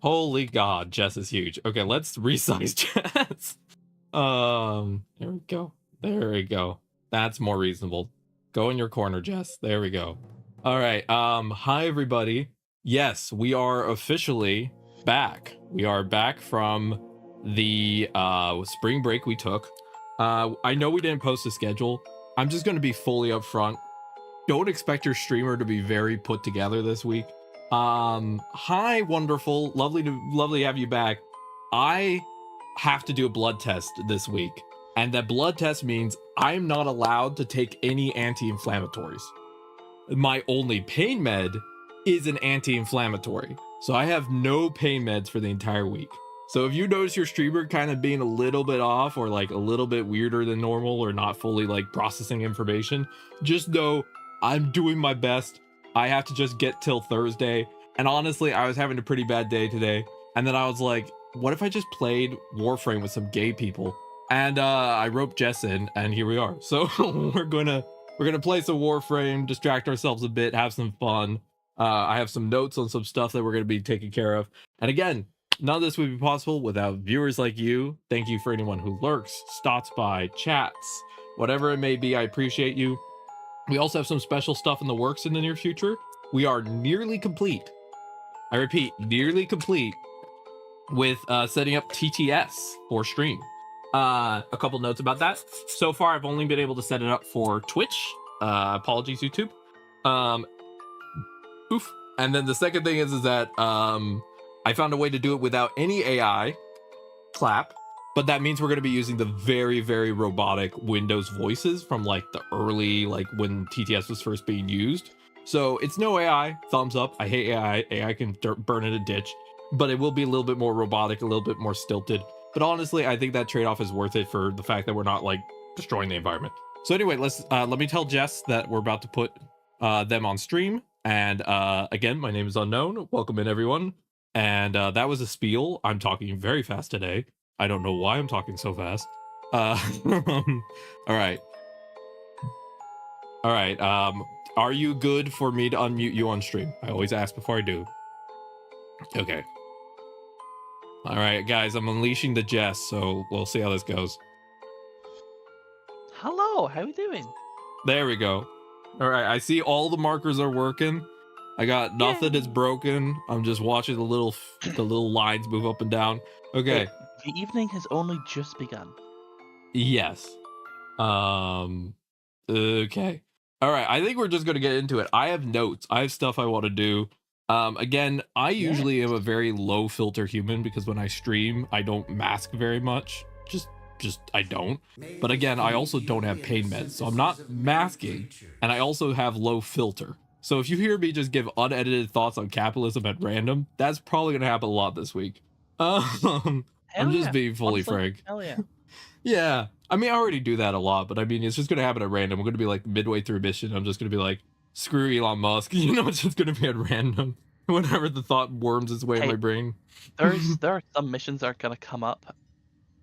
Holy God, Jess is huge. Okay, let's resize Jess. There we go. There we go. That's more reasonable. Go in your corner, Jess. There we go. All right. Hi everybody. Yes, we are officially back. We are back from the spring break we took. I know we didn't post a schedule. I'm just gonna be fully upfront. Don't expect your streamer to be very put together this week. Hi, wonderful, lovely to have you back. I have to do a blood test this week, and that blood test means I'm not allowed to take any anti-inflammatories. My only pain med is an anti-inflammatory, so I have no pain meds for the entire week. So if you notice your streamer kind of being a little bit off or like a little bit weirder than normal or not fully like processing information, just know I'm doing my best. I have to just get till Thursday. And honestly, I was having a pretty bad day today. And then I was like, what if I just played Warframe with some gay people? And I roped Jess in, and here we are. So we're gonna play some Warframe, distract ourselves a bit, have some fun. I have some notes on some stuff that we're gonna be taking care of. And again, none of this would be possible without viewers like you. Thank you for anyone who lurks, stops by, chats, whatever it may be. I appreciate you. We also have some special stuff in the works in the near future. We are nearly complete. I repeat, nearly complete with setting up TTS for stream. A couple notes about that. So far, I've only been able to set it up for Twitch. Apologies, YouTube. Oof. And then the second thing is that I found a way to do it without any AI. Clap. But that means we're going to be using the very, very robotic Windows voices from like the early, like when TTS was first being used. So it's no AI. Thumbs up. I hate AI. AI can burn in a ditch. But it will be a little bit more robotic, a little bit more stilted. But honestly, I think that trade-off is worth it for the fact that we're not like destroying the environment. So anyway, let me tell Jess that we're about to put them on stream. And again, my name is Unknown. Welcome in, everyone. And that was a spiel. I'm talking very fast today. I don't know why I'm talking so fast. All right. All right. Are you good for me to unmute you on stream? I always ask before I do. Okay. All right, guys, I'm unleashing the Jess, so we'll see how this goes. Hello, how you doing? There we go. All right, I see all the markers are working. I got nothing that's broken. I'm just watching the little lines move up and down. Okay. The evening has only just begun. Yes. Okay. All right, I think we're just gonna get into it. I have notes. I have stuff I want to do. Again, I usually am a very low filter human because when I stream, I don't mask very much. Just I don't. But again, I also don't have pain meds, so I'm not masking, and I also have low filter. So if you hear me just give unedited thoughts on capitalism at random, that's probably gonna happen a lot this week. I'm just being fully frank. Hell yeah. Yeah. I mean, I already do that a lot, but I mean, it's just gonna happen at random. I'm gonna be like midway through a mission. I'm just gonna be like, screw Elon Musk. You know, it's just gonna be at random. Whenever the thought worms its way in my brain. There are some missions that are gonna come up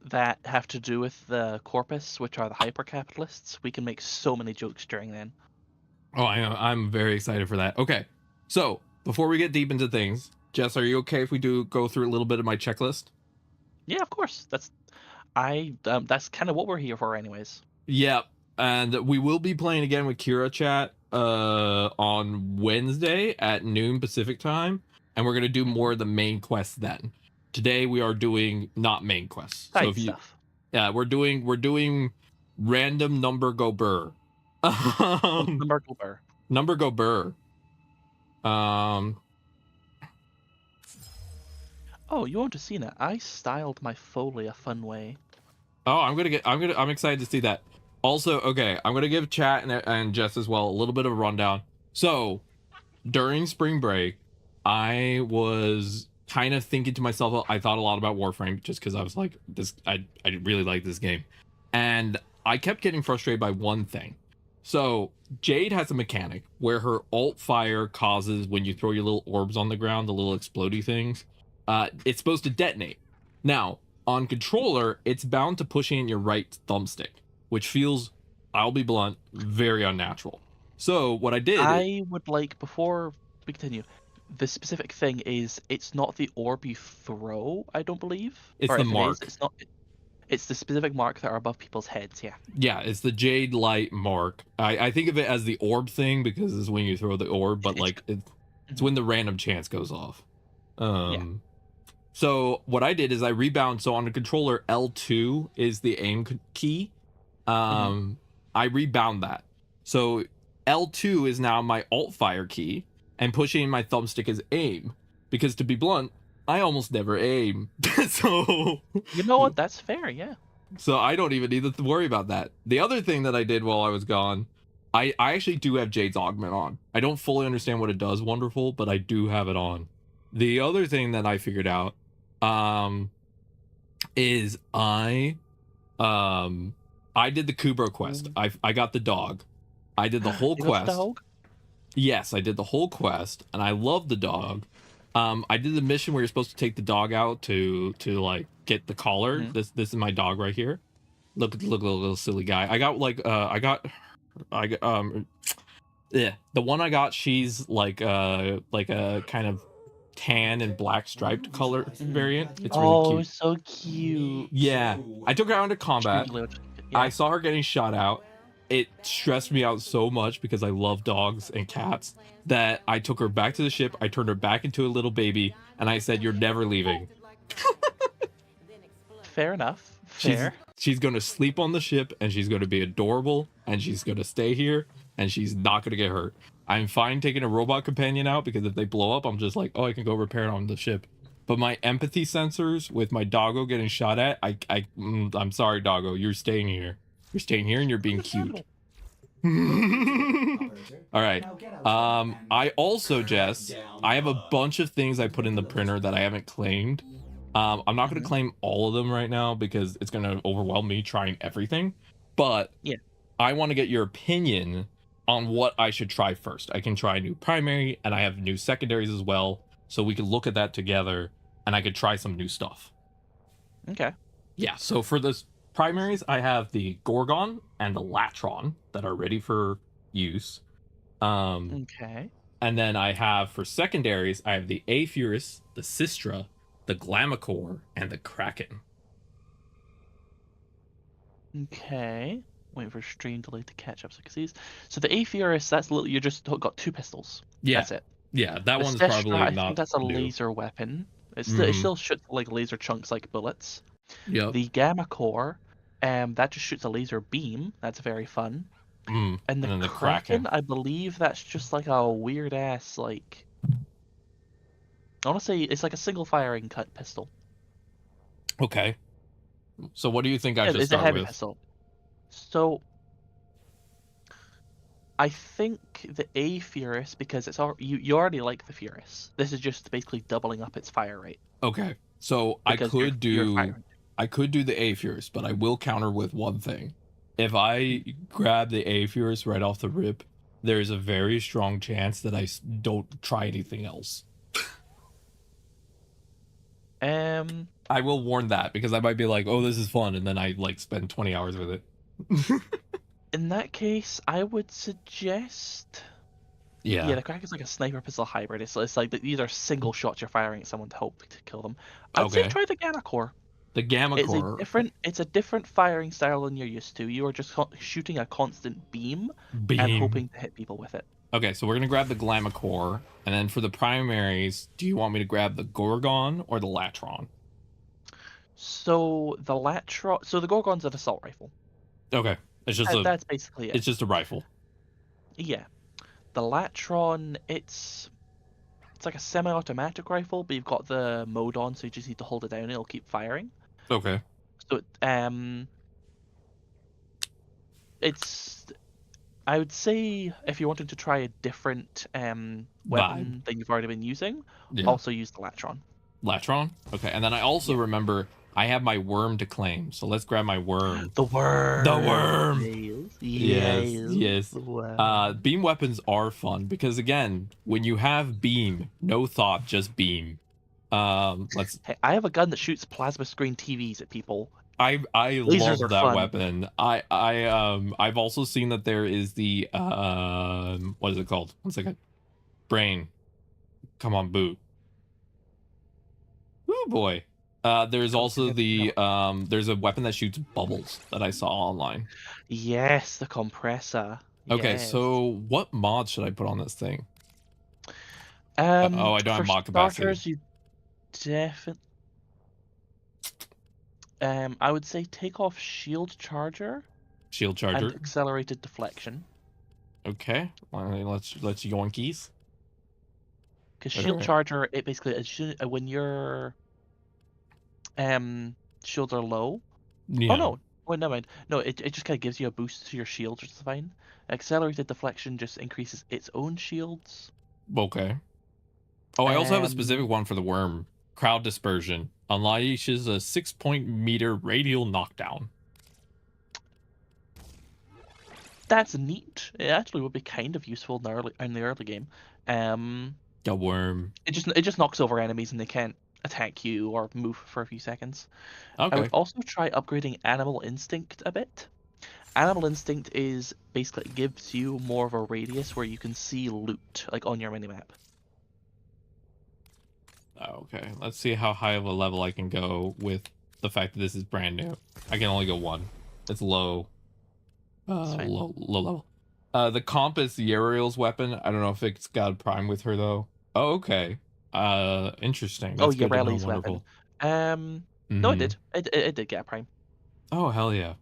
that have to do with the corpus, which are the hyper-capitalists. We can make so many jokes during then. Oh, I'm very excited for that. Okay, so before we get deep into things, Jess, are you okay if we go through a little bit of my checklist? Yeah, of course. That's kind of what we're here for, anyways. Yeah, and we will be playing again with Kira chat on Wednesday at noon Pacific time, and we're gonna do more of the main quests then. Today we are doing not main quests. Side stuff. Yeah, we're doing random number go burr. Number go burr. Number go burr. Oh, you won't have seen it. I styled my Foley a fun way. Oh, I'm excited to see that. Also, okay, I'm gonna give chat and Jess as well a little bit of a rundown. So, during spring break, I was kind of thinking to myself, I thought a lot about Warframe just because I was like, I really like this game, and I kept getting frustrated by one thing. So Jade has a mechanic where her alt fire causes when you throw your little orbs on the ground, the little explodey things, it's supposed to detonate. Now on controller, it's bound to pushing in your right thumbstick, which feels, I'll be blunt, very unnatural. So what I did, I would like, before we continue, the specific thing is it's not the orb you throw, I don't believe. It's Or the if it is, mark. it's not. It's the specific mark that are above people's heads. Yeah. Yeah, it's the jade light mark. I think of it as the orb thing because it's when you throw the orb, but like it's when the random chance goes off. Yeah. So what I did is I rebound. So on the controller, L2 is the aim key. I rebound that. So L2 is now my alt fire key, and pushing my thumbstick is aim. Because to be blunt, I almost never aim. So You know what? That's fair. Yeah. so I don't even need to worry about that. The other thing that I did while I was gone, I actually do have Jade's augment on. I don't fully understand what it does, wonderful, but I do have it on. The other thing that I figured out is I did the Kubro quest. I got the dog. I did the whole You got quest. the dog? Yes, I did the whole quest, and I love the dog. I did the mission where you're supposed to take the dog out to like get the collar. This is my dog right here. Look little silly guy. I got yeah, the one I got, she's like a kind of tan and black striped color variant. It's really cute. So cute. Yeah, I took her out into combat. Yeah. I saw her getting shot out. It stressed me out so much because I love dogs and cats that I took her back to the ship. I turned her back into a little baby, and I said, "You're never leaving." Fair enough. Fair. She's going to sleep on the ship, and she's going to be adorable, and she's going to stay here, and she's not going to get hurt. I'm fine taking a robot companion out because if they blow up, I'm just like, oh, I can go repair it on the ship. But my empathy sensors with my doggo getting shot at, I'm sorry, doggo, you're staying here. You're staying here, and you're being cute. All right. I also, Jess, I have a bunch of things I put in the printer that I haven't claimed. I'm not going to claim all of them right now because it's going to overwhelm me trying everything. But yeah, I want to get your opinion on what I should try first. I can try a new primary, and I have new secondaries as well. So we could look at that together, and I could try some new stuff. Okay. Yeah, so for this primaries, I have the Gorgon and the Latron that are ready for use. Okay. And then I have, for secondaries, I have the Aphurus, the Sistra, the Glamacor, and the Kraken. Okay. Waiting for stream delay to catch up so I can see these. So the Aphurus, that's little. You just got 2 pistols. Yeah. That's it. Yeah, that The one's Sistra, probably I not think that's a new. laser weapon. It still shoots like laser chunks like bullets. Yep. The Gamma Core, that just shoots a laser beam. That's very fun. And the Kraken, I believe that's just like a weird ass like. I want to say it's like a single firing cut pistol. Okay. So what do you think I should start with? It's a heavy with? pistol. So I think the Aphurus, because it's you already like the Furus. This is just basically doubling up its fire rate. Okay. So I could do the Aphurus, but I will counter with one thing. If I grab the Aphurus right off the rip, there's a very strong chance that I don't try anything else. I will warn that because I might be like, oh, this is fun, and then I like spend 20 hours with it. In that case, I would suggest. Yeah, the Kraken's like a sniper pistol hybrid. It's like these are single shots you're firing at someone to hope to kill them. I'd say try the Gamma Core. The Gamma Core. It's a different firing style than you're used to. You are just shooting a constant beam and hoping to hit people with it. Okay, so we're gonna grab the Gamma Core, and then for the primaries, do you want me to grab the Gorgon or the Latron? So the Latron, the Gorgon's an assault rifle. Okay, it's just that's basically it. It's just a rifle. Yeah, the Latron, it's like a semi-automatic rifle, but you've got the mode on, so you just need to hold it down and it'll keep firing. Okay. So it's, I would say if you wanted to try a different weapon than you've already been using, also use the Latron. Latron? Okay, and then I also remember I have my worm to claim, so let's grab my worm. The worm! The worm! Yes. Wow. Beam weapons are fun, because again, when you have beam, no thought, just beam. Hey, I have a gun that shoots plasma screen TVs at people. I love that weapon. I've also seen that there is the what is it called? 1 second. Brain. Come on, boot. Oh boy. There's also the there's a weapon that shoots bubbles that I saw online. Yes, the compressor. Okay, Yes. so what mod should I put on this thing? Oh, I don't have For mod capacity. starters, you definitely. I would say take off shield charger Shield and charger. accelerated deflection. Okay, let's yoinkies. Because All shield right. charger, it basically when your shields are low. Oh Yeah. no, wait, never mind. No, it just kind of gives you a boost to your shields, which is fine. Accelerated deflection just increases its own shields. Okay. Oh, I also have a Um, specific one for the worm. Crowd dispersion unleashes a 6-point-meter radial knockdown. that's neat. It actually would be kind of useful in the early game. The worm. It just knocks over enemies and they can't attack you or move for a few seconds. I would Okay. also try upgrading Animal Instinct a bit. Animal Instinct is basically it gives you more of a radius where you can see loot, like on your minimap. Okay. Let's see how high of a level I can go with the fact that this is brand new. I can only go one. It's low. Low level. The compass, Uriel's weapon. I don't know if it's got a prime with her though. Oh, okay. Interesting. Oh, That's good to know. Yareli's weapon. Wonderful. No, it Mm-hmm. did. It did get a prime. Oh, hell yeah.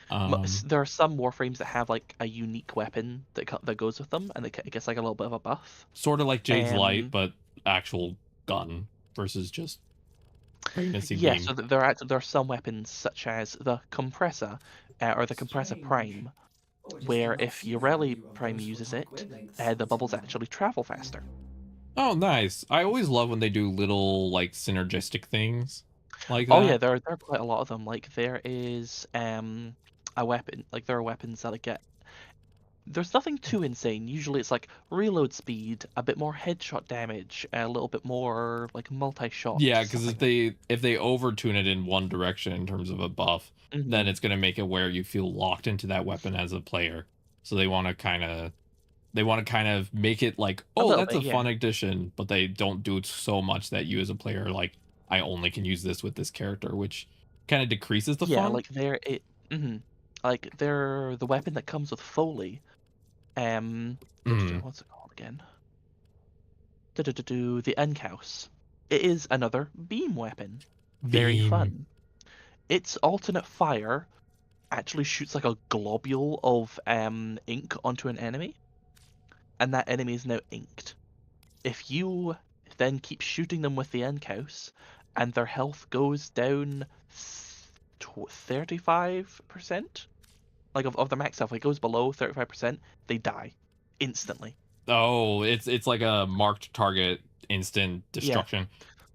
There are some Warframes that have like a unique weapon that goes with them, and it gets like a little bit of a buff. Sort of like Jade's Light, Um, but actual gun versus just pregnancy yeah. beam. So there are some weapons such as the compressor, or the compressor prime, where if Yareli prime uses it, the bubbles actually travel faster. Oh, nice. I always love when they do little like synergistic things like Oh yeah, that. there are quite a lot of them. Like there is a weapon. Like there are weapons that get. There's nothing too insane. Usually it's like reload speed, a bit more headshot damage, a little bit more like multi-shot, Yeah, because stuff if like that. they overtune it in one direction in terms of a buff, then Hmm. it's gonna make it where you feel locked into that weapon as a player. So they want to kind of make it like, A oh, little that's bit, a yeah. fun addition, but they don't do it so much that you as a player are like, I only can use this with this character, which kind of decreases the Yeah, fun. like there it. Hmm. Like they're the weapon that comes with Foley. Mm, What's it called again? The Unkaus. It is another beam weapon. Very beam. fun. Its alternate fire actually shoots like a globule of ink onto an enemy, and that enemy is now inked. If you then keep shooting them with the Enkaus, and their health goes down 35%, like of their max health, it goes below 35%, they die instantly. Oh, it's like a marked target instant Yeah, destruction.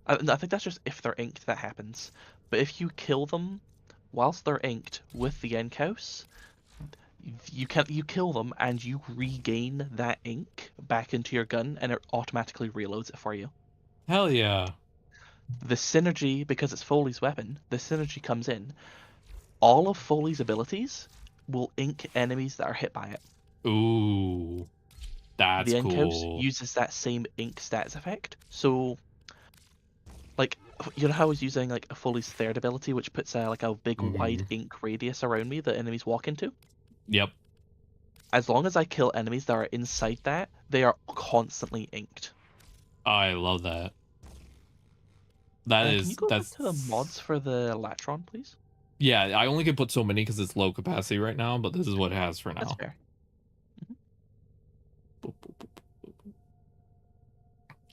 I think that's just if they're inked that happens. But if you kill them whilst they're inked with the Enkaus, you kill them and you regain that ink back into your gun, and it automatically reloads it for you. Hell yeah. The synergy, because it's Foley's weapon, the synergy comes in. All of Foley's abilities will ink enemies that are hit by it. Ooh, that's The Enkos cool. uses that same ink stats effect. So, like, you know how I was using like a Foley's third ability, which puts like a big wide Hmm. ink radius around me that enemies walk into? Yep. As long as I kill enemies that are inside that, they are constantly inked. I love that. Can you go back to the mods That's for the Latron, please? yeah. I only can put so many because it's low capacity right now, but this is what it has for That's now. fair.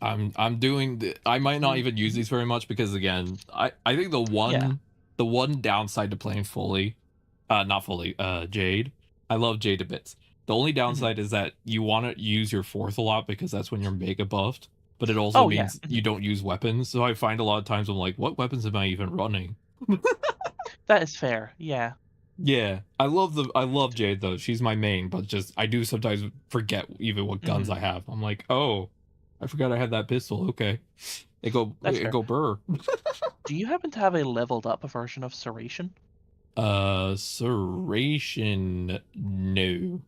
Mhm. I'm doing I might not even use Mhm. these very much because again, I think Yeah. the one downside to playing fully, not fully, Jade. I love Jade a bit. The only Mhm. downside is that you want to use your fourth a lot because that's when you're mega buffed, but it also Oh yeah. means you Mhm. don't use weapons. So I find a lot of times I'm like, what weapons am I even running? That is fair. Yeah. Yeah, I love Jade though. She's my main, but just I do sometimes forget even what guns Mhm. I have. I'm like, oh, I forgot I had that pistol. Okay, That's it fair. go burr. Do you happen to have a leveled up version of Serration? Serration, no.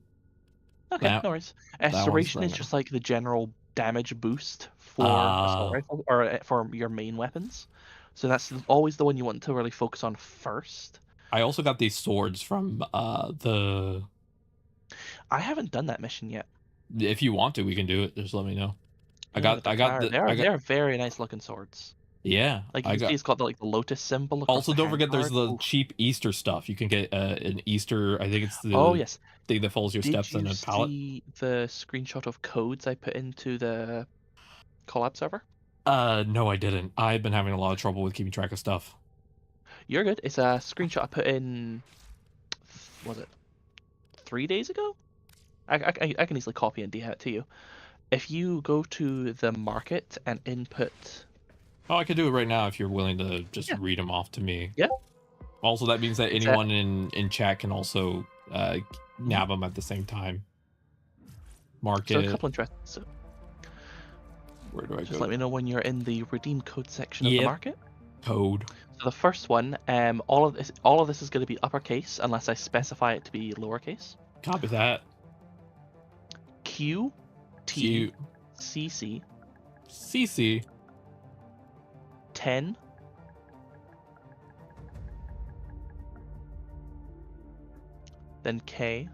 Okay, That no worries. that one's Serration is brand new. just like the general damage boost for assault rifle or for your main weapons. So that's always the one you want to really focus on first. I also got these swords from the. I haven't done that mission yet. If you want to, we can do it. Just let me know. Yeah, they're very nice looking swords. Yeah, like you can see, it's got the lotus symbol. Also, don't forget there's the cheap Easter stuff. You can get an Easter. I think it's the thing that follows your steps in a pallet. Did you see the screenshot of codes I put into the collab server? No, I didn't. I've been having a lot of trouble with keeping track of stuff. You're good. It's a screenshot I put in. Was it 3 days ago? I can easily copy and DM it to you. If you go to the market and input. Oh, I could do it right now if you're willing to just read them off to me. Yeah. Also, that means that anyone in chat can also nab them at the same time. Market. So a couple interesting. So where do I go? Just let me know when you're in the redeem code section of the market. Code. So the first one, all of this is going to be uppercase unless I specify it to be lowercase. Copy that. Q T C C 10 then K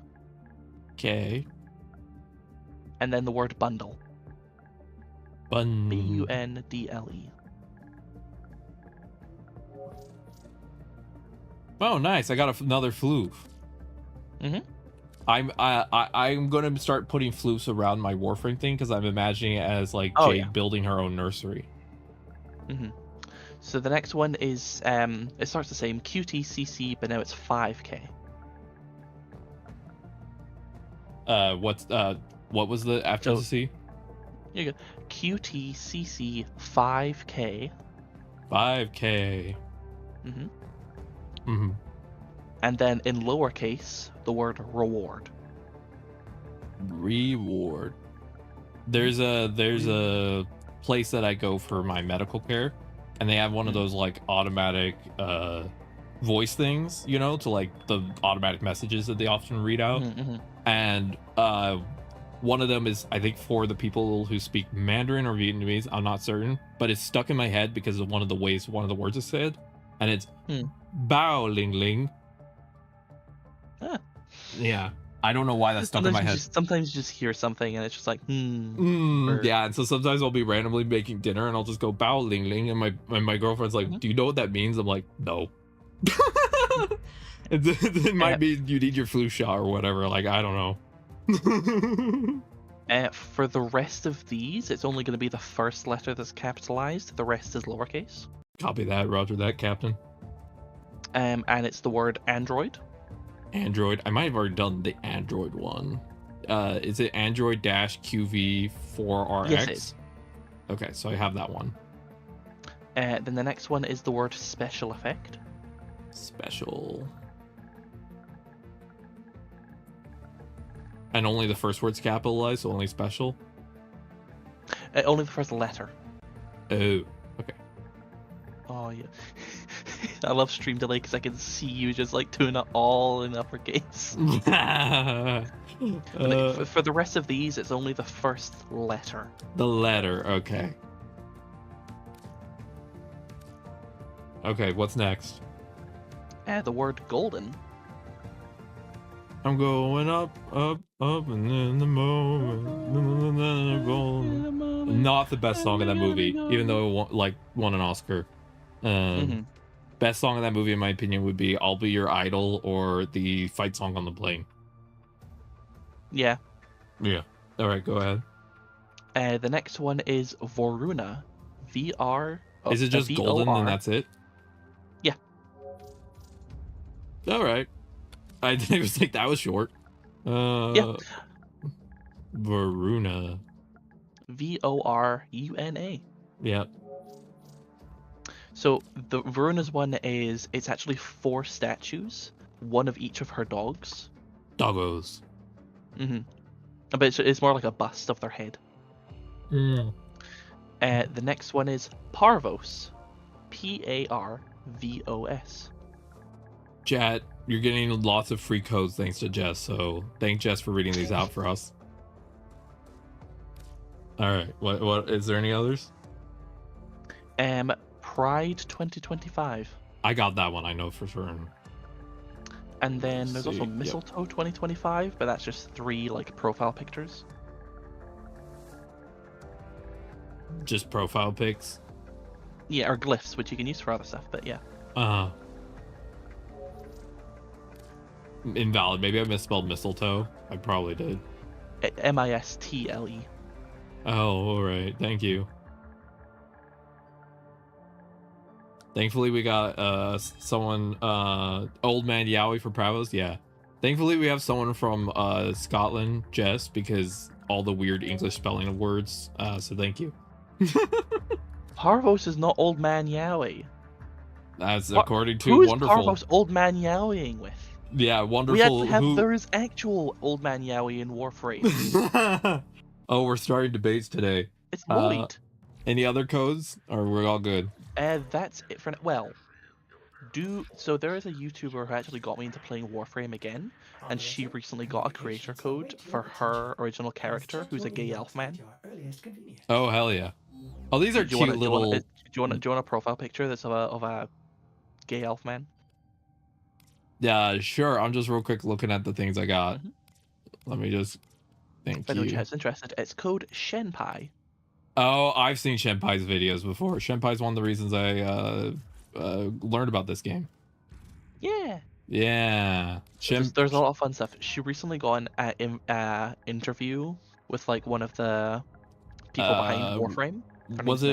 and then the word bundle. BUNDLE. Oh, nice! I got another floof. I'm gonna start putting floofs around my Warframe thing because I'm imagining it as like Jade building her own nursery. So the next one is it starts the same QTCC, but now it's 5K. What was the after the C? You're good. QTCC 5K. 5K. And then in lowercase, the word reward. Reward. There's a place that I go for my medical care, and they have one of those like automatic voice things, you know, to like the automatic messages that they often read out. And one of them is, I think, for the people who speak Mandarin or Vietnamese. I'm not certain, but it's stuck in my head because of one of the ways one of the words is said, and it's Bao Ling Ling. Yeah, I don't know why that's stuck in my head. Sometimes you just hear something and it's just like, yeah, and so sometimes I'll be randomly making dinner and I'll just go Bao Ling Ling, and my girlfriend's like, do you know what that means? I'm like, no. It might be you need your flu shot or whatever. Like, I don't know. For the rest of these, it's only going to be the first letter that's capitalized. The rest is lowercase. Copy that. Roger that, Captain. And it's the word Android. Android. I might have already done the Android one. Is it Android-QV4RX? Yes, it is. Okay, so I have that one. Then the next one is the word special effect. Special. And only the first word's capitalized, so only special? Only the first letter. Oh, okay. Oh, yeah. I love stream delay because I can see you just like doing it all in uppercase. For the rest of these, it's only the first letter. The letter, okay. Okay, what's next? The word golden. I'm going up, up, up, and in the moment, golden. Not the best song in that movie, even though it won an Oscar. Best song in that movie, in my opinion, would be "I'll Be Your Idol" or the fight song on the plane. Yeah. Yeah. All right, go ahead. The next one is Voruna. VR. Is it just golden and that's it? Yeah. All right. I was like, that was short. Yeah. Voruna. VORUNA. Yep. So the Varuna's one is, it's actually 4 statues, one of each of her dogs. Doggos. But it's more like a bust of their head. The next one is Parvos. PARVOS. Chat, you're getting lots of free codes thanks to Jess, so thank Jess for reading these out for us. All right. What is there any others? Pride 2025. I got that one. I know for sure. And then there's also Mistletoe 2025, but that's just 3 like profile pictures. Just profile pics. Yeah, or glyphs, which you can use for other stuff. But yeah. Invalid. Maybe I misspelled mistletoe. I probably did. MISTLE. Oh, all right. Thank you. Thankfully, we got someone Old Man Yowie for Pravos. Yeah. Thankfully, we have someone from Scotland, Jess, because all the weird English spelling of words. So thank you. Parvos is not Old Man Yowie. That's according to Who is Wonderful. Parvos Old Man Yowieing with? Yeah, Wonderful. There is actual Old Man Yowie in Warframe. Oh, we're starting debates today. It's Lloyd. Any other codes, or we're all good? That's it for well. So there is a YouTuber who actually got me into playing Warframe again, and she recently got a creator code for her original character, who's a gay elf man. Oh hell yeah! Oh, these are cute little. Do you want a profile picture that's of a gay elf man? Yeah, sure. I'm just real quick looking at the things I got. Mm-hmm. Let me just. Thank you. If anyone's interested, it's code Shenpai. Oh, I've seen Shenpai's videos before. Shenpai's one of the reasons I learned about this game. Yeah. Yeah. There's a lot of fun stuff. She recently got an interview with like one of the people behind Warframe. Was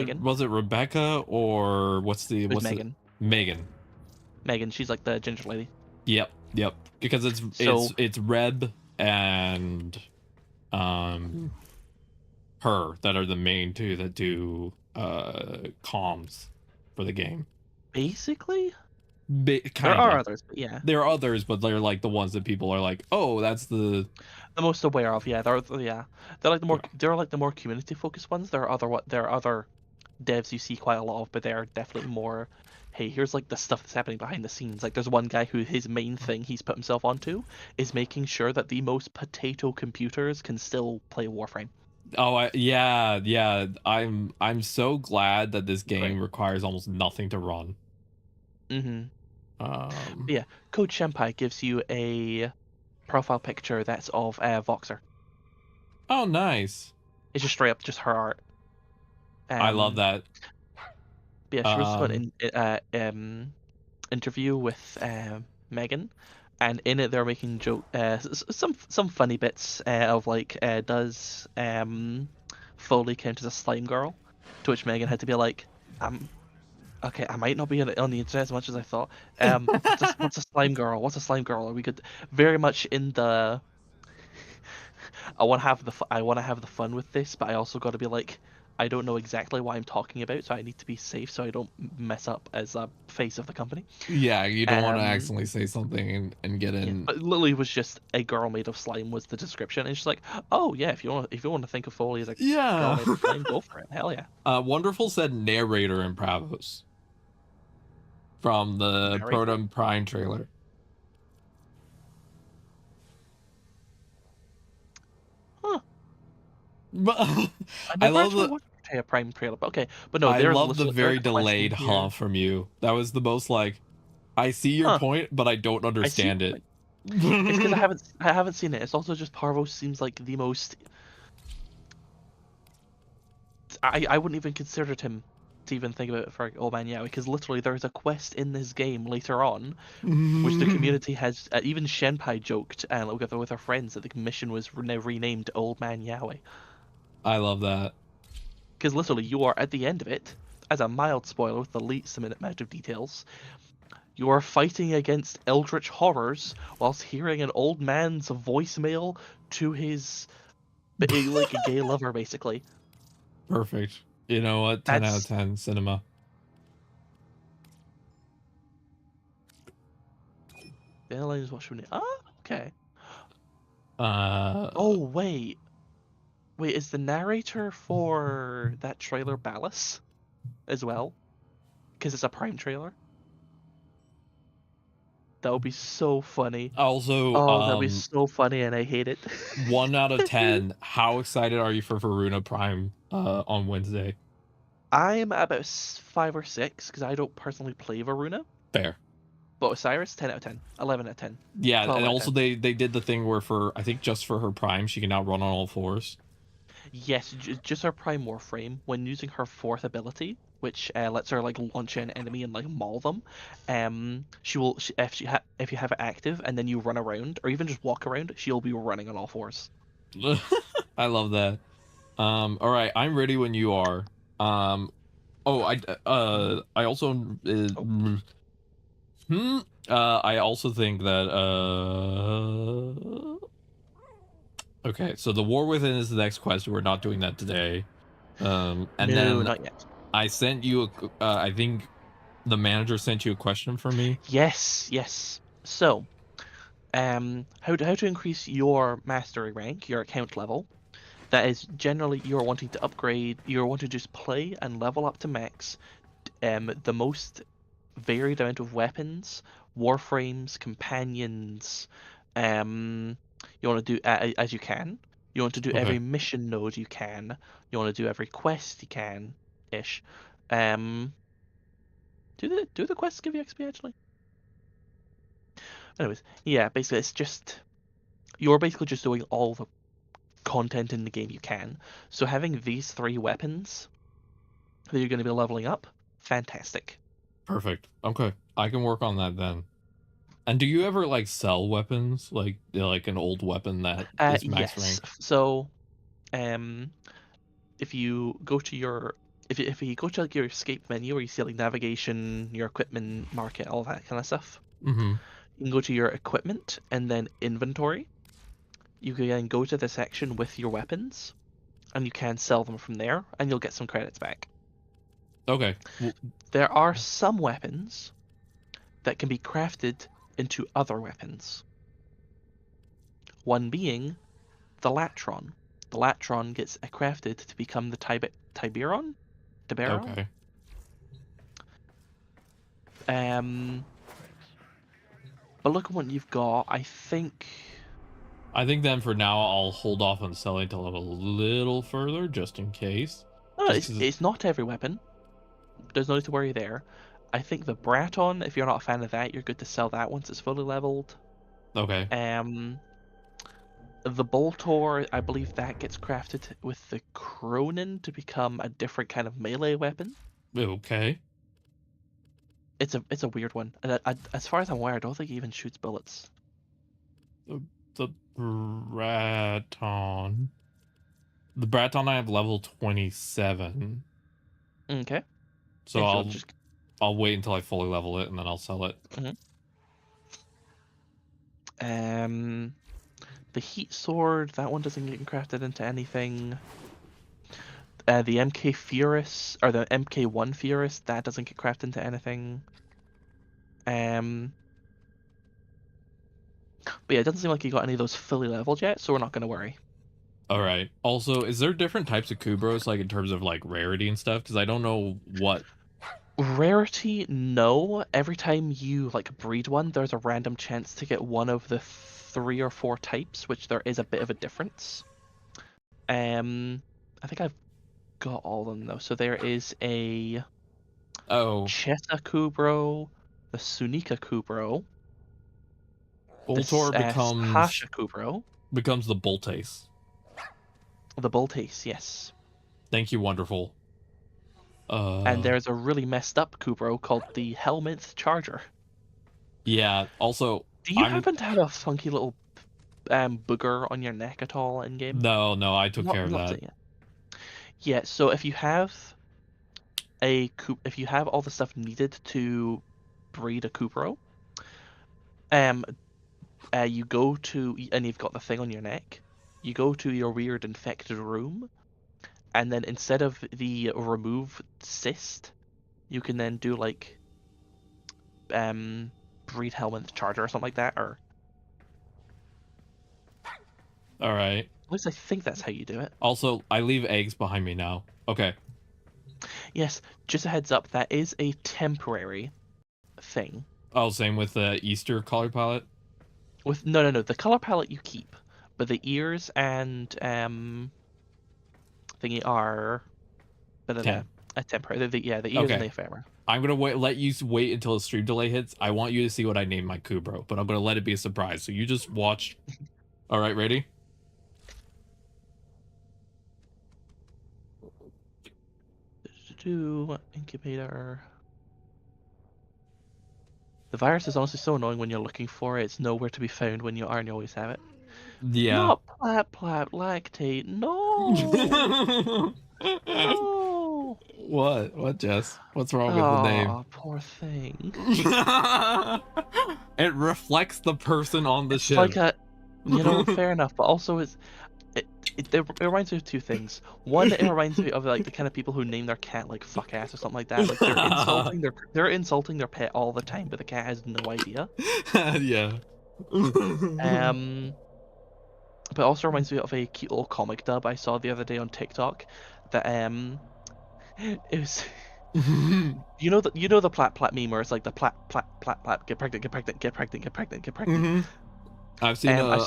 it Rebecca or what's Megan? Megan. She's like the ginger lady. Yep. Because it's Reb and her that are the main two that do comms for the game. Basically. There are others, but yeah. There are others, but they're like the ones that people are like, oh, that's the most aware of. Yeah, they're like the more community focused ones. There are other devs you see quite a lot of, but they're definitely more. Hey, here's like the stuff that's happening behind the scenes. Like there's one guy who his main thing he's put himself onto is making sure that the most potato computers can still play Warframe. Oh yeah. I'm so glad that this game requires almost nothing to run. Yeah, Code Shenpai gives you a profile picture that's of Voxer. Oh, nice. It's just straight up just her art. I love that. Yeah, she was an interview with Megan, and in it they're making some funny bits of like, does Foley count as a slime girl? To which Megan had to be like, okay, I might not be on the internet as much as I thought. What's a slime girl? What's a slime girl? Are we good? Very much in the. I want to have the fun with this, but I also got to be like, I don't know exactly what I'm talking about, so I need to be safe so I don't mess up as a face of the company. Yeah, you don't want to accidentally say something and get in. Yeah, but literally was just a girl made of slime was the description, and she's like, oh yeah, if you want to think of Foley as a girl made of slime, go for it. Hell yeah. Wonderful said narrator in Pravos from the Proton Prime trailer. Huh. I love the Prime trailer. Okay, but no, I love the very delayed huh from you. That was the most like, I see your point, but I don't understand it. It's because I haven't seen it. It's also just Parvos seems like the most. I wouldn't even consider him to even think about it for Old Man Yowie, because literally there's a quest in this game later on, which the community has. Even Shenpai joked with her friends that the mission was now renamed Old Man Yowie. I love that. Because literally, you are at the end of it, as a mild spoiler with the least amount of details, you are fighting against eldritch horrors whilst hearing an old man's voicemail to his, like a gay lover, basically. Perfect. You know what? 10 out of 10 cinema. The airline is what we need. Oh, okay. Oh wait, is the narrator for that trailer Ballas as well? Because it's a Prime trailer. That would be so funny. Also, Oh, that'd be so funny, and I hate it. 1 out of 10. How excited are you for Varuna Prime on Wednesday? I'm about 5 or 6 because I don't personally play Varuna. Fair. But Osiris, 10 out of 10, 11 out of 10. Yeah, and also 10. they did the thing where I think just for her Prime, she can now run on all 4s. Yes, just her Prime Warframe, when using her 4th ability, which lets her like launch an enemy and like maul them, if you have it active and then you run around or even just walk around, she'll be running on all 4s. I love that. All right, I'm ready when you are. I also I also think that okay, so the War Within is the next quest. We're not doing that today. And No, then not yet. I sent you I think the manager sent you a question for me. Yes. So, how to increase your mastery rank, your account level. That is generally you're wanting to upgrade, you're wanting to just play and level up to max the most varied amount of weapons, warframes, companions, you want to do as you can. You want to do every Okay. mission node you can. You want to do every quest you can, ish. Um, do the quests give you XP actually? Anyways, yeah, basically it's just you're basically just doing all the content in the game you can. So having these 3 weapons that you're going to be leveling up, fantastic. Perfect. Okay, I can work on that then. And do you ever like sell weapons, like an old weapon that is max Yes. rank? So, if you go to your if you go to like your escape menu where you see like navigation, your equipment, market, all that kind of stuff, Mm-hmm. you can go to your equipment and then inventory. You can then go to the section with your weapons, and you can sell them from there, and you'll get some credits back. Okay. There are some weapons that can be crafted into other weapons. One being the Latron. The Latron gets crafted to become the Tiberon? Okay. But look at what you've got. I think then for now I'll hold off on selling till I'm a little further, just in case. no, Just because. it's not every weapon. There's no need to worry there. I think the Braton, if you're not a fan of that, you're good to sell that once it's fully leveled. Okay. The Boltor, I believe that gets crafted with the Cronin to become a different kind of melee weapon. Okay. It's a weird one, and as far as I'm aware, I don't think it even shoots bullets. The Braton. The Braton I have level 27. Okay. So Yeah, I'll wait until I fully level it and then I'll sell it. The Heat Sword, that one doesn't get crafted into anything. The MK Furus, or the MK1 Furus, that doesn't get crafted into anything. But yeah, it doesn't seem like you got any of those fully leveled yet, so we're not going to worry. All right. Also, is there different types of Kubros, like in terms of like rarity and stuff? Because I don't know what. Rarity, no. Every time you like breed one, there's a random chance to get one of the 3 or 4 types, which there is a bit of a difference. I think I've got all of them though. So there is a Cheta Kubro, the Sunika Kubro, Boltor Pasha Kubro. Becomes the Boltace. The Boltace, yes. Thank you, wonderful. And there's a really messed up Kubro called the Helminth Charger. Yeah, also... Do you happen to have a funky little booger on your neck at all in game? No, I took care of that. Yeah, so if you have all the stuff needed to breed a Kubro, you go to, and you've got the thing on your neck, you go to your weird infected room, and then instead of the remove cyst, you can then do like breed Helminth Charger or something like that, or all right. At least I think that's how you do it. Also, I leave eggs behind me now. Okay. Yes, just a heads up, that is a temporary thing. Oh, same with the Easter color palette? With no, the color palette you keep, but the ears and thingy are a temporary. The ears and the ephemera. I'm gonna let you wait until the stream delay hits. I want you to see what I named my Kubro, but I'm gonna let it be a surprise. So you just watch. All right, ready? Incubator. The virus is honestly so annoying when you're looking for it. It's nowhere to be found when you are, and you always have it. Yeah. Not plap lactate. No. No. What, Jess? What's wrong with the name? Oh, poor thing. It reflects the person on the ship. Like fair enough, but also it reminds me of two things. One, it reminds me of like the kind of people who name their cat like fuck ass or something like that. Like they're insulting their pet all the time, but the cat has no idea. Yeah. But it also reminds me of a cute little comic dub I saw the other day on TikTok. That it was you know the plat meme where it's like the plat get pregnant, get pregnant, get pregnant, get pregnant, get pregnant. Mm-hmm. I've seen a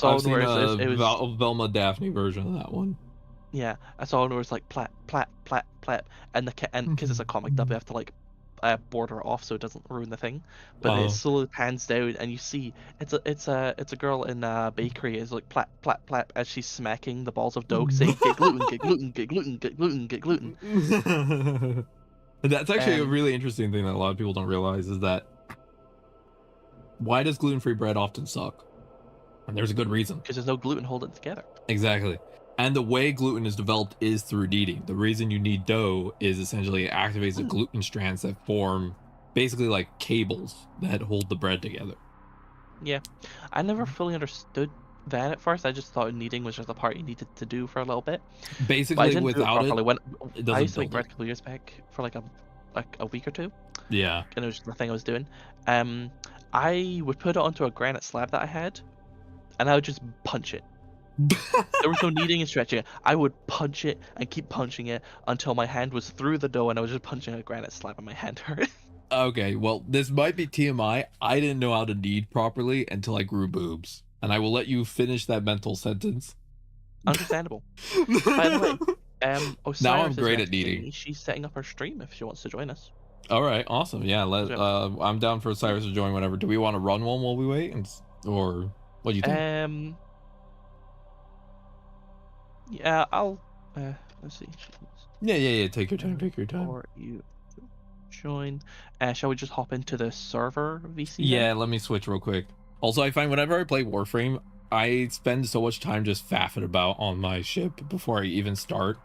Velma Daphne version of that one. Yeah, I saw one where it's like plat, and the cat, and because it's a comic dub, you have to like border it off so it doesn't ruin the thing. But it slowly pans down, and you see it's a girl in a bakery. It's like plat as she's smacking the balls of dough, saying get gluten, get gluten, get gluten, get gluten, get gluten. That's actually a really interesting thing that a lot of people don't realize is that why does gluten-free bread often suck? And there's a good reason. Because there's no gluten holding it together. Exactly. And the way gluten is developed is through kneading. The reason you need dough is essentially it activates the gluten strands that form basically like cables that hold the bread together. Yeah. I never fully understood that at first. I just thought kneading was just the part you needed to do for a little bit. Basically, without it, I used to make bread a couple years back for like a week or two. Yeah. And it was the thing I was doing. I would put it onto a granite slab that I had, and I would just punch it. There was no kneading and stretching. I would punch it and keep punching it until my hand was through the dough and I was just punching a granite slab and my hand hurt. Okay, well, this might be TMI. I didn't know how to knead properly until I grew boobs. And I will let you finish that mental sentence. Understandable. By the way, Osiris now I'm great at kneading. She's setting up her stream if she wants to join us. All right, awesome. Yeah, I'm down for Osiris to join whenever. Do we want to run one while we wait, or what do you think? Yeah, I'll. Let's see. Yeah. Take your time. Or you join. Shall we just hop into the server VC? Yeah, let me switch real quick. Also, I find whenever I play Warframe, I spend so much time just faffing about on my ship before I even start.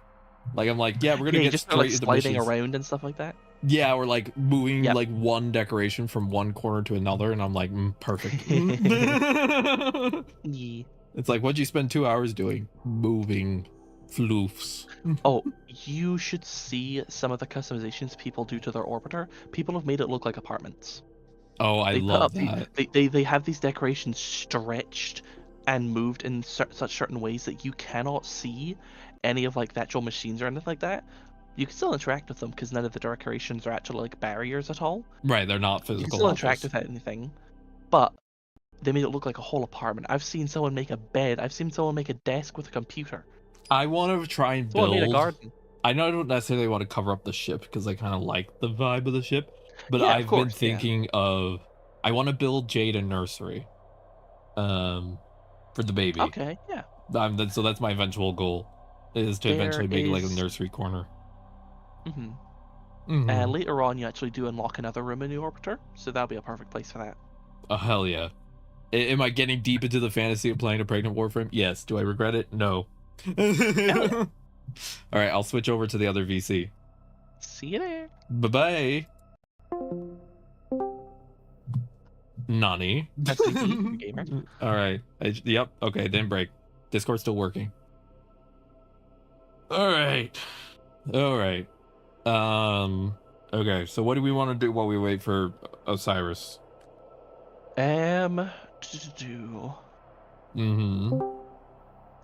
Like I'm like, yeah, we're gonna get just straight into sliding around and stuff like that. Yeah, or like moving like one decoration from one corner to another, and I'm like, perfect. Yeah. It's like, what'd you spend 2 hours doing? Moving floofs. Oh, you should see some of the customizations people do to their orbiter. People have made it look like apartments. Oh, I love that. They have these decorations stretched and moved in such certain ways that you cannot see any of like the actual machines or anything like that. You can still interact with them because none of the decorations are actually like barriers at all. Right, they're not physical. You can still interact with anything, but they made it look like a whole apartment. I've seen someone make a bed. I've seen someone make a desk with a computer. I want to try and build. Someone made a garden. I know I don't necessarily want to cover up the ship because I kind of like the vibe of the ship, but I've been thinking of I want to build Jade a nursery, for the baby. Okay, yeah. So that's my eventual goal, is to eventually make like a nursery corner. Later on, you actually do unlock another room in the orbiter, so that'll be a perfect place for that. Oh hell yeah! Am I getting deep into the fantasy of playing a pregnant Warframe? Yes. Do I regret it? No. All right, I'll switch over to the other VC. See you there. Bye bye. Nani? That's the gamer. All right. Yep. Okay. Didn't break. Discord's still working. All right. Okay. So what do we want to do while we wait for Osiris?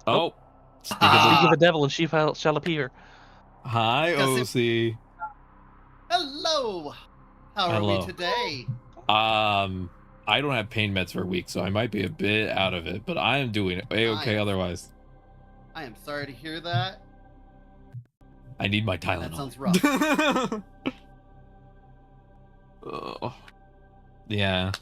Oh. Speak of the devil, and she shall appear. Hi, OC. Hello. How are we today? I don't have pain meds for a week, so I might be a bit out of it, but I am doing A-okay otherwise. I am sorry to hear that. I need my Tylenol. That sounds rough. Yeah.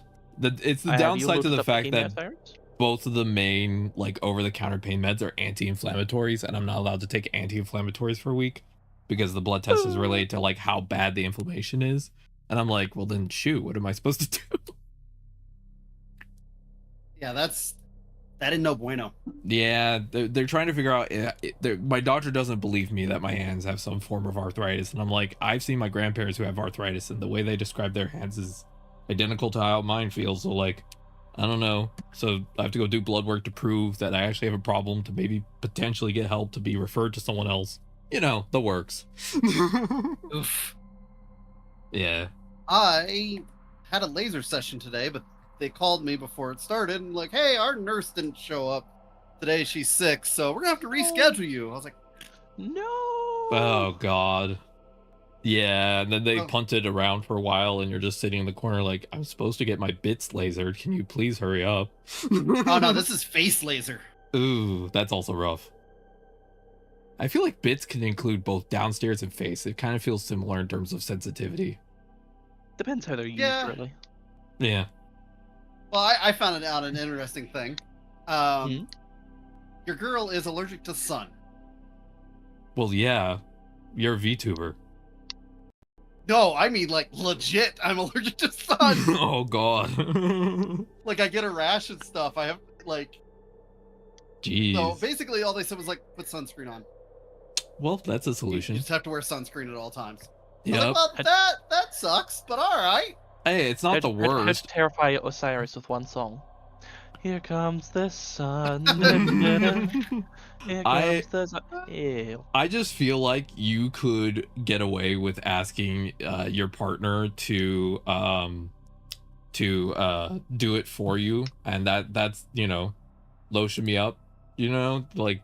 It's the downside to the fact that both of the main, like, over-the-counter pain meds are anti-inflammatories, and I'm not allowed to take anti-inflammatories for a week because the blood test is related to, like, how bad the inflammation is. And I'm like, well, then, shoot, what am I supposed to do? Yeah, that is no bueno. Yeah, they're trying to figure out. My doctor doesn't believe me that my hands have some form of arthritis, and I'm like, I've seen my grandparents who have arthritis, and the way they describe their hands is identical to how mine feels. So, like, I don't know. So I have to go do blood work to prove that I actually have a problem, to maybe potentially get help, to be referred to someone else. You know, the works. Oof. Yeah. I had a laser session today, but they called me before it started and like, hey, our nurse didn't show up today. She's sick, so we're gonna have to reschedule you. I was like, no. Oh God. Yeah, and then they punted around for a while, and you're just sitting in the corner like, I'm supposed to get my bits lasered. Can you please hurry up? Oh no, this is face laser. Ooh, that's also rough. I feel like bits can include both downstairs and face. It kind of feels similar in terms of sensitivity. Depends how they're used, really. Yeah. Well, I found out an interesting thing. Your girl is allergic to sun. Well, yeah. You're a VTuber. No, I mean, like, legit, I'm allergic to sun. Oh, God. Like, I get a rash and stuff. I have, like... Jeez. So, basically, all they said was, like, put sunscreen on. Well, that's a solution. You just have to wear sunscreen at all times. Yep. Like, well, that sucks, but alright. Hey, it's not the worst. I'd terrify Osiris with one song. Here comes the sun. Here comes the sun. Ew. I just feel like you could get away with asking your partner to do it for you, and that's, you know, lotion me up, you know, like.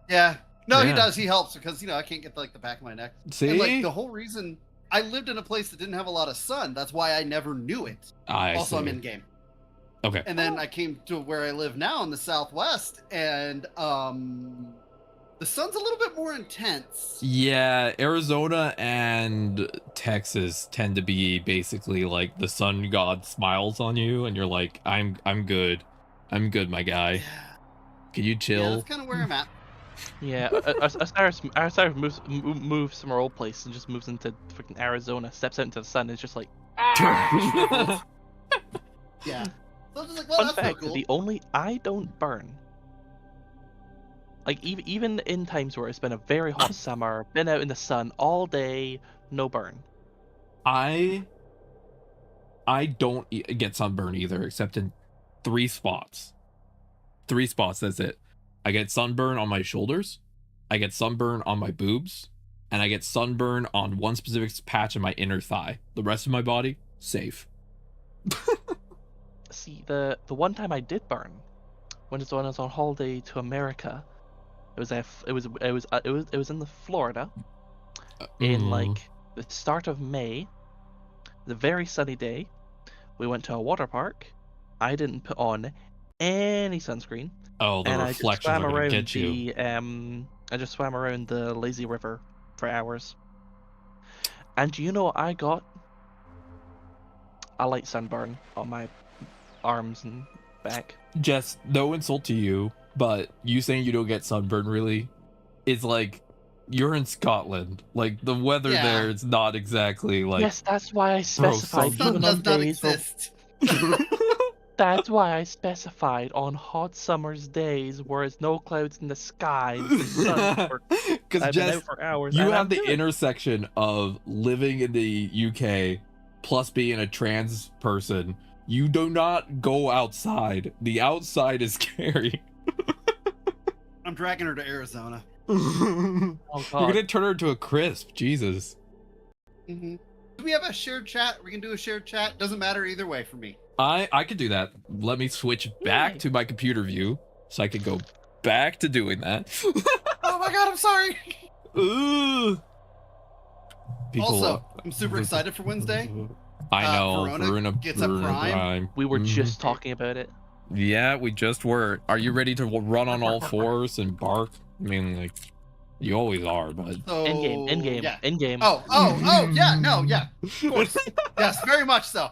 Yeah. No, he does. He helps because, you know, I can't get like the back of my neck. See? And, like, the whole reason I lived in a place that didn't have a lot of sun. That's why I never knew it. Also, I'm in game. Okay. And then I came to where I live now in the Southwest, and the sun's a little bit more intense. Yeah, Arizona and Texas tend to be basically like the sun god smiles on you, and you're like, I'm good, my guy. Yeah. Can you chill? Yeah, that's kind of where I'm at. Yeah, Osiris moves from our old place and just moves into freaking Arizona, steps out into the sun, and is just like, ah! Yeah. So I'm just like, well, fun that's fact, cool. I don't burn. Like, even in times where it's been a very hot summer, been out in the sun all day, no burn. I don't get sunburn either, except in 3 spots. 3 spots, that's it. I get sunburn on my shoulders, I get sunburn on my boobs, and I get sunburn on one specific patch of my inner thigh. The rest of my body, safe. See, the one time I did burn, when I was on holiday to America, it was in the Florida, in like the start of May, the very sunny day. We went to a water park. I didn't put on any sunscreen. Oh, the reflections are gonna get you. I just swam around the lazy river for hours. And do you know what I got? A light sunburn on my arms and back. Jess, no insult to you, but you saying you don't get sunburn really is like, you're in Scotland. Like, the weather there is not exactly like. Yes, that's why I specified. Sun does not exist. That's why I specified on hot summer's days where it's no clouds in the sky. Because Jess, for hours, you have the intersection of living in the UK plus being a trans person. You do not go outside. The outside is scary. I'm dragging her to Arizona. Oh, you're gonna turn her into a crisp. Jesus. Do we have a shared chat? We can do a shared chat. Doesn't matter either way for me. I could do that. Let me switch back to my computer view so I can go back to doing that. Oh my god, I'm sorry. Ooh. Also, I'm super excited for Wednesday I know. Verona gets a prime. We were just talking about it. Yeah, we just were. Are you ready to run on all fours and bark? I mean, like, you always are, but... So, in game. Yeah. In game. Oh, yeah, no, yeah. Of course. Yes, very much so.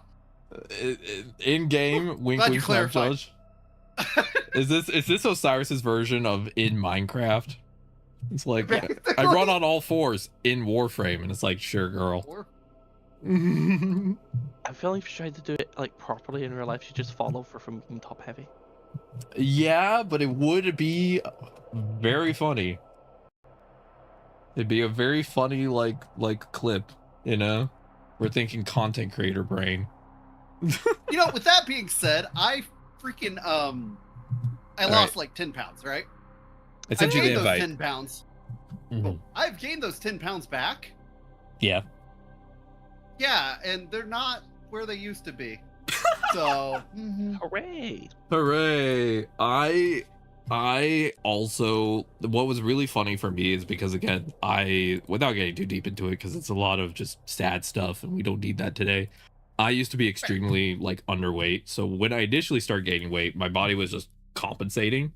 In game, wink, wink, snap, judge. Is this Osiris's version of in Minecraft? It's like, I run on all fours in Warframe, and it's like, sure, girl. I feel like if you tried to do it like properly in real life, you just fall over from being top heavy. Yeah, but it would be very funny. It'd be a very funny like clip, you know? We're thinking content creator brain. You know, with that being said, I freaking I lost like 10 pounds, right? I sent you the invite. 10 pounds. I've gained those 10 pounds back. Yeah. Yeah, and they're not where they used to be. So, hooray! I also, what was really funny for me is because, again, without getting too deep into it, because it's a lot of just sad stuff and we don't need that today. I used to be extremely like underweight. So when I initially started gaining weight, my body was just compensating.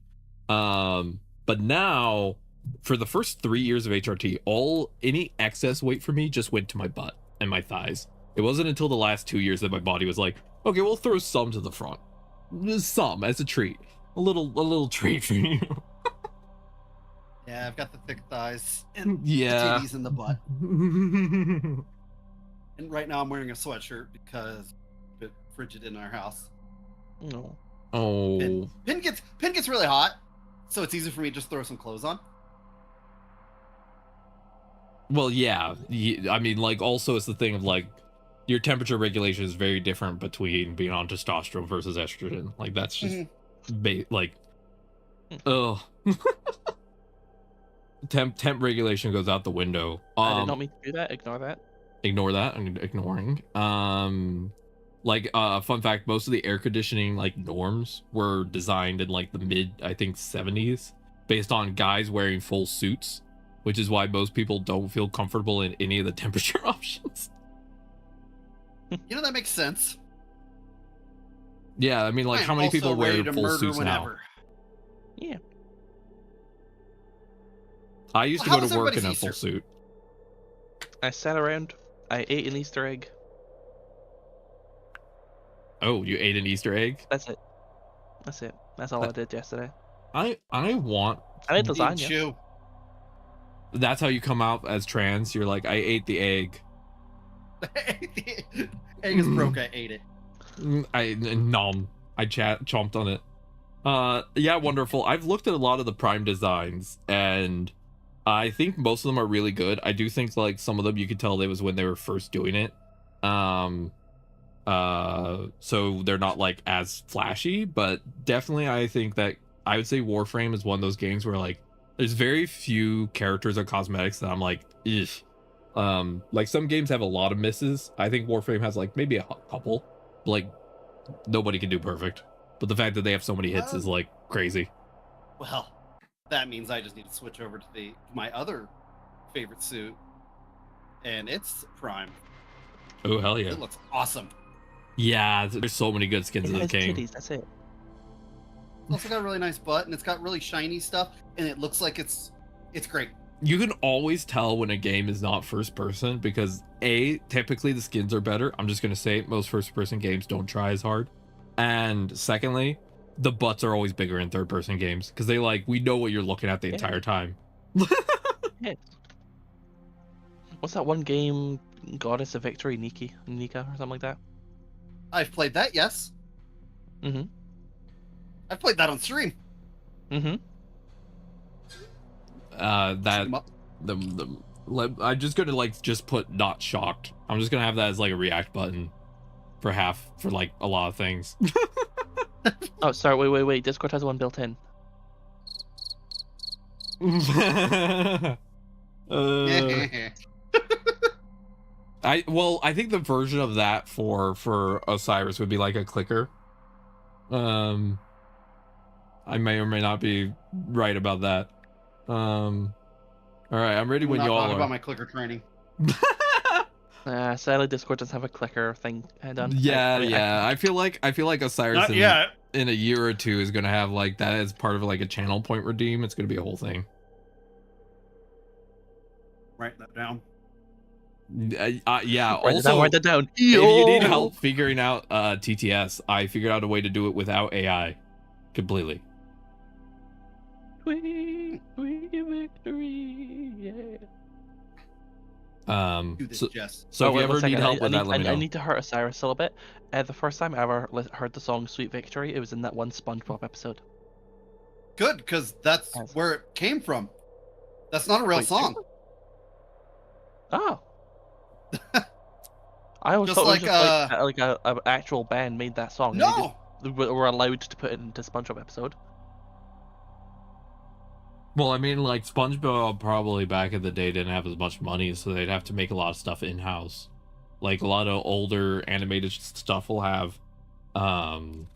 But now for the first 3 years of HRT, any excess weight for me just went to my butt and my thighs. It wasn't until the last 2 years that my body was like, okay, we'll throw some to the front. Some as a treat. A little treat for you. Yeah, I've got the thick thighs and the titties in the butt. And right now I'm wearing a sweatshirt because it's a bit frigid in our house. No. Oh. Pin gets really hot, so it's easy for me to just throw some clothes on. Well, yeah. I mean, like, also it's the thing of like your temperature regulation is very different between being on testosterone versus estrogen. Like that's just temp regulation goes out the window. I did not mean to do that. Ignore that. Ignore that. I'm ignoring. Like fun fact, most of the air conditioning like norms were designed in like the mid, I think, 70s based on guys wearing full suits, which is why most people don't feel comfortable in any of the temperature options. You know, that makes sense. Yeah, I mean, like, how many people wear full suits now? Yeah. I used to go to work in a full suit. I sat around. I ate an Easter egg. Oh, you ate an Easter egg? That's it. That's all I did yesterday. I want... I made lasagna. That's how you come out as trans? You're like, I ate the egg. Egg is broke, I ate it. I chomped on it. Yeah, wonderful. I've looked at a lot of the Prime designs, and I think most of them are really good. I do think like some of them you could tell it was when they were first doing it. So they're not like as flashy, but definitely I think that I would say Warframe is one of those games where like there's very few characters or cosmetics that I'm like, ugh. Like some games have a lot of misses. I think Warframe has like maybe a couple. Like nobody can do perfect, but the fact that they have so many hits is like crazy. Well, that means I just need to switch over to my other favorite suit, and it's Prime. Oh hell yeah! It looks awesome. Yeah, there's so many good skins in the game. Titties, that's it. It's also got a really nice butt, and it's got really shiny stuff, and it looks like it's great. You can always tell when a game is not first person because typically the skins are better. I'm just gonna say it, most first person games don't try as hard, and secondly, the butts are always bigger in third person games because we know what you're looking at the entire time. Yeah. What's that one game? Goddess of Victory, Nika or something like that. I've played that, yes. Mm-hmm. I've played that on stream. Mm-hmm. I'm just gonna just put not shocked. I'm just gonna have that as like a react button for like a lot of things. Oh, sorry, wait. Discord has one built in. I think the version of that for Osiris would be like a clicker. I may or may not be right about that. All right, I'm ready when you all are. About my clicker training. Sadly, Discord doesn't have a clicker thing done. Yeah. I feel like Osiris Not in a year or two is gonna have like that as part of like a channel point redeem. It's gonna be a whole thing. Write that down. Yeah. Write that down. If you need help figuring out TTS, I figured out a way to do it without AI, completely. Sweet victory, yeah. Do this, So Jess. if you ever need help with that, let me know. I need to hurt Osiris a little bit. The first time I ever heard the song "Sweet Victory," it was in that one SpongeBob episode. Good, because that's where it came from. That's not a real song. Oh. I always Just thought like, it was just an actual band made that song. No! They were allowed to put it into SpongeBob episode. Well, I mean, like SpongeBob probably back in the day didn't have as much money, so they'd have to make a lot of stuff in-house. Like a lot of older animated stuff will have. I'm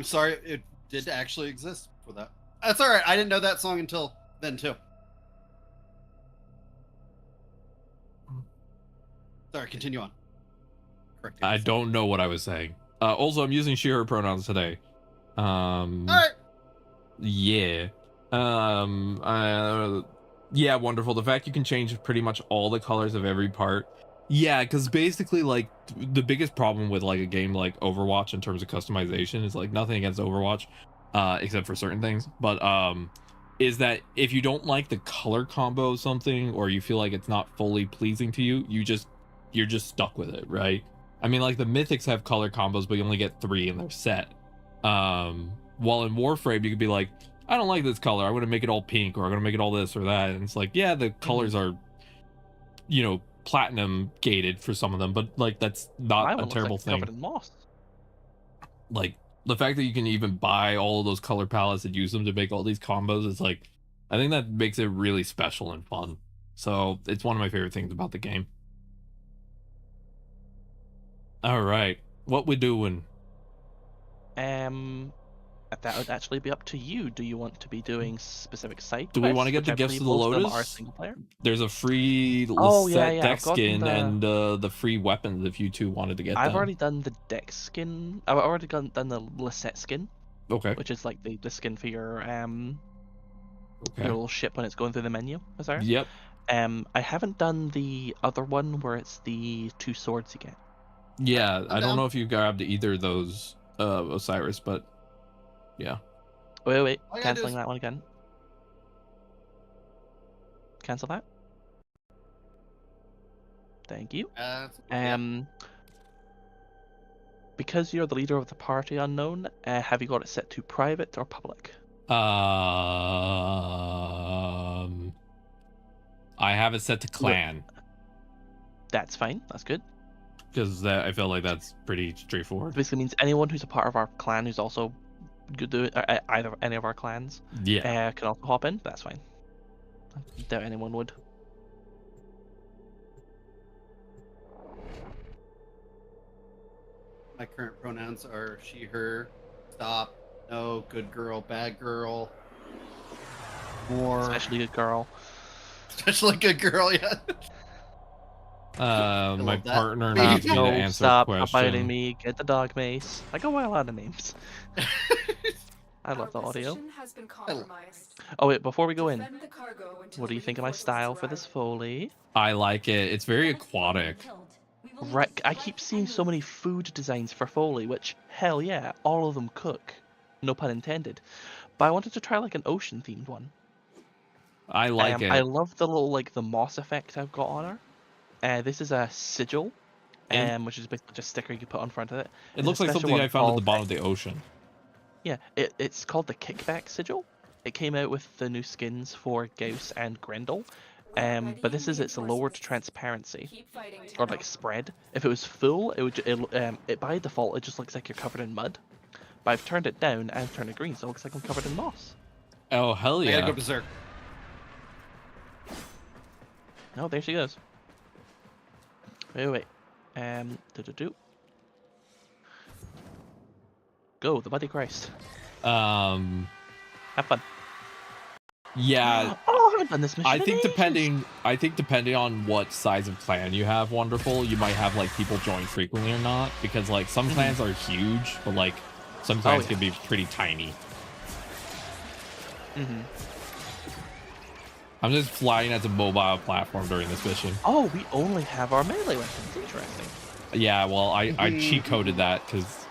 sorry, it did actually exist for that. That's all right. I didn't know that song until then too. Sorry, continue on. Correct. I don't know what I was saying. Also, I'm using she, her pronouns today. All right. Yeah. Yeah, wonderful. The fact you can change pretty much all the colors of every part. Yeah, because basically, like, the biggest problem with, like, a game like Overwatch in terms of customization is, like, nothing against Overwatch, except for certain things, but, is that if you don't like the color combo of something, or you feel like it's not fully pleasing to you, you're just stuck with it, right? I mean, like, the Mythics have color combos, but you only get 3 in their set. While in Warframe, you could be like, I don't like this color, I'm going to make it all pink, or I'm going to make it all this or that. And it's like, yeah, the colors are, you know, platinum gated for some of them, but, like, that's not a terrible thing. Covered in moss. Like, the fact that you can even buy all of those color palettes and use them to make all these combos is, like, I think that makes it really special and fun. So, it's one of my favorite things about the game. All right, what we doing? That would actually be up to you. Do you want to be doing specific side quests? Do we want to get the Gifts of the Lotus? There's a free deck skin and the free weapons if you two wanted to get them. I've already done the deck skin. I've already done the Lisette skin. Okay. Which is like the skin for your little ship when it's going through the menu. Sorry. Yep. I haven't done the other one where it's the 2 swords you get. Yeah, I don't know if you grabbed either of those, Osiris, but yeah. Wait. Canceling that one again. Cancel that. Thank you. Because you're the leader of the party unknown, have you got it set to private or public? I have it set to clan. That's fine. That's good. Because I feel like that's pretty straightforward. Basically means anyone who's a part of our clan who's also do either any of our clans, can also hop in. That's fine. I doubt anyone would. My current pronouns are she, her, stop, no, good girl, bad girl, more. Especially good girl. Especially good girl, yeah. My partner needs me to answer a question. Stop biting me. Get the dog mace. I go by a lot of names. I love the audio. Oh wait, before we go in, what do you think of my style for this Foley? I like it. It's very aquatic. Right, I keep seeing so many food designs for Foley, which, hell yeah, all of them cook. No pun intended. But I wanted to try like an ocean themed one. I like it. I love the little the moss effect I've got on her. This is a sigil, which is basically just a sticker you can put on front of it. It looks like something I found at the bottom of the ocean. Yeah, it's called the Kickback Sigil. It came out with the new skins for Gauss and Grendel. But this is its lowered transparency, or spread. If it was full, it by default it just looks like you're covered in mud. But I've turned it down and turned it green, so it looks like I'm covered in moss. Oh hell yeah! I gotta go berserk. Oh, there she goes. Wait. Go, the Bloody Christ. Have fun. Yeah. Oh, haven't done this mission. I think depending on what size of clan you have, Wonderful, you might have like people join frequently or not, because like some clans are huge, but like some clans can be pretty tiny. I'm just flying as a mobile platform during this mission. Oh, we only have our melee weapons. Interesting. Yeah, well, I cheat coded that because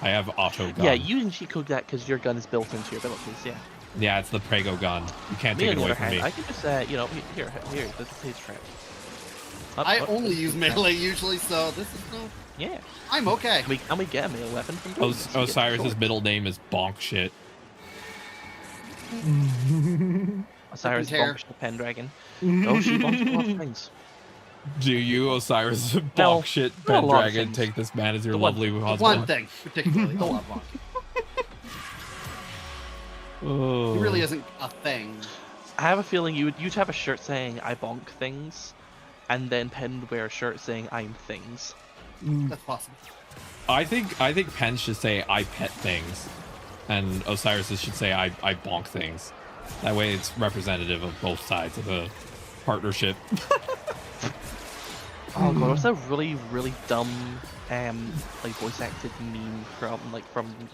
I have auto gun. Yeah, you didn't cheat code that because your gun is built into your abilities. Yeah. Yeah, it's the Prego gun. You can't take it away from me. I can just, you know, here, this is his trap. I only use melee usually, so this is no. Yeah. I'm okay. Can we get a melee weapon from doing this? Osiris's middle name is Bonk Shit. Osiris bonks the Pendragon. Oh, she bonks a lot of things. Do you, Osiris Bonk Shit Pendragon, take this man as your lovely husband? One thing, particularly. The love bonk. Oh. He really isn't a thing. I have a feeling you'd have a shirt saying I bonk things, and then Pen would wear a shirt saying I'm things. That's possible. I think Pen should say I pet things, and Osiris should say I bonk things. That way it's representative of both sides of the partnership. Oh god, what's that really dumb like voice acted meme from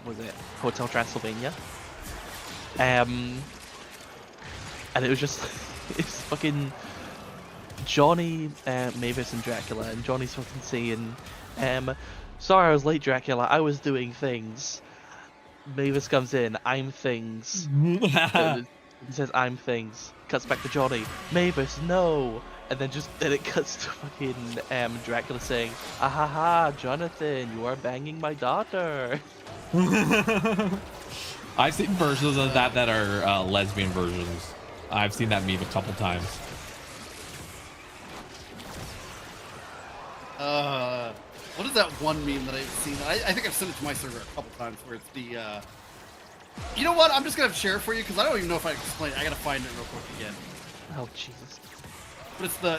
was it Hotel Transylvania? And it was just it's fucking Johnny, Mavis and Dracula, and Johnny's fucking saying, sorry I was late, Dracula, I was doing things. Mavis comes in, I'm things. He says I'm things. Cuts back to Johnny, Mavis, no. And then it cuts to fucking Dracula saying, "Ahaha, Jonathan, you are banging my daughter." I've seen versions of that are lesbian versions. I've seen that meme a couple times. What is that one meme that I've seen? I think I've sent it to my server a couple times where it's the, you know what? I'm just gonna share it for you because I don't even know if I can explain it. I gotta find it real quick again. Oh, Jesus. But it's the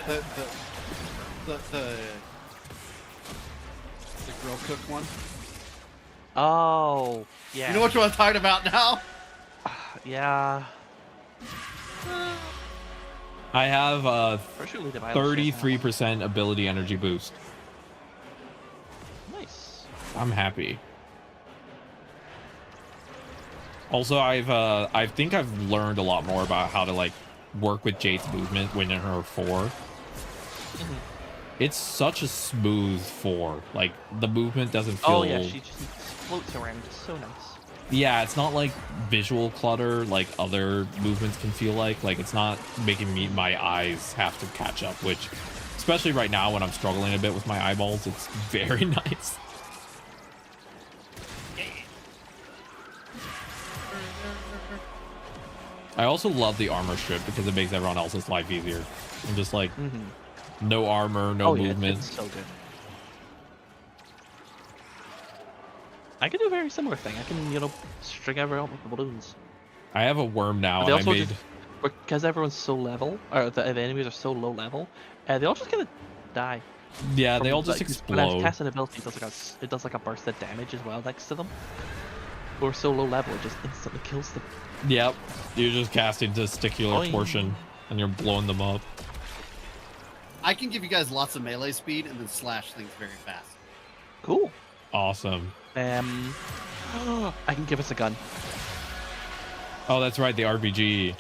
grill cook one. Oh, yeah. You know which one I'm talking about now? Yeah. I have 33% ability energy boost. Nice. I'm happy. Also, I think I've learned a lot more about how to like work with Jade's movement when in her 4. It's such a smooth 4. Like the movement doesn't feel. Oh yeah, she just floats around. It's so nice. Yeah, it's not like visual clutter like other movements can feel like. Like it's not making my eyes have to catch up, which especially right now when I'm struggling a bit with my eyeballs, it's very nice. I also love the armor strip because it makes everyone else's life easier. I'm just like, no armor, no movement. It's so good. I can do a very similar thing. I can, you know, string everyone with the balloons. I have a worm now, and I made... because everyone's so level, or the enemies are so low level, they all just kind of die. Yeah, they all just explode. When I cast an ability, it does like a burst of damage as well next to them. Or so low level, it just instantly kills them. Yep, you're just casting testicular torsion, and you're blowing them up. I can give you guys lots of melee speed and then slash things very fast. Cool. Awesome. I can give us a gun. Oh, that's right, the RPG.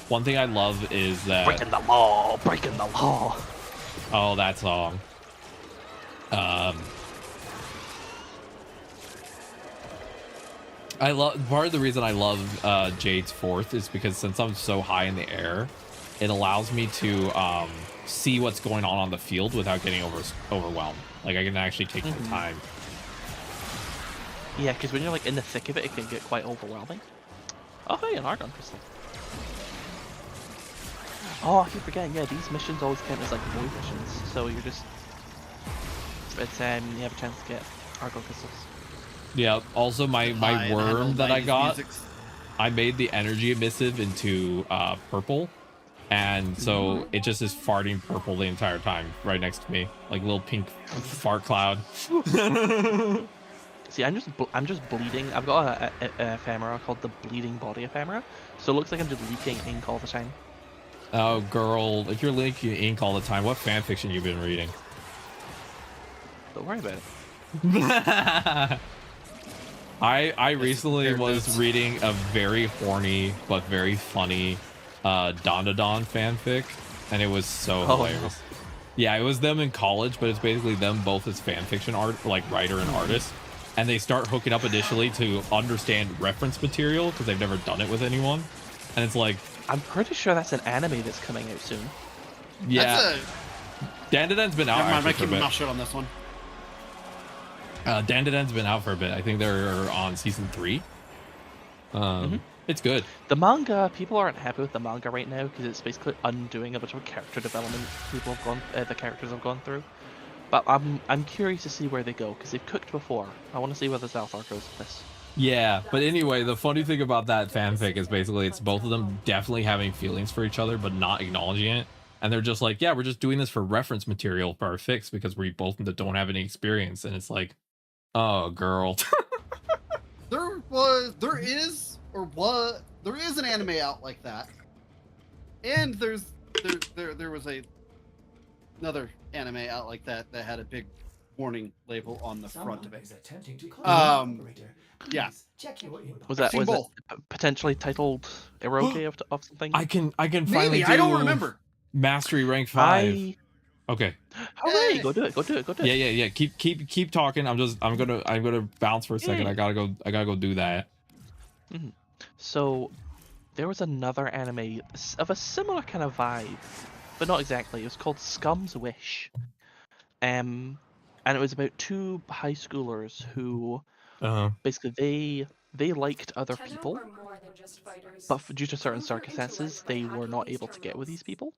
One thing I love is that breaking the law. Oh, that song. I love part of the reason I love Jade's 4th is because since I'm so high in the air, it allows me to see what's going on the field without getting overwhelmed. Like I can actually take my time. Yeah, because when you're like in the thick of it, it can get quite overwhelming. Oh, hey, an argon crystal. Oh, I keep forgetting. Yeah, these missions always count as like void missions, so you're just you have a chance to get argon crystals. Yeah. Also, my worm that I got, I made the energy emissive into purple, and so it just is farting purple the entire time right next to me, like a little pink fart cloud. See, I'm just bleeding. I've got a ephemera called the bleeding body ephemera, so it looks like I'm just leaking ink all the time. Oh, girl, if you're leaking ink all the time, what fanfiction you been reading? Don't worry about it. I recently was reading a very horny but very funny Don fanfic, and it was so hilarious. No. Yeah, it was them in college, but it's basically them both as fanfiction art, like writer and artist, and they start hooking up initially to understand reference material because they've never done it with anyone, and it's like, I'm pretty sure that's an anime that's coming out soon. Yeah, Dandadan's been out. Never mind, I keep my mouth shut on this one. Dandadan's been out for a bit. I think they're on season 3. It's good. The manga, people aren't happy with the manga right now because it's basically undoing a bunch of character development the characters have gone through. But I'm curious to see where they go because they've cooked before. I want to see where the South Arc goes with this. Yeah, but anyway, the funny thing about that fanfic is basically it's both of them definitely having feelings for each other but not acknowledging it. And they're just like, yeah, we're just doing this for reference material for our fics because we both don't have any experience. And it's like, oh, girl. there is an anime out like that, and there was another anime out like that had a big warning label on the front of it. Yeah. Was it potentially titled eroge of something? I can finally maybe I don't remember. Mastery rank 5. Okay. Hooray! Go do it. Yeah. Keep talking. I'm gonna bounce for a second. I gotta go do that. Mm-hmm. So, there was another anime of a similar kind of vibe, but not exactly. It was called Scum's Wish, and it was about 2 high schoolers who basically they liked other people, but due to certain circumstances, they were not able to get with these people.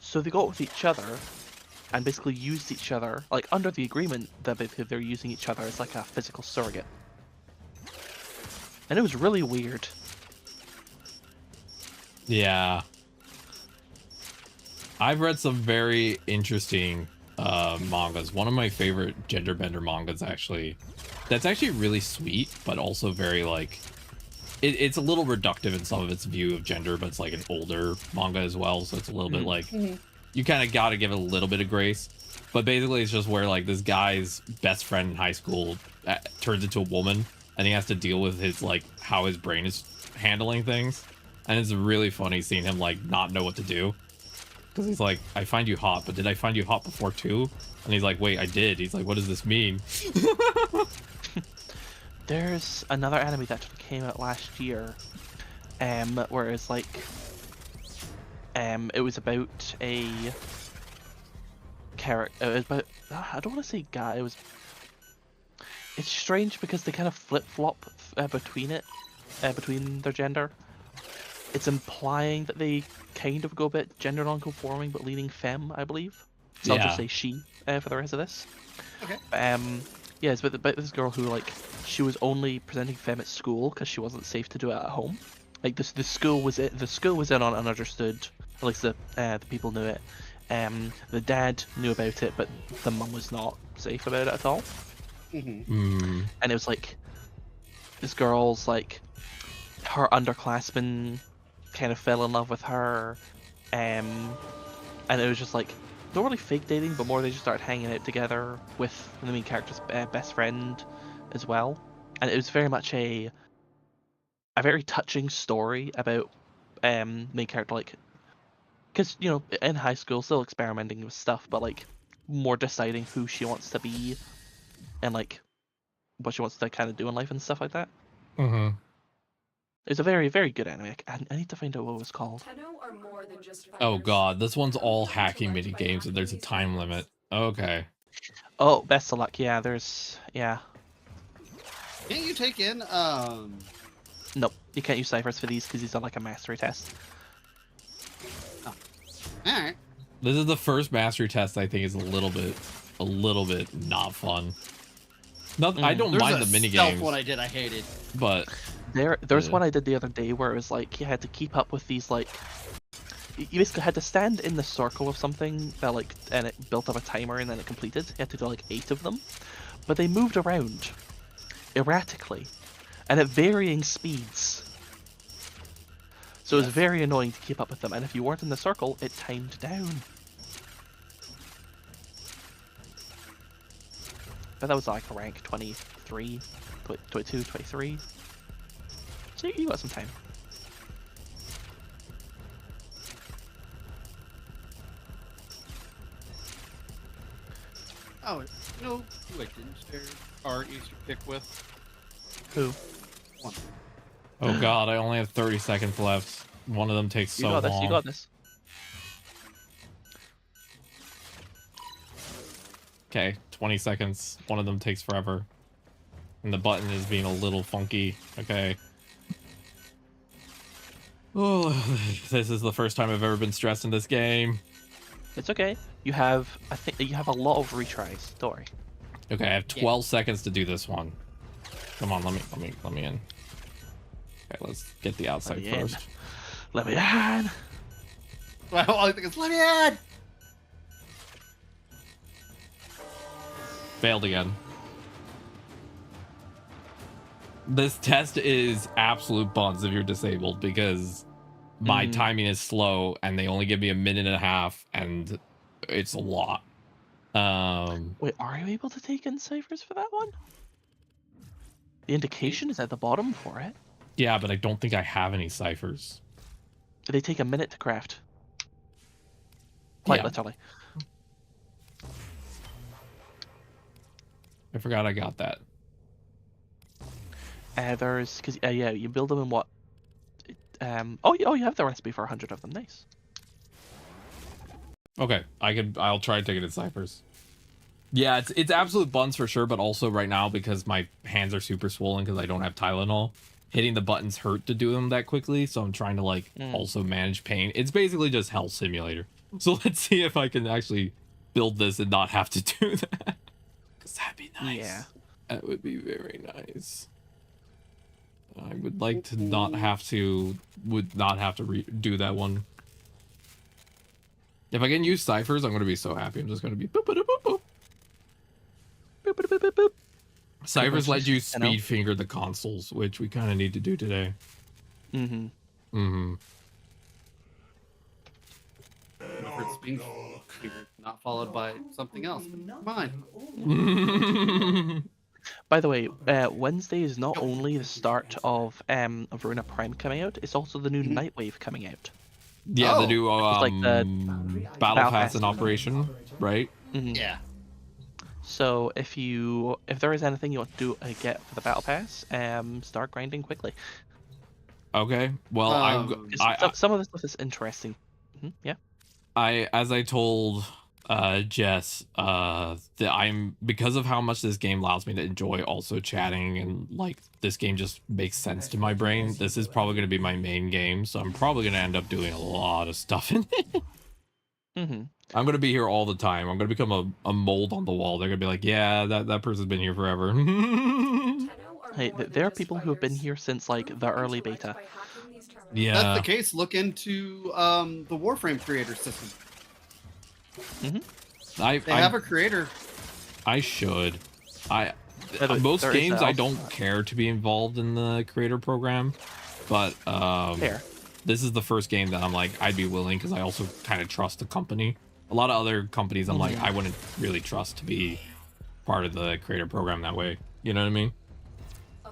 So they got with each other and basically used each other, like under the agreement that they're using each other as like a physical surrogate. And it was really weird. Yeah. I've read some very interesting mangas. One of my favorite gender bender mangas actually. That's actually really sweet, but also very like it's a little reductive in some of its view of gender, but it's like an older manga as well, so it's a little bit like you kind of got to give it a little bit of grace. But basically it's just where like this guy's best friend in high school turns into a woman, and he has to deal with his like how his brain is handling things, and it's really funny seeing him like not know what to do, because he's like, I find you hot, but did I find you hot before too? And he's like, wait, I did. He's like, what does this mean? There's another anime that came out last year, where it's like, it was about a character. It was about, I don't want to say guy. It's strange because they kind of flip flop between their gender. It's implying that they kind of go a bit gender non-conforming, but leaning femme, I believe. So I'll just say she for the rest of this. Okay. Yeah, it's about this girl who, like, she was only presenting femme at school because she wasn't safe to do it at home. Like, the school was in on and understood. At least the people knew it. The dad knew about it, but the mum was not safe about it at all. And it was like, this girl's like, her underclassmen kind of fell in love with her, and it was just like, not really fake dating, but more they just started hanging out together with the main character's best friend as well. And it was very much a very touching story about main character, like, because, you know, in high school still experimenting with stuff, but like more deciding who she wants to be and like what she wants to kind of do in life and stuff like that. It's a very, very good anime. I need to find out what it was called. Oh god, this one's all hacky mini games and there's a time limit. Okay. Oh, best of luck. Yeah, Can't you take in Nope, you can't use ciphers for these because these are like a mastery test. Oh. Alright. This is the first mastery test I think is a little bit not fun. I don't mind the mini games. One I did, I hated. But there's one I did the other day where it was like you had to keep up with these, like, you basically had to stand in the circle of something that, like, and it built up a timer and then it completed. You had to do like 8 of them, but they moved around erratically and at varying speeds. So it was very annoying to keep up with them, and if you weren't in the circle, it timed down. But that was like a rank 23, 22, 23. So you got some time. Oh, no, who I didn't share our Easter pick with? Who? One. Oh god, I only have 30 seconds left. One of them takes so long. You got this, you got this. Okay, 20 seconds. One of them takes forever. And the button is being a little funky. Okay. Oh, this is the first time I've ever been stressed in this game. It's okay. You have, I think you have a lot of retries. Don't worry. Okay, I have 12 seconds to do this one. Come on, let me in. Okay, let's get the outside first. Let me in. Well, all I think is let me in. Failed again. This test is absolute buns if you're disabled because my timing is slow and they only give me a minute and a half and it's a lot. Wait, are you able to take in ciphers for that one? The indication is at the bottom for it. Yeah, but I don't think I have any ciphers. They take a minute to craft. Quite literally. I forgot I got that. There's, because yeah, you build them in what? Oh, you have the recipe for 100 of them. Nice. Okay, I'll try taking it ciphers. Yeah, it's absolute buns for sure, but also right now because my hands are super swollen because I don't have Tylenol, hitting the buttons hurt to do them that quickly, so I'm trying to like also manage pain. It's basically just Health Simulator. So let's see if I can actually build this and not have to do that. Cause that'd be nice. Yeah. That would be very nice. I would like to not have to do that one. If I can use ciphers, I'm gonna be so happy. I'm just gonna be boop boop boop boop. Boop boop boop boop boop. Ciphers let you speed finger the consoles, which we kind of need to do today. It's being fingered, not followed by something else. Mine. By the way, Wednesday is not only the start of Verona Prime coming out, it's also the new Nightwave coming out. Yeah, the new like the Battle Pass in operation, right? Yeah. So if there is anything you want to get for the Battle Pass, start grinding quickly. Okay. Well, some of the stuff is interesting. Yeah. As I told Jess, that I'm, because of how much this game allows me to enjoy also chatting and like this game just makes sense to my brain. This is probably going to be my main game, so I'm probably going to end up doing a lot of stuff in it. I'm going to be here all the time. I'm going to become a mold on the wall. They're going to be like, yeah, that person's been here forever. Hey, there are people who have been here since like the early beta. Yeah. That's the case. Look into the Warframe creator system. They have a creator. I should. Most games I don't care to be involved in the creator program, but this is the first game that I'm like I'd be willing because I also kind of trust the company. A lot of other companies I'm like I wouldn't really trust to be part of the creator program that way. You know what I mean?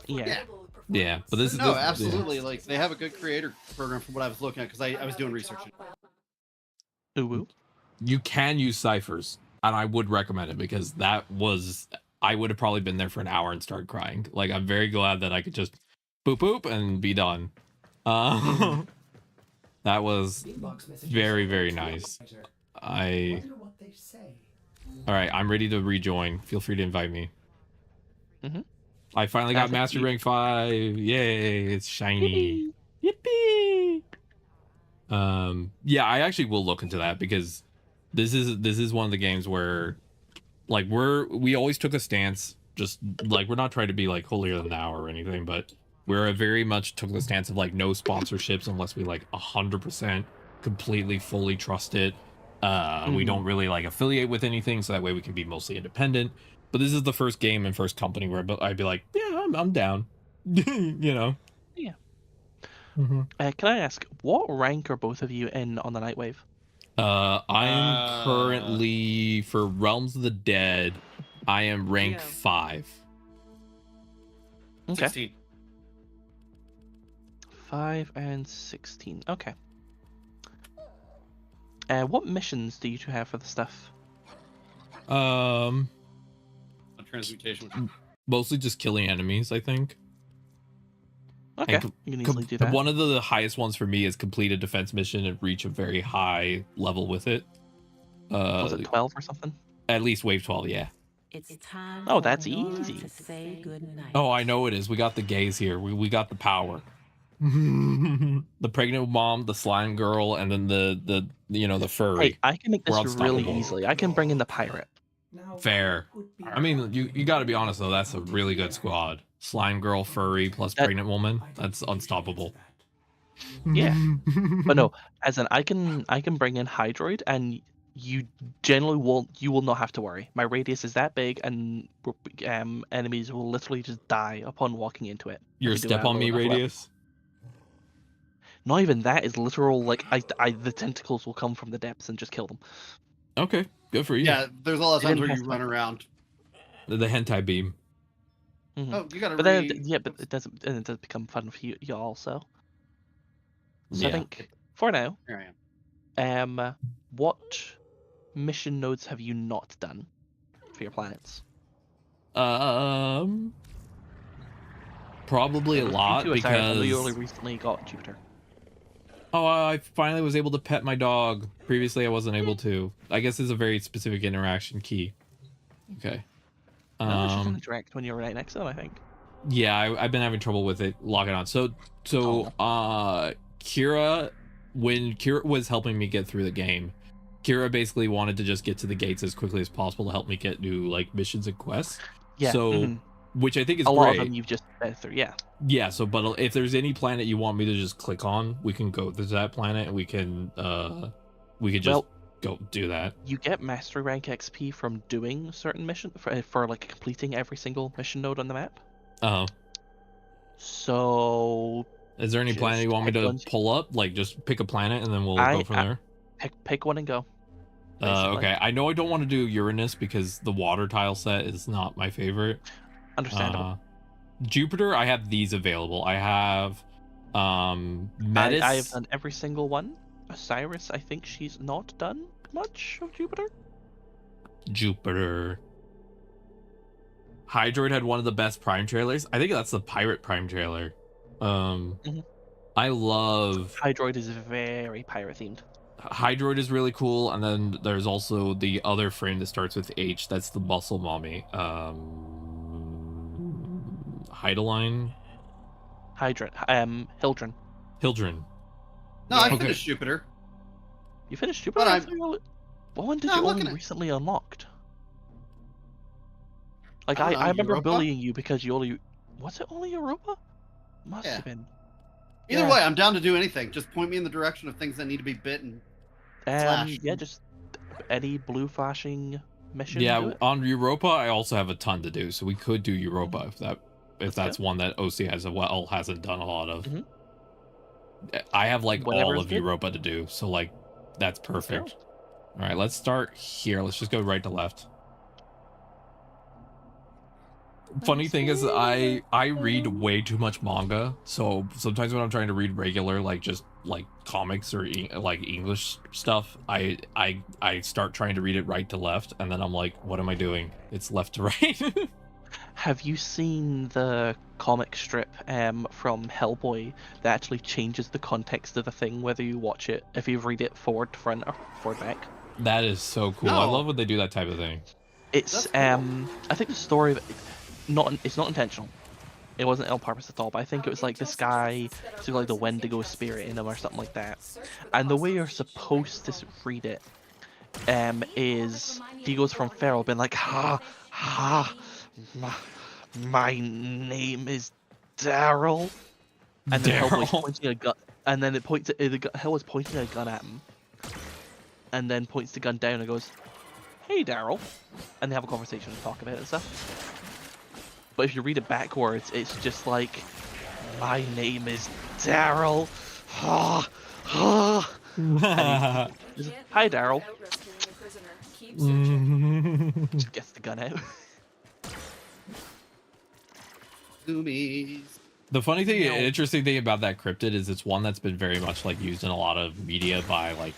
Yeah. But this is absolutely. Like they have a good creator program from what I was looking at because I was doing research. Ooh. You can use ciphers, and I would recommend it because I would have probably been there for an hour and started crying. Like, I'm very glad that I could just boop boop and be done. That was very, very nice. All right, I'm ready to rejoin. Feel free to invite me. I finally got Master Rank 5. Yay, it's shiny. Yippee! Yeah, I actually will look into that because this is one of the games where like we always took a stance, just like we're not trying to be like holier than thou or anything, but we're very much took the stance of like no sponsorships unless we like 100% completely fully trust it. We don't really like affiliate with anything, so that way we can be mostly independent. But this is the first game and first company where I'd be like, yeah, I'm down. You know. Yeah. Mm-hmm. Can I ask, what rank are both of you in on the Nightwave? I'm currently for Realms of the Dead. I am rank 5. Okay. 16. 5 and 16. Okay. What missions do you two have for the stuff? Transmutation. Mostly just killing enemies, I think. Okay, you can easily do that. One of the highest ones for me is complete a defense mission and reach a very high level with it. Was it 12 or something? At least wave 12, yeah. It's time. Oh, that's easy. To say goodnight. Oh, I know it is. We got the gays here. We got the power. The pregnant mom, the slime girl, and then the furry. Hey, I can make this really easily. I can bring in the pirate. Fair. I mean, you got to be honest though. That's a really good squad. Slime girl, furry, plus pregnant woman. That's unstoppable. Yeah, but no, as in I can bring in Hydroid, and you generally will not have to worry. My radius is that big, and enemies will literally just die upon walking into it. Your step on me radius? Not even that is literal. Like the tentacles will come from the depths and just kill them. Okay, good for you. Yeah, there's a lot of times where you run around. The hentai beam. Mm-hmm. Oh, you gotta. But then, yeah, but it doesn't. And it does become fun for you also. So yeah. I think for now, Here I am. what mission nodes have you not done for your planets? Probably a lot because I know you only recently got Jupiter. Oh, I finally was able to pet my dog. Previously, I wasn't able to. I guess it's a very specific interaction key. Okay. No, she didn't interact when you were right next to them, I think. Yeah, I've been having trouble with it logging on. So Kira, when Kira was helping me get through the game, Kira basically wanted to just get to the gates as quickly as possible to help me get new like missions and quests. Yeah. So, which I think is a great. lot of them you've just been through. Yeah. Yeah. So, but if there's any planet you want me to just click on, we can go to that planet and we can just go do that. You get mastery rank XP from doing certain missions for like completing every single mission node on the map. So, is there any planet you want me to pull up? Like, just pick a planet and then we'll go from there. Pick one and go. Okay. I know I don't want to do Uranus because the water tile set is not my favorite. Understandable. Jupiter, I have these available. I have Metis. I have done every single one. Osiris, I think she's not done much of Jupiter. Hydroid had one of the best Prime trailers. I think that's the Pirate Prime trailer. I love Hydroid is very pirate themed. Hydroid is really cool, and then there's also the other frame that starts with H. That's the muscle mommy. Hydaline. Hildren. No, I finished Jupiter. You finished Jupiter? What one did you only recently unlocked? Like I remember Europa? bullying you because you only was it only Europa? Must have been. Either way, I'm down to do anything. Just point me in the direction of things that need to be bitten. Yeah, just any blue flashing mission. Yeah, on Europa, I also have a ton to do, so we could do Europa if that's one that OC hasn't done a lot of. I have like all of Europa to do, so like that's perfect. All right, let's start here. Let's just go right to left. Funny thing is, I read way too much manga, so sometimes when I'm trying to read regular, like just like comics or like English stuff, I start trying to read it right to left, and then I'm like, what am I doing? It's left to right. Have you seen the comic strip from Hellboy that actually changes the context of the thing whether you watch it, if you read it forward to front or forward back? That is so cool. I love when they do that type of thing. It's cool. I think the story of it, it's not intentional. It wasn't on purpose at all, but I think it was like this guy, so like the Wendigo spirit in him or something like that. And the way you're supposed to read it is he goes from feral being like, my name is Daryl, and then Hellboy's pointing a gun, and then Hellboy's pointing a gun at him, and then points the gun down and goes, "Hey, Daryl," and they have a conversation and talk about it and stuff. But if you read it backwards, it's just like, "My name is Daryl." Hi, Daryl. Just gets the gun out. Zoomies. The funny thing, interesting thing about that cryptid is it's one that's been very much like used in a lot of media by like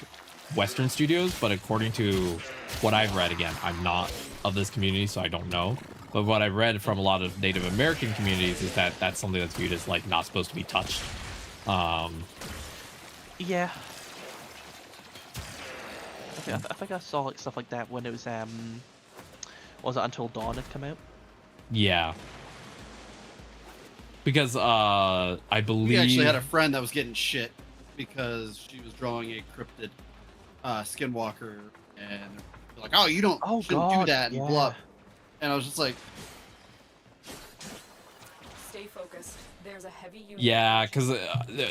Western studios, but according to what I've read, again, I'm not of this community, so I don't know. But what I've read from a lot of Native American communities is that that's something that's viewed as like not supposed to be touched. Yeah. I think I saw like stuff like that when it was it Until Dawn had come out? Yeah. Because I believe We actually had a friend that was getting shit because she was drawing a cryptid skinwalker, and they're like, "Oh, you shouldn't do that," and blah. And I was just like, "Stay focused. There's a heavy unit." Yeah, because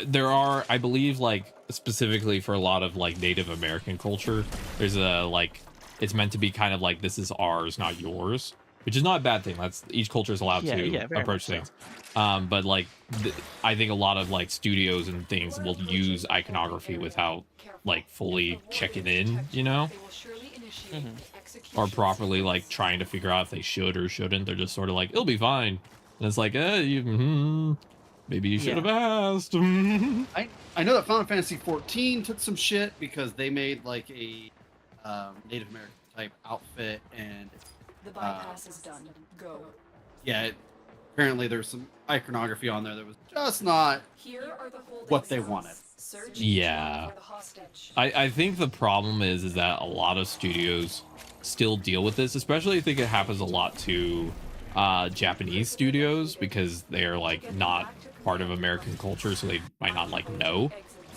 there are, I believe, like specifically for a lot of like Native American culture, there's a like it's meant to be kind of like this is ours, not yours, which is not a bad thing. That's each culture is allowed to approach things. But like I think a lot of like studios and things will use iconography without like fully checking in, you know, or properly like trying to figure out if they should or shouldn't. They're just sort of like, it'll be fine, and it's like, maybe you should have asked. I know that Final Fantasy 14 took some shit because they made like a Native American type outfit, and the bypass is done. Go. Yeah, apparently there's some iconography on there that was just not what they wanted. Yeah, I think the problem is that a lot of studios still deal with this, especially I think it happens a lot to Japanese studios because they're like not part of American culture, so they might not like know,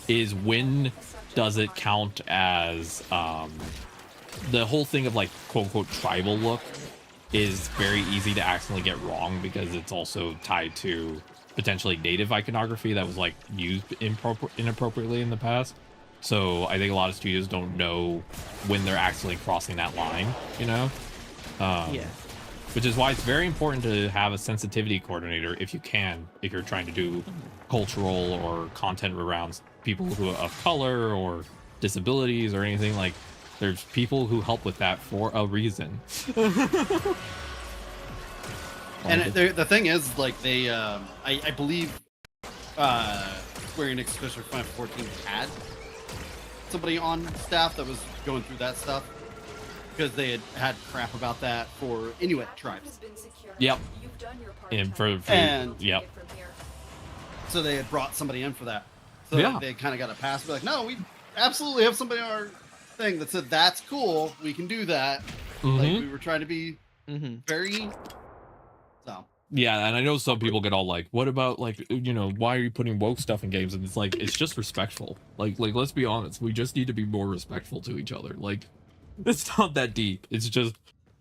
is when does it count as the whole thing of like quote unquote tribal look is very easy to accidentally get wrong because it's also tied to potentially native iconography that was like used inappropriately in the past. So I think a lot of studios don't know when they're accidentally crossing that line, you know? Which is why it's very important to have a sensitivity coordinator if you can, if you're trying to do cultural or content around people who are of color or disabilities or anything. Like, there's people who help with that for a reason. And the thing is, like, they, I believe Square Enix, especially Final 14, had somebody on staff that was going through that stuff, because they had crap about that for Inuit tribes. Yep. And yep. So they had brought somebody in for that. So they kind of got a pass. Be like, no, we absolutely have somebody on our thing that said that's cool. We can do that. Like, we were trying to be very. So. Yeah, and I know some people get all like, what about, like, you know, why are you putting woke stuff in games? And it's like, it's just respectful. Like let's be honest, we just need to be more respectful to each other. Like, it's not that deep. It's just,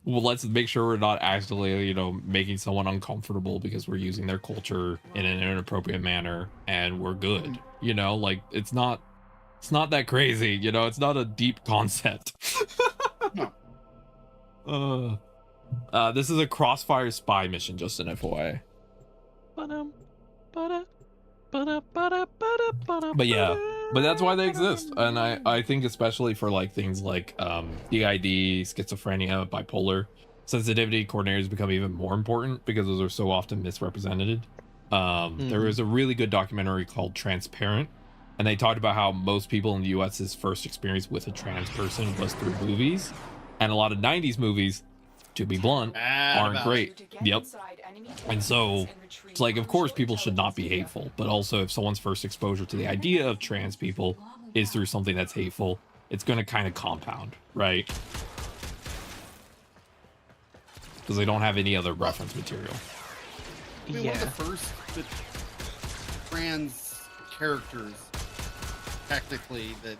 well, let's make sure we're not accidentally, you know, making someone uncomfortable because we're using their culture in an inappropriate manner, and we're good. You know, like, it's not that crazy. You know, it's not a deep concept. This is a Crossfire spy mission, just an FYI. But yeah, but that's why they exist. And I think especially for like things like DID, schizophrenia, bipolar, sensitivity coordinators become even more important because those are so often misrepresented. There was a really good documentary called Transparent, and they talked about how most people in the US's first experience with a trans person was through movies, and a lot of 90s movies, to be blunt, aren't great. Yep. And so it's like, of course people should not be hateful, but also if someone's first exposure to the idea of trans people is through something that's hateful, it's going to kind of compound, right? Because they don't have any other reference material. I mean, one of the first trans characters technically that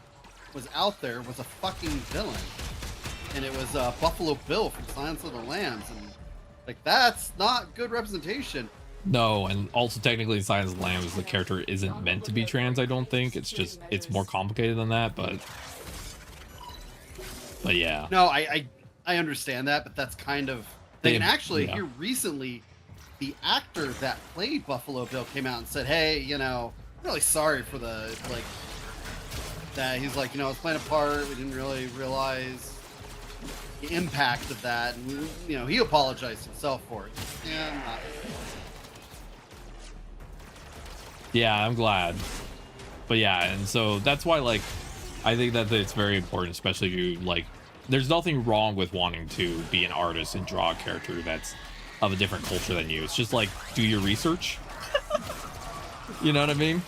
was out there was a fucking villain. And it was Buffalo Bill from Silence of the Lambs, and like, that's not good representation. No, and also technically in Silence of the Lambs, the character isn't meant to be trans, I don't think. It's just, it's more complicated than that, but yeah. No, I I understand that, but that's kind of thing. And actually, yeah. here recently, the actor that played Buffalo Bill came out and said, "Hey, you know, I'm really sorry for the like that." He's like, you know, I was playing a part. We didn't really realize the impact of that, and you know, he apologized himself for it. Yeah, I'm not. Yeah, I'm glad. But yeah, and so that's why, like, I think that it's very important, especially if you, like, there's nothing wrong with wanting to be an artist and draw a character that's of a different culture than you. It's just like, do your research. You know what I mean?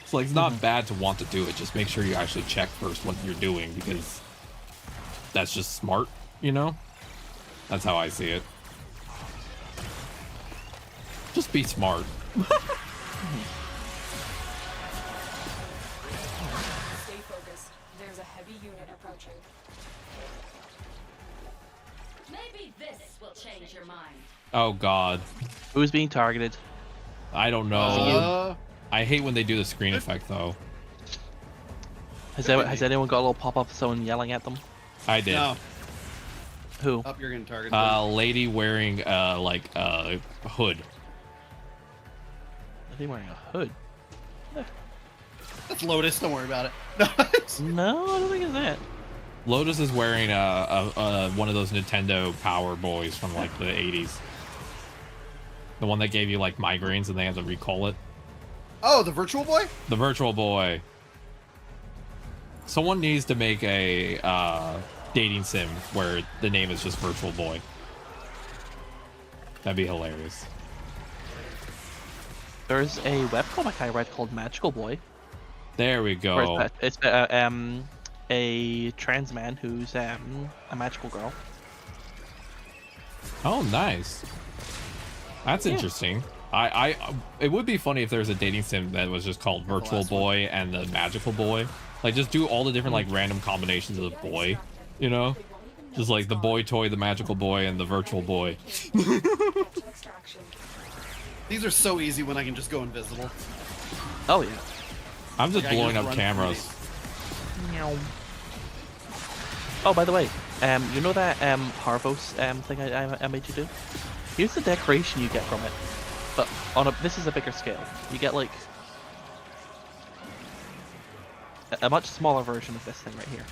It's like, it's not bad to want to do it. Just make sure you actually check first what you're doing, because that's just smart, you know? That's how I see it. Just be smart. Stay focused. There's a heavy unit approaching. Maybe this will change your mind. Oh, God. Who's being targeted? I don't know. I hate when they do the screen effect, though. Has anyone got a little pop-up of someone yelling at them? I did. No. Who? Up, you're getting targeted. Lady wearing like a hood. Are they wearing a hood? That's Lotus. Don't worry about it. No, I don't think it's that. Lotus is wearing one of those Nintendo Power Boys from like the 80s. The one that gave you like migraines and they had to recall it. Oh, the Virtual Boy? The Virtual Boy. Someone needs to make a dating sim where the name is just Virtual Boy. That'd be hilarious. There's a webcomic I read called Magical Boy. There we go. It's a trans man who's a magical girl. Oh, nice. That's interesting. It would be funny if there was a dating sim that was just called Virtual Boy and the Magical Boy. Like, just do all the different like random combinations of the boy, you know? Just like the boy toy, the magical boy, and the virtual boy. These are so easy when I can just go invisible. Oh yeah. I'm just Like, I blowing can up run cameras. Oh, by the way, you know that Harvos thing I made you do? Here's the decoration you get from it, but this is a bigger scale. You get like a much smaller version of this thing right here.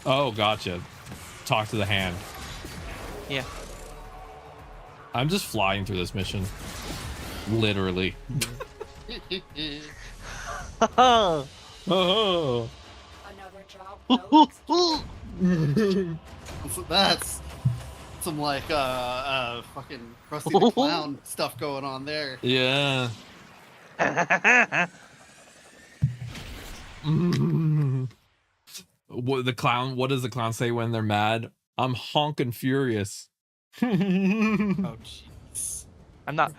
Oh, gotcha. Talk to the hand. Yeah. I'm just flying through this mission. Literally. Oh. Another job. That's some like fucking Krusty the Clown stuff going on there. Yeah. What does the clown say when they're mad? I'm honking furious. Oh jeez. I'm not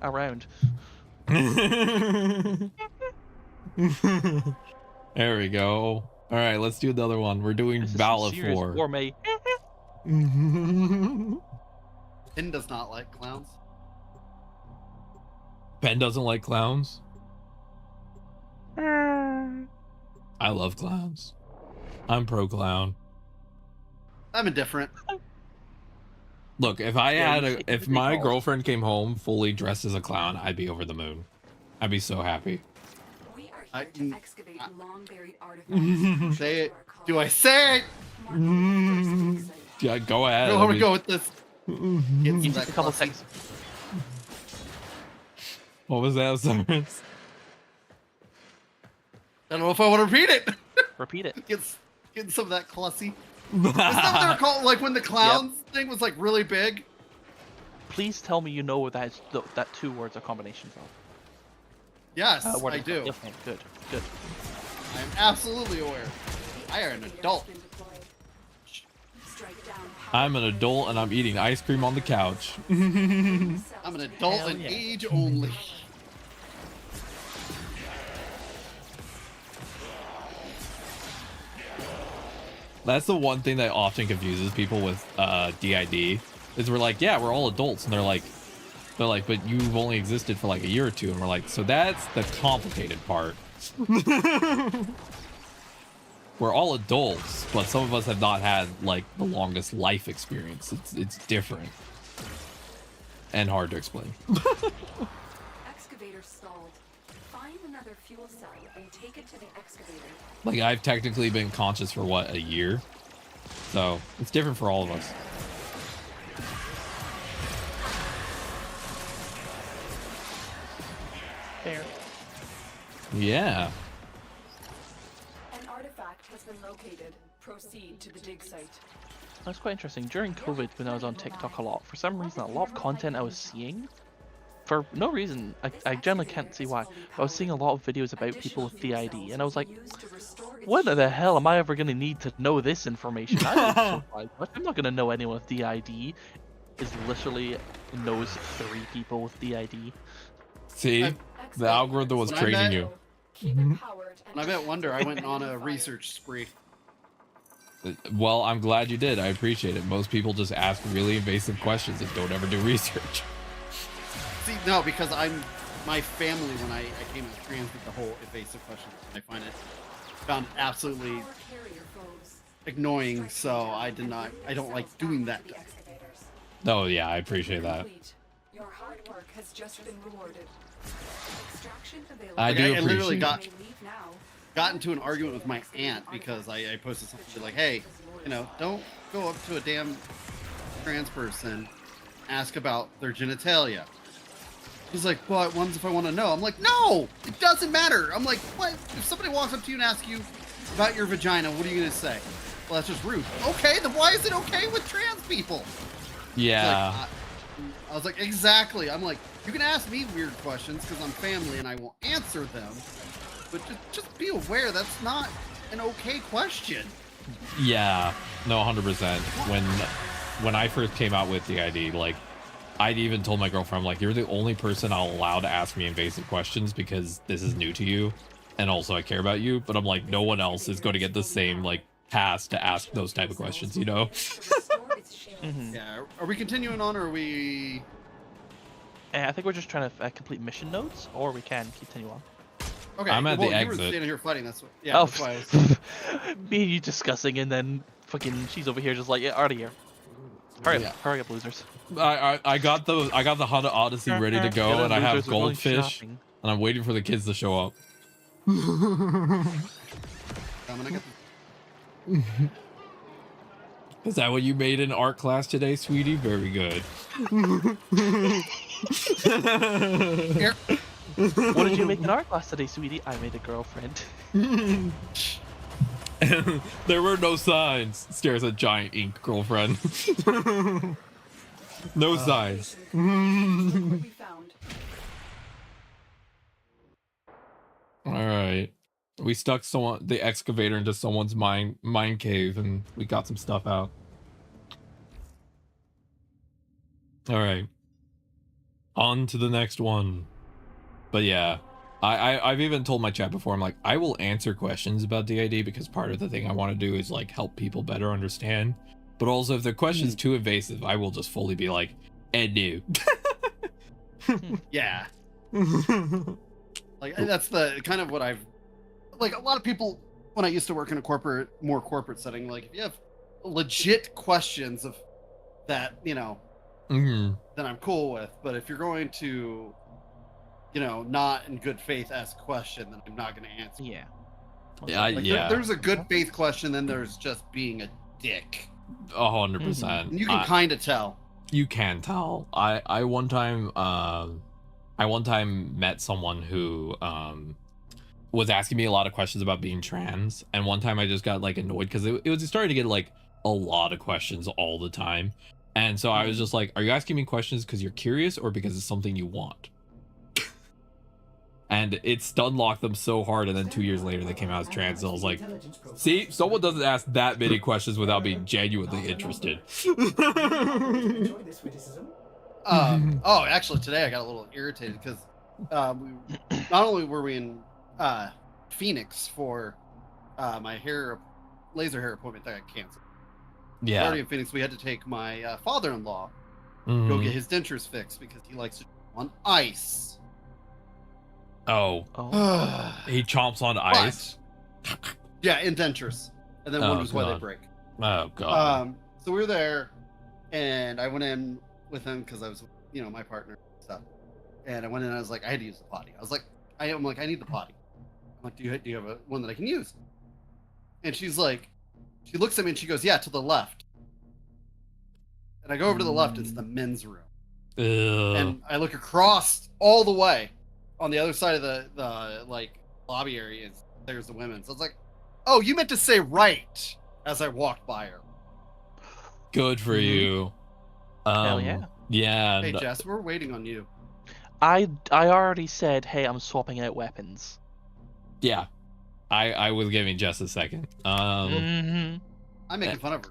around. There we go. All right, let's do another one. We're doing Ballad for for. me. Ben does not like clowns. Ben doesn't like clowns. I love clowns. I'm pro clown. I'm indifferent. Look, if if my girlfriend came home fully dressed as a clown, I'd be over the moon. I'd be so happy. We are here to excavate long-buried artifacts. Say it. Do I say it? Yeah, go ahead. I want to go with this. You took a couple seconds. What was that, Cyrus? I don't know if I want to repeat it. Repeat it. Getting some of that clussy. Isn't that what they're called? Like when the clowns thing was like really big? Please tell me you know what that two words are combinations of. Yes, What I is do. it? Okay, good. I am absolutely aware. I am an adult. I'm an adult and I'm eating ice cream on the couch. I'm an adult Hell and yeah. age only. That's the one thing that often confuses people with DID is we're like, yeah, we're all adults, and they're like, but you've only existed for like a year or two, and we're like, so that's the complicated part. we're all adults, but some of us have not had like the longest life experience. It's different and hard to explain. Excavator stalled. Find another fuel cell and take it to the excavator. Like I've technically been conscious for what, a year? So it's different for all of us. Fair. Yeah. An artifact has been located. Proceed to the dig site. That's quite interesting. During COVID, when I was on TikTok a lot, for some reason, a lot of content I was seeing, for no reason, I generally can't see why, but I was seeing a lot of videos about people with DID, and I was like, when the hell am I ever going to need to know this information? I'm not going to know anyone with DID. Is literally knows 3 people with DID. See? The algorithm was training you. When I met Wonder, I went on a research spree. Well, I'm glad you did. I appreciate it. Most people just ask really invasive questions and don't ever do research. See, no, because my family, when I came to trans, did the whole invasive question. I found absolutely annoying, so I don't like doing that. Oh yeah, I appreciate that. Your hard work has just been rewarded. Extraction available. I do I literally appreciate got into an argument with my aunt because I posted something like, hey, don't go up to a damn trans person, ask about their genitalia. She's like, but ones if I want to know. I'm like, no, it doesn't matter. I'm like, what? If somebody walks up to you and asks you about your vagina, what are you going to say? Well, that's just rude. Okay, then why is it okay with trans people? Yeah. Like, I was like, exactly. I'm like, you can ask me weird questions because I'm family and I will answer them. But just be aware that's not an okay question. Yeah. No, 100%. When I first came out with the ID, like, I'd even told my girlfriend, I'm like, you're the only person I'll allow to ask me invasive questions because this is new to you. And also I care about you. But I'm like, no one else is going to get the same, like, pass to ask those type of questions, you know? Mm-hmm. Yeah. Are we continuing on or are we... I think we're just trying to complete mission nodes, or we can continue on. Okay, I'm at the you were exit. standing here fighting. That's what. Yeah, Oh, that's why I was... me and you discussing, and then fucking she's over here just like, yeah, out of here. Hurry up, losers. I got the Honda Odyssey ready to go, and I have goldfish, and I'm waiting for the kids to show up. Is that what you made in art class today, sweetie? Very good. Here. What did you make in art class today, sweetie? I made a girlfriend. There were no signs. Stares at giant ink girlfriend. No signs. All right. We stuck the excavator into someone's mine cave, and we got some stuff out. All right. On to the next one. But yeah, I've even told my chat before, I'm like, I will answer questions about DID because part of the thing I want to do is like help people better understand. But also if the question's too invasive, I will just fully be like, no. Yeah. Like that's the kind of what I've like a lot of people when I used to work in a more corporate setting, like if you have legit questions of that, then I'm cool with. But if you're going to, not in good faith ask a question, then I'm not going to answer. Yeah. Yeah. There's a good faith question, then there's just being a dick. 100%. And you can kind of tell. You can tell. I one time met someone who was asking me a lot of questions about being trans, and one time I just got like annoyed because it was starting to get like a lot of questions all the time, and so I was just like, are you asking me questions because you're curious or because it's something you want? And it stun locked them so hard, and then 2 years later they came out as trans, and I was like, see, someone doesn't ask that many questions without being genuinely interested. Oh, actually today I got a little irritated because not only were we in Phoenix for my laser hair appointment that got canceled. Yeah. Already in Phoenix, we had to take my father-in-law go get his dentures fixed because he likes to on ice. Oh. He chomps on ice. Yeah, indentures, and then wonders why they break. Oh god. So we were there, and I went in with him because I was, my partner and stuff. And I went in and I was like, I had to use the potty. I'm like, I need the potty. I'm like, do you have one that I can use? And she's like, she looks at me and she goes, yeah, to the left. And I go over to the left, it's the men's room. Ugh. And I look across all the way on the other side of the like lobby area. There's the women. So I was like, oh, you meant to say right as I walked by her. Good for you. Hell yeah. Yeah. Hey, Jess, we're waiting on you. I already said, hey, I'm swapping out weapons. Yeah. I was giving Jess a second. I'm making fun of her.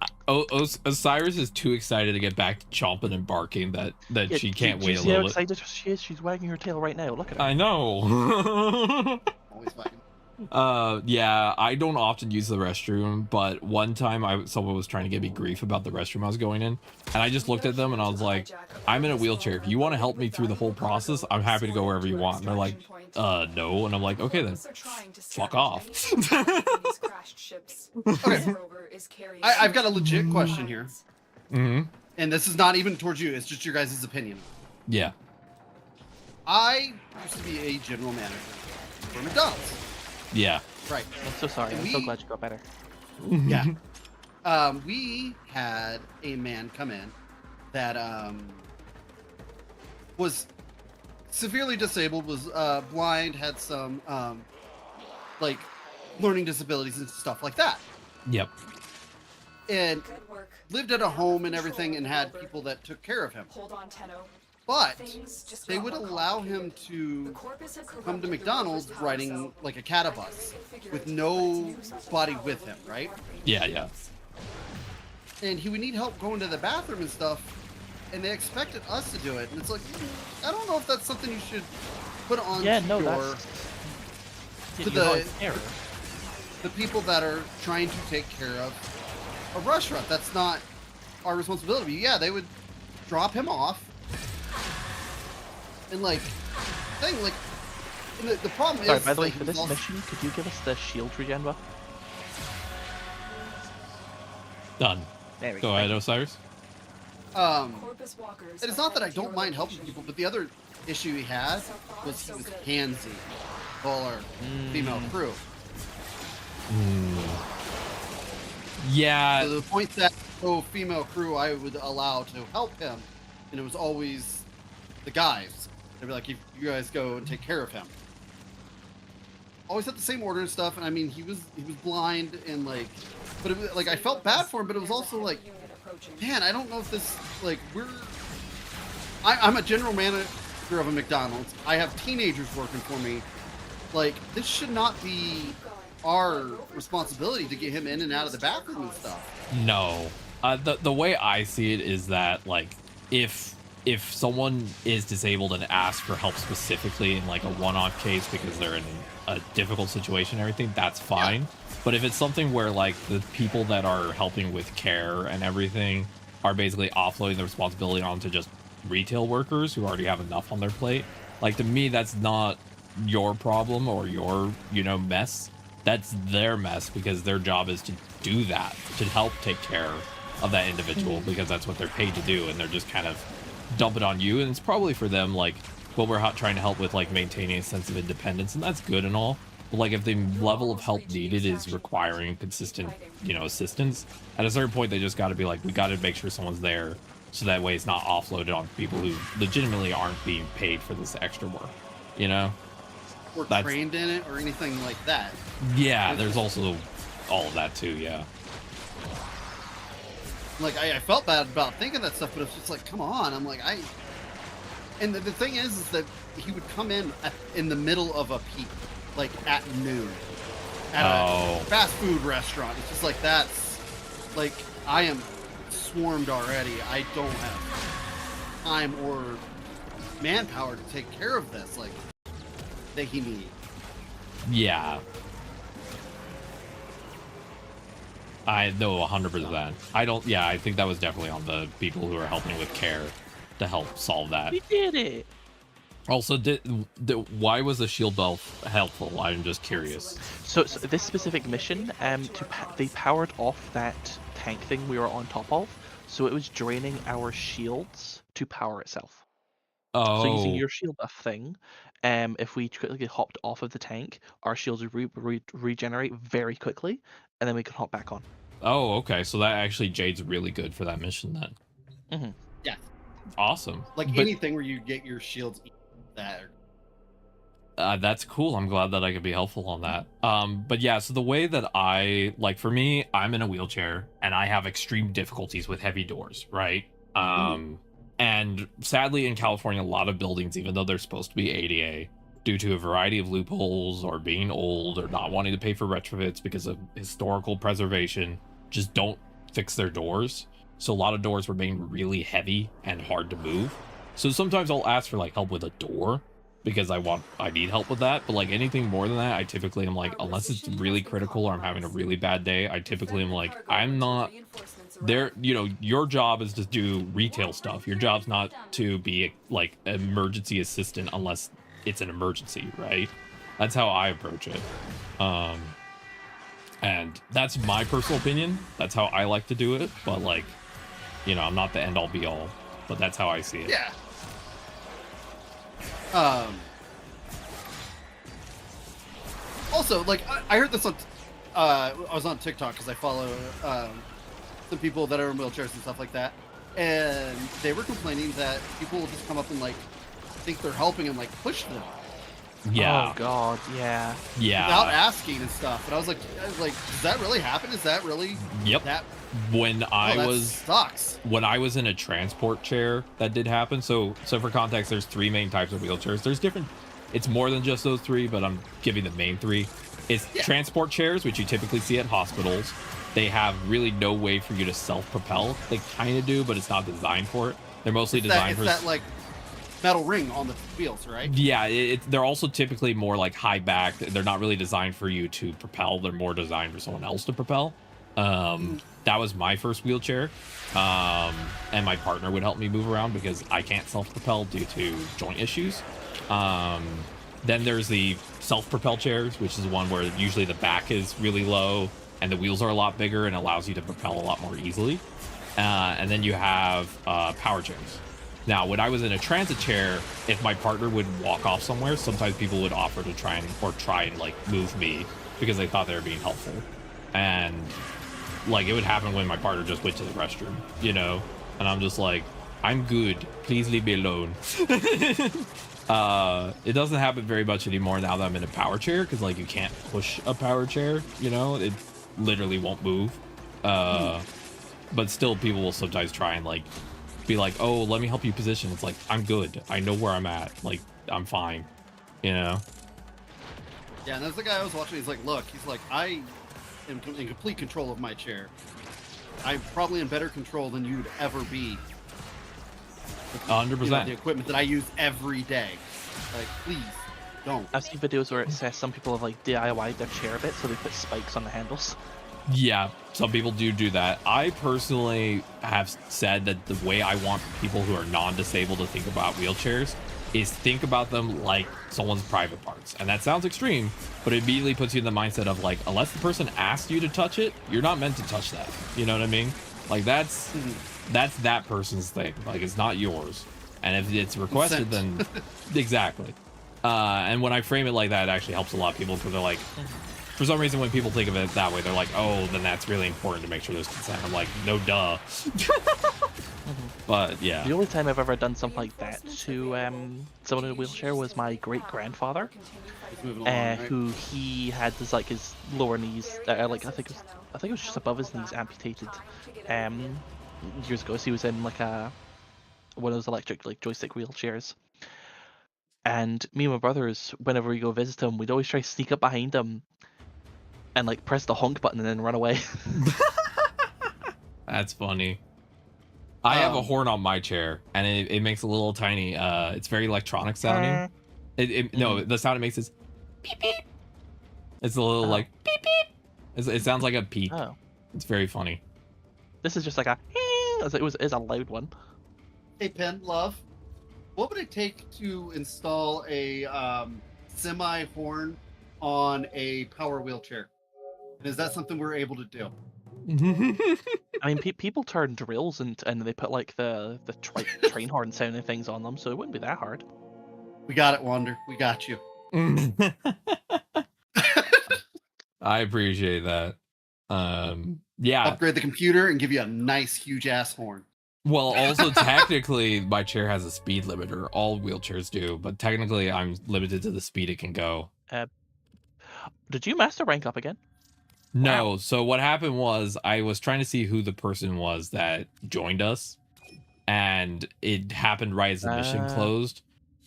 Osiris is too excited to get back to chomping and barking that Yeah, she can't do wait you a see little how bit. excited she is? She's wagging her tail right now. Look at her. I know. Always fighting. Yeah, I don't often use the restroom, but one time someone was trying to give me grief about the restroom I was going in, and I just looked at them and I was like, I'm in a wheelchair. If you want to help me through the whole process, I'm happy to go wherever you want. And they're like, no. And I'm like, okay then, fuck off. Okay. I've got a legit question here. Mm-hmm. And this is not even towards you, it's just your guys' opinion. Yeah. I used to be a general manager for McDonald's. Yeah. Right. I'm so sorry. I'm so glad you got better. Yeah. We had a man come in that was severely disabled, was blind, had some like learning disabilities and stuff like that. Yep. And lived at a home and everything and had people that took care of him. Hold on, Tenno. But they would allow him to come to McDonald's riding like a catbus with nobody with him, right? Yeah, yeah. And he would need help going to the bathroom and stuff, and they expected us to do it. And it's like, I don't know if that's something you should put on the people that are trying to take care of a restaurant. That's not our responsibility. Yeah, they would drop him off. And and the problem Sorry, is. by the way, for this mission, could you give us the shield regen buff? Done. There we go. Go ahead, Osiris. And it's not that I don't mind helping people, but the other issue he had was he was handsy, all our female crew. Yeah. So the point that female crew I would allow to help him, and it was always the guys. They'd be like, you guys go and take care of him. Always had the same order and stuff, and I mean, he was blind and but it was, I felt bad for him, but it was also like, man, I don't know if this, I'm a general manager of a McDonald's. I have teenagers working for me. This should not be our responsibility to get him in and out of the bathroom and stuff. No. The way I see it is that, if someone is disabled and asks for help specifically in a one-off case because they're in a difficult situation and everything, that's fine. Yeah. But if it's something where the people that are helping with care and everything are basically offloading the responsibility onto just retail workers who already have enough on their plate, to me, that's not your problem or your, mess. That's their mess because their job is to do that, to help take care of that individual because that's what they're paid to do, and they're just kind of dump it on you. And it's probably for them we're trying to help with maintaining a sense of independence, and that's good and all, but if the level of help needed is requiring consistent assistance, at a certain point they just got to be we got to make sure someone's there so that way it's not offloaded on people who legitimately aren't being paid for this extra work, or trained in it or anything like that. Yeah, there's also all of that too. Yeah. I felt bad about thinking that stuff, but it's just come on. I'm and the thing is that he would come in the middle of a peak, at noon, at a fast food restaurant. It's just that's I am swarmed already. I don't have time or manpower to take care of this that he needs. Yeah. I know 100%. I think that was definitely on the people who are helping with care to help solve that. We did it. Also, why was the shield elf helpful? I'm just curious. So this specific mission, they powered off that tank thing we were on top of, so it was draining our shields to power itself. So using Oh, your shield buff thing, if we quickly hopped off of the tank, our shields would regenerate very quickly, and then we could hop back on. oh, okay. So that actually Jade's really good for that mission then. Mm-hmm. Yeah. Awesome. Like anything where you get your shields that. That's cool. I'm glad that I could be helpful on that. But yeah, so the way that for me, I'm in a wheelchair and I have extreme difficulties with heavy doors, right? And sadly in California, a lot of buildings, even though they're supposed to be ADA, due to a variety of loopholes or being old or not wanting to pay for retrofits because of historical preservation, just don't fix their doors. So a lot of doors remain really heavy and hard to move. So sometimes I'll ask for like help with a door because I need help with that. But like anything more than that, I typically am like, unless it's really critical or I'm having a really bad day, I typically am like, I'm not there. You know, your job is to do retail stuff. Your job's not to be like emergency assistant unless it's an emergency, right? That's how I approach it. And that's my personal opinion. That's how I like to do it. But like, you know, I'm not the end all be all, but that's how I see it. Yeah. Also, like I heard this on, I was on TikTok because I follow some people that are in wheelchairs and stuff like that, and they were complaining that people will just come up and like think they're helping and like push them. Yeah. Oh God, yeah. Yeah. Without asking and stuff, and I was like, does that really happen? Is that really? Yep. That when I sucks. When I was in a transport chair, that did happen. So for context, there's 3 main types of wheelchairs. There's different. It's more than just those 3, but I'm giving the main 3. It's transport chairs, which you typically see at hospitals. They have really no way for you to self-propel. They kind of do, but it's not designed for it. They're mostly designed for that like metal ring on the wheels, right? Yeah, they're also typically more like high back. They're not really designed for you to propel. They're more designed for someone else to propel. That was my first wheelchair, and my partner would help me move around because I can't self-propel due to joint issues. Then there's the self-propel chairs, which is one where usually the back is really low and the wheels are a lot bigger and allows you to propel a lot more easily. And then you have power chairs. Now, when I was in a transit chair, if my partner would walk off somewhere, sometimes people would offer to try and like move me because they thought they were being helpful. And like it would happen when my partner just went to the restroom, you know, and I'm just like, I'm good, please leave me alone. It doesn't happen very much anymore now that I'm in a power chair because like you can't push a power chair, you know, it literally won't move. But still people will sometimes try and like be like, oh, let me help you position. It's like, I'm good, I know where I'm at, like I'm fine, you know. Yeah, and that's the guy I was watching. He's like, look, he's like, I am in complete control of my chair. I'm probably in better control than you'd ever be. 100%. You know, the equipment that I use every day. Like, please don't. I've seen videos where it says some people have like DIY'd their chair a bit, so they put spikes on the handles. Yeah, some people do that. I personally have said that the way I want people who are non-disabled to think about wheelchairs is think about them like someone's private parts. And that sounds extreme, but it immediately puts you in the mindset of like, unless the person asked you to touch it, you're not meant to touch that. You know what I mean? Like that's that person's thing. Like it's not yours. And if it's requested, then exactly. And when I frame it like that, it actually helps a lot of people because they're like, for some reason, when people think of it that way, they're like, oh, then that's really important to make sure there's consent. I'm like, no, duh. But yeah. The only time I've ever done something like that to someone in a wheelchair was my great grandfather, who he had this like his lower knees, like I think it was just above his knees amputated, years ago. So he was in like one of those electric like joystick wheelchairs. And me and my brothers, whenever we go visit him, we'd always try to sneak up behind him and like press the honk button and then run away. That's funny. I have a horn on my chair, and it makes a little tiny. It's very electronic sounding. No, the sound it makes is beep beep. It's a little like beep beep. It sounds like a peep. Oh. It's very funny. This is just like a. It's a loud one. Hey, Pen, love. what would it take to install a semi horn on a power wheelchair? And is that something we're able to do? I mean, people turn drills and they put like the train horn sounding things on them, so it wouldn't be that hard. We got it, Wander. We got you. I appreciate that. Yeah. Upgrade the computer and give you a nice, huge ass horn. Well, also technically, my chair has a speed limiter. All wheelchairs do, but technically, I'm limited to the speed it can go. Did you master rank up again? No. Wow. So what happened was I was trying to see who the person was that joined us, and it happened right as the mission closed.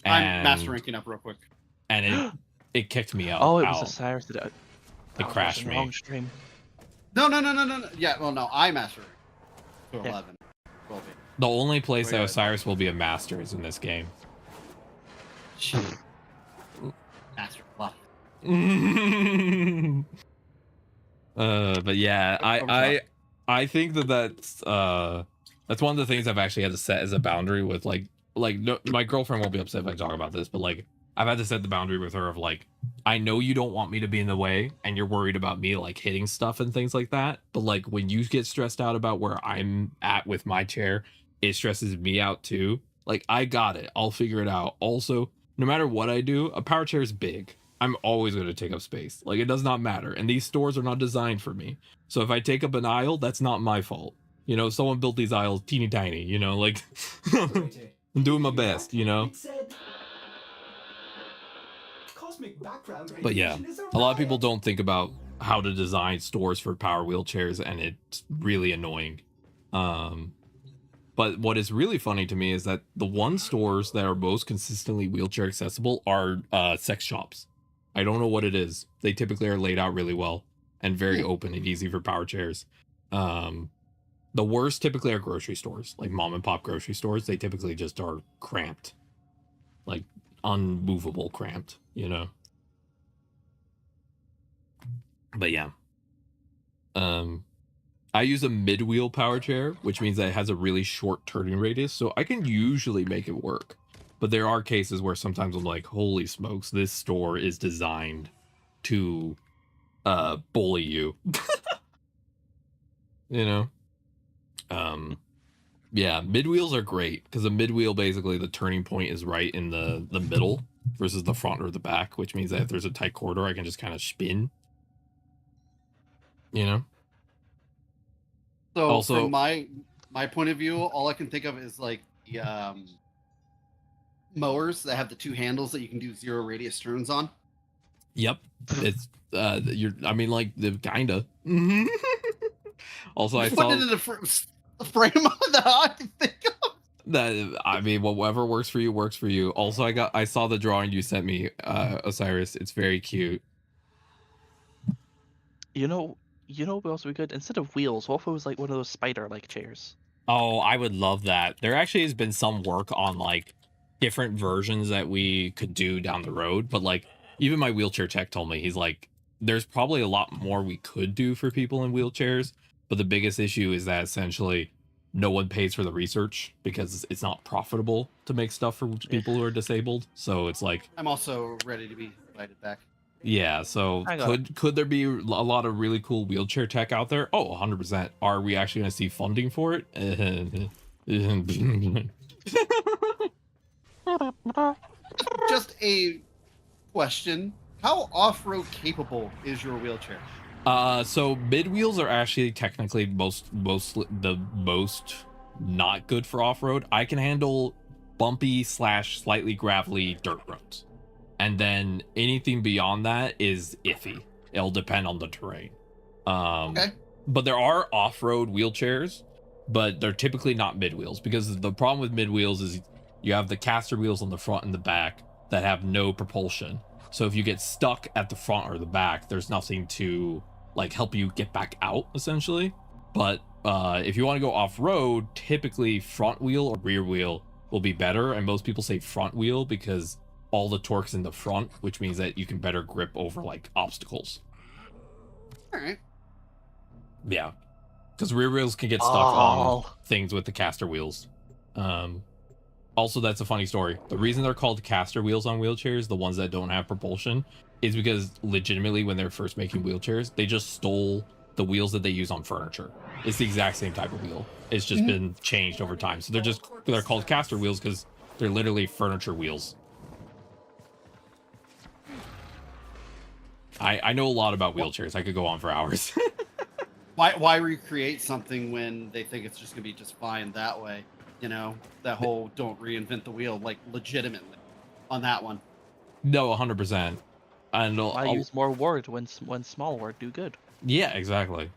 I'm master ranking up real quick. And it kicked me out. Oh, it was Osiris that it crashed me. Wrong stream. No. Yeah, well, no, I master rank to 11. 12. The only place that Osiris will be a master is in this game. Shit. Master. What? But yeah, I think that's one of the things I've actually had to set as a boundary with no, my girlfriend won't be upset if I talk about this, but like I've had to set the boundary with her of like, I know you don't want me to be in the way and you're worried about me like hitting stuff and things like that, but like when you get stressed out about where I'm at with my chair, it stresses me out too. Like I got it, I'll figure it out. Also, no matter what I do, a power chair is big. I'm always going to take up space. Like it does not matter. And these stores are not designed for me. So if I take up an aisle, that's not my fault. You know, someone built these aisles teeny tiny, you know, like I'm doing my best, you know. But yeah, a lot of people don't think about how to design stores for power wheelchairs, and it's really annoying. But what is really funny to me is that the one stores that are most consistently wheelchair accessible are sex shops. I don't know what it is. They typically are laid out really well and very open and easy for power chairs. The worst typically are grocery stores, like mom and pop grocery stores. They typically just are cramped, like unmovable cramped, you know. But yeah. I use a mid-wheel power chair, which means that it has a really short turning radius, so I can usually make it work. But there are cases where sometimes I'm like, holy smokes, this store is designed to bully you. You know? Yeah, mid-wheels are great, because a mid-wheel, basically, the turning point is right in the middle versus the front or the back, which means that if there's a tight corridor, I can just kind of spin. You know? So also, from my point of view, all I can think of is like the mowers that have the two handles that you can do 0 radius turns on. Yep, it's I mean, like the kinda. Also, I saw put it in the frame that I can think of. That, I mean, whatever works for you works for you. Also, I saw the drawing you sent me, Osiris. It's very cute. You know what else would be good? Instead of wheels, what if it was like one of those spider-like chairs? Oh, I would love that. There actually has been some work on like different versions that we could do down the road, but like even my wheelchair tech told me, he's like, there's probably a lot more we could do for people in wheelchairs, but the biggest issue is that essentially no one pays for the research because it's not profitable to make stuff for people who are disabled. So it's like, I'm also ready to be invited back. Yeah, so could there be a lot of really cool wheelchair tech out there? Oh, 100%. Are we actually going to see funding for it? Just a question. How off-road capable is your wheelchair? So mid wheels are actually technically the most not good for off-road. I can handle bumpy / slightly gravelly dirt roads. And then anything beyond that is iffy. It'll depend on the terrain. Okay. But there are off-road wheelchairs, but they're typically not mid wheels, because the problem with mid wheels is you have the caster wheels on the front and the back that have no propulsion. So if you get stuck at the front or the back, there's nothing to like help you get back out, essentially. But if you want to go off-road, typically front wheel or rear wheel will be better. And most people say front wheel because all the torque's in the front, which means that you can better grip over like obstacles. All right. Yeah, because rear wheels can get stuck on things with the caster wheels. Also, that's a funny story. The reason they're called caster wheels on wheelchairs, the ones that don't have propulsion, is because legitimately when they're first making wheelchairs, they just stole the wheels that they use on furniture. It's the exact same type of wheel. It's just been changed over time. So they're called caster wheels because they're literally furniture wheels. I know a lot about wheelchairs. I could go on for hours. Why recreate something when they think it's just gonna be just fine that way? You know, that whole don't reinvent the wheel, like legitimately on that one. No, 100%. And I use more word when small word do good. Yeah, exactly.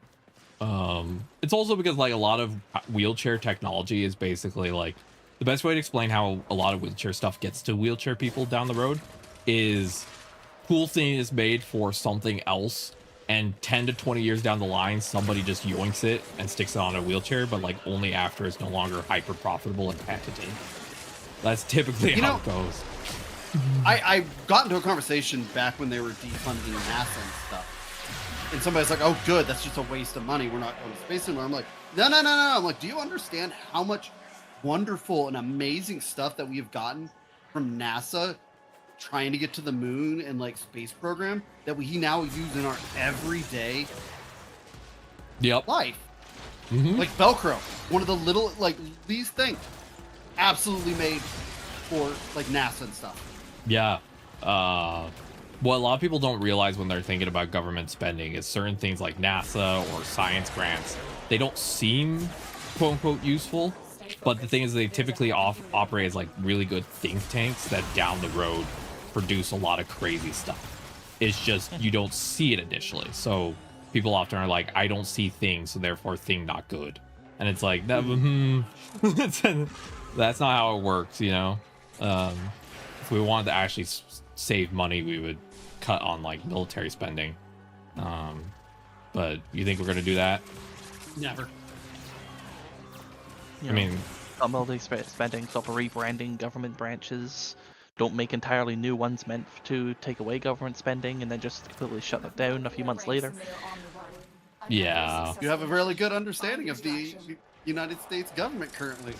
It's also because like a lot of wheelchair technology is basically like the best way to explain how a lot of wheelchair stuff gets to wheelchair people down the road is cool thing is made for something else, and 10 to 20 years down the line somebody just yoinks it and sticks it on a wheelchair, but like only after it's no longer hyper profitable and patented. That's typically how it goes. I got into a conversation back when they were defunding NASA and stuff, and somebody's like, oh good, that's just a waste of money, we're not going to space anymore. I'm like, no. I'm like, do you understand how much wonderful and amazing stuff that we have gotten from NASA trying to get to the moon and like space program that we now use in our everyday life? Like Velcro, one of the little like these things absolutely made for like NASA and stuff. Yeah. What a lot of people don't realize when they're thinking about government spending is certain things like NASA or science grants, they don't seem quote unquote useful, but the thing is they typically operate as like really good think tanks that down the road produce a lot of crazy stuff. It's just you don't see it initially, so people often are like, I don't see things, so therefore thing not good. And it's like that that's not how it works, you know. If we wanted to actually save money, we would cut on like military spending, but you think we're gonna do that? Never. I mean, stop military spending, stop rebranding government branches, don't make entirely new ones meant to take away government spending, and then just completely shut them down a few months later. Yeah. You have a really good understanding of the United States government currently.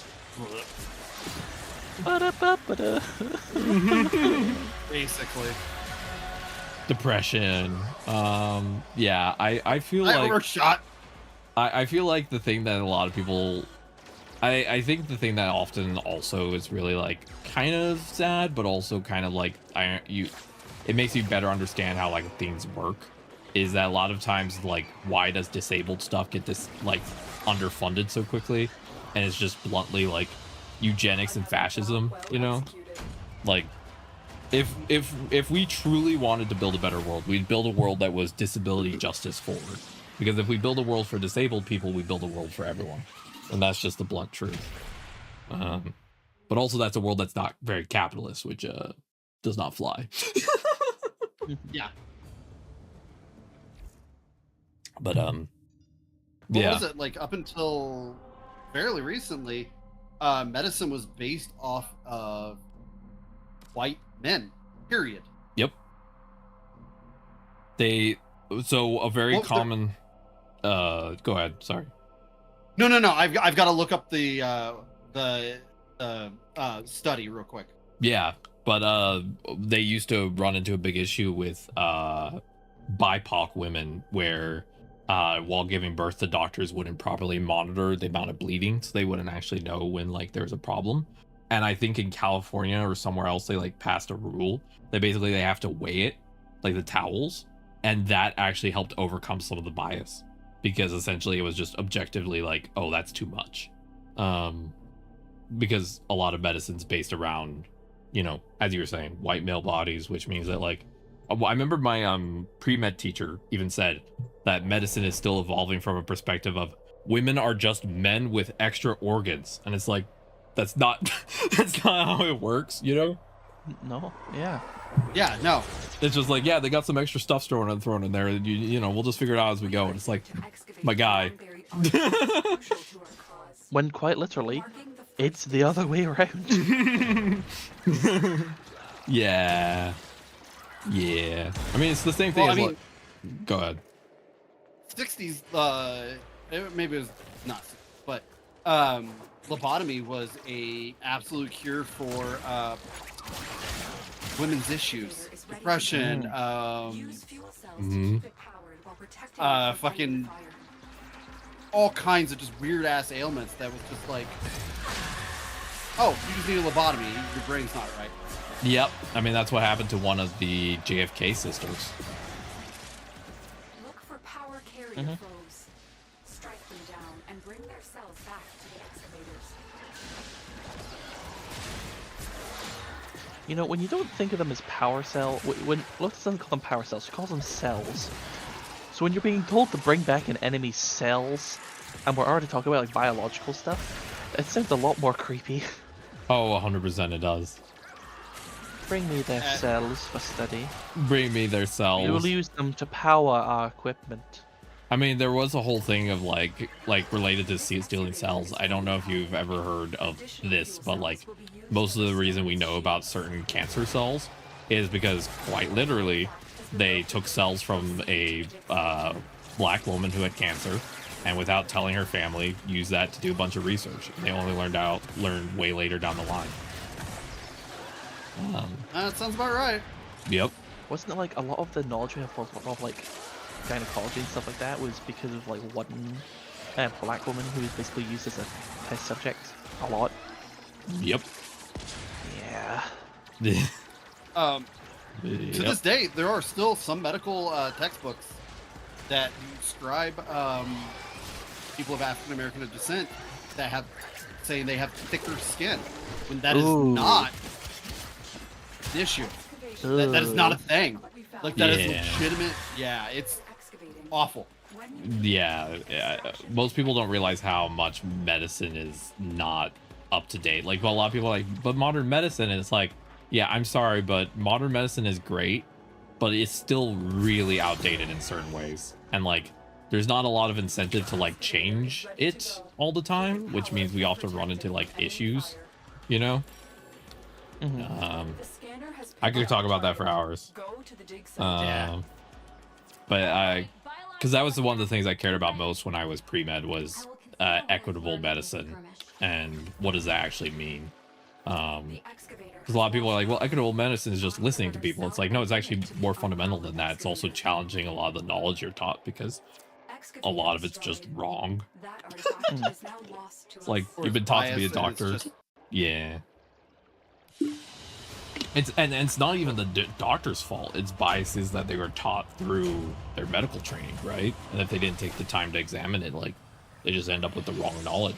Basically. Depression. Yeah, I feel like overshot. I feel like the thing that a lot of people I think the thing that often also is really like kind of sad, but also kind of like it makes you better understand how like things work, is that a lot of times like why does disabled stuff get this like underfunded so quickly, and it's just bluntly like eugenics and fascism, you know? Like if we truly wanted to build a better world, we'd build a world that was disability justice forward, because if we build a world for disabled people, we build a world for everyone, and that's just the blunt truth. But also that's a world that's not very capitalist, which does not fly. Yeah. But what was it like up until fairly recently? Medicine was based off of white men. Period. Yep. So a very common. Go ahead. Sorry. No. I've got to look up the study real quick. Yeah, but they used to run into a big issue with BIPOC women where while giving birth, the doctors wouldn't properly monitor the amount of bleeding, so they wouldn't actually know when like there's a problem. And I think in California or somewhere else they like passed a rule that basically they have to weigh it, like the towels, and that actually helped overcome some of the bias, because essentially it was just objectively like, oh, that's too much. Because a lot of medicine's based around, you know, as you were saying, white male bodies, which means that like I remember my pre-med teacher even said that medicine is still evolving from a perspective of women are just men with extra organs, and it's like that's not how it works, you know? No. Yeah. Yeah. No. It's just like, yeah, they got some extra stuff thrown in there. You know, we'll just figure it out as we go. And it's like, my guy. When quite literally, it's the other way around. Yeah. I mean, it's the same thing. Well, go ahead. 60s. Maybe it was not, but lobotomy was a absolute cure for women's issues, depression, fucking all kinds of just weird ass ailments that was just like, oh, you just need a lobotomy, your brain's not right. Yep. I mean, that's what happened to one of the JFK sisters. Look for power carrier foes. Strike them down and bring their cells back to the excavators. You know, when you don't think of them as power cell, when Lotus doesn't call them power cells, she calls them cells. So when you're being told to bring back an enemy's cells, and we're already talking about like biological stuff, it sounds a lot more creepy. Oh, 100% it does. Bring me their cells for study. Bring me their cells. We will use them to power our equipment. I mean, there was a whole thing of like related to stealing cells. I don't know if you've ever heard of this, but like most of the reason we know about certain cancer cells is because quite literally they took cells from a black woman who had cancer, and without telling her family, used that to do a bunch of research. They only learned way later down the line. That sounds about right. Yep. Wasn't it like a lot of the knowledge we have of like gynecology and stuff like that was because of like one black woman who was basically used as a test subject a lot? Yep. Yeah. To this day, there are still some medical textbooks that describe people of African American descent that have saying they have thicker skin when that is not the issue. That is not a thing. Like that is legitimate. Yeah, it's awful. Yeah, most people don't realize how much medicine is not up to date. Like, well, a lot of people are like, but modern medicine, and it's like, yeah, I'm sorry, but modern medicine is great, but it's still really outdated in certain ways. And like, there's not a lot of incentive to like change it all the time, which means we often run into like issues, you know? I could talk about that for hours. But because that was one of the things I cared about most when I was pre-med was equitable medicine and what does that actually mean. Because a lot of people are like, well, equitable medicine is just listening to people. It's like, no, it's actually more fundamental than that. It's also challenging a lot of the knowledge you're taught because a lot of it's just wrong. It's like, you've been taught to be a doctor. Yeah. It's not even the doctor's fault. It's biases that they were taught through their medical training, right? And if they didn't take the time to examine it, like, they just end up with the wrong knowledge.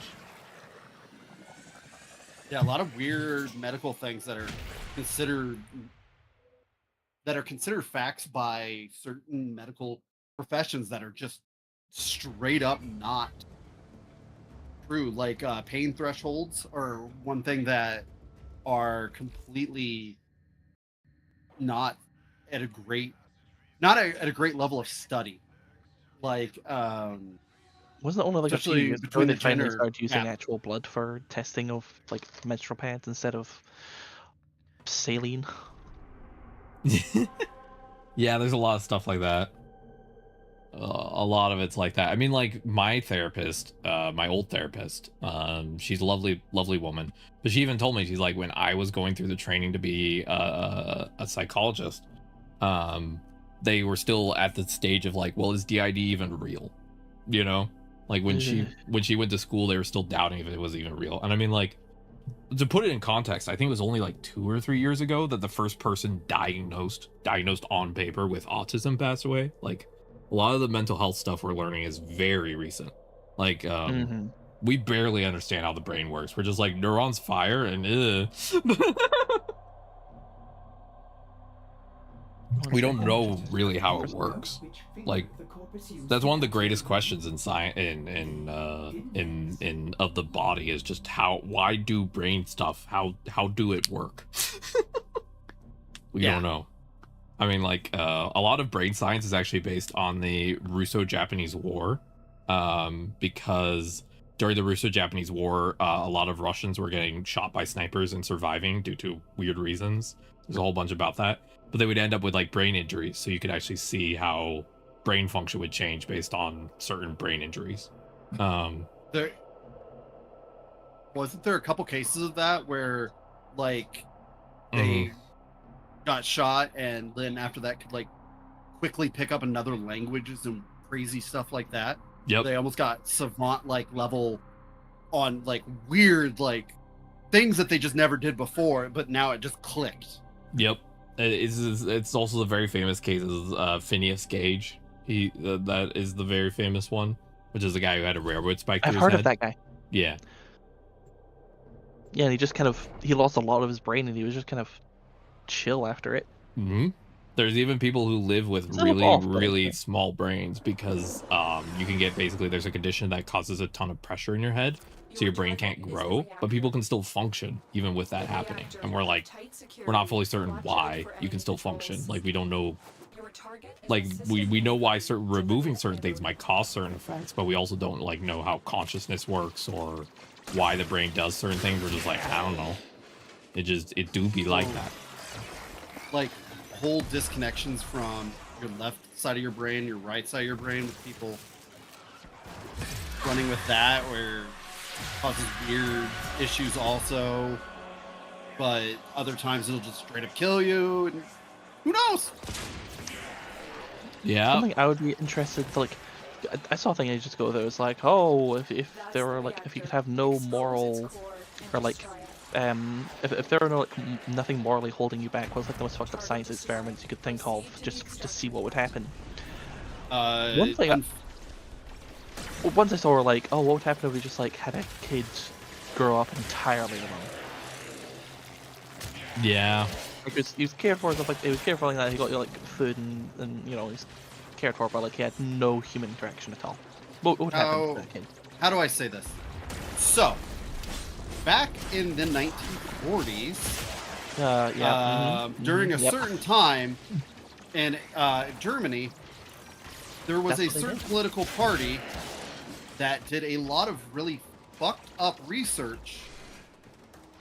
Yeah, a lot of weird medical things that are considered facts by certain medical professions that are just straight up not true. Like pain thresholds are one thing that are completely not at a great level of study. Like wasn't it only like a few years between ago the they finally gender started using actual blood for testing of like menstrual pads instead of saline? Yeah, there's a lot of stuff like that. A lot of it's like that. I mean, like my therapist, my old therapist, she's a lovely woman, but she even told me, she's like, when I was going through the training to be a psychologist, they were still at the stage of like, well, is DID even real? You know, like when she went to school, they were still doubting if it was even real. And I mean, like, to put it in context, I think it was only like 2 or 3 years ago that the first person diagnosed on paper with autism passed away. Like, a lot of the mental health stuff we're learning is very recent. Like, we barely understand how the brain works. We're just like, neurons fire and we don't know really how it works. Like, that's one of the greatest questions in science, in of the body, is just why do brain stuff? How do it work? We don't know. I mean, like, a lot of brain science is actually based on the Russo-Japanese War, because during the Russo-Japanese War, a lot of Russians were getting shot by snipers and surviving due to weird reasons. There's a whole bunch about that. But they would end up with, like, brain injuries, so you could actually see how brain function would change based on certain brain injuries. wasn't there a couple cases of that where like they got shot and then after that could like quickly pick up another languages and crazy stuff like that? Yep. They almost got savant like level on like weird like things that they just never did before, but now it just clicked. Yep. It's also the very famous case of Phineas Gage. That is the very famous one, which is the guy who had a railroad spike through I've his heard head. of that guy. Yeah. Yeah, and he just kind of he lost a lot of his brain, and he was just kind of chill after it. There's even people who live with really small brains because you can get basically there's a condition that causes a ton of pressure in your head, so your brain can't grow, but people can still function even with that happening. And we're not fully certain why you can still function. Like we don't know. Like we know why removing certain things might cause certain effects, but we also don't like know how consciousness works or why the brain does certain things. We're just like, I don't know. It do be like that. Like whole disconnections from your left side of your brain, your right side of your brain, with people running with that, where it causes weird issues also. But other times it'll just straight up kill you, and who knows? Yeah. Something I would be interested to like. I saw a thing ages ago that was like, oh, if there were like if you could have no moral, or like, if there were no like nothing morally holding you back, what's like the most fucked up science experiments you could think of just to see what would happen? One thing. Once I saw were like, oh, what would happen if we just like had a kid grow up entirely alone? Yeah. Because he was cared for, stuff like he was cared for like that. He got like food and you know he's cared for, but like he had no human interaction at all. What would happen to that kid? How do I say this? So, back in the 1940s, during a certain time in Germany, there was a certain political party that did a lot of really fucked up research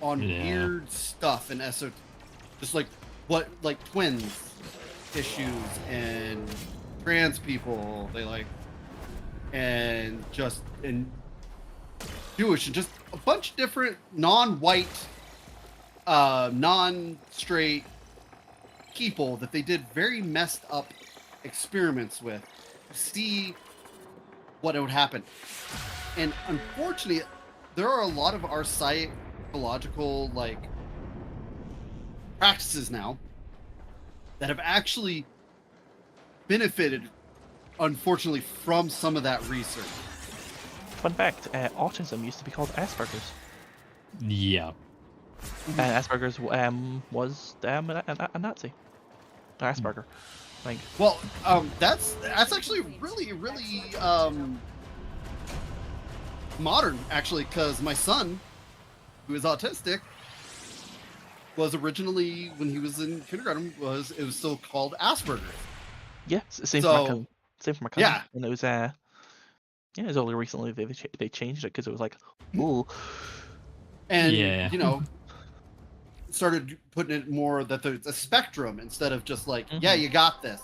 on weird stuff in just like what like twins issues and trans people and Jewish and just a bunch of different non-white non-straight people that they did very messed up experiments with to see what would happen. And unfortunately there are a lot of our psychological like practices now that have actually benefited, unfortunately, from some of that research. Fun fact, autism used to be called Asperger's. Yeah. And Asperger's was a Nazi. Asperger. Like, well, that's actually really modern, actually, because my son, who is autistic, was originally, when he was in kindergarten, it was still called Asperger's. Yeah, same for my cousin. Same for my cousin. Yeah. And it was it was only recently they changed it because it was like, ooh. And you know, started putting it more that there's a spectrum instead of just like, yeah, you got this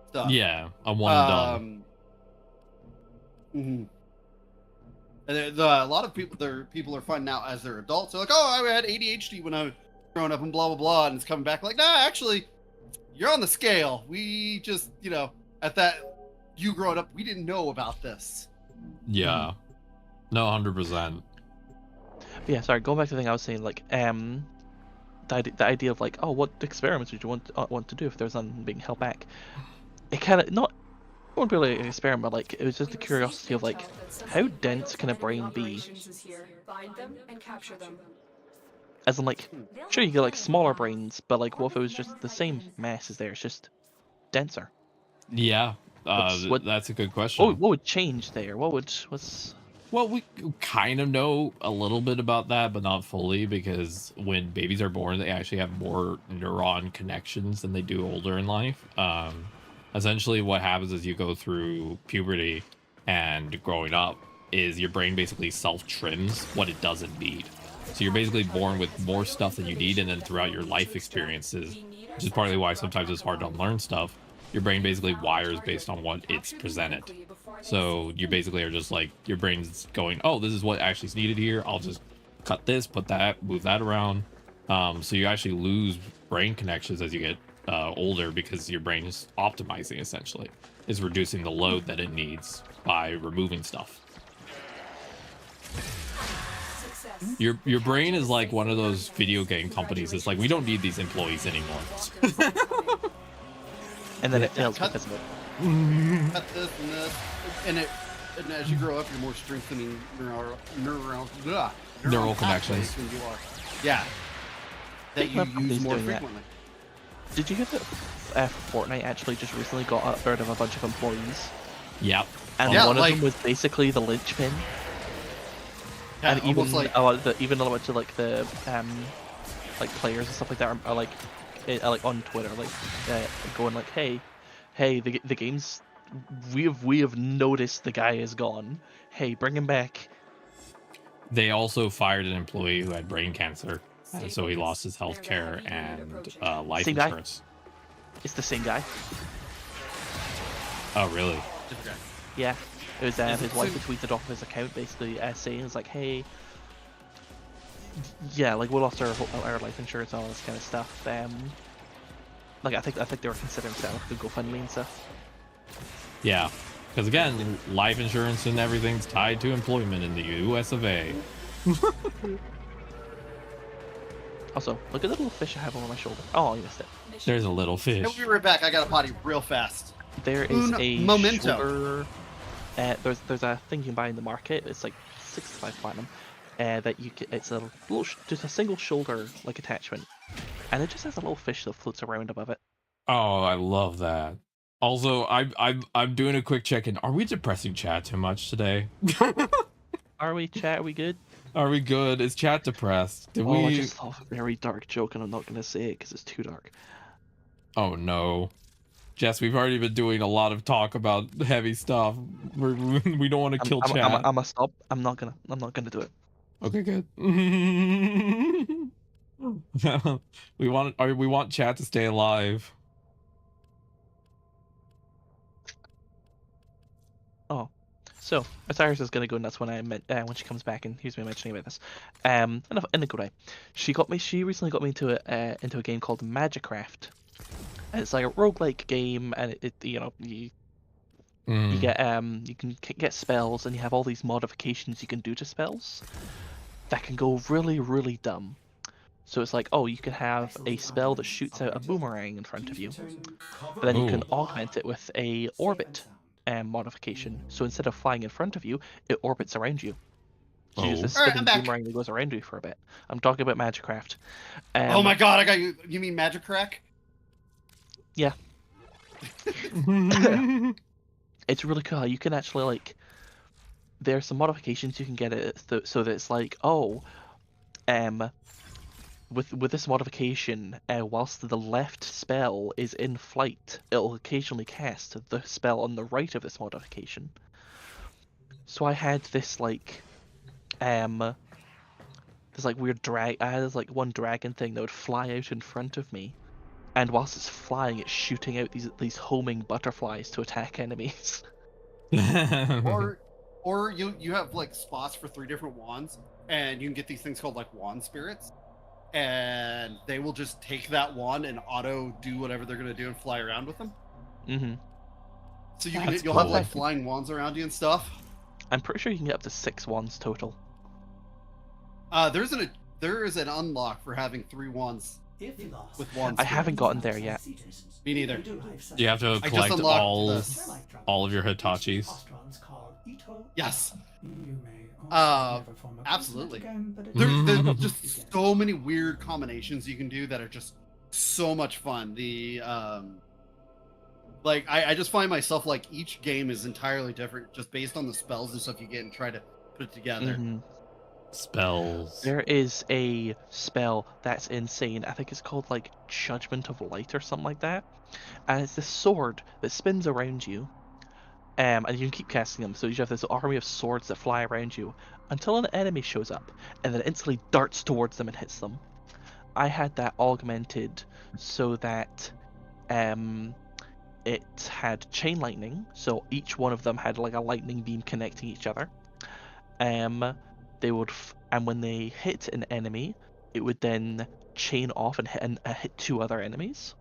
stuff. Yeah, a one and done. And a lot of people are finding out as they're adults. They're like, oh, I had ADHD when I was growing up and blah blah blah, and it's coming back like, nah, actually, you're on the scale. We just, you know, at that you growing up, we didn't know about this. Yeah, no, 100%. Yeah, sorry. Going back to the thing I was saying, like, the idea of like, oh, what experiments would you want to do if there's nothing being held back? It kind of it won't be really an experiment, but like it was just the curiosity of like, how dense can a brain be? Find them and capture them. As in, like, sure you get like smaller brains, but like, what if it was just the same mass as there? It's just denser. Yeah, that's a good question. What would change there? Well, we kind of know a little bit about that, but not fully, because when babies are born, they actually have more neuron connections than they do older in life. Essentially, what happens is you go through puberty and growing up is your brain basically self-trims what it doesn't need. So you're basically born with more stuff than you need, and then throughout your life experiences, which is partly why sometimes it's hard to unlearn stuff, your brain basically wires based on what it's presented. So you basically are just like, your brain's going, oh, this is what actually is needed here. I'll just cut this, put that, move that around. So you actually lose brain connections as you get older because your brain is optimizing, essentially. It's reducing the load that it needs by removing stuff. Success. Your brain is like one of those video game companies. It's like, we don't need these employees anymore. And then it fails cut- because of it. Cut this and this, and as you grow up, you're more strengthening neural connections. pathways than you are. Yeah, that you use more frequently. Did you hear that Fortnite actually just recently got rid of a bunch of employees? Yep. And Yeah, one like- of them was basically the linchpin. Yeah, And even almost like even a bunch of like the like players and stuff like that are like on Twitter going like, hey, the game's we have noticed the guy is gone. Hey, bring him back. They also fired an employee who had brain cancer, and so he lost his health care and life Same guy? insurance. It's the same guy. Oh, really? Yeah, it was his it wife so- who tweeted off his account basically saying it's like, hey, yeah, like we lost our life insurance and all this kind of stuff. Like I think they were considering setting up the GoFundMe and stuff. Yeah, because again, life insurance and everything's tied to employment in the U.S. of A. Also, look at the little fish I have over my shoulder. Oh, you missed it. There's a little fish. We'll be right back. I got a potty real fast. There is a Memento. shoulder. There's a thing you can buy in the market. It's like 65 platinum. That you can, it's a little, just a single shoulder like attachment, and it just has a little fish that floats around above it. Oh, I love that. Also, I'm doing a quick check-in. Are we depressing chat too much today? Are we, chat? Are we good? Are we good? Is chat depressed? Did I we? just thought of a very dark joke, and I'm not gonna say it because it's too dark. Oh no, Jess, we've already been doing a lot of talk about heavy stuff. We don't want to kill chat. I'm gonna stop. I'm not gonna do it. Okay, good. we want chat to stay alive. Oh, so Osiris is gonna go nuts when when she comes back, and here's me mentioning about this. In a good way. She recently got me into a game called Magicraft. And it's like a roguelike game, and you get you can get spells, and you have all these modifications you can do to spells that can go really, really dumb. So it's like, oh, you can have a spell that shoots out a boomerang in front of you, but then you can augment it with a orbit modification. So instead of flying in front of you, it orbits around you. So you use this spinning boomerang that goes around you for a bit. I'm talking about Magicraft. Oh my god, I got you. You mean Magic Crack? Yeah. It's really cool. You can actually like. There's some modifications you can get it so that it's like, oh, with this modification, whilst the left spell is in flight, it'll occasionally cast the spell on the right of this modification. So I had this like, this like weird I had this like one dragon thing that would fly out in front of me, and whilst it's flying, it's shooting out these homing butterflies to attack enemies. Or you have like spots for 3 different wands, and you can get these things called like wand spirits, and they will just take that wand and auto do whatever they're gonna do and fly around with them. Mm-hmm. So you'll have like flying wands around you and stuff. I'm pretty sure you can get up to 6 wands total. There is an unlock for having 3 wands with wands. I haven't gotten there yet. Me neither. You have to collect all of your Hitachis. Yes. Absolutely. There's just so many weird combinations you can do that are just so much fun. The like I just find myself like each game is entirely different just based on the spells and stuff you get and try to put it together. Mm-hmm. Spells. There is a spell that's insane. I think it's called like Judgment of Light or something like that. And it's this sword that spins around you. And you can keep casting them. So you have this army of swords that fly around you until an enemy shows up, and then instantly darts towards them and hits them. I had that augmented so that it had chain lightning, so each one of them had like a lightning beam connecting each other. they would, and when they hit an enemy, it would then chain off and hit 2 other enemies.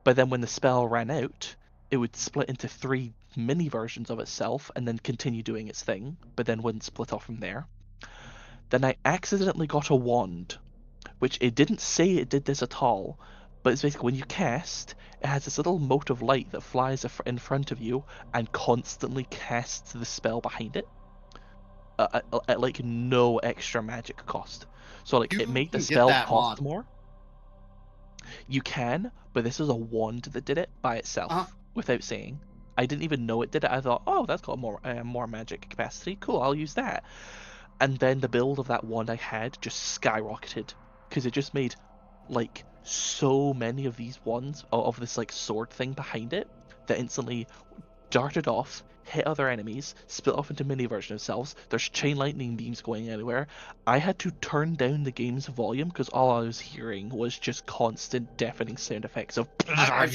But then when the spell ran out, it would split into 3 mini versions of itself and then continue doing its thing, but then wouldn't split off from there. Then I accidentally got a wand, which it didn't say it did this at all, but it's basically when you cast, it has this little mote of light that flies in front of you and constantly casts the spell behind it at like no extra magic cost. So like it made the spell cost more. You can, but this is a wand that did it by itself without saying. I didn't even know it did it. I thought, oh, that's got more magic capacity. Cool, I'll use that. And then the build of that wand I had just skyrocketed because it just made like so many of these wands of this like sword thing behind it that instantly darted off, hit other enemies, split off into mini versions of themselves. There's chain lightning beams going anywhere. I had to turn down the game's volume because all I was hearing was just constant deafening sound effects of. I've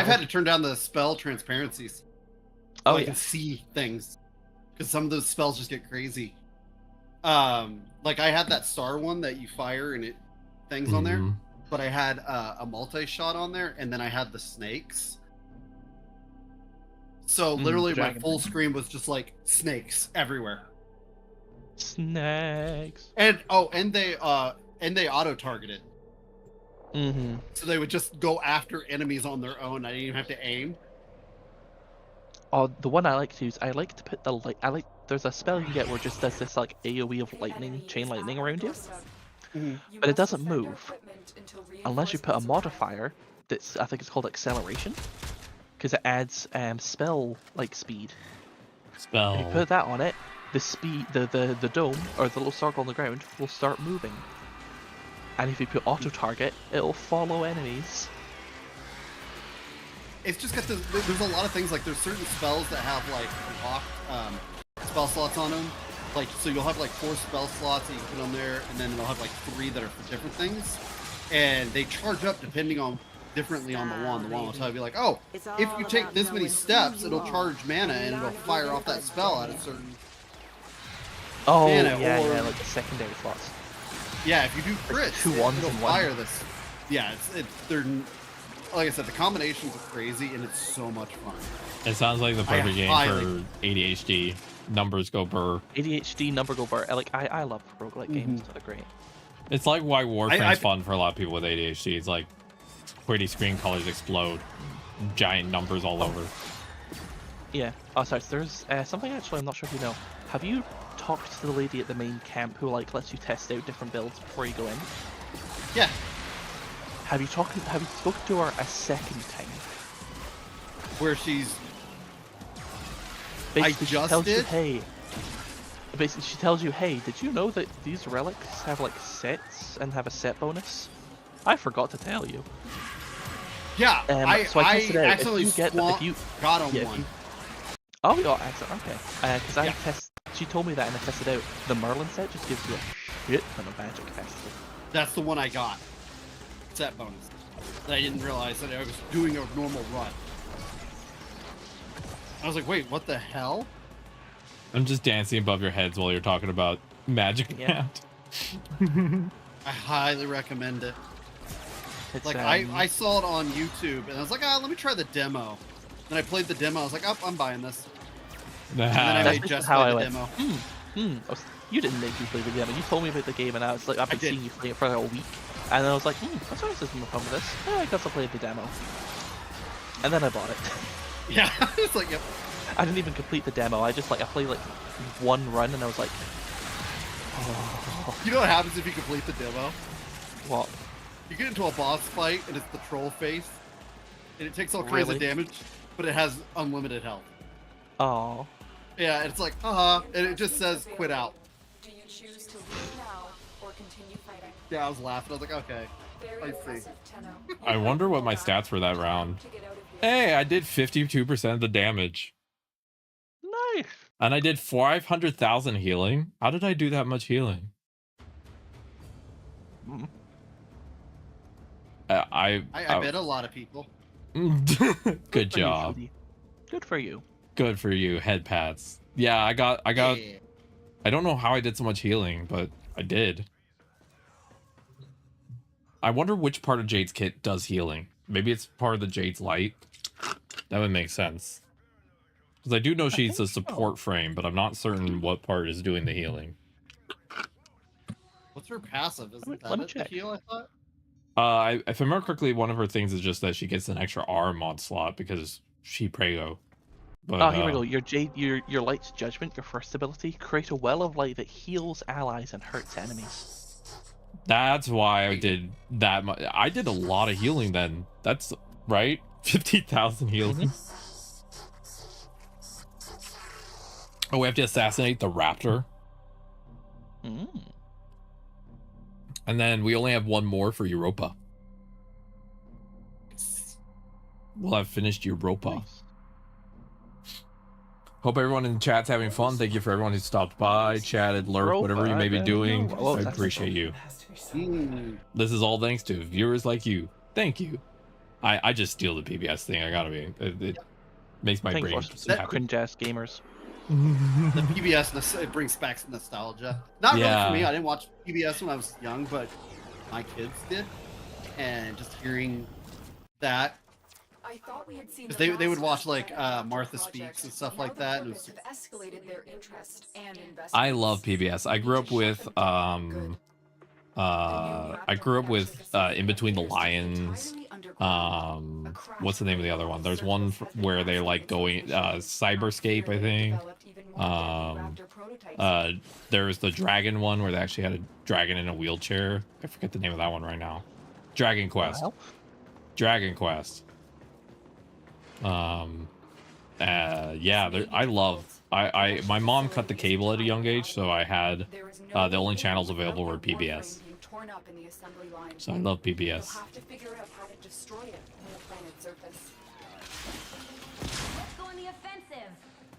had to turn down the spell transparencies so I can see things because some of those spells just get crazy. Like I had that star one that you fire and it things on there, but I had a multi-shot on there, and then I had the snakes. So literally my full screen was just like snakes everywhere. Snakes. And they auto targeted. So they would just go after enemies on their own. I didn't even have to aim. Oh, the one I like to use, I like to put the light. There's a spell you get where it just does this like AoE of lightning, chain lightning around you. But it doesn't move unless you put a modifier that's, I think it's called acceleration, because it adds spell like speed. If you put that on it, the speed, the dome or the little circle on the ground will start moving. And if you put auto target, it'll follow enemies. It's just got there's a lot of things, like there's certain spells that have like locked spell slots on them. Like, so you'll have like 4 spell slots that you can put on there, and then they'll have like 3 that are for different things. And they charge up depending on differently on the wand. The wand will tell you like, oh, if you take this many steps, it'll charge mana and it'll fire off that spell at a certain mana. Yeah, like the secondary slots. Yeah, if you do crits, 2 wands it'll in fire one. this. Yeah, they're like I said, the combinations are crazy and it's so much fun. It sounds like the perfect game for ADHD. Numbers go burr. ADHD, number go burr. Like I love roguelike games. They're great. It's like why Warframe's fun for a lot of people with ADHD. It's like pretty screen colors explode, giant numbers all over. Yeah. Oh, sorry. There's something actually I'm not sure if you know. Have you talked to the lady at the main camp who like lets you test out different builds before you go in? Yeah. Have you spoken to her a second time? Where she's. Basically, she tells you, hey. Basically, she tells you, hey, did you know that these relics have like sets and have a set bonus? I forgot to tell you. Yeah, so I tested out. accidentally got on one. Oh, you got accident. Okay. Because she told me that and I tested out. The Merlin set just gives you a shit ton of magic capacity. That's the one I got. Set bonus. I didn't realize that I was doing a normal run. I was like, wait, what the hell? I'm just dancing above your heads while you're talking about magic. Yeah. I highly recommend it. It's, like I saw it on YouTube and I was like, let me try the demo. Then I played the demo. I was like, I'm buying this. And then I made Jess play the demo. You didn't make me play the demo. You told me about the game and I was like, I've been seeing you play it for a week. And I was like, what's the system of fun with this? Yeah, I guess I'll play the demo. And then I bought it. Yeah, it's like, yep. I didn't even complete the demo. I played like 1 run and I was like, oh. You know what happens if you complete the demo? What? You get into a boss fight and it's the troll face, and it takes all kinds of damage, but it has unlimited health. Oh. Yeah, and it's like, and it just says quit out. Do you choose to leave now or continue fighting? Yeah, I was laughing. I was like, okay, I see. I wonder what my stats were that round. Hey, I did 52% of the damage. Nice. And I did 500,000 healing. How did I do that much healing? I bet a lot of people. Good job. Good for you. Good for you. Head pats. Yeah, I got. Yeah. I don't know how I did so much healing, but I did. I wonder which part of Jade's kit does healing. Maybe it's part of the Jade's light. That would make sense. Because I do know she's a support frame, but I'm not certain what part is doing the healing. What's her passive? Isn't Let me that check. the heal, I thought? If I remember correctly, one of her things is just that she gets an extra R mod slot because she Prego. But, oh, here we go. Your light's judgment, your first ability, create a well of light that heals allies and hurts enemies. That's why I did that much. I did a lot of healing then. That's right. 50,000 healing. Oh, we have to assassinate the raptor. And then we only have one more for Europa. We'll have finished Europa. Nice. Hope everyone in the chat's having fun. Thank you for everyone who stopped by, chatted, lurked, whatever you may be doing. I appreciate you. This is all thanks to viewers like you. Thank you. I just steal the PBS thing. I gotta be. It makes my brain happy. Cringe-ass gamers. The PBS, it brings back some nostalgia. Not really for me. I didn't watch PBS when I was young, but my kids did. And just hearing that, I thought we had seen because they would watch like Martha Speaks and stuff like that. And it was... escalated their interest and I love PBS. I grew up with In Between the Lions. What's the name of the other one? There's one where they're like going Cyberscape, I think. There's the dragon one where they actually had a dragon in a wheelchair. I forget the name of that one right now. Dragon Quest. Wow. Dragon Quest. My mom cut the cable at a young age, so I had the only channels available were PBS. So I love PBS.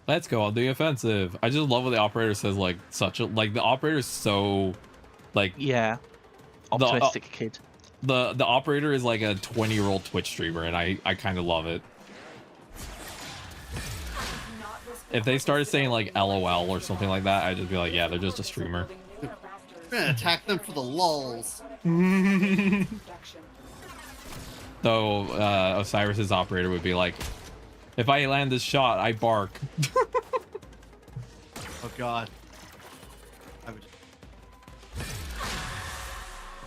Let's go on the offensive. I just love what the operator says, like the operator's so like optimistic kid. The operator is like a 20-year-old Twitch streamer, and I kind of love it. If they started saying like LOL or something like that, I'd just be like, yeah, they're just a streamer. We're gonna attack them for the lulz. Though Osiris's operator would be like, if I land this shot, I bark. Oh god.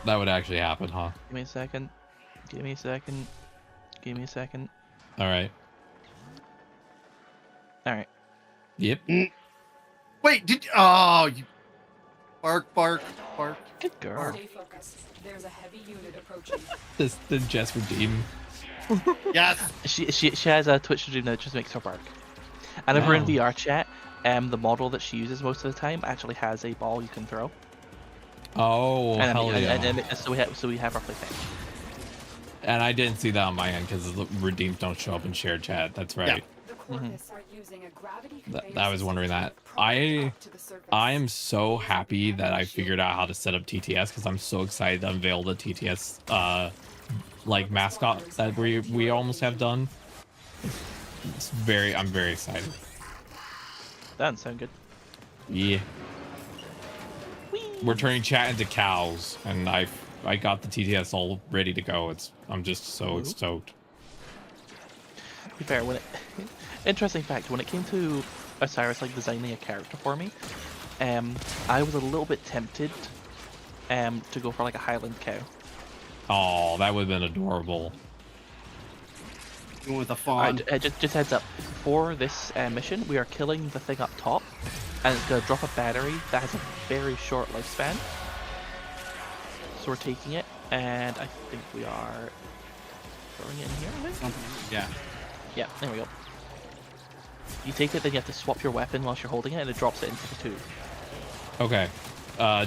That would actually happen, huh? Give me a second. Give me a second. Give me a second. All right. All right. Yep. Wait, did you... Oh, you... Bark, bark, bark. Good girl. Stay focused. There's a heavy unit approaching. This did Jess redeem. Yes. She has a Twitch stream that just makes her bark. And if we're in VR chat, the model that she uses most of the time actually has a ball you can throw. Oh, hell yeah. And so we have our plaything. And I didn't see that on my end because the redeems don't show up in shared chat. That's right. I was wondering that. I am so happy that I figured out how to set up TTS because I'm so excited to unveil the TTS like mascot that we almost have done. I'm very excited. That doesn't sound good. Yeah. We're turning chat into cows, and I got the TTS all ready to go. I'm just so stoked. To be fair, interesting fact, when it came to Osiris like designing a character for me, I was a little bit tempted to go for like a Highland cow. Oh, that would have been adorable. Going with a fawn. Just heads up, for this mission, we are killing the thing up top, and it's going to drop a battery that has a very short lifespan. So we're taking it, and I think we are throwing it in here, I think? Yeah. Yeah, there we go. You take it, then you have to swap your weapon whilst you're holding it, and it drops it into the tube. Okay.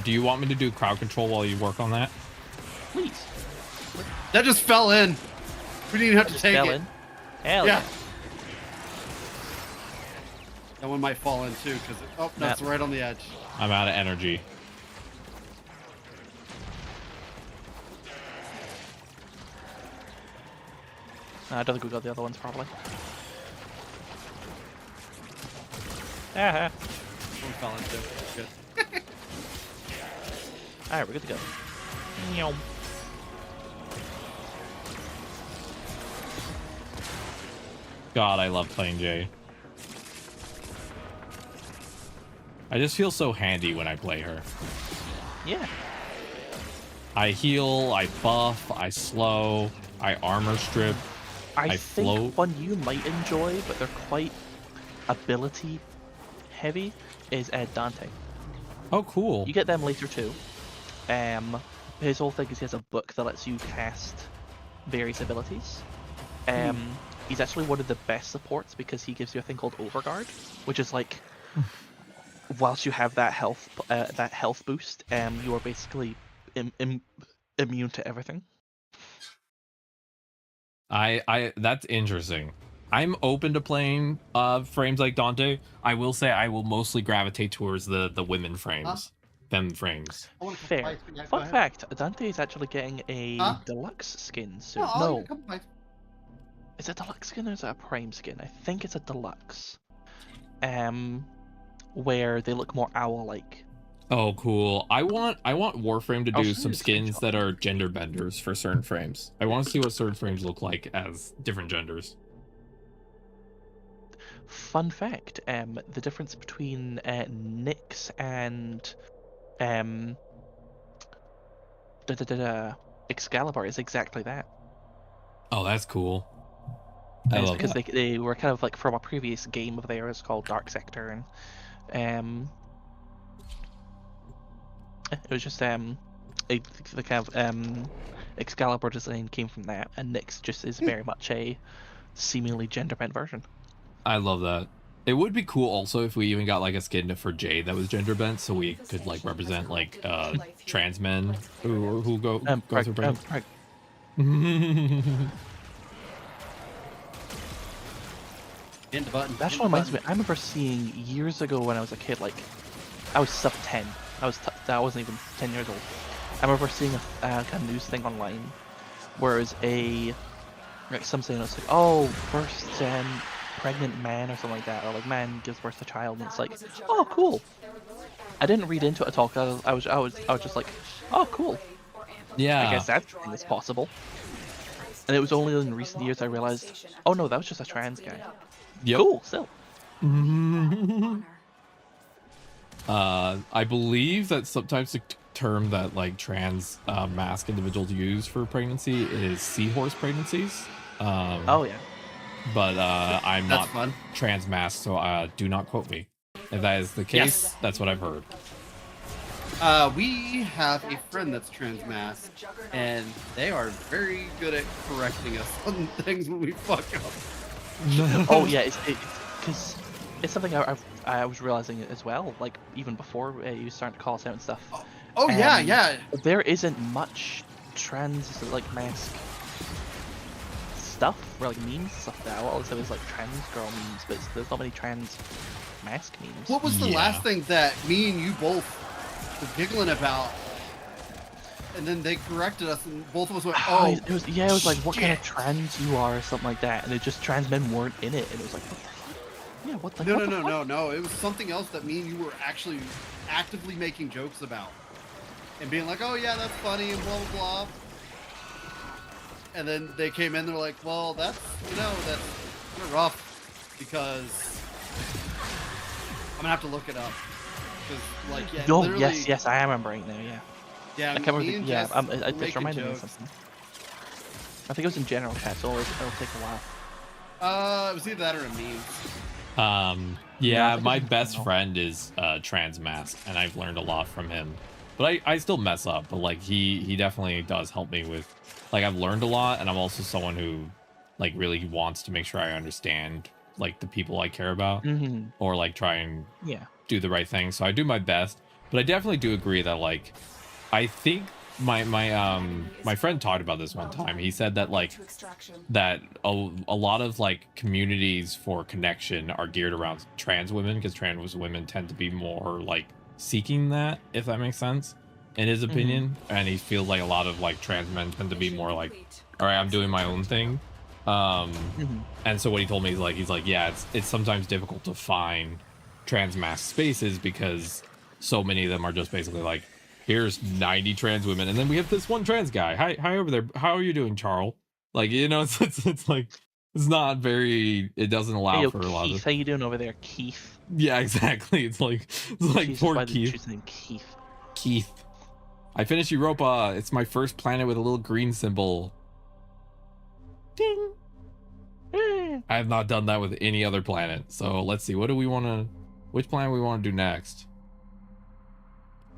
Do you want me to do crowd control while you work on that? Please. That just fell in. We didn't have to take it. In. Hell yeah. That one might fall in too, because that's right on the edge. I'm out of energy. I don't think we got the other ones probably. One fell in too. Good. Alright, we're good to go. Meow. God, I love playing Jay. I just feel so handy when I play her. Yeah. I heal, I buff, I slow, I armor strip, I think float. one you might enjoy, but they're quite ability heavy, is Dante. Oh, cool. You get them later too. His whole thing is he has a book that lets you cast various abilities. He's actually one of the best supports because he gives you a thing called Overguard, which is like, whilst you have that health boost, you are basically immune to everything. That's interesting. I'm open to playing frames like Dante. I will say I will mostly gravitate towards the women frames. Them frames. Fair. Fun fact, Dante is actually getting a deluxe skin soon. No. Is it a deluxe skin or is it a prime skin? I think it's a deluxe. Where they look more owl-like. Oh, cool. I want Warframe to do some skins that are gender benders for certain frames. I want to see what certain frames look like as different genders. Fun fact, the difference between Nyx and Excalibur is exactly that. Oh, that's cool. I love because that. they were kind of like from a previous game of theirs called Dark Sector, and it was just the kind of Excalibur design came from that, and Nyx just is very much a seemingly gender bent version. I love that. It would be cool also if we even got like a skin for Jade that was gender bent, so we could like represent like trans men who go through pregnancy. Hit the button. That reminds me. I remember seeing years ago when I was a kid, like I was sub 10. I wasn't even 10 years old. I remember seeing a kind of news thing online, where it was something that's like, oh, first pregnant man or something like that, or like man gives birth to child, and it's like, oh, cool. I didn't read into it at all because I was just like, oh, cool. Yeah. I guess that thing is possible. And it was only in recent years I realized, oh no, that was just a trans guy. Yep. Cool, still. I believe that sometimes the term that like trans mask individuals use for pregnancy is seahorse pregnancies. Oh yeah. But I'm That's not fun. trans masked, so do not quote me. If that is the case, that's what I've heard. We have a friend that's trans masked, and they are very good at correcting us on things when we fuck up. Oh yeah, because it's something I was realizing as well. Like even before you started to call us out and stuff. Oh yeah. There isn't much trans like mask stuff, or like memes stuff now. All there is like trans girl memes, but there's not many trans mask memes. What was the last thing that me and you both were giggling about? And then they corrected us, and both of us went, "Oh, it was like, what kind of trans you are," or something like that, and it just trans men weren't in it, and it was like, what the fuck? Yeah, what the? No. It was something else that me and you were actually actively making jokes about, and being like, "Oh yeah, that's funny," and blah blah blah. And then they came in, they're like, "Well, that's that's kind of rough because I'm gonna have to look it up." Because like yes, I am remembering now. Yeah. Yeah, I can't remember. it just reminded me of something. I think it was in general chat, so it'll take a while. It was either that or a meme. Yeah, my best friend is trans mask, and I've learned a lot from him. But I still mess up, but like he definitely does help me with, like, I've learned a lot, and I'm also someone who like really wants to make sure I understand like the people I care about, or like try and do the right thing. So I do my best, but I definitely do agree that like I think my friend talked about this one time. He said that like that a lot of like communities for connection are geared around trans women, because trans women tend to be more like seeking that, if that makes sense, in his opinion. And he feels like a lot of like trans men tend to be more like, all right, I'm doing my own thing. And so what he told me is he's like, yeah, it's sometimes difficult to find trans mask spaces because so many of them are just basically like, Here's 90 trans women, and then we have this one trans guy. Hi over there. How are you doing, Charles? Like, you know, it's like it's not very. It doesn't allow Hey, yo, for a lot Keith, of. how you doing over there, Keith? Yeah, exactly. It's like Jesus, poor why did you Keith. choose the name Keith? Keith. I finished Europa. It's my first planet with a little green symbol. Ding. I have not done that with any other planet. So let's see. What do we want to? Which planet we want to do next?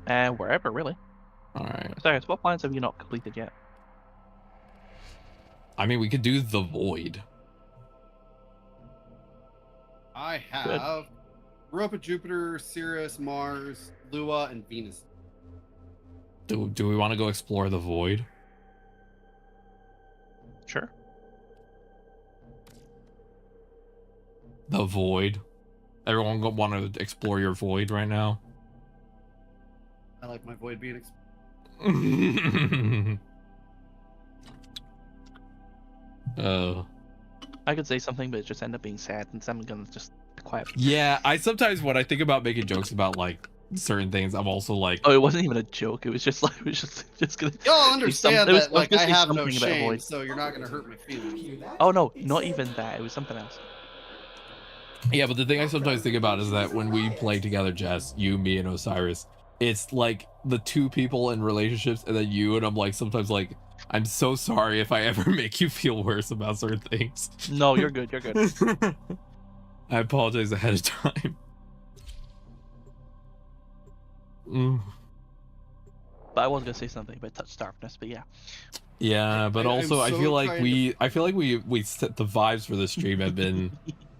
Wherever, really. All right. Sorry, what planets have you not completed yet? I mean, we could do the Void. I have Europa, Jupiter, Sirius, Mars, Lua, and Venus. Do we want to go explore the Void? Sure. The Void. Everyone want to explore your Void right now? I like my Void being Oh. I could say something, but it just end up being sad, and so I'm gonna just be quiet. Yeah, I sometimes when I think about making jokes about like certain things, I'm also like, Oh, it wasn't even a joke. It was just like just gonna. Y'all understand it was that, like, I basically have no something about shame, Void. so you're not gonna hurt my feelings. Oh no, not even that. It was something else. yeah, but the thing I sometimes think about is that when we play together, Jess, you, me, and Osiris, it's like the two people in relationships and then you, and I'm like sometimes like, I'm so sorry if I ever make you feel worse about certain things. No, you're good. You're good. I apologize ahead of time. Mm. But I was gonna say something about touch darkness, but yeah. Yeah, but also I so feel like trying we set the vibes for the stream have been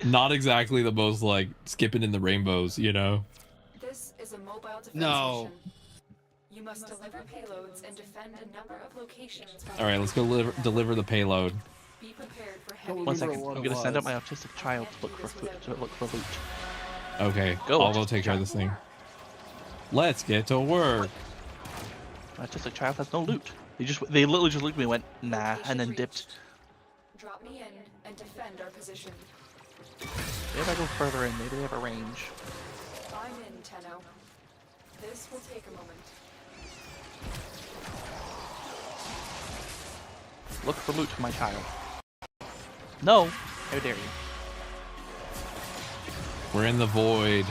not exactly the most like skipping in the rainbows, you know. This is a mobile defense No. mission. You must deliver payloads and defend a number of locations. All right, let's go deliver the payload. Be prepared for heavy. Don't One remember second. what I'm it gonna send out was. my autistic child to look for loot. Okay, Go, I'll go autistic take care of child. this thing. Let's get to work. My autistic child has no loot. They literally just looked at me and went nah, and then dipped. Drop me in and defend our position. Maybe I go further in. Maybe they have a range. I'm in, Tenno. This will take a moment. Look for loot, my child. No! How dare you? We're in the void.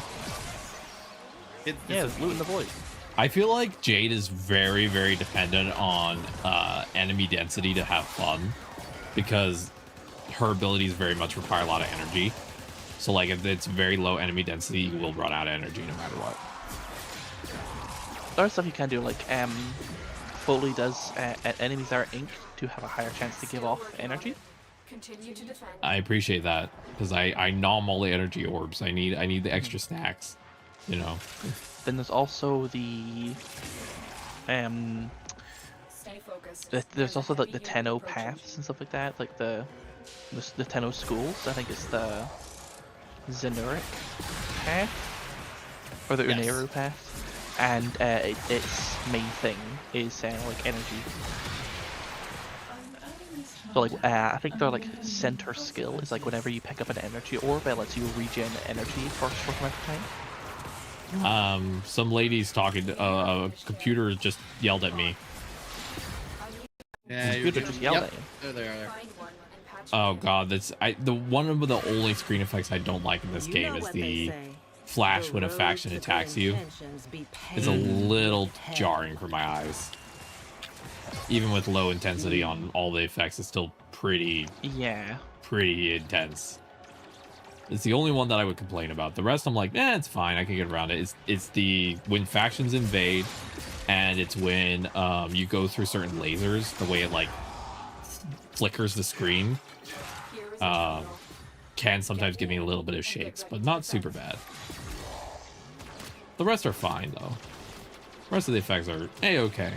It's Yeah, there's loot in the void. I feel like Jade is very, very dependent on enemy density to have fun, because her abilities very much require a lot of energy. So like if it's very low enemy density, you will run out of energy no matter what. There's stuff you can do, like Foley does enemies that are inked to have a higher chance to give off energy. Continue to defend. I appreciate that because I nom all the energy orbs. I need the extra stacks, you know. Then there's also the Stay focused. there's also like the Tenno paths and stuff like that, like the Tenno schools. I think it's the Zenuric path or the Yes. Uneru path, and its main thing is like energy. So like I think their like center skill is like whenever you pick up an energy orb, it lets you regen energy for a short amount of time. Some ladies talking. A computer just yelled at me. Yeah, Computer just yelled at you. There they are. Find one and patch Oh it in. god, that's one of the only screen effects I don't like in this game is the flash when a faction attacks you. It's a little jarring for my eyes. Even with low intensity on all the effects, it's still pretty intense. It's the only one that I would complain about. The rest I'm like, it's fine, I can get around it. It's the when factions invade, and it's when you go through certain lasers, the way it like flickers the screen Here is a terminal. can sometimes give me a little bit of shakes, but not super bad. The rest are fine though. The rest of the effects are a-okay.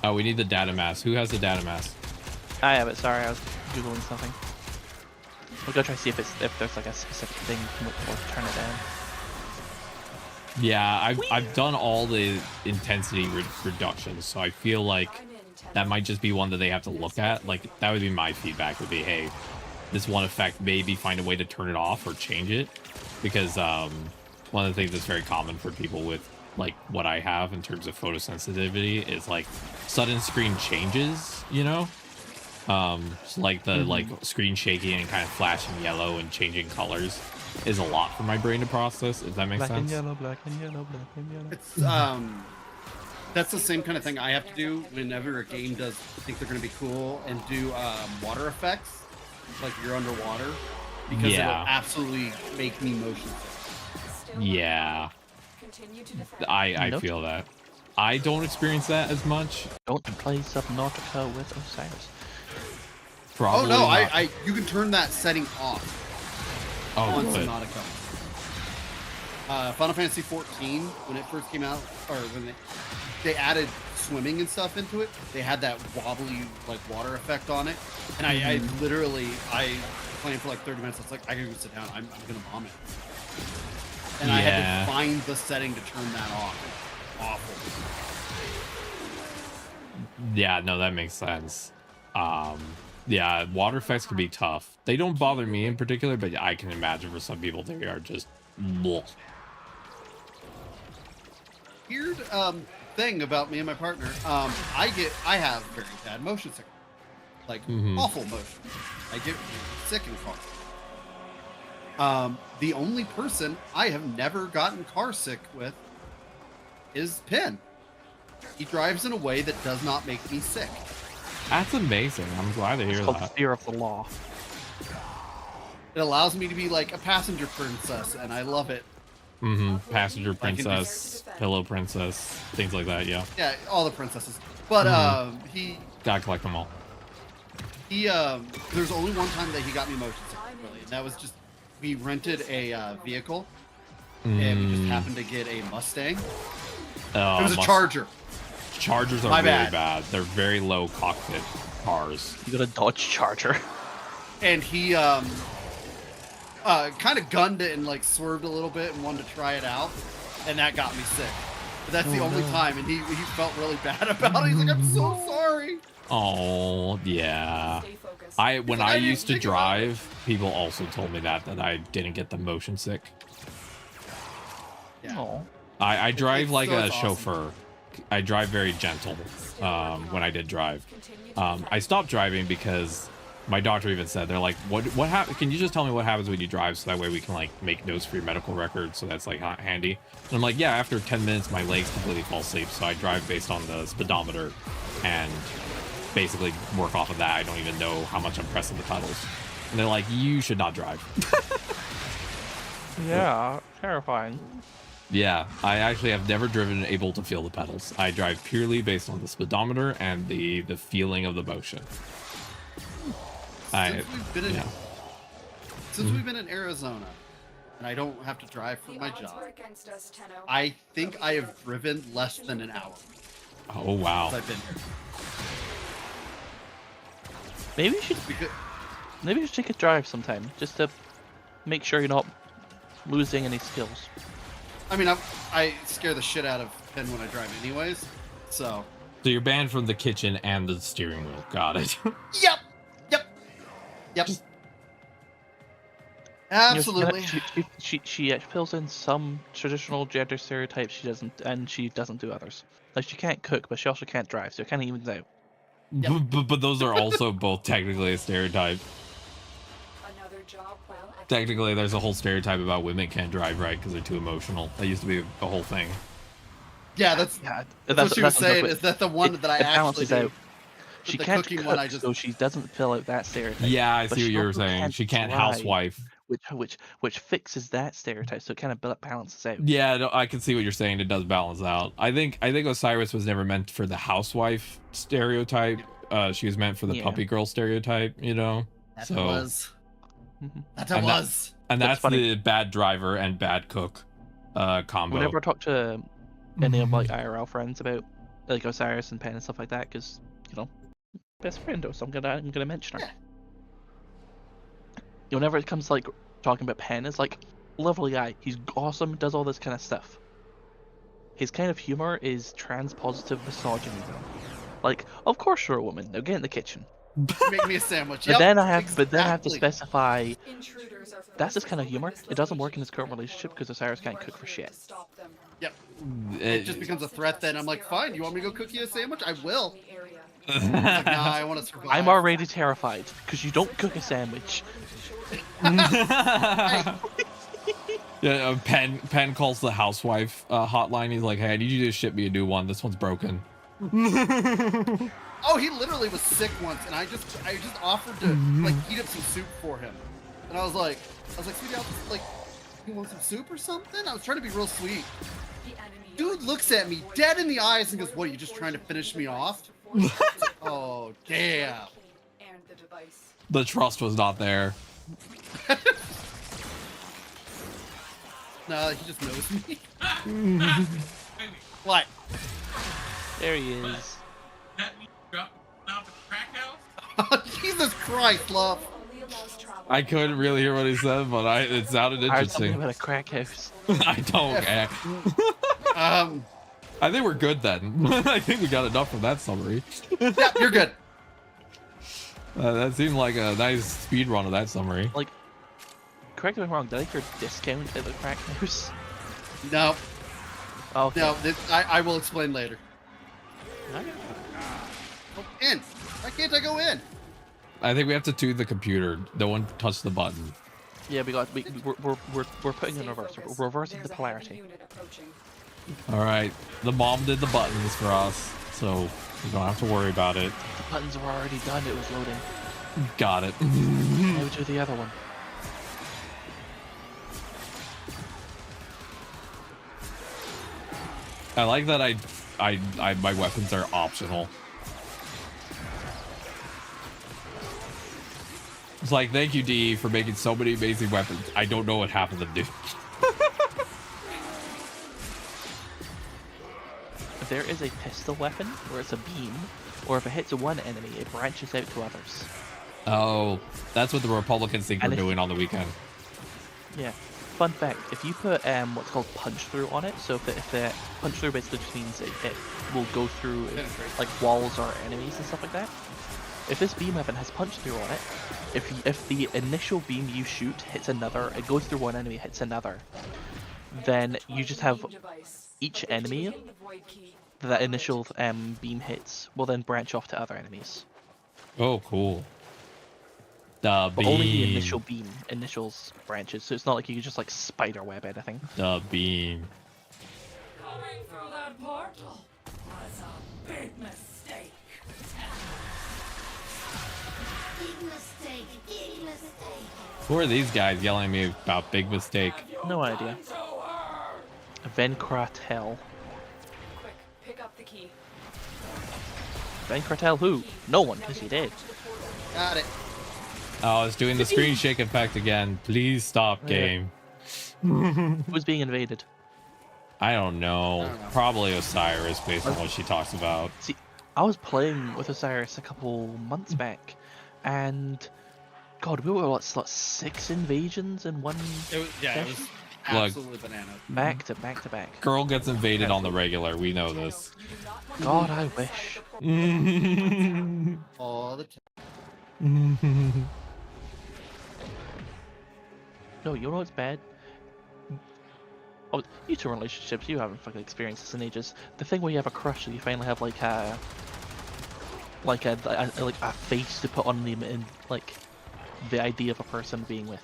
Oh, we need the data mask. Who has the data mask? I have it. Sorry, I was googling something. We're gonna try to see if there's like a specific thing you can look for to turn it down. Yeah, I've done all the intensity reductions, so I feel like I'm in, that might just be one that they have to look at. Like, that would be my feedback, would be, hey, this one effect, maybe find a way to turn it off or change it. Because one of the things that's very common for people with, like, what I have in terms of photosensitivity is, like, sudden screen changes, you know? So, like, the, like, screen shaking and kind of flashing yellow and changing colors is a lot for my brain to process, if that makes Black and sense. yellow, black and yellow, black and yellow. It's that's the same kind of thing I have to do whenever a game does think they're going to be cool and do water effects, like you're underwater, because it'll absolutely make me motion sick. Yeah. I feel that. I don't experience that as much. Don't play Subnautica with Osiris. Probably oh no, not. you can turn that setting off on good. Subnautica. Final Fantasy 14, when it first came out, or when they added swimming and stuff into it, they had that wobbly like water effect on it, and I literally playing for like 30 minutes. It's like I gotta go sit down. I'm gonna vomit, and I had to find the setting to turn that off. Awful. Yeah, no, that makes sense. Yeah, water effects can be tough. They don't bother me in particular, but I can imagine for some people they are just bleh. Weird thing about me and my partner, I have very bad motion sickness, like awful motion. I get sick in cars. The only person I have never gotten car sick with is Penn. He drives in a way that does not make me sick. That's amazing. I'm glad to hear It's called that. fear of the law. It allows me to be like a passenger princess, and I love it. Passenger princess, pillow princess, things like that. Yeah. Yeah, all the princesses. But he Gotta collect them all. there's only one time that he got me motion sick, really, and that was just we rented a vehicle, and we just happened to get a Mustang. It was a Charger. Chargers are really bad. They're very low cockpit cars. You got a Dodge Charger. And he kind of gunned it and like swerved a little bit and wanted to try it out, and that got me sick. But that's the only time, and he felt really bad about it. He's like, I'm so sorry. Oh yeah. When I used to drive, people also told me that I didn't get the motion sick. Yeah. I drive like a awesome. chauffeur. I drive very gentle when I did drive. I stopped driving because my doctor even said, they're like, what happened? Can you just tell me what happens when you drive, so that way we can like make notes for your medical record, so that's like handy. And I'm like, yeah, after 10 minutes my legs completely fall asleep, so I drive based on the speedometer and basically work off of that. I don't even know how much I'm pressing the pedals. And they're like, you should not drive. Yeah, terrifying. Yeah, I actually have never driven able to feel the pedals. I drive purely based on the speedometer and the feeling of the motion. Since we've been in Arizona, and I don't have to drive for my job, I think I have driven less than an hour. Oh wow! Since I've been here. Maybe you should take a drive sometime, just to make sure you're not losing any skills. I mean, I scare the shit out of Penn when I drive anyways, so... So you're banned from the kitchen and the steering wheel. Got it. Yep! Absolutely. She fills in some traditional gender stereotypes she doesn't do others. Like, she can't cook, but she also can't drive, so it kind of evens out. Yep. But those are also both technically a stereotype. Technically, there's a whole stereotype about women can't drive right because they're too emotional. That used to be a whole thing. Yeah, that's what she was saying. Is that the one that I actually do? Out. She can't cook, so she doesn't fill out that stereotype. Yeah, I see what you were saying. She can't housewife. Which fixes that stereotype, so it kind of balances out. Yeah, no, I can see what you're saying. It does balance out. I think Osiris was never meant for the housewife stereotype. She was meant for the puppy girl stereotype, you know? That was. And that's the bad driver and bad cook combo. Whenever I talk to any of like IRL friends about like Osiris and Penn and stuff like that, because best friend, so I'm gonna mention her. Whenever it comes to, like, talking about Penn, it's like, lovely guy, he's awesome, does all this kind of stuff. His kind of humor is trans-positive misogyny, though. Like, of course you're a woman. Now get in the kitchen. Make me a sandwich. But Yep, then I have to exactly. specify. Intruders are That's this kind of humor. It doesn't work in his current relationship because Osiris can't cook for shit. Yep. It just becomes a threat then. I'm like, fine, you want me to go cook you a sandwich? I will. Like, nah, I want to survive. I'm already terrified because you don't cook a sandwich. Yeah, Penn calls the housewife hotline. He's like, "Hey, I need you to ship me a new one. This one's broken." Oh, he literally was sick once, and I just offered to like heat up some soup for him, and I was like, sweetie, I'll just like, you want some soup or something? I was trying to be real sweet. Dude looks at me dead in the eyes and goes, "What? Are you just trying to finish me off?" Oh, damn. The trust was not there. No, he just knows me. What? There he is. Jesus Christ, love. I couldn't really hear what he said, but it sounded I heard something interesting. about a crack house. I don't care. I think we're good then. I think we got enough from that summary. Yeah, you're good. That seemed like a nice speed run of that summary. Like, correct me if I'm wrong, did I hear discount at the crack house? No, Oh, okay. no, I will explain later. Okay. Oh, in. Why can't I go in? I think we have to tune the computer. No one touched the button. Yeah, we're putting in reverse. We're reversing the polarity. All right, the mom did the buttons for us, so we don't have to worry about it. The buttons were already done. It was loading. Got it. Now do the other one. I like that my weapons are optional. It's like, thank you, D, for making so many amazing weapons. I don't know what half of them do. There is a pistol weapon where it's a beam, or if it hits one enemy, it branches out to others. Oh, that's what the Republicans think And we're if- doing on the weekend. Yeah. Fun fact, if you put what's called punch through on it, so if the punch through basically just means it will go through like walls or enemies and stuff like that. If this beam weapon has punch through on it, if the initial beam you shoot hits another, it goes through one enemy, hits another, then you just have each enemy that initial beam hits will then branch off to other enemies. Oh, cool. The But beam. only the initial beam initials branches, so it's not like you can just like spider web anything. The beam. Coming through that portal was a big mistake. Big mistake, big mistake. Who are these guys yelling at me about big mistake? No idea. Venkratel. Quick, pick up the key. Venkratel who? No one, because he did. Got it. Oh, it's doing the screen shake effect again. Please stop, game. Who's being invaded? I don't know. Probably Osiris, based on what she talks about. See, I was playing with Osiris a couple months back, and God, we were what 6 invasions in one It was session? absolutely bananas. Back to back to back. Girl gets invaded on the regular. We know this. God, I wish. All the time. No, you know what's bad? Oh, you two relationships, you haven't fucking experienced this in ages. The thing where you have a crush and you finally have like a face to put on them in like the idea of a person being with.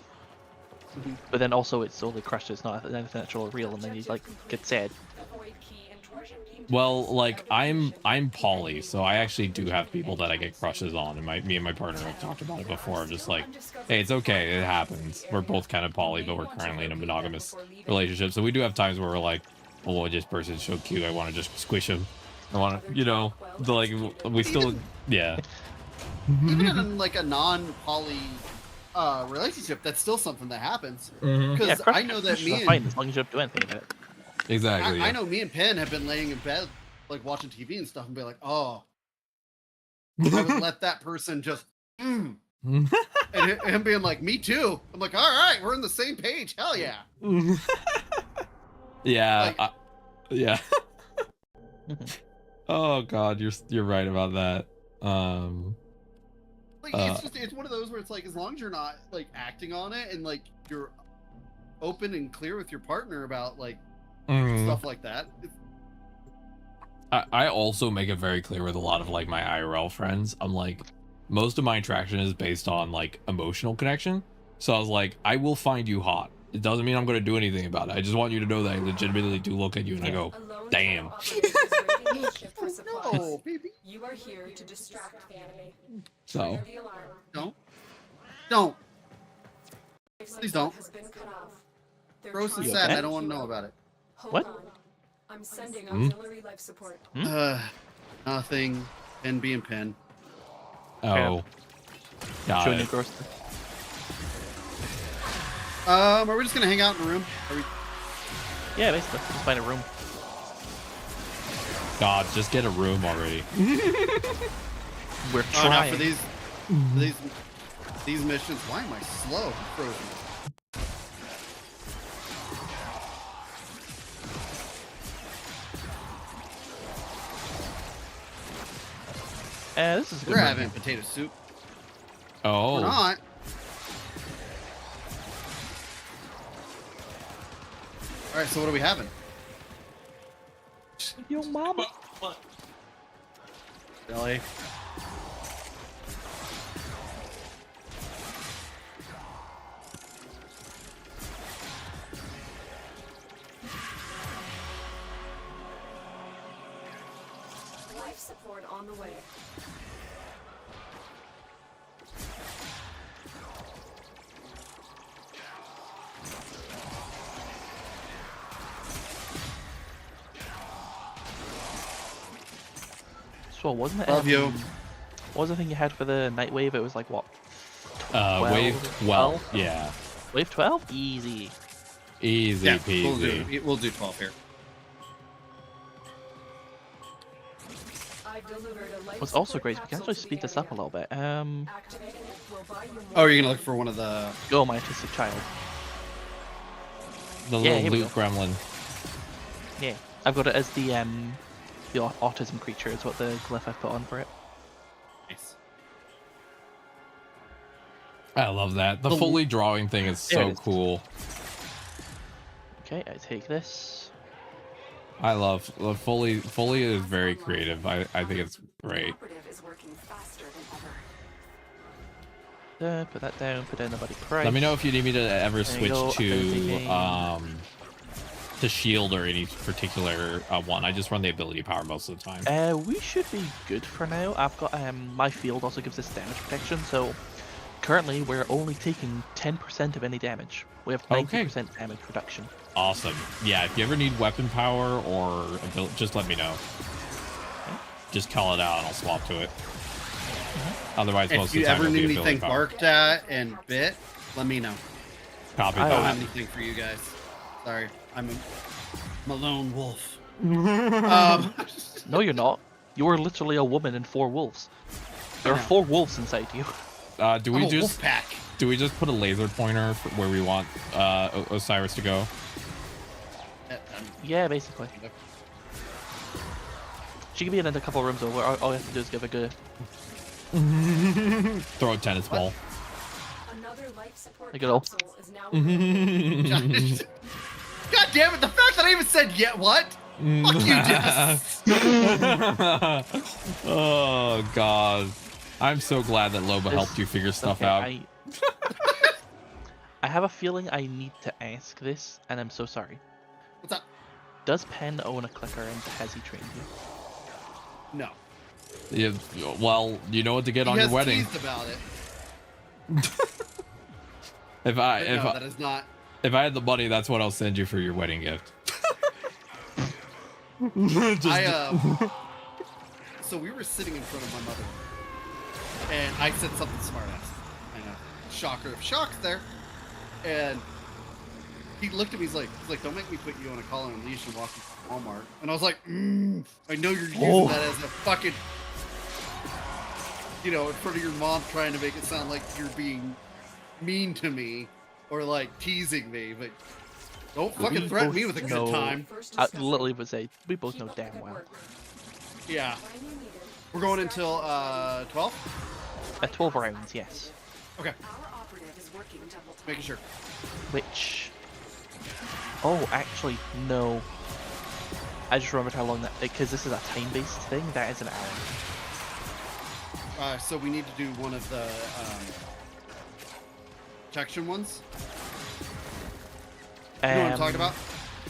But then also it's only crush, it's not anything that's really real, and then you like get sad. Well, like I'm poly, so I actually do have people that I get crushes on, and me and my partner have talked about it before. Just like, hey, it's okay, it happens. We're both kind of poly, but we're currently in a monogamous relationship, so we do have times where we're like, oh, this person's so cute, I want to just squish him. I want to, like we still, yeah. Even in like a non-poly relationship, that's still something that happens. Mhm. Because Yeah, I know that me and fine as long as you don't do anything about it. Exactly. I know me and Penn have been laying in bed, like watching TV and stuff, and be like, "Oh, I would let that person just," and him being like, "Me too." I'm like, "All right, we're on the same page. Hell yeah." Yeah. Like- Yeah. Oh God, you're right about that. Like it's one of those where it's like as long as you're not like acting on it and like you're open and clear with your partner about like stuff like that. I also make it very clear with a lot of like my IRL friends. I'm like, most of my attraction is based on like emotional connection. So I was like, I will find you hot. It doesn't mean I'm going to do anything about it. I just want you to know that I legitimately do look at you and I go, damn. No, baby. You are here to distract the enemy. So. The alarm. Don't. Life Please support don't. has been cut off. They're Gross and trying sad. okay? I don't want to know about it. Hold What? on. I'm sending auxiliary life support. Nothing. Pen being pen. Oh. Got Showing it. you gross. Are we just gonna hang out in the room? Are we... Yeah, basically. Just find a room. God, just get a room already. We're Oh, not trying. for these missions. Why am I slow? I'm frozen. This is a good We're room. having potato soup. Oh. We're not. All right, so what are we having? Yo, mama. Billy. Life support on the way. So wasn't it? Love you. What was the thing you had for the night wave? It was like what? Wave 12. 12? Yeah. Wave 12? Easy. Easy Yeah, peasy. we'll do 12 here. I've delivered a life What's also support great is we can capsule actually to speed the this up a area. little bit. Activating it will buy you more Oh, you're gonna look for one of the... Go, my autistic child. The Yeah, little here we loot gremlin. Yeah, I've got it as the autism creature is what the glyph I've put on for it. Nice. I love that. The fully drawing thing is There it so is. cool. Okay, I take this. I love fully is very creative. I think it's great. Operative is working faster than ever. Put that down. Put down the buddy price. Let me know if you need me to ever There you go, switch affinity. to shield or any particular one. I just run the ability power most of the time. We should be good for now. I've got my field also gives us damage protection, so currently we're only taking 10% of any damage. We have 90% damage reduction. Awesome. Yeah, if you ever need weapon power or ability, just let me know. Just call it out and I'll swap to it. Otherwise, most If of you the time ever it'll be need ability anything power. barked at and bit, let me know. Copy I don't that. have anything for you guys. Sorry, I'm a lone wolf. No, you're not. You are literally a woman and 4 wolves. There are 4 wolves inside you. Do we just put a laser pointer for where we want Osiris to go? Yeah, basically. She can be in a couple rooms over. All you have to do is give a good. Throw a tennis ball. Another life support Like it all. capsule is now God damn it! The fact that I even said yet what? Fuck you, Jess. Oh God, I'm so glad that Loba helped you figure stuff out. I have a feeling I need to ask this, and I'm so sorry. What's up? Does Penn own a clicker, and has he trained you? No. Yeah, well, you know what to get He on has your wedding. teased about it. If that is not. If I had the money, that's what I'll send you for your wedding gift. So we were sitting in front of my mother, and I said something smart ass. I know, shocker of shocks there. And he looked at me. He's like, "Don't make me put you on a collar and leash and walk you to Walmart." And I was like, "I know you're using that as a fucking, in front of your mom, trying to make it sound like you're being mean to me or like teasing me, but don't fucking threaten me with a good time." I literally would say we both know damn well. Yeah. We're going until 12? 12 rounds, yes. Okay. Our operative is working double time. Making sure. Which... Oh, actually, no. I just remembered how long that... Because this is a time-based thing, that is an hour. So we need to do one of the protection ones. You know what I'm talking about?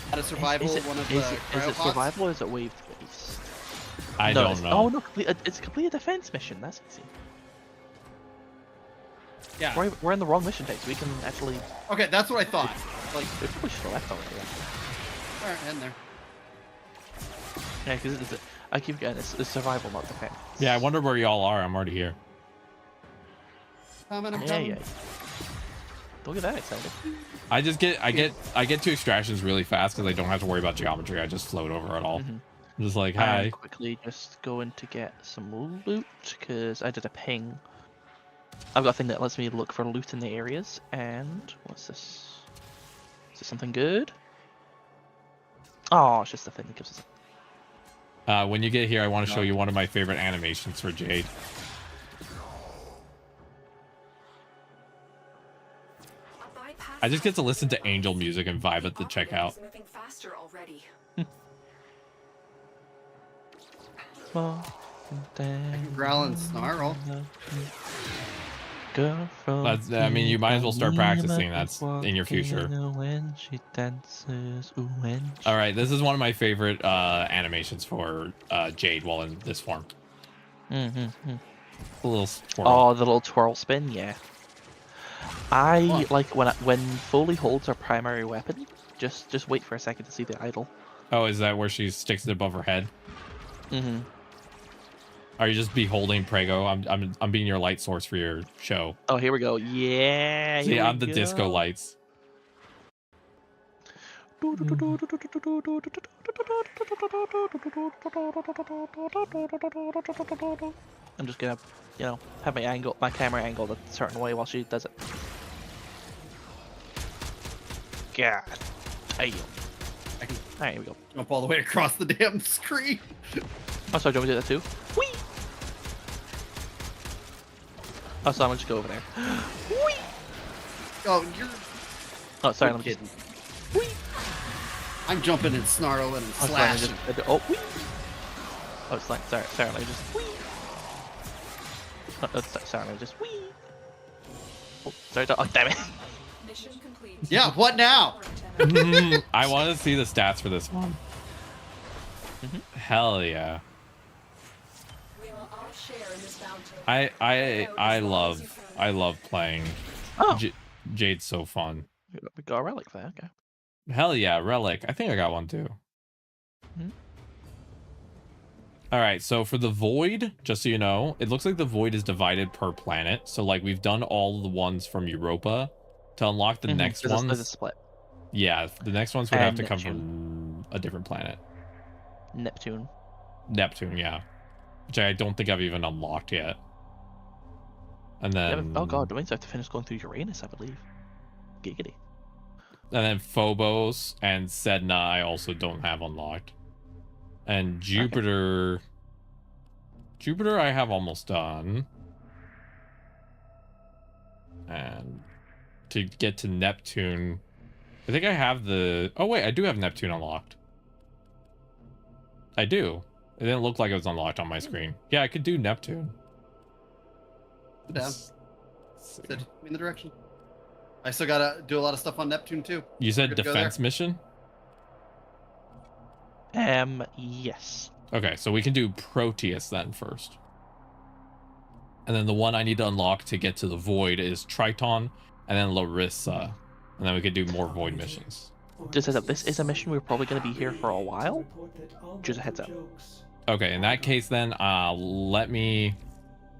How to survival, one of the is it cryopods? survival or is it wave based? I No, don't it's- know. Oh no, it's a complete defense mission. That's easy. Yeah. We're in the wrong mission type, so we can actually. Okay, that's what I thought. Like, We probably should have left already. Actually. all right, in there. Yeah, because I keep getting it's survival, not defense. Yeah, I wonder where y'all are. I'm already here. I'm Yeah, coming. yeah. Don't get that excited. I get to extractions really fast because I don't have to worry about geometry. I just float over it all. Mhm. I'm just like, I'm hi. quickly just going to get some loot because I did a ping. I've got a thing that lets me look for loot in the areas. And what's this? Is this something good? Oh, it's just the thing that gives us. When you get here, I want to show you one of my favorite animations for Jade. I just get to listen to angel music and vibe at the checkout. Moving faster already. Growl and snarl. That's, I mean, you might as well start practicing. That's in your future. When she dances, ooh, when she... All right, this is one of my favorite animations for Jade while in this form. Mm-hmm. A little swirl. Oh, the little twirl spin, yeah. I like when Foley holds her primary weapon. Just wait for a second to see the idol. Oh, is that where she sticks it above her head? Mm-hmm. Are you just beholding Prego? I'm being your light source for your show. Oh, here we go. Yeah. See, here I'm we the disco go. lights. I'm just gonna, have my camera angled a certain way while she does it. God. Damn. Alright, here we go. Jump all the way across the damn screen. Oh, sorry, do you want me to do that too? Whee! Oh, so I'm gonna just go over there. Whee! Oh, you're. Oh, sorry, You're let me just... kidding. I'm jumping and snarling and Oh, sorry, let me slashing. just... Oh, whee! Oh, it's like, sorry, let me just... Whee! Oh, sorry, let me just... Whee! Oh, sorry, oh, damn it! Mission complete. Yeah, what now? I want to see the stats for this one. Mm-hmm. Hell yeah. We will all share in this bounty. I love playing. Oh, Jade's so fun. we got a relic there, okay. Hell yeah, relic. I think I got one too. Mhm. All right, so for the void, just so you know, it looks like the void is divided per planet. So like we've done all the ones from Europa. To unlock the next There's ones, a split. yeah, the next ones would have to come Neptune. from a different planet. Neptune. Neptune, yeah. Which I don't think I've even unlocked yet. And then... Oh god, that means I have to finish going through Uranus, I believe. Giggity. And then Phobos and Sedna I also don't have unlocked. And Jupiter... Okay. Jupiter I have almost done. And to get to Neptune... I think I have the... Oh wait, I do have Neptune unlocked. I do. It didn't look like it was unlocked on my screen. Yeah, I could do Neptune. Sit down. Sit in the direction. I still gotta do a lot of stuff on Neptune too. You said Good to go defense there? mission? Yes. Okay, so we can do Proteus then first. And then the one I need to unlock to get to the Void is Triton, and then Larissa. And then we could do more Void missions. Just heads up, this is a mission we're probably going to be here for a while. Just a heads up. Okay, in that case then, let me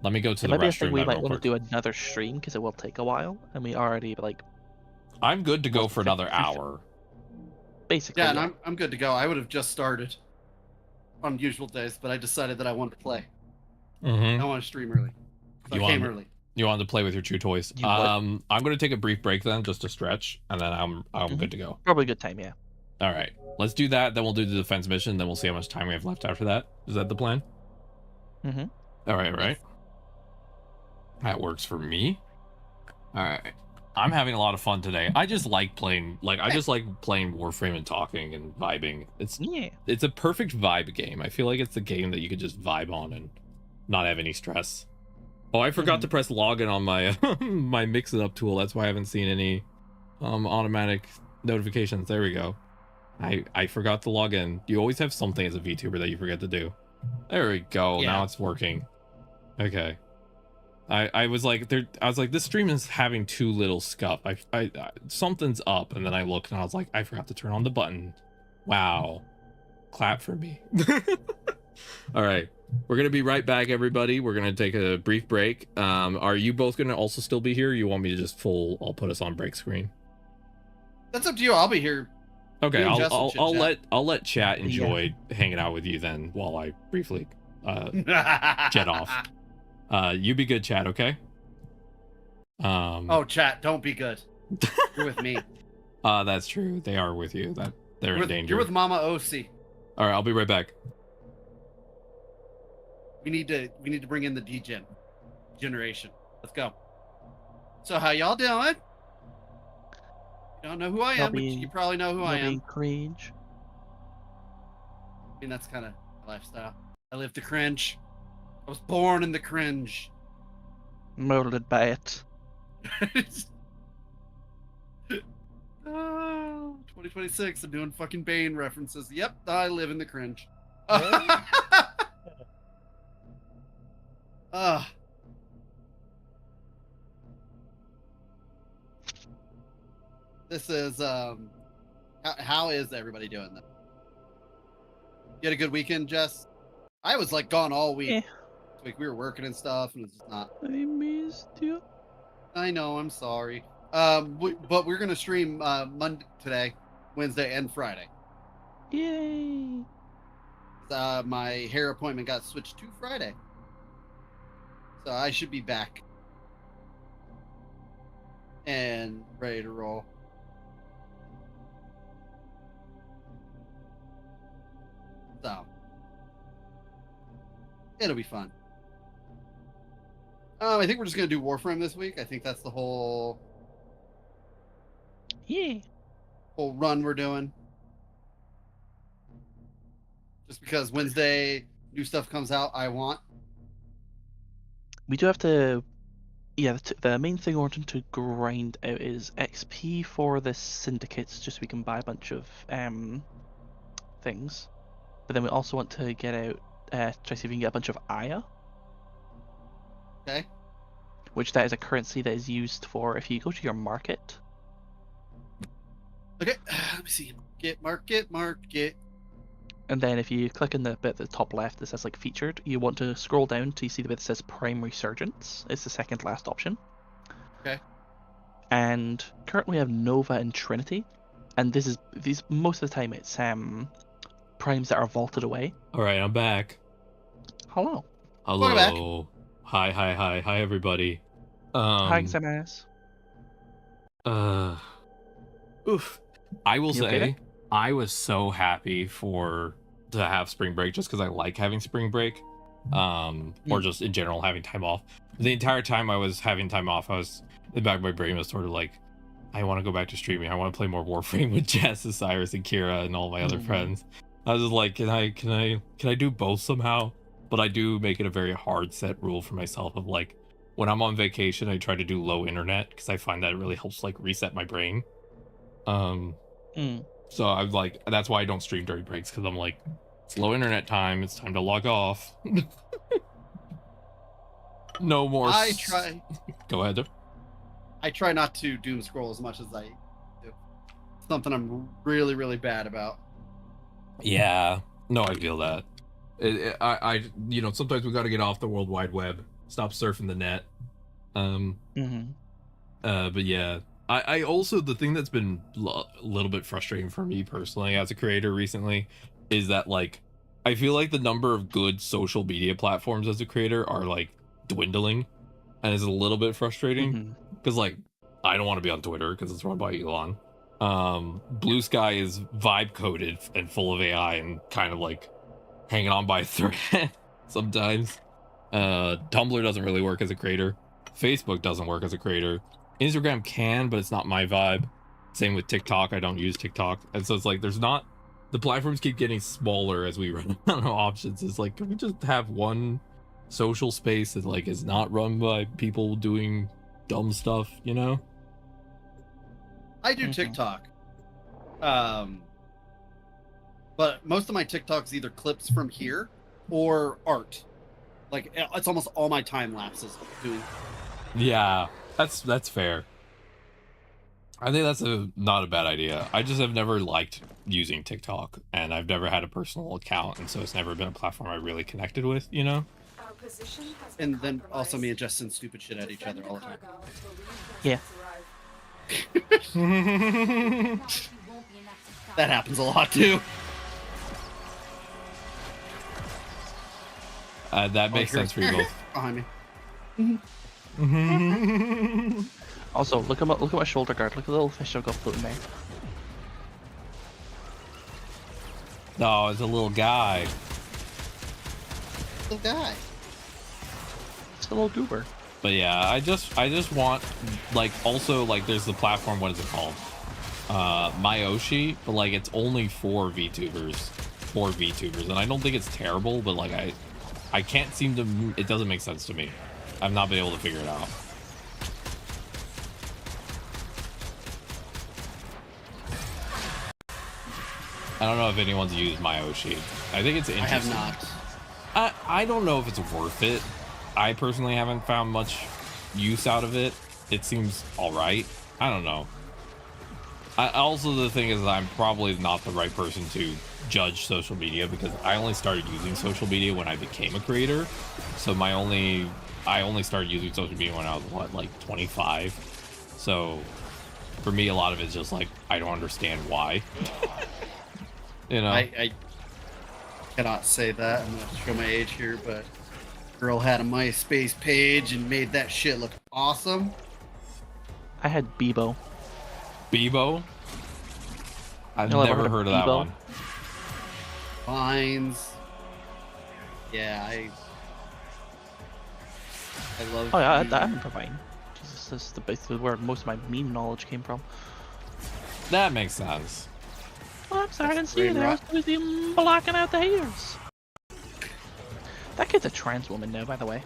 go to It the might be a restroom thing we then might real want to quick. do another stream because it will take a while, and we already I'm good to go for another hour. basically. Yeah, and I'm good to go. I would have just started on usual days, but I decided that I wanted to play. Mm-hmm. I want to stream early. So I came early. You wanted to play with your chew toys. You what? I'm going to take a brief break then, just to stretch, and then I'm good to go. Probably a good time, yeah. All right, let's do that. Then we'll do the defense mission. Then we'll see how much time we have left after that. Is that the plan? Mm-hmm. All right. That works for me. All right. I'm having a lot of fun today. I just like playing, Warframe and talking and vibing. It's a perfect vibe game. I feel like it's a game that you could just vibe on and not have any stress. Oh, I forgot to press login on my my mix it up tool. That's why I haven't seen any automatic notifications. There we go. I forgot to log in. You always have something as a VTuber that you forget to do. There we go. Yeah. Now it's working. Okay. I was like, this stream is having too little scuff. I something's up, and then I looked and I was like, I forgot to turn on the button. Wow. Clap for me. All right. We're gonna be right back, everybody. We're gonna take a brief break. Are you both gonna also still be here? Or you want me to just I'll put us on break screen? That's up to you. I'll be here. Okay, I'll let chat enjoy hanging out with you then while I briefly jet off. You be good, chat, okay? Oh, chat, don't be good. You're with me. That's true. They are with you. They're in danger. You're with Mama OC. All right, I'll be right back. We need to bring in the generation. Let's go. So how y'all doing? You don't know who I am, but you probably know who I am. Cringe. I mean, that's kind of my lifestyle. I live to cringe. I was born in the cringe. Molded by it. 2026. I'm doing fucking Bane references. Yep, I live in the cringe. This is how is everybody doing that? You had a good weekend, Jess? I was like gone all week. This week we were working and stuff, and it's just not. I missed you. I know. I'm sorry. But we're gonna stream Monday today, Wednesday, and Friday. Yay! My hair appointment got switched to Friday, so I should be back and ready to roll. So it'll be fun. I think we're just gonna do Warframe this week. I think that's the whole run we're doing. Just because Wednesday new stuff comes out, I want. We do have to. Yeah, the main thing we're wanting to grind out is XP for the syndicates, just so we can buy a bunch of things. But then we also want to get out, try to see if we can get a bunch of Aya. Okay. Which that is a currency that is used for if you go to your market. Okay, let me see. Market. And then if you click on the bit at the top left that says like featured, you want to scroll down to see the bit that says Prime Resurgence. It's the second last option. Okay. And currently we have Nova and Trinity. And these most of the time it's primes that are vaulted away. All right, I'm back. Hello. Welcome back. Hi everybody. Hi, Xemas. Oof. I will say okay? I was so happy to have spring break just because I like having spring break. Or just in general having time off. The entire time I was having time off, in the back of my brain was sort of like, I want to go back to streaming. I want to play more Warframe with Jess, Cyrus, and Kira, and all my other friends. I was just like, can I do both somehow? But I do make it a very hard set rule for myself of like, when I'm on vacation, I try to do low internet because I find that it really helps like reset my brain. So I'm like, that's why I don't stream during breaks, because I'm like, it's low internet time. It's time to log off. No more. I try. Go ahead. I try not to doom scroll as much as I do. It's something I'm really, really bad about. Yeah. No, I feel that. I sometimes we got to get off the World Wide Web, stop surfing the net. But yeah, I also, the thing that's been a little bit frustrating for me personally as a creator recently is that like, I feel like the number of good social media platforms as a creator are like dwindling, and it's a little bit frustrating because like, I don't want to be on Twitter because it's run by Elon. Blue Sky is vibe coded and full of AI and kind of like hanging on by a thread sometimes. Tumblr doesn't really work as a creator. Facebook doesn't work as a creator. Instagram can, but it's not my vibe. Same with TikTok. I don't use TikTok. And so it's like there's not, the platforms keep getting smaller as we run out of options. It's like, can we just have one social space that like is not run by people doing dumb stuff, you know? I do TikTok. But most of my TikTok's either clips from here or art. Like it's almost all my time lapses doing. Yeah, that's fair. I think that's not a bad idea. I just have never liked using TikTok, and I've never had a personal account, and so it's never been a platform I really connected with, you know? Our position has been And then also compromised. me and Jess send stupid shit at each other all the time. Cargo until Yeah. reinforcements arrive. That happens a lot too. That makes sense for you both. Behind me. Also, look at my shoulder guard. Look at the little fish I've got floating there. No, it's a little guy. Little guy. It's a little goober. But yeah, I just want, like, also, like, there's the platform, what is it called? Myoshi, but like it's only for VTubers, and I don't think it's terrible, but like I can't seem to, it doesn't make sense to me. I've not been able to figure it out. I don't know if anyone's used Myoshi. I think it's interesting. I have not. I don't know if it's worth it. I personally haven't found much use out of it. It seems all right. I don't know. Also, the thing is, I'm probably not the right person to judge social media because I only started using social media when I became a creator. So I only started using social media when I was, what, like 25? So for me, a lot of it's just like, I don't understand why. You know? I cannot say that. I'm going to show my age here, but girl had a MySpace page and made that shit look awesome. I had Bebo. Bebo? I've You'll never ever heard of Bebo? that one. Vines. Yeah, I love. Oh yeah, I remember Vine. Jesus, this is basically where most of my meme knowledge came from. That makes sense. Oh, I'm sorry, I didn't see you Brain there. I rot. was busy blocking out the haters. That kid's a trans woman now, by the way.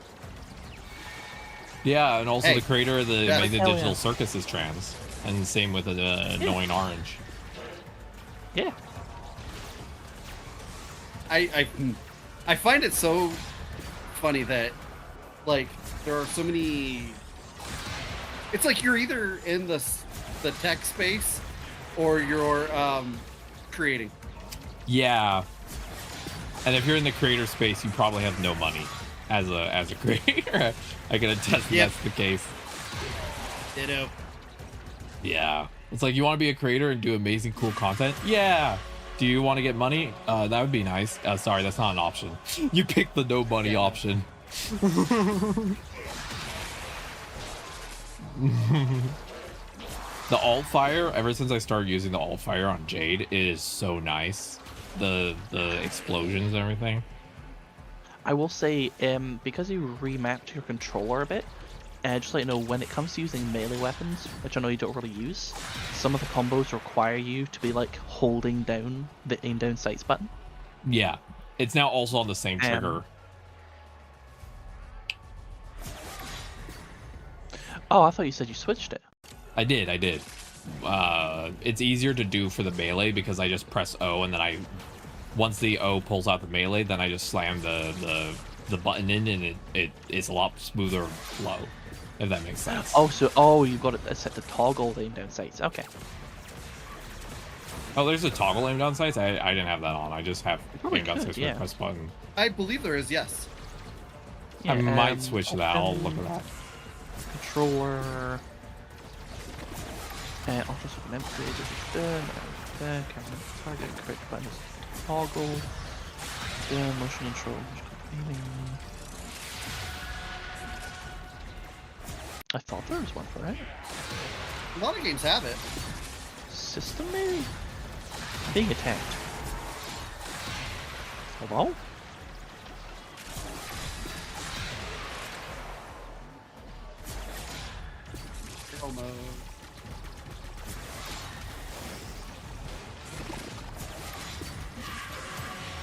Yeah, and also Hey, the creator of the yeah, made the hell Digital yeah. Circus is trans, and same with the Annoying Orange. Yeah. I find it so funny that like there are so many. It's like you're either in the tech space or you're creating. Yeah, and if you're in the creator space, you probably have no money as a creator. I can attest Yep. that's the case. Ditto. Yeah, it's like you want to be a creator and do amazing, cool content. Yeah. Do you want to get money? That would be nice. Sorry, that's not an option. You picked the no money option. The alt fire, ever since I started using the alt fire on Jade, it is so nice. The explosions and everything. I will say, because you remapped your controller a bit, just let you know, when it comes to using melee weapons, which I know you don't really use, some of the combos require you to be like holding down the aim down sights button. Yeah, it's now also on the same trigger. Oh, I thought you said you switched it. I did. It's easier to do for the melee because I just press O and then once the O pulls out the melee, then I just slam the button in and it is a lot smoother flow. If that makes sense. Oh, you've got it set to toggle the aim down sights. Okay. Oh, there's a toggle aim down sights? I didn't have that on. I just have probably aim down could, sights yeah. with press button. I believe there is, yes. Yeah, I might switch to that. I'll look at that. Controller. Ultra super empty. Camera target. Correct button is toggle. Motion control. Aiming. I thought there was one for it. A lot of games have it. system, maybe? Being attacked. Hello? Kill mode.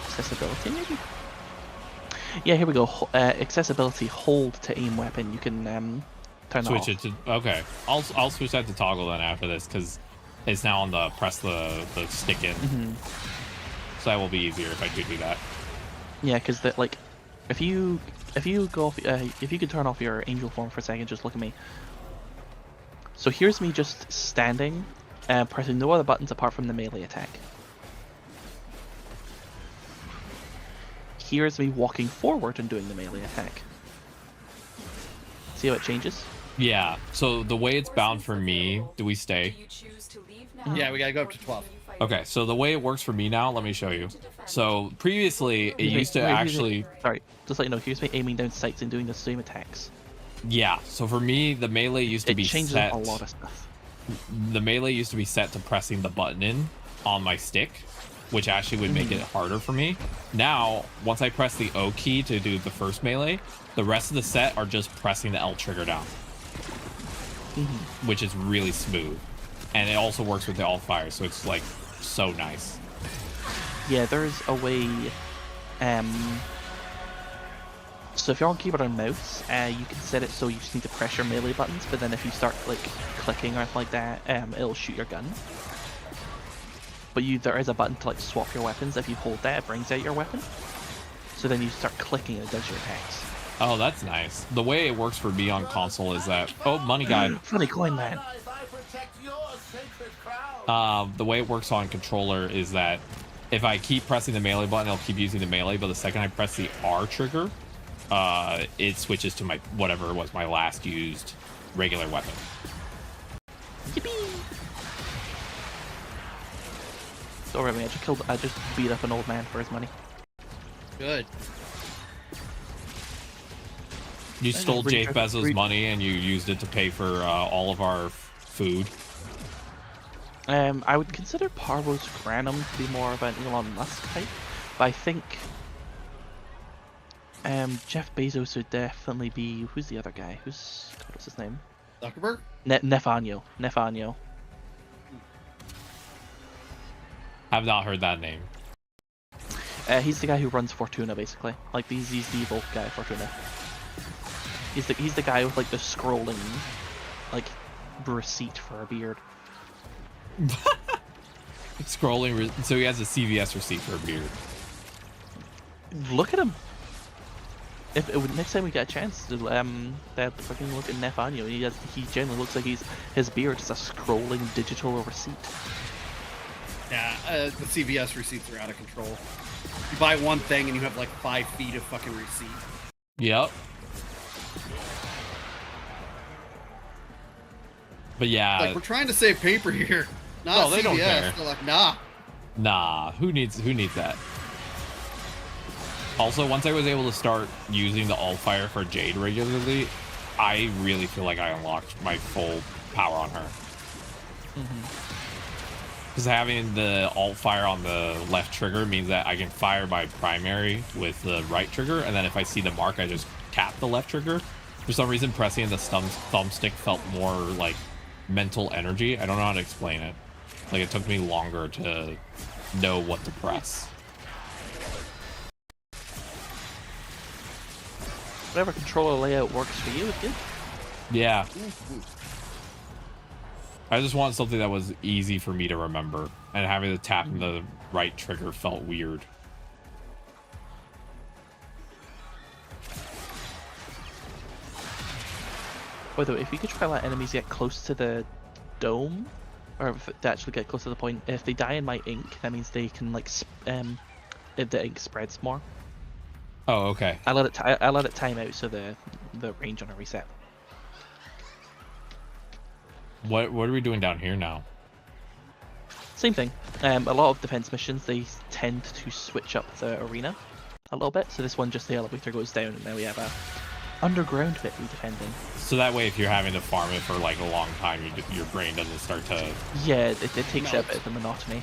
Accessibility, maybe? Yeah, here we go. Accessibility, hold to aim weapon. You can turn switch that off. it to okay. I'll switch that to toggle then after this because it's now on the press the stick in. So that will be easier if I do that. Yeah, because like, if you go off, if you could turn off your angel form for a second, just look at me. So here's me just standing, pressing no other buttons apart from the melee attack. Here's me walking forward and doing the melee attack. See how it changes? Yeah. So the way it's bound for me, do we stay? Yeah, we gotta go up to 12. Okay, so the way it works for me now, let me show you. So previously, it used to actually... Sorry, just let you know, here's me aiming down sights and doing the same attacks. Yeah, so for me, the melee used to be set... It changes a lot of stuff. The melee used to be set to pressing the button in on my stick, which actually would make it harder for me. Now, once I press the O key to do the first melee, the rest of the set are just pressing the L trigger down, which is really smooth. And it also works with the alt fire, so it's like so nice. Yeah, there's a way. So if you're on keyboard and mouse, you can set it so you just need to press your melee buttons. But then if you start like clicking or anything like that, it'll shoot your gun. But there is a button to like swap your weapons. If you hold that, it brings out your weapon. So then you start clicking and it does your attacks. Oh, that's nice. The way it works for me on console is that... Oh, money guy. Funny coin, man. The way it works on controller is that if I keep pressing the melee button, I'll keep using the melee, but the second I press the R trigger, it switches to my whatever was my last used regular weapon. Yippee! Don't worry, I just beat up an old man for his money. Good. You stole Jeff Bezos' money and you used it to pay for all of our food. I would consider Parvos Granum to be more of an Elon Musk type, but I think Jeff Bezos would definitely be... Who's the other guy? What's his name? Zuckerberg? Nefanyo. I've not heard that name. He's the guy who runs Fortuna, basically. Like he's the evil guy, Fortuna. He's the guy with like the scrolling, like receipt for a beard. Scrolling, so he has a CVS receipt for a beard. Look at him. If next time we get a chance to fucking look at Nefanyo, he generally looks like his beard is a scrolling digital receipt. Yeah, the CVS receipts are out of control. You buy one thing and you have like 5 feet of fucking receipt. Yep. But yeah, like we're trying to save paper here. Not they CVS. don't care. They're like, nah. Nah, who needs that? Also, once I was able to start using the alt fire for Jade regularly, I really feel like I unlocked my full power on her. Because having the alt fire on the left trigger means that I can fire my primary with the right trigger, and then if I see the mark, I just tap the left trigger. For some reason, pressing the thumbstick felt more like mental energy. I don't know how to explain it. Like, it took me longer to know what to press. Whatever controller layout works for you is good. Yeah. I just want something that was easy for me to remember, and having to tap the right trigger felt weird. By the way, if you could try to let enemies get close to the dome, or if they actually get close to the point, if they die in my ink, that means they can like the ink spreads more. Oh, okay. I let it time out so the range on a reset. What are we doing down here now? Same thing. A lot of defense missions, they tend to switch up the arena a little bit. So this one, just the elevator goes down, and now we have underground bit depending. So that way, if you're having to farm it for like a long time, your brain doesn't start to. Yeah, it takes out a bit of the monotony.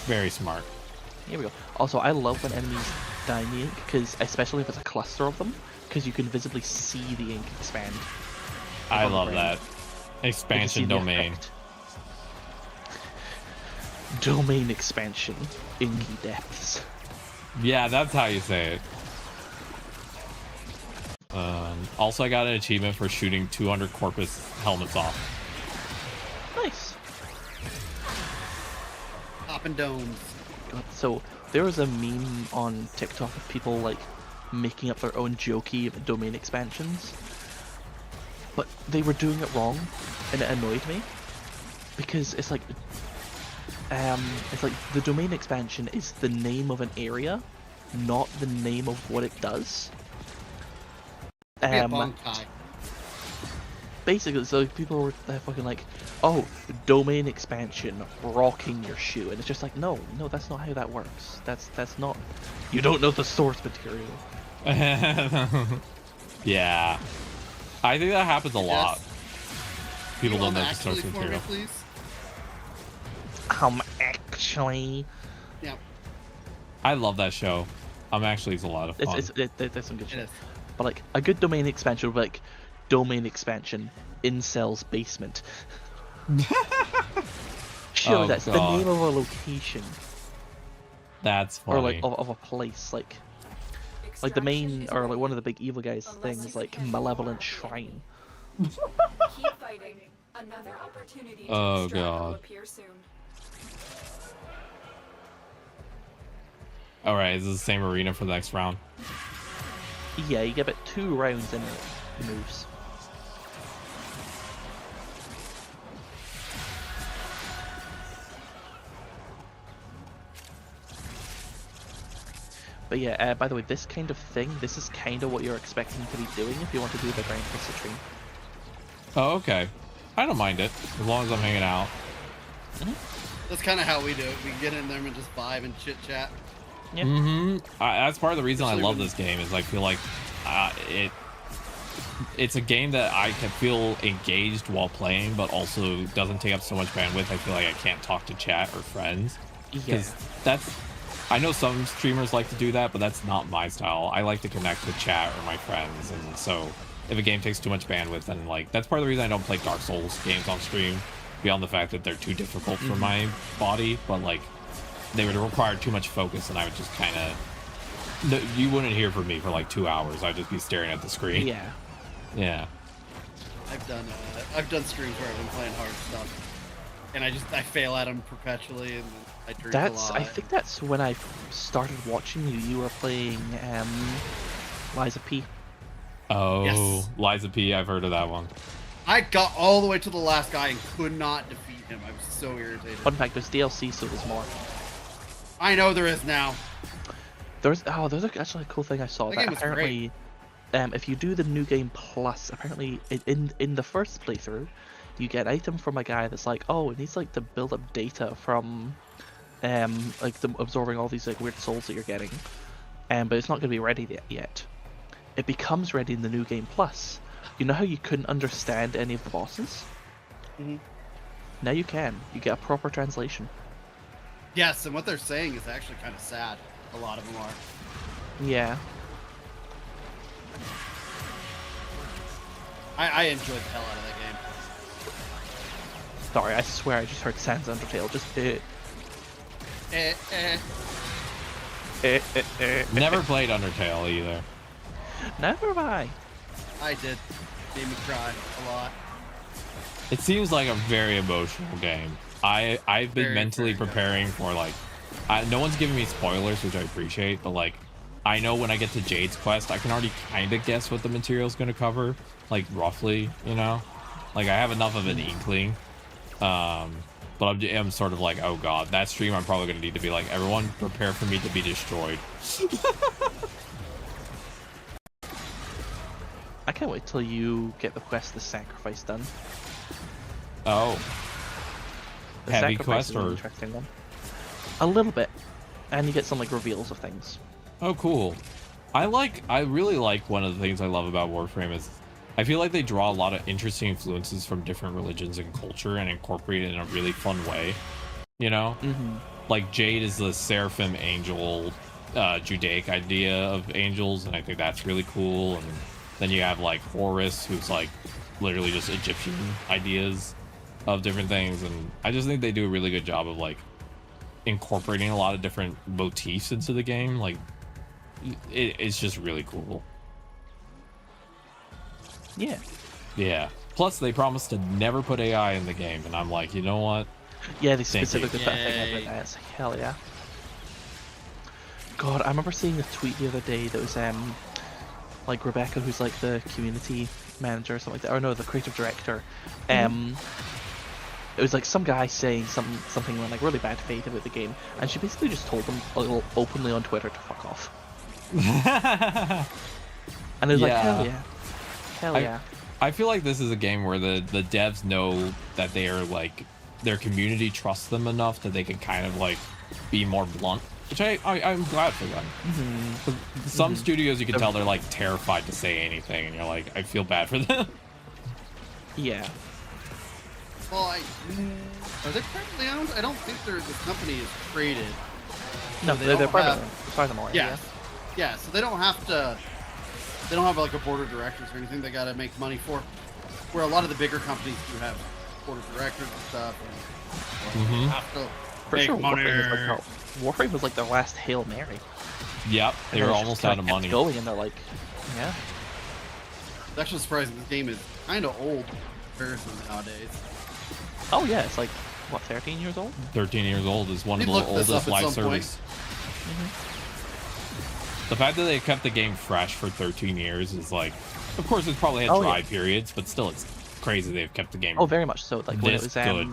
Very smart. Here we go. Also, I love when enemies die in the ink, because especially if it's a cluster of them, because you can visibly see the ink expand. I love that. Expansion domain. Domain expansion. Inky depths. Yeah, that's how you say it. Also, I got an achievement for shooting 200 Corpus helmets off. Nice. Popping domes. God, so there was a meme on TikTok of people like making up their own jokey domain expansions, but they were doing it wrong, and it annoyed me because it's like the domain expansion is the name of an area, not the name of what it does. Basically, so people were fucking like, oh, domain expansion, rocking your shoe, and it's just like, no, that's not how that works. That's not. You don't know the source material. Yeah, I think that happens a lot. People don't know the actually source for material. me, please? Actually. Yeah. I love that show. Actually, it's a lot of fun. There's some good shit. It is. But like a good domain expansion would be like domain expansion Incel's basement. Sure, Oh, that's God. the name of a location. That's funny. Or like of a place, like the main or like one of the big evil guys things like Malevolent Shrine. Keep fighting. Another opportunity to Oh, extract will God. appear soon. All right, is this the same arena for the next round? Yeah, you get about 2 rounds in it moves. But yeah, by the way, this kind of thing, this is kind of what you're expecting to be doing if you want to do the Grand Crystal stream. Oh, okay. I don't mind it as long as I'm hanging out. That's kind of how we do it. We get in there and just vibe and chit chat. Yeah. That's part of the reason I Especially love when- this game is I feel like it's a game that I can feel engaged while playing, but also doesn't take up so much bandwidth. I feel like I can't talk to chat or friends Yeah. because I know some streamers like to do that, but that's not my style. I like to connect with chat or my friends, and so if a game takes too much bandwidth, then like that's part of the reason I don't play Dark Souls games on stream, beyond the fact that they're too difficult for my body. But like they would require too much focus, and I would just kind of you wouldn't hear from me for like 2 hours. I'd just be staring at the screen. Yeah. I've done streams where I've been playing hard stuff, and I fail at them perpetually, and I drink a lot. I think that's when I started watching you. You were playing Liza P. Oh, Yes. Liza P. I've heard of that one. I got all the way to the last guy and could not defeat him. I was so irritated. Fun fact: there's DLC, so there's more. I know there is now. There's actually a cool thing I saw That that game was apparently, if you do the new game plus, apparently in the first playthrough, you get an item from a guy that's like, oh, it needs like to build up data from, like absorbing all these like weird souls that you're getting, but it's not going to be ready yet. It becomes ready in the new game plus. You know how you couldn't understand any of the bosses? Mhm. Now you can. You get a proper translation. Yes, and what they're saying is actually kind of sad. A lot of them are. Yeah. I enjoyed the hell out of that game. Sorry, I swear I just heard Sans Undertale. Just Never played Undertale either. Never mind. I did. Made me cry a lot. It seems like a very emotional game. I've been Very, mentally very preparing for like, no one's giving me spoilers, which I appreciate, but like, I know when I get to Jade's quest, I can already kind of guess what the material's going to cover, like roughly, you know, like I have enough of an inkling. But I'm sort of like, oh god, that stream I'm probably going to need to be like, everyone prepare for me to be destroyed. I can't wait till you get the quest The Sacrifice done. Oh. The Heavy Sacrifice quest is an or? interesting one. A little bit. And you get some like reveals of things. Oh, cool. I really like one of the things I love about Warframe is I feel like they draw a lot of interesting influences from different religions and culture and incorporate it in a really fun way. You know? Like Jade is the seraphim angel, Judaic idea of angels, and I think that's really cool. And then you have like Horus, who's like literally just Egyptian ideas of different things, and I just think they do a really good job of like incorporating a lot of different motifs into the game. Like it's just really cool. Yeah. Plus they promised to never put AI in the game, and I'm like, you know what? Yeah, they specifically put a thing about that. It's like, hell yeah. God, I remember seeing a tweet the other day that was like Rebecca, who's like the community manager or something like that, or no, the creative director. It was like some guy saying something like really bad faith about the game, and she basically just told them a little openly on Twitter to fuck off. And it was like, hell yeah. I feel like this is a game where the devs know that they are like their community trusts them enough that they can kind of like be more blunt, which I'm glad for them. Some studios you can tell they're like terrified to say anything, and you're like, I feel bad for them. Yeah. Well, are they privately owned? I don't think this company is traded. No, they're private. As far as I'm aware. Yeah, so they don't have to. They don't have like a board of directors or anything they gotta make money for. Where a lot of the bigger companies do have board of directors and stuff. And have to Pretty make sure money. Warframe was like their last Hail Mary. Yep, they were almost out of money. Going, and they're like, yeah. It's actually surprising. This game is kind of old in comparison nowadays. Oh yeah, it's like what, 13 years old? 13 years old is one of the oldest live service. The fact that they kept the game fresh for 13 years is like, of course, it's probably had dry periods, but still, it's crazy they've kept the game. Oh, very much so. Like when it was good.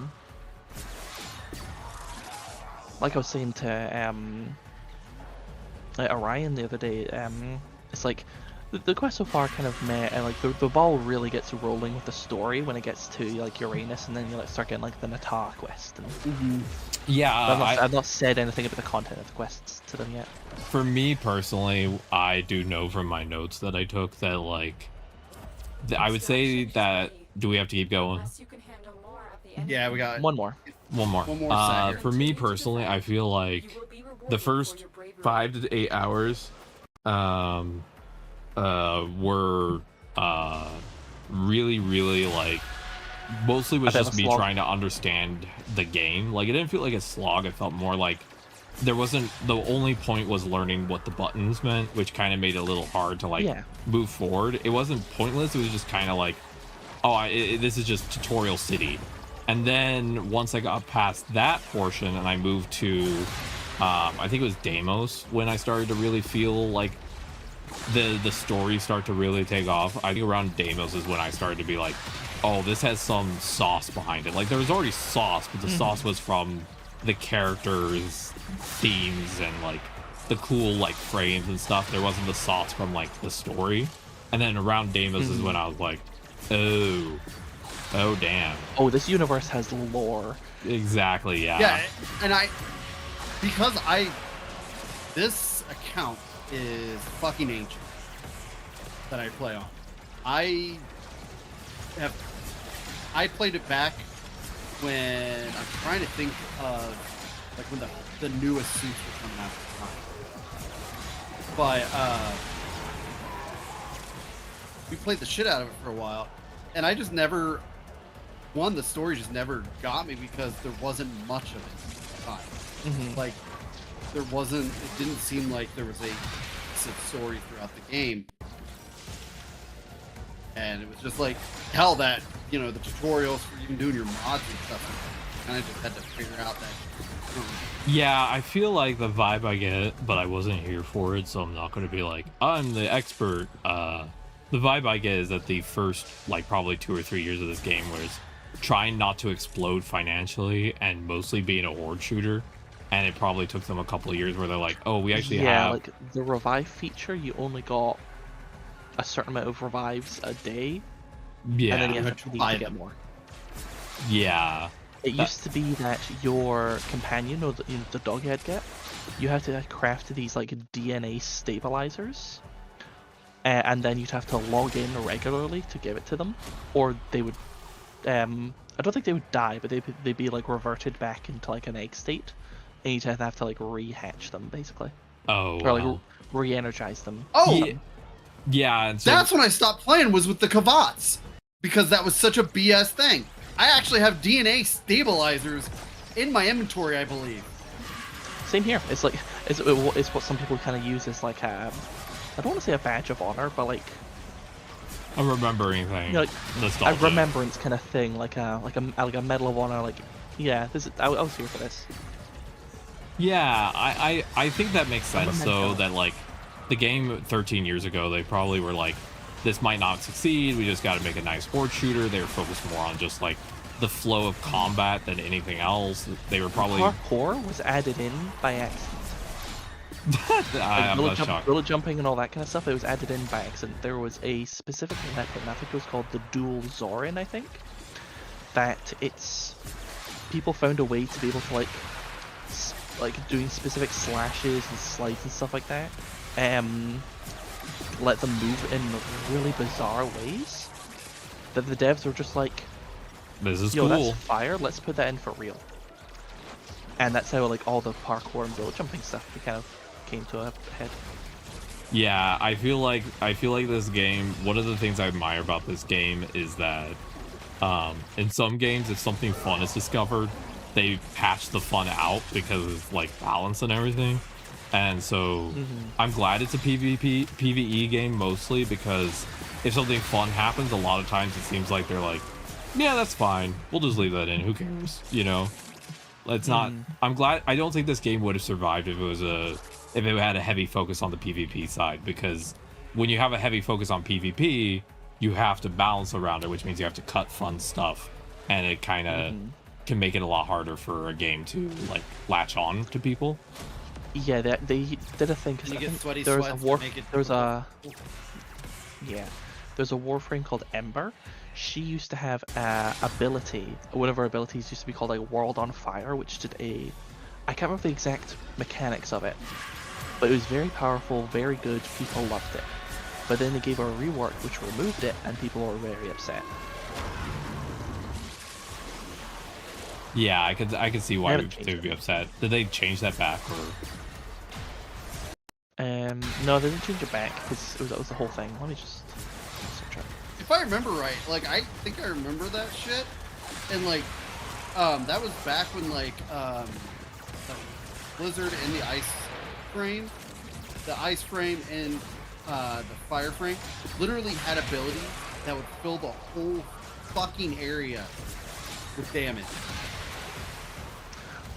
Like I was saying to Orion the other day, it's like the quest so far kind of meh, and like the ball really gets rolling with the story when it gets to like Uranus, and then you like start getting like the Natar quest. And, yeah, I've not said anything about the content of the quests to them yet. For me personally, I do know from my notes that I took that like, I would say that. Do we have to keep going? Yeah, we got one more. One more For me personally, I feel like the first 5 to 8 hours were really like, mostly was just me trying to understand the game. Like, it didn't feel like a slog. It felt more like there wasn't, the only point was learning what the buttons meant, which kind of made it a little hard to like move forward. It wasn't pointless. It was just kind of like, oh, this is just tutorial city. And then once I got past that portion and I moved to I think it was Deimos, when I started to really feel like the story start to really take off. I think around Deimos is when I started to be like, oh, this has some sauce behind it. Like, there was already sauce, but the sauce was from the characters, themes, and like the cool like frames and stuff. There wasn't the sauce from like the story. And then around Deimos is when I was like, oh damn. Oh, this universe has lore. Exactly, yeah. Yeah, and this account is fucking ancient that I play on. I played it back when I'm trying to think of like when the newest suits were coming out at the time. But we played the shit out of it for a while, and I just never, the story just never got me because there wasn't much of it at the time. Like, it didn't seem like there was a story throughout the game. And it was just like, hell, that, the tutorials for even doing your mods and stuff, kind of just had to figure out that. Yeah, I feel like the vibe I get, but I wasn't here for it, so I'm not going to be like, I'm the expert. The vibe I get is that the first, like, probably 2 or 3 years of this game was trying not to explode financially and mostly being a horde shooter. And it probably took them a couple of years where they're like, oh, we actually have... Yeah, like, the revive feature, you only got a certain amount of revives a day. Yeah. And then you have to get more. Yeah. It used to be that your companion, or the dog you had get, you had to craft these, like, DNA stabilizers. and then you'd have to log in regularly to give it to them, or they would. I don't think they would die, but they'd be like reverted back into like an egg state, and you'd have to like rehatch them basically. Oh, or like wow. re-energize them. Oh, yeah. And so, that's when I stopped playing, was with the Kavats, because that was such a BS thing. I actually have DNA stabilizers in my inventory, I believe. Same here. It's like it's what some people kind of use as like a, I don't want to say a badge of honor, but like a remembering thing, you know, like nostalgia. a remembrance kind of thing, like a medal of honor. Like, yeah, this is, I was here for this. Yeah, I think that makes sense though. That like the game 13 years ago, they probably were like, this might not succeed. We just got to make a nice horde shooter. They were focused more on just like the flow of combat than anything else. They were probably parkour was added in by accident. I'm not shocked. Bullet jumping and all that kind of stuff, it was added in by accident. There was a specific weapon, I think it was called the Dual Zorin, I think, that it's people found a way to be able to like doing specific slashes and slides and stuff like that, let them move in really bizarre ways that the devs were just like, this is yo, cool. that's fire, let's put that in for real. And that's how like all the parkour and bullet jumping stuff kind of came to a head. Yeah, I feel like this game, one of the things I admire about this game is that in some games, if something fun is discovered, they patch the fun out because of like balance and everything. And so I'm glad it's a PvE game mostly, because if something fun happens, a lot of times it seems like they're like, yeah, that's fine, we'll just leave that in, who cares, you know? It's not. I'm glad. I don't think this game would have survived if it had a heavy focus on the PvP side, because when you have a heavy focus on PvP, you have to balance around it, which means you have to cut fun stuff, and it kind of can make it a lot harder for a game to like latch on to people. Yeah, they did a thing, because I think there's a Warframe called Ember. She used to have a ability, one of her abilities used to be called like World on Fire, which did I can't remember the exact mechanics of it, but it was very powerful, very good, people loved it. But then they gave her a rework which removed it, and people were very upset. Yeah, I could see why they would be upset. Did they change that back, or? No, they didn't change it back, because that was the whole thing. Let me just check. If I remember right, like, I think I remember that shit, and like, that was back when like, the Blizzard and the Ice Frame and the Fire Frame literally had abilities that would fill the whole fucking area with damage.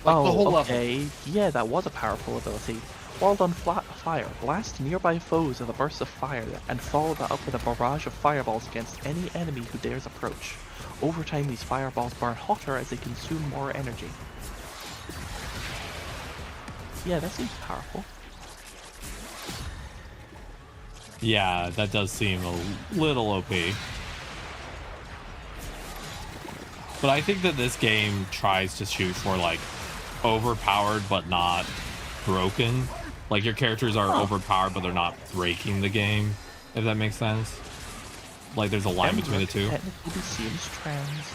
Like the whole level. Yeah, that was a powerful ability. World on Fire. Blast nearby foes with a burst of fire, and follow that up with a barrage of fireballs against any enemy who dares approach. Over time, these fireballs burn hotter as they consume more energy. Yeah, that seems powerful. Yeah, that does seem a little OP. But I think that this game tries to shoot for like overpowered but not broken. Like, your characters are overpowered, but they're not breaking the game, if that makes sense. Like, there's a line between the two. Technically seems trans.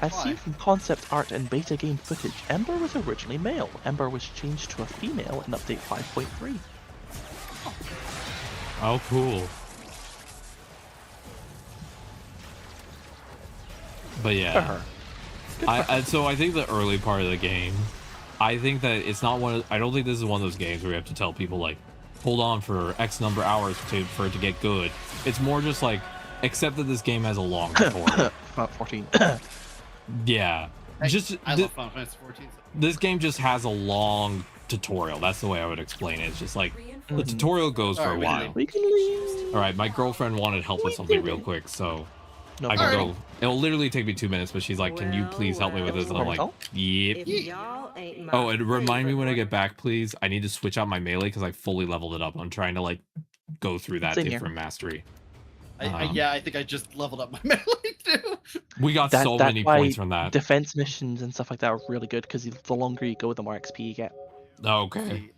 As seen from concept art and beta game footage, Ember was originally male. Ember was changed to a female in update 5.3. Oh, cool. But yeah. So I think the early part of the game, I think that it's not I don't think this is one of those games where you have to tell people like, hold on for X number of hours for it to get good. It's more just like, accept that this game has a long tutorial. 14. Yeah. I love Final Fantasy 14. This game just has a long tutorial. That's the way I would explain it. It's just like, the tutorial goes for a while. We can leave. Alright, my girlfriend wanted help with something real quick, so I can go. It'll literally take me 2 minutes, but she's like, can you please help me with this? And I'm like, yep. Oh, and remind me when I get back, please. I need to switch out my melee because I fully leveled it up. I'm trying to like go through that different mastery. I think I just leveled up my melee too. We got so many points from that. Defense missions and stuff like that are really good, because the longer you go, the more XP you get. Okay.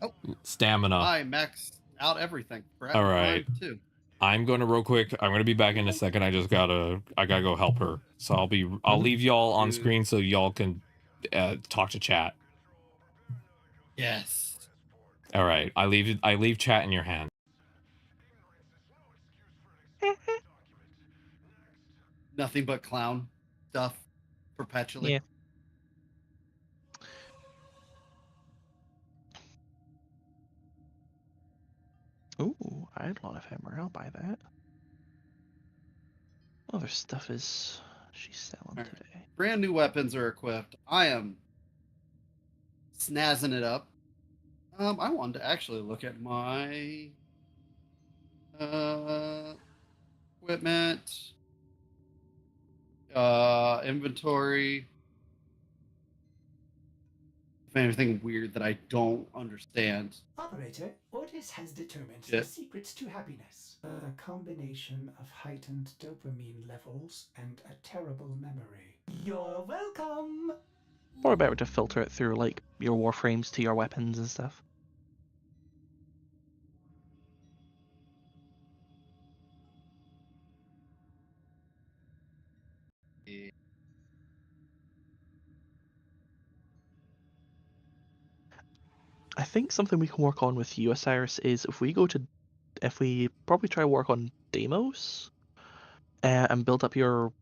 Stamina. Hi, max out everything. All right. Too. I'm going to real quick. I'm going to be back in a second. I gotta go help her. So I'll leave y'all on screen so y'all can talk to chat. Yes. All right. I leave chat in your hands. Nothing but clown stuff perpetually. Yeah. Ooh, Eidolon of Hammer. I'll buy that. Other stuff is she's selling Right. today. Brand new weapons are equipped. I am snazzing it up. I wanted to actually look at my equipment, inventory. If anything weird that I don't understand. Operator, Ordis has determined Yeah. the secrets to happiness. A combination of heightened dopamine levels and a terrible memory. You're welcome! Or better to filter it through like your warframes to your weapons and stuff. I think something we can work on with you, Osiris, is if we probably try to work on Deimos and build up your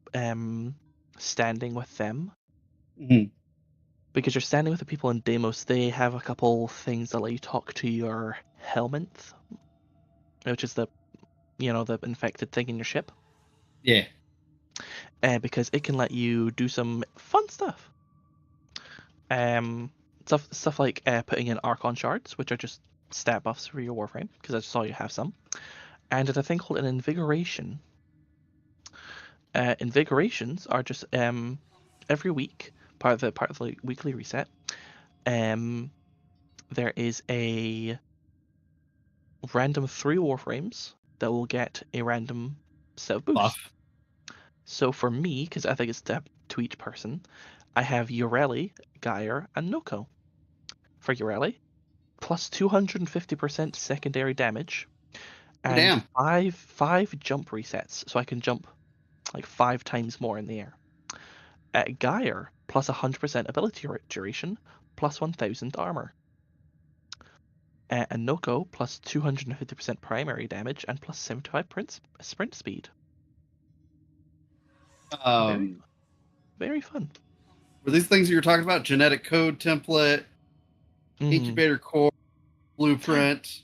standing with them. Mm-hmm. Because you're standing with the people in Deimos, they have a couple things that let you talk to your Helminth, which is the infected thing in your ship. Yeah. Because it can let you do some fun stuff. Stuff like putting in Archon shards, which are just stat buffs for your Warframe, because I saw you have some. And there's a thing called an Invigoration. Invigorations are just every week, part of the weekly reset. There is a random 3 Warframes that will get a random set of boosts. Buff. So for me, because I think it's to each person, I have Ureli, Gyre, and Noko. For Ureli, plus 250% secondary damage, and five jump resets, so I can jump like 5 times more in the air. At Gyre, plus 100% ability duration, plus 1000 armor. And Noko, plus 250% primary damage, and plus 75 sprint speed. Very fun. Were these things you were talking about? Genetic code template, incubator core, blueprint.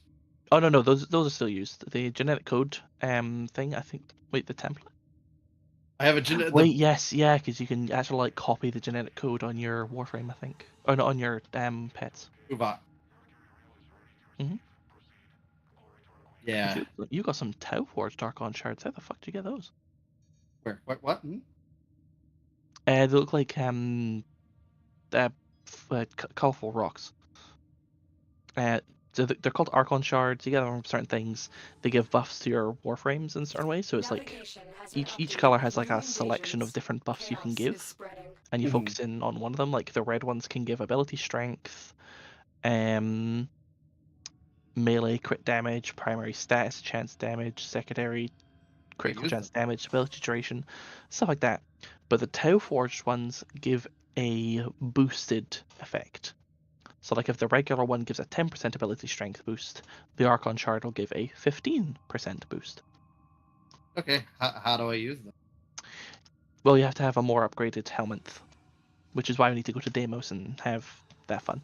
Oh no, those are still used. The genetic code thing, I think. Wait, the template. I have a genetic. Wait, yes, yeah, because you can actually like copy the genetic code on your Warframe, I think, or not on your pets. Ubot. Yeah. You got some Tau Forged Archon shards. How the fuck did you get those? Where? What? They look like colorful rocks. So they're called Archon shards. You get them from certain things. They give buffs to your Warframes in certain ways. So it's like each color has like a selection of different buffs you can give, and you focus in on one of them. Like the red ones can give ability strength, melee crit damage, primary status chance damage, secondary critical chance damage, ability duration, stuff like that. But the Tau Forged ones give a boosted effect. So like if the regular one gives a 10% ability strength boost, the Archon Shard will give a 15% boost. Okay, how do I use them? Well, you have to have a more upgraded Helminth, which is why we need to go to Deimos and have that fun.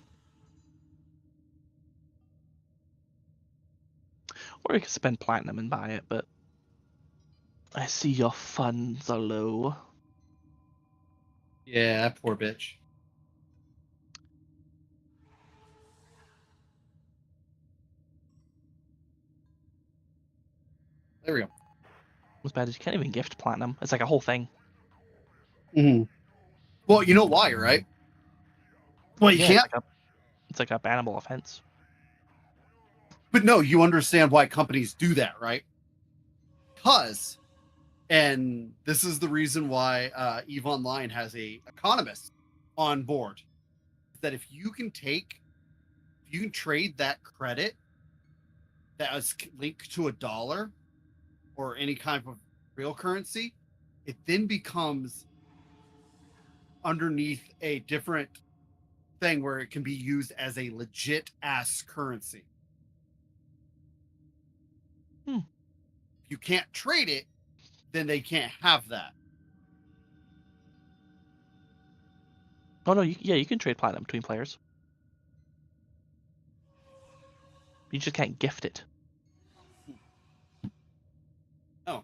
Or you can spend platinum and buy it, but I see your funds are low. Yeah, poor bitch. There we go. What's bad is you can't even gift platinum. It's like a whole thing. Well, you know why, right? Well, you can't. It's like a bannable offense. But no, you understand why companies do that, right? Because, and this is the reason why EVE Online has a economist on board, that if you can trade that credit that is linked to $1 or any kind of real currency, it then becomes underneath a different thing where it can be used as a legit ass currency. If you can't trade it, then they can't have that. Oh no, you can trade platinum between players. You just can't gift it. Oh,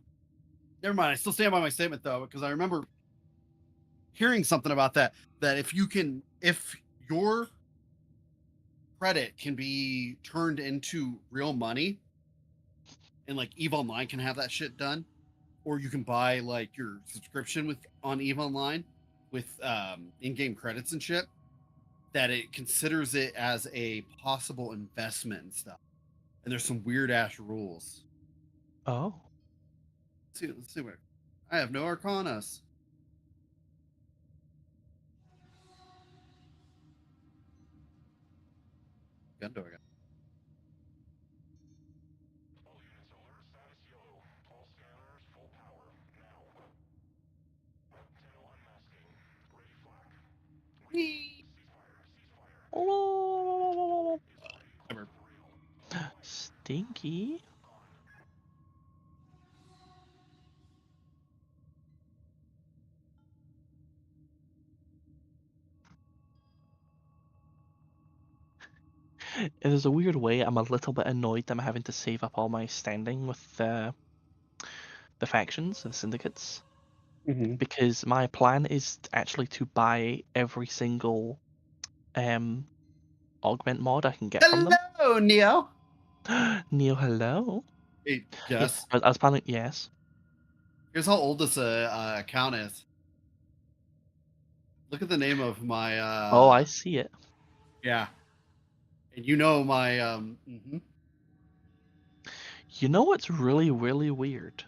never mind. I still stand by my statement though, because I remember hearing something about that. That if your credit can be turned into real money, and like EVE Online can have that shit done, or you can buy like your subscription on EVE Online with in-game credits and shit, that it considers it as a possible investment and stuff. And there's some weird ass rules. Oh. Let's see where I have no Arcanas. Gun door. Oh. Stinky. There's a weird way I'm a little bit annoyed that I'm having to save up all my standing with the factions and syndicates. Because my plan is actually to buy every single augment mod I can get from them. Hello, Neo. Neo, hello. Hey, Jess. I was planning, yes. Here's how old this account is. Look at the name of my. Oh, I see it. Yeah. And you know my. You know what's really, really weird?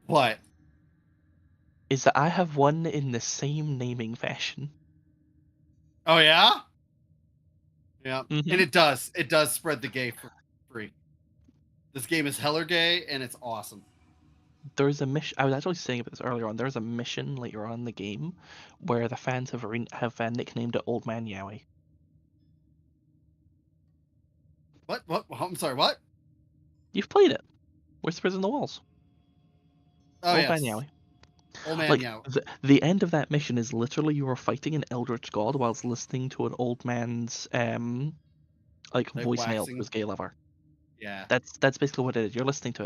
What? Is that I have one in the same naming fashion. Oh yeah. Yeah, Mm-hmm. and it does spread the gay for free. This game is hella gay, and it's awesome. There's a mission. I was actually saying about this earlier on. There's a mission later on in the game where the fans have nicknamed it Old Man Yowie. What? I'm sorry. What? You've played it. Whispers in the Walls. Oh, Old yes. Man Yowie. Old Man Like, Yowie. the end of that mission is literally you are fighting an eldritch god whilst listening to an old man's like voicemail waxing. to his gay lover. Yeah. That's basically what it is. You're listening to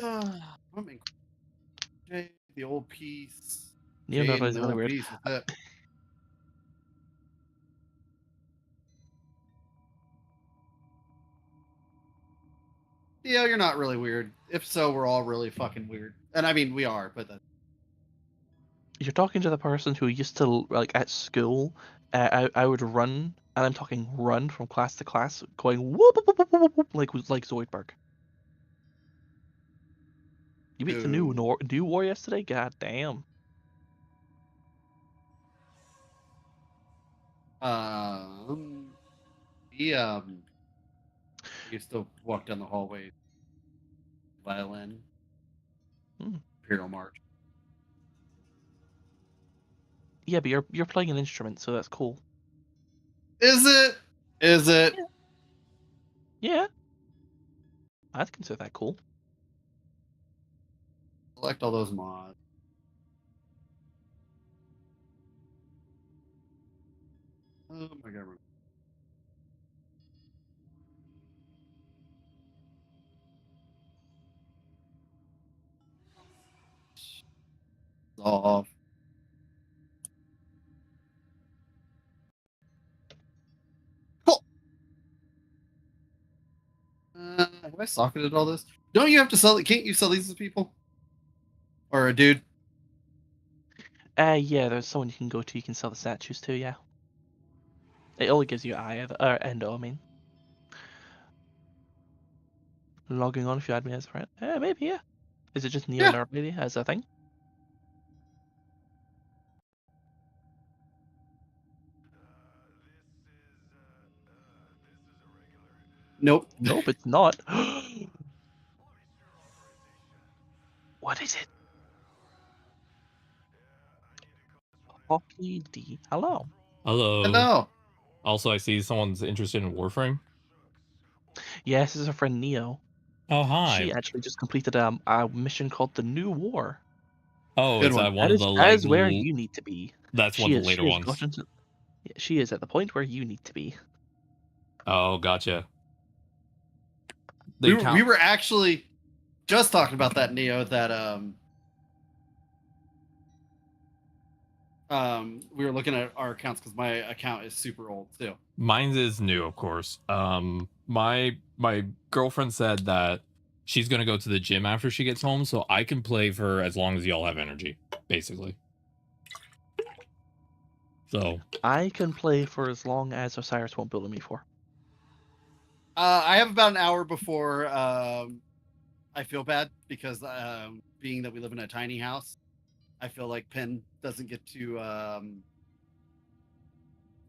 it. The old piece. You know that is really weird. Piece, that's it. Yeah, you're not really weird. If so, we're all really fucking weird. And I mean, we are, but You're talking to the person who used to, like, at school, I would run, and I'm talking run from class to class, going whoop, whoop, whoop, whoop, whoop, like Zoidberg. You beat the new war yesterday? God damn. He used to walk down the hallway, violin, Imperial March. Yeah, but you're playing an instrument, so that's cool. Is it? Is it? Yeah. I'd consider that cool. Select all those mods. Oh my god. Off. Cool. Have I socketed all this? Don't you have to sell it? Can't you sell these to people? Or a dude? Yeah, there's someone you can go to, you can sell the statues to, yeah. It only gives you Endo, I mean. Logging on if you add me as a friend. Maybe, yeah. Is it just Neo Nerd Lady as a thing? Nope. Nope, it's not. What is it? Hockey D. Hello. Hello. Hello. Also, I see someone's interested in Warframe. Yes, this is our friend Neo. Oh, hi. She actually just completed a mission called the New War. Oh, Good is one. that one That of the that like? is where you need to be. That's one of the later ones. She is at the point where you need to be. Oh, gotcha. We were actually just talking about that, Neo. That we were looking at our accounts because my account is super old too. Mine is new, of course. My girlfriend said that she's gonna go to the gym after she gets home, so I can play for as long as y'all have energy, basically. So I can play for as long as Osiris won't bully me for. I have about an hour before I feel bad because being that we live in a tiny house, I feel like Penn doesn't get to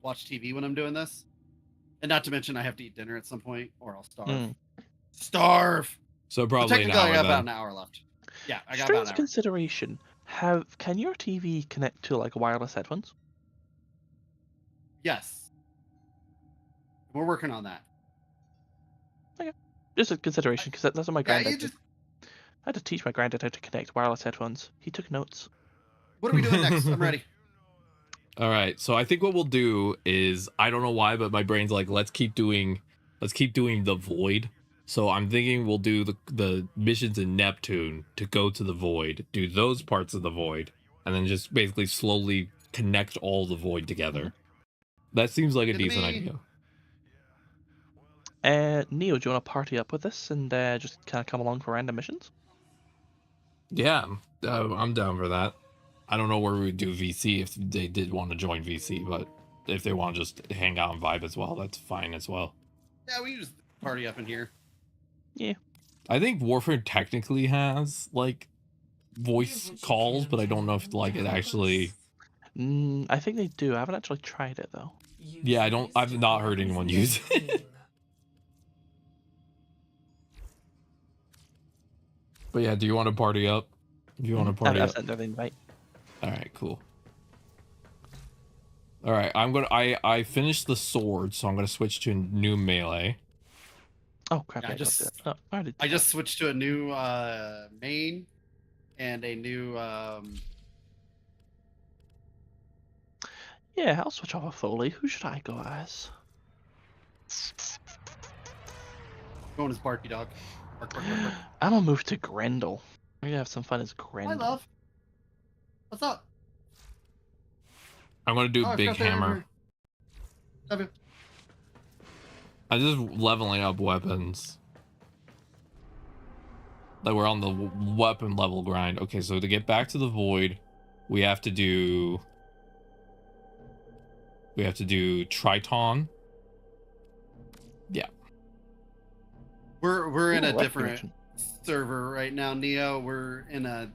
watch TV when I'm doing this. And not to mention I have to eat dinner at some point or I'll starve. Starve! So probably technically an hour, I got then. about an hour left. Yeah, I got Strange about an hour. consideration. Can your TV connect to like wireless headphones? Yes. We're working on that. Okay. Just a consideration, because that's what my Yeah, granddad you did. just... I had to teach my granddad how to connect wireless headphones. He took notes. What are we doing next? I'm ready. All right, so I think what we'll do is, I don't know why, but my brain's like, let's keep doing the void. So I'm thinking we'll do the missions in Neptune to go to the void, do those parts of the void, and then just basically slowly connect all the void together. That seems like a decent idea. Neo, do you want to party up with us and just kind of come along for random missions? Yeah, I'm down for that. I don't know where we would do VC if they did want to join VC, but if they want to just hang out and vibe as well, that's fine as well. Yeah, we can just party up in here. Yeah. I think Warframe technically has like voice calls, but I don't know if like it actually. I think they do. I haven't actually tried it though. Yeah, I've not heard anyone use it. But yeah, do you want to party up? If you want to party I've up. sent her the invite. All right, cool. All right, I finished the sword, so I'm gonna switch to new melee. Oh crap! Yeah, I just switched to a new main and a new Yeah, I'll switch off of Foley. Who should I go as? going as Barky Dog. Bark, bark, bark, bark. I'm gonna move to Grendel. We're gonna have some fun as Grendel. Hi, love. What's up? I'm gonna do Oh, I big forgot they're hammer. here. Love you. I'm just leveling up weapons. Like we're on the weapon level grind. Okay, so to get back to the void, we have to do Triton. Yeah. We're in a Ooh, different server right now, Neo. We're in a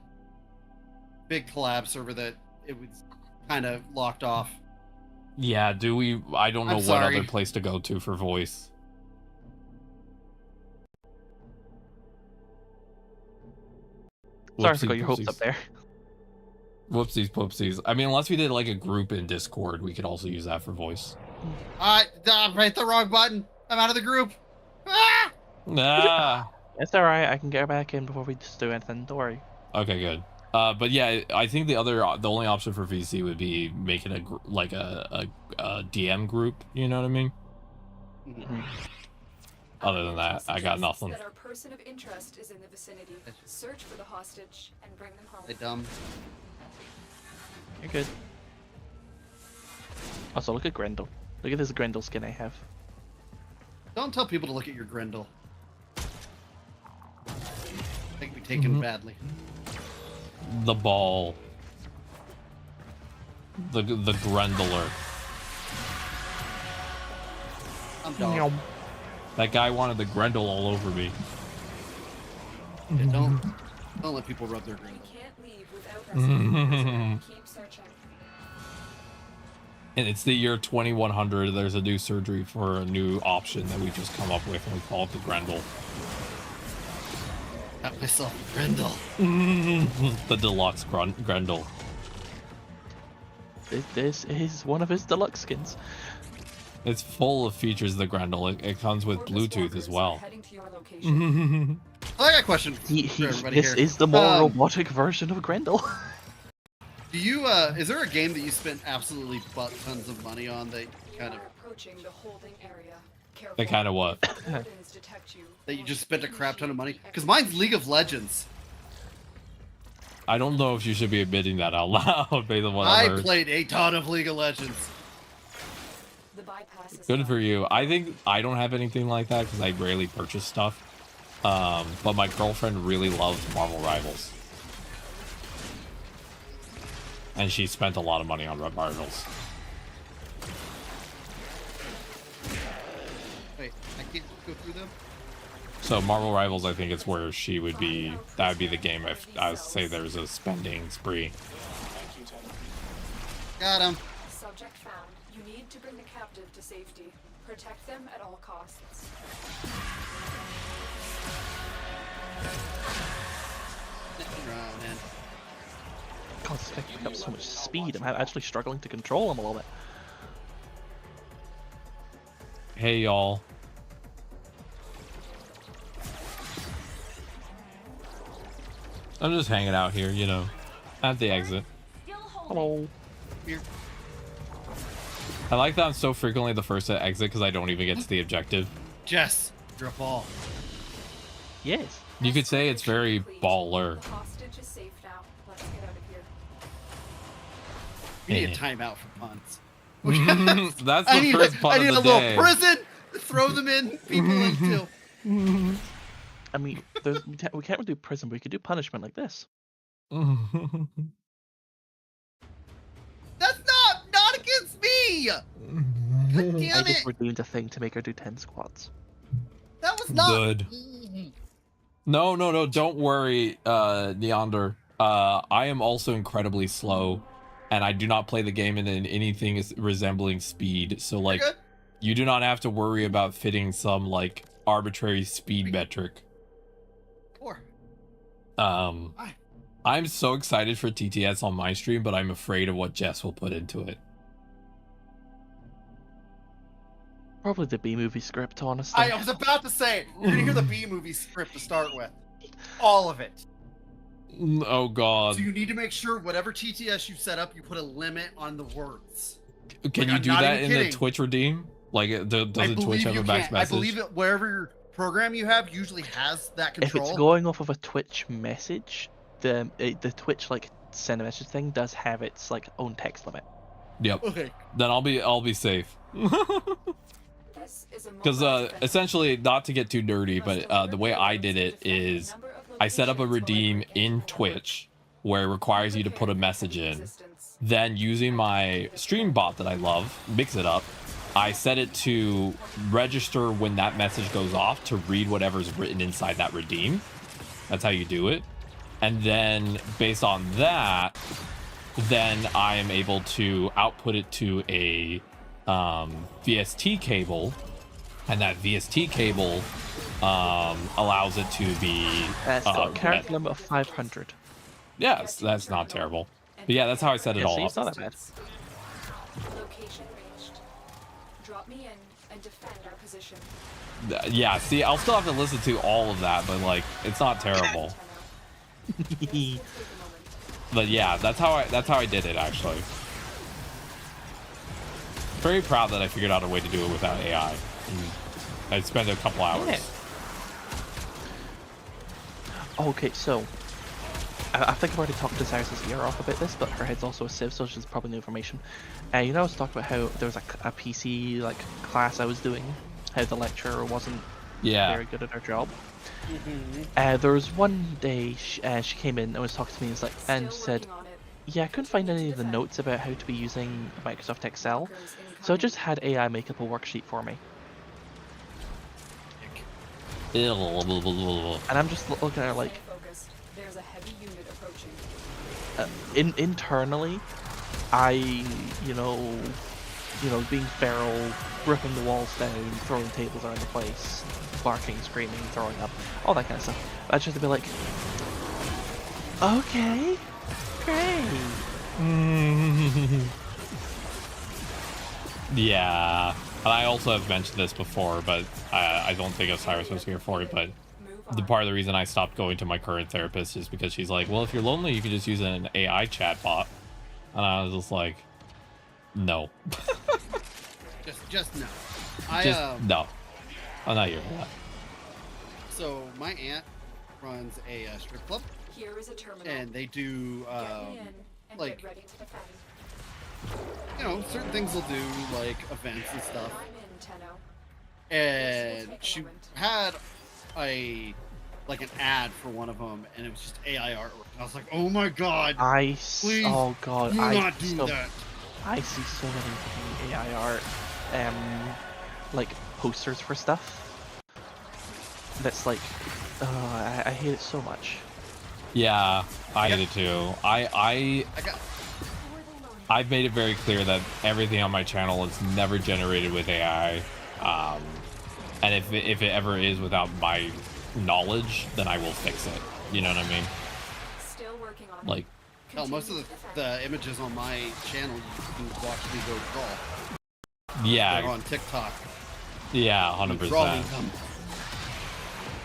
big collab server that it was kind of locked off. Yeah, do we? I don't know I'm what sorry. other place to go to for voice. Sorry to got your hopes up there. Whoopsies, poopsies. I mean, unless we did like a group in Discord, we could also use that for voice. I hit the wrong button. I'm out of the group. Ah! Ah. It's alright. I can get back in before we just do anything. Don't worry. Okay, good. But yeah, I think the only option for VC would be making a DM group. You know what I mean? Mm-hmm. Other than that, I got nothing. That our person of interest is in the vicinity. Search for the hostage and bring them home. Hey, dumb. You're good. Also, look at Grendel. Look at this Grendel skin I have. Don't tell people to look at your Grendel. They can be taken badly. The ball. The Grendeler. I'm dog. That guy wanted the Grendel all over me. Yeah, don't let people rub their Grendel. You can't leave without us. Keep searching. And it's the year 2100. There's a new surgery for a new option that we just come up with, and we call it the Grendel. got myself Grendel. The deluxe Grendel. This is one of his deluxe skins. It's full of features, the Grendel. It comes with Bluetooth as well. Heading to your location. I got a question for everybody This here. is the more robotic version of Grendel. Do you, is there a game that you spent absolutely butt tons of money on that kind of... Approaching the holding area. That kind of what? that you just spent a crap ton of money? Because mine's League of Legends. I don't know if you should be admitting that out loud based on what I I've heard. played a ton of League of Legends. Good for you. I think I don't have anything like that because I rarely purchase stuff. But my girlfriend really loves Marvel Rivals. And she spent a lot of money on Red Rivals. Wait, I can't go through them? So Marvel Rivals, I think it's where she would be. That would be the game if I would say there's a spending spree. Got him. Subject found. You need to bring the captive to safety. Protect them at all costs. Running. God, this guy picked up so much speed. I'm actually struggling to control him a little bit. Hey y'all. I'm just hanging out here, you know, at the exit. Hello. Here. I like that I'm so frequently the first to exit because I don't even get to the objective. Jess, you're a ball. Yes. You could say it's very baller. The hostage is safe now. Let's get out of here. We need a timeout for puns. That's the first pun I need of a the day. little prison to throw them in, people into. I mean, we can't really do prison, but we could do punishment like this. That's not against me. God damn I just it! redeemed a thing to make her do 10 squats. That was not Good. No, don't worry, Neander. I am also incredibly slow, and I do not play the game in anything resembling speed. So, like, Good. you do not have to worry about fitting some, like, arbitrary speed metric. Poor. I'm so excited for TTS on my stream, but I'm afraid of what Jess will put into it. Probably the B-movie script, honestly. I was about to say, you're gonna hear the B-movie script to start with. All of it. Oh god. So you need to make sure whatever TTS you set up, you put a limit on the words. Can you do that in the Twitch redeem? Like, doesn't Twitch have a max message? I believe that wherever program you have usually has that control. If it's going off of a Twitch message, the Twitch like send a message thing does have its like own text limit. Yep. Okay. Then I'll be safe. Because essentially, not to get too dirty, but the way I did it is I set up a redeem in Twitch where it requires you to put a message in. Then using my stream bot that I love, Mix It Up, I set it to register when that message goes off to read whatever's written inside that redeem. That's how you do it. And then based on that, then I am able to output it to a VST cable, and that VST cable allows it to be character limit of 500. Yes, that's not terrible. But yeah, that's how I set it all It's up. not that bad. Location reached. Drop me in and defend our position. Yeah, see, I'll still have to listen to all of that, but like, it's not terrible. But yeah, that's how I did it actually. Very proud that I figured out a way to do it without AI. I spent a couple hours. Yeah. Okay, so I think I've already talked to Cyrus's ear off about this, but her head's also a Civ, so she's probably new information. You know, I was talking about how there was a PC like class I was doing, how the lecturer wasn't very good at her job. There was one day she came in and was talking to me and said, yeah, I couldn't find any of the notes about how to be using Microsoft Excel, so I just had AI make up a worksheet for me. And I'm just looking at her like, There's a heavy unit approaching. Internally, I, you know, being feral, ripping the walls down, throwing tables around the place, barking, screaming, throwing up. all that kind of stuff. I just have to be like, okay, great. Yeah, and I also have mentioned this before, but I don't think Osiris was here for it, but the part of the reason I stopped going to my current therapist is because she's like, well, if you're lonely, you can just use an AI chatbot. And I was just like, no. just no. No. I'm not here for that. So my aunt runs a strip club, Here is a terminal. and they do Get me in and like, get ready to defend. you know, certain things they'll do, like events and stuff. I'm in, Tenno. And she had an ad for one of them, and it was just AI artwork. And I was like, oh my god, please, oh god, do I not do that. I see so many AI art, like posters for stuff. That's like, I hate it so much. Yeah, I hate it too. I've made it very clear that everything on my channel is never generated with AI. And if it ever is without my knowledge, then I will fix it. You know what I mean? Still working on Like, Hell, most of the images on my channel you can watch me go draw. yeah, They're on TikTok. yeah, I'm 100%. drawing them.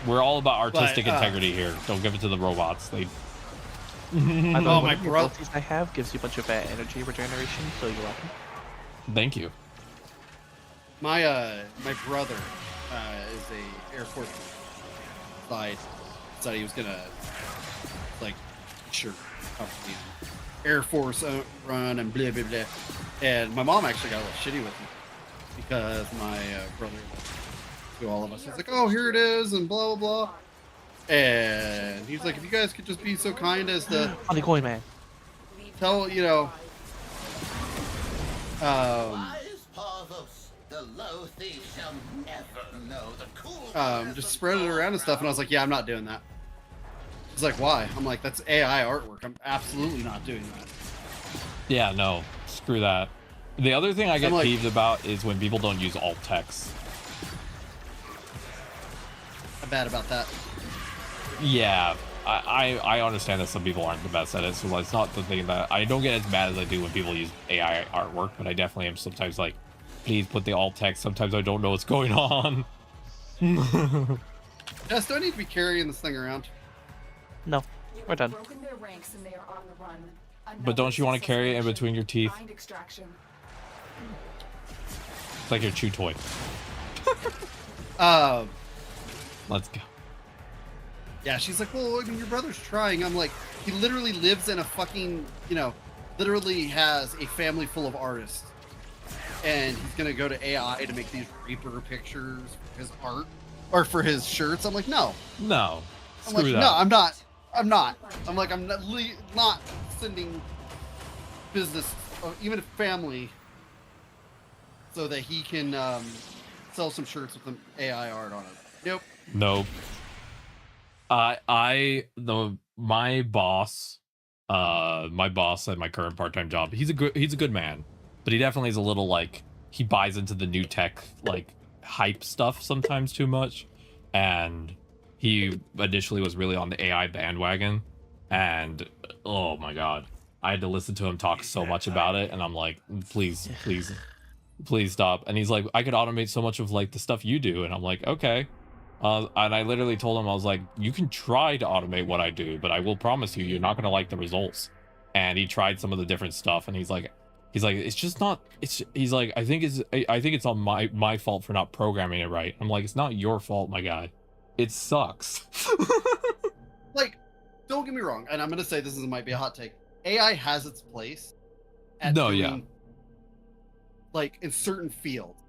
We're all about artistic But, integrity here. Don't give it to the robots. They. By the way, Oh, one my of the bro- abilities I have gives you a bunch of energy regeneration, so you're welcome. Thank you. My brother is a Air Force side. Decided he was gonna obviously Air Force run and blah blah blah. And my mom actually got a little shitty with me because my brother to all of us. He's like, oh, here it is, and blah blah blah. And he's like, if you guys could just be so kind as to Funny coin, man. tell, you know, just spread it around and stuff. And I was like, yeah, I'm not doing that. He's like, why? I'm like, that's AI artwork. I'm absolutely not doing that. Yeah, no, screw that. The other thing I get like, peeved about is when people don't use alt text. I'm bad about that. Yeah, I understand that some people aren't the best at it, so it's not the thing that I don't get as mad as I do when people use AI artwork, but I definitely am sometimes like, please put the alt text. Sometimes I don't know what's going on. Jess, do I need to be carrying this thing around? No, we're done. Broken their ranks and they are on the run. But don't you want to carry it in between your teeth? Find extraction. It's like your chew toy. Let's go. Yeah, she's like, well, I mean, your brother's trying. I'm like, he literally lives in a fucking, you know, literally has a family full of artists. And he's going to go to AI to make these Reaper pictures for his art or for his shirts. I'm like, no. No. I'm Screw like, that. no, I'm not. I'm not. I'm like, I'm not sending business, or even a family, so that he can sell some shirts with some AI art on it. Nope. Nope. My boss at my current part-time job, he's a good man, but he definitely is a little like, he buys into the new tech like hype stuff sometimes too much, and he initially was really on the AI bandwagon, and oh my god, I had to listen to him talk so much about it, and I'm like, please stop. And he's like, I could automate so much of like the stuff you do, and I'm like, okay. And I literally told him, I was like, you can try to automate what I do, but I will promise you, you're not going to like the results. And he tried some of the different stuff, and he's like, it's just not, he's like, I think it's on my fault for not programming it right. I'm like, it's not your fault, my guy. It sucks. Like, don't get me wrong, and I'm going to say might be a hot take. AI has its place at like in certain fields.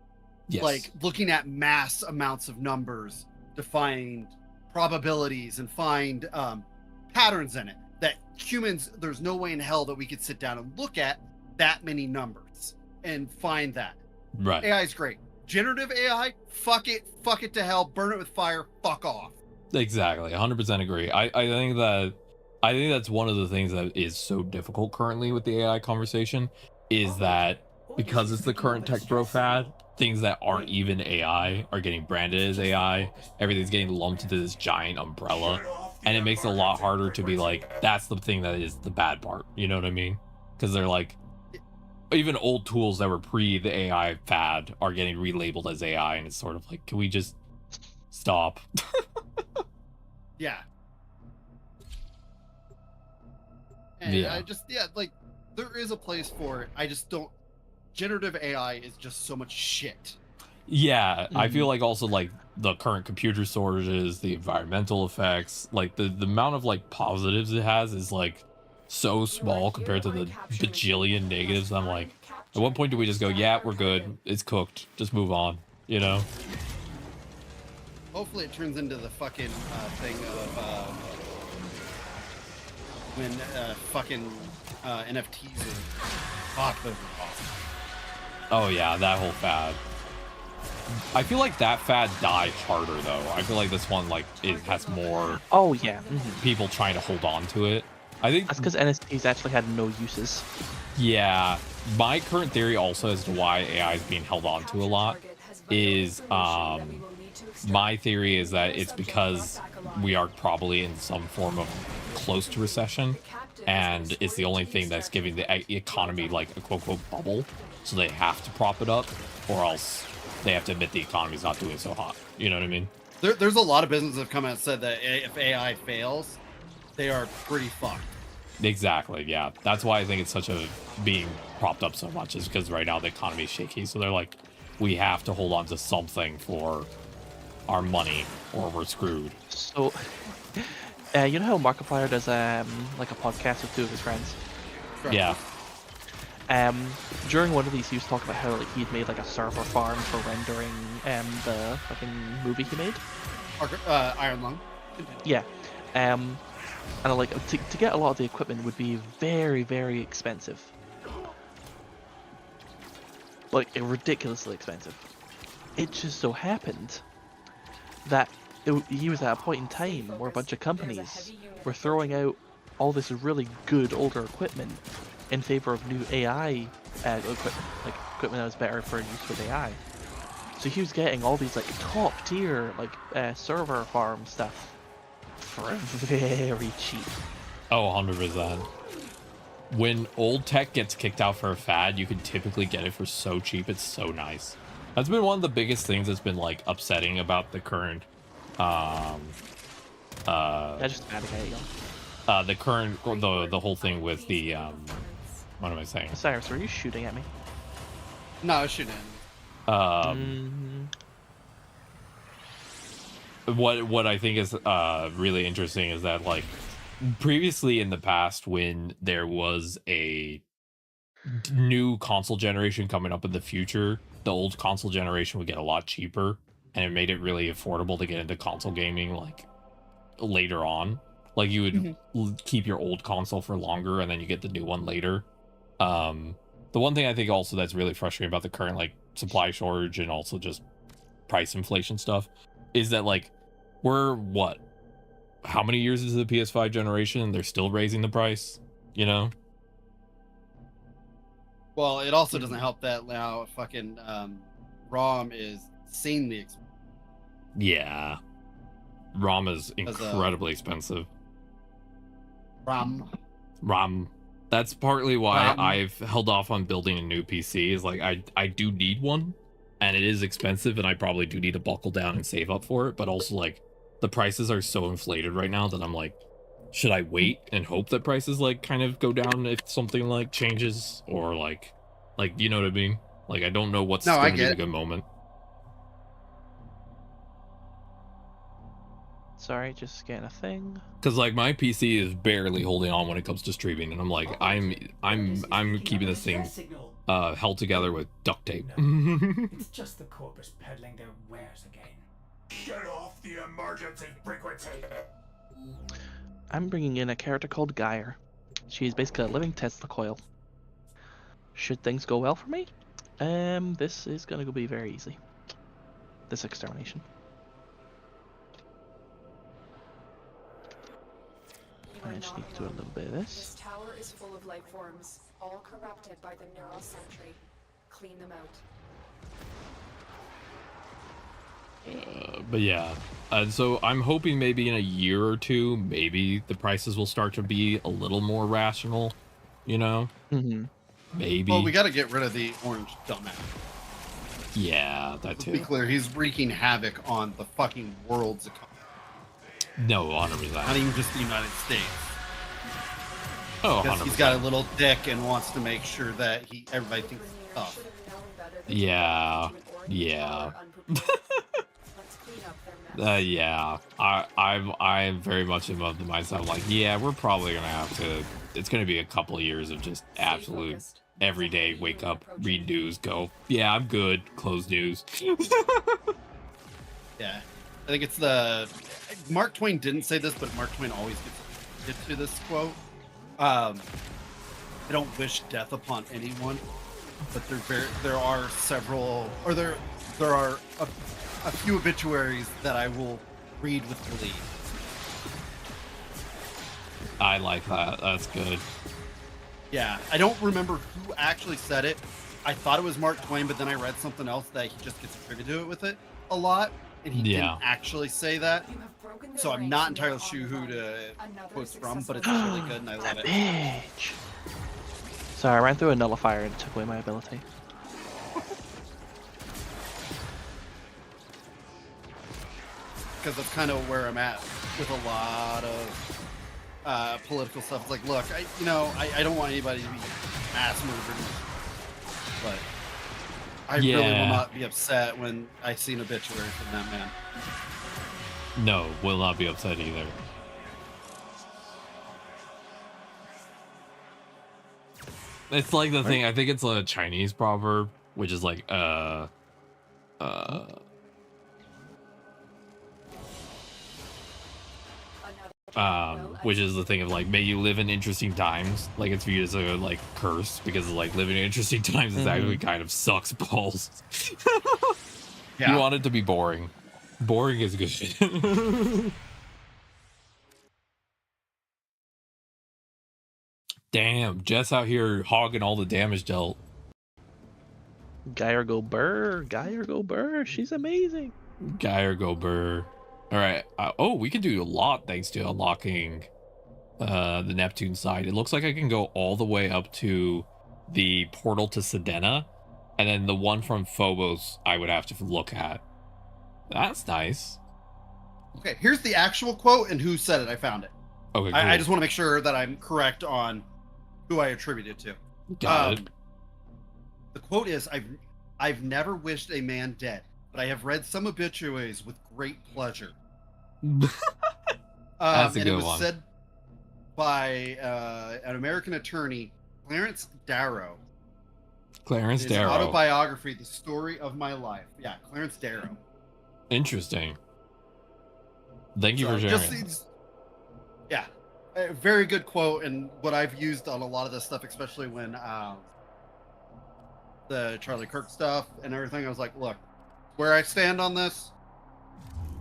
Yes. Like looking at mass amounts of numbers to find probabilities and find patterns in it that humans, there's no way in hell that we could sit down and look at that many numbers and find that. Right. AI is great. Generative AI, fuck it to hell, burn it with fire, fuck off. Exactly. 100% agree. I think that's one of the things that is so difficult currently with the AI conversation is that because it's the current tech bro fad, things that aren't even AI are getting branded as AI. Everything's getting lumped into this giant umbrella, and it makes it a lot harder to be like, that's the thing that is the bad part. You know what I mean? Because they're like, even old tools that were pre the AI fad are getting relabeled as AI, and it's sort of like, can we just stop? Yeah. And Yeah. I just, like, there is a place for it. I just don't. Generative AI is just so much shit. Yeah, I feel like also like the current computer shortages, the environmental effects, like the amount of like positives it has is like so small compared to the bajillion negatives. I'm like, at what point do we just go, yeah, we're good, it's cooked, just move on, you know? Hopefully it turns into the fucking thing of when fucking NFTs are fuck, those are awesome. Oh yeah, that whole fad. I feel like that fad died harder though. I feel like this one like it has more Oh yeah. people trying to hold on to it. I think That's because NFTs actually had no uses. Yeah, my current theory also as to why AI is being held on to a lot is my theory is that it's because we are probably in some form of close to recession, and it's the only thing that's giving the economy like a quote unquote bubble, so they have to prop it up, or else they have to admit the economy's not doing so hot. You know what I mean? There's a lot of businesses that have come out and said that if AI fails, they are pretty fucked. Exactly, yeah. That's why I think it's such a being propped up so much, is because right now the economy is shaky, so they're like, we have to hold on to something for our money or we're screwed. So, you know how Markiplier does like a podcast with two of his friends? Yeah. During one of these, he was talking about how like he'd made like a server farm for rendering the fucking movie he made. Iron Lung. Yeah. And like to get a lot of the equipment would be very, very expensive. Like ridiculously expensive. It just so happened that he was at a point in time where a bunch of companies were throwing out all this really good older equipment in favor of new AI equipment, like equipment that was better for use with AI. So he was getting all these like top tier like server farm stuff for very cheap. Oh, 100%. When old tech gets kicked out for a fad, you can typically get it for so cheap. It's so nice. That's been one of the biggest things that's been like upsetting about the current Just the current the whole thing with the what am I saying? Cyrus, were you shooting at me? No, I shouldn't. What I think is really interesting is that like previously in the past, when there was a new console generation coming up in the future, the old console generation would get a lot cheaper, and it made it really affordable to get into console gaming like later on. Like you would keep your old console for longer and then you get the new one later. The one thing I think also that's really frustrating about the current like supply shortage and also just price inflation stuff is that like we're what, how many years into the PS5 generation and they're still raising the price, you know? Well, it also doesn't help that now fucking ROM is insanely expensive. Yeah. ROM is incredibly expensive. ROM. That's partly why I've held off on building a new PC. Is like I do need one, and it is expensive, and I probably do need to buckle down and save up for it. But also like the prices are so inflated right now that I'm like, should I wait and hope that prices like kind of go down if something like changes, or like you know what I mean? Like I don't know what's going to be a good moment. Sorry, just getting a thing. Because like my PC is barely holding on when it comes to streaming, and I'm like I'm keeping this thing held together with duct tape. It's just the corpus peddling their wares again. Shut off the emergency frequency. I'm bringing in a character called Geyer. She's basically a living Tesla coil. Should things go well for me, this is gonna be very easy. This extermination. I just need to do a little bit of this. This tower is full of life forms, all corrupted by the neural sentry. Clean them out. But yeah. So I'm hoping maybe in a year or two, maybe the prices will start to be a little more rational, you know? Mm-hmm. Maybe. Well, we got to get rid of the orange dumbass. Yeah, that Let's too. be clear, he's wreaking havoc on the fucking world's economy. No, 100%. Not even just the United States. Oh, Because 100%. he's got a little dick and wants to make sure that everybody thinks he's tough. Yeah. Yeah. Yeah. I'm very much of the mindset. I'm like, yeah, we're probably gonna have to. It's gonna be a couple of years of just absolute everyday wake up, read news, go. Yeah, I'm good. Close news. Yeah, I think it's the Mark Twain didn't say this, but Mark Twain always gets to this quote. I don't wish death upon anyone, but there are several, or there are a few obituaries that I will read with relief. I like that. That's good. Yeah, I don't remember who actually said it. I thought it was Mark Twain, but then I read something else that he just gets attributed to it with it a lot, and he didn't actually say that. So I'm not entirely sure who to quote from, but it's really good, and I love it. Bitch. Sorry, I ran through a nullifier and it took away my ability. Because that's kind of where I'm at with a lot of political stuff. It's like, look, I don't want anybody to be mass murdered, but I really will not be upset when I see an obituary from that man. No, will not be upset either. It's like the thing, I think it's a Chinese proverb, which is like, which is the thing of like, may you live in interesting times. Like it's viewed as a like curse because like living in interesting times is actually kind of sucks balls. Yeah. You want it to be boring. Boring is good. Damn, Jess out here hogging all the damage dealt. Geyer go burr. She's amazing. Geyer go burr. All right. Oh, we can do a lot thanks to unlocking the Neptune side. It looks like I can go all the way up to the portal to Sedena, and then the one from Phobos I would have to look at. That's nice. Okay, here's the actual quote and who said it. I found it. Okay, cool. I just want to make sure that I'm correct on who I attribute it to. Got it. The quote is, I've never wished a man dead, but I have read some obituaries with great pleasure. That's a and good it was one. said by an American attorney, Clarence Darrow. Clarence His Darrow. autobiography, The Story of My Life. Yeah, Clarence Darrow. Interesting. Thank you for sharing. Yeah, a very good quote, and what I've used on a lot of this stuff, especially when the Charlie Kirk stuff and everything. I was like, look, where I stand on this.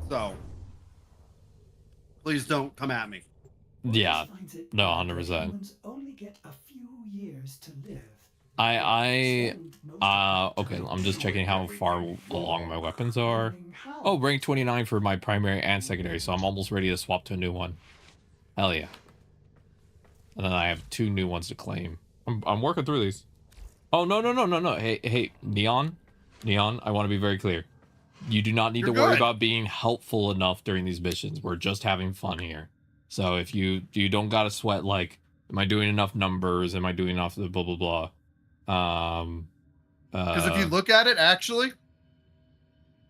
So please don't come at me. Yeah, no, 100%. Only get a few years to live. Okay, I'm just checking how far along my weapons are. Oh, rank 29 for my primary and secondary, so I'm almost ready to swap to a new one. Hell yeah. And then I have 2 new ones to claim. I'm working through these. Oh, no. Hey, Neon, I want to be very clear. You do not need to worry about being helpful enough during these missions. We're just having fun here. So if you don't gotta sweat like, am I doing enough numbers? Am I doing enough of the blah, blah, blah? Because if you look at it, actually,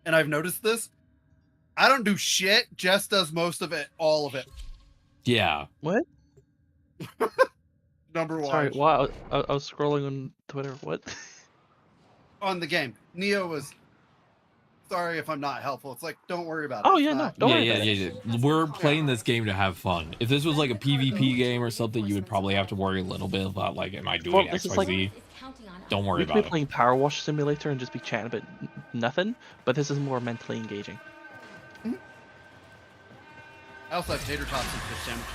and I've noticed this, I don't do shit. Jess does most of it, all of it. Yeah. What? Number one. Sorry, wow. I was scrolling on Twitter. What? On the game, Neo was. Sorry if I'm not helpful. It's like, don't worry about it. Oh yeah, no, don't worry about it. Yeah. We're playing this game to have fun. If this was like a PvP game or something, you would probably have to worry a little bit about like, am I doing X, Y, Z? Don't worry about it. We could be playing Power Wash Simulator and just be chatting about nothing, but this is more mentally engaging. I also have tater tots and fish sandwiches.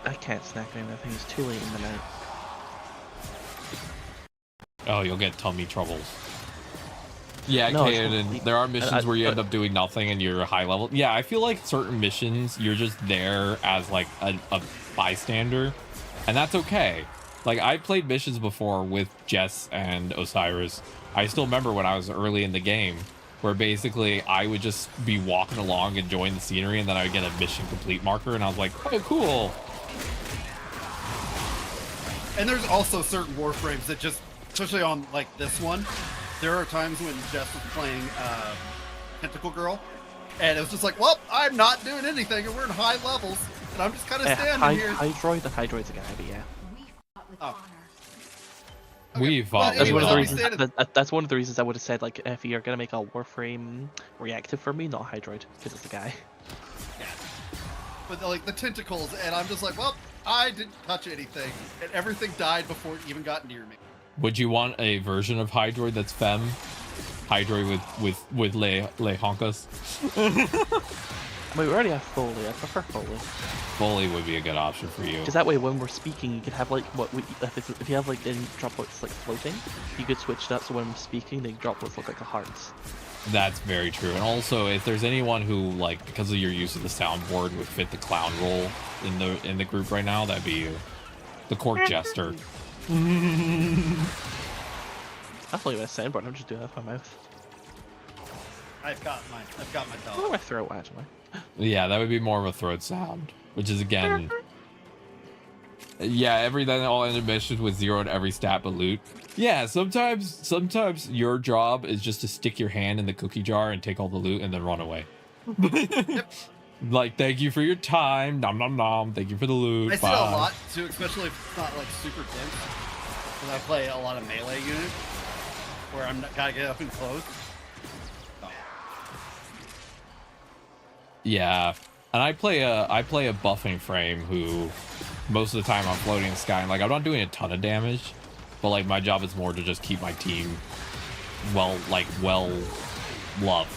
I can't snack anymore. I think it's too late in the night. Oh, you'll get tummy troubles. Yeah, No, it's Kaden, completely- there are missions where you end up doing nothing and you're high level. Yeah, I feel like certain missions, you're just there as like a bystander, and that's okay. Like, I played missions before with Jess and Osiris. I still remember when I was early in the game, where basically I would just be walking along, enjoying the scenery, and then I would get a mission complete marker, and I was like, oh, cool. And there's also certain Warframes that just, especially on like this one, there are times when Jess was playing Tentacle Girl, and it was just like, well, I'm not doing anything, and we're in high levels, and I'm just kind of standing here. Hydroid and Hydroid's a guy, but yeah. We fought. Well, That's one of the reasons I would have said, like, if you're gonna make a Warframe reactive for me, not Hydroid, because it's a guy. Yeah. But like the tentacles, and I'm just like, well, I didn't touch anything, and everything died before it even got near me. Would you want a version of Hydroid that's femme? Hydroid with le honkas? I mean, we already have Foley. I prefer Foley. Foley would be a good option for you. Because that way, when we're speaking, you could have like if you have like any droplets like floating, you could switch it up so when we're speaking, the droplets look like hearts. That's very true. And also, if there's anyone who, like, because of your use of the soundboard, would fit the clown role in the group right now, that'd be you. The court jester. That's not even a soundboard. I'm just doing that with my mouth. I've got my What do dog. I throw actually? Yeah, that would be more of a throat sound, which is again. Yeah, all ended missions with 0 in every stat but loot. Yeah, sometimes your job is just to stick your hand in the cookie jar and take all the loot and then run away. Like, thank you for your time. Nom nom nom. Thank you for the loot. I see it a lot too, especially if it's not like super dense. Because I play a lot of melee units where I'm not gotta get up and close. Yeah, and I play a buffing frame who most of the time I'm floating in the sky and like I'm not doing a ton of damage, but like my job is more to just keep my team well loved.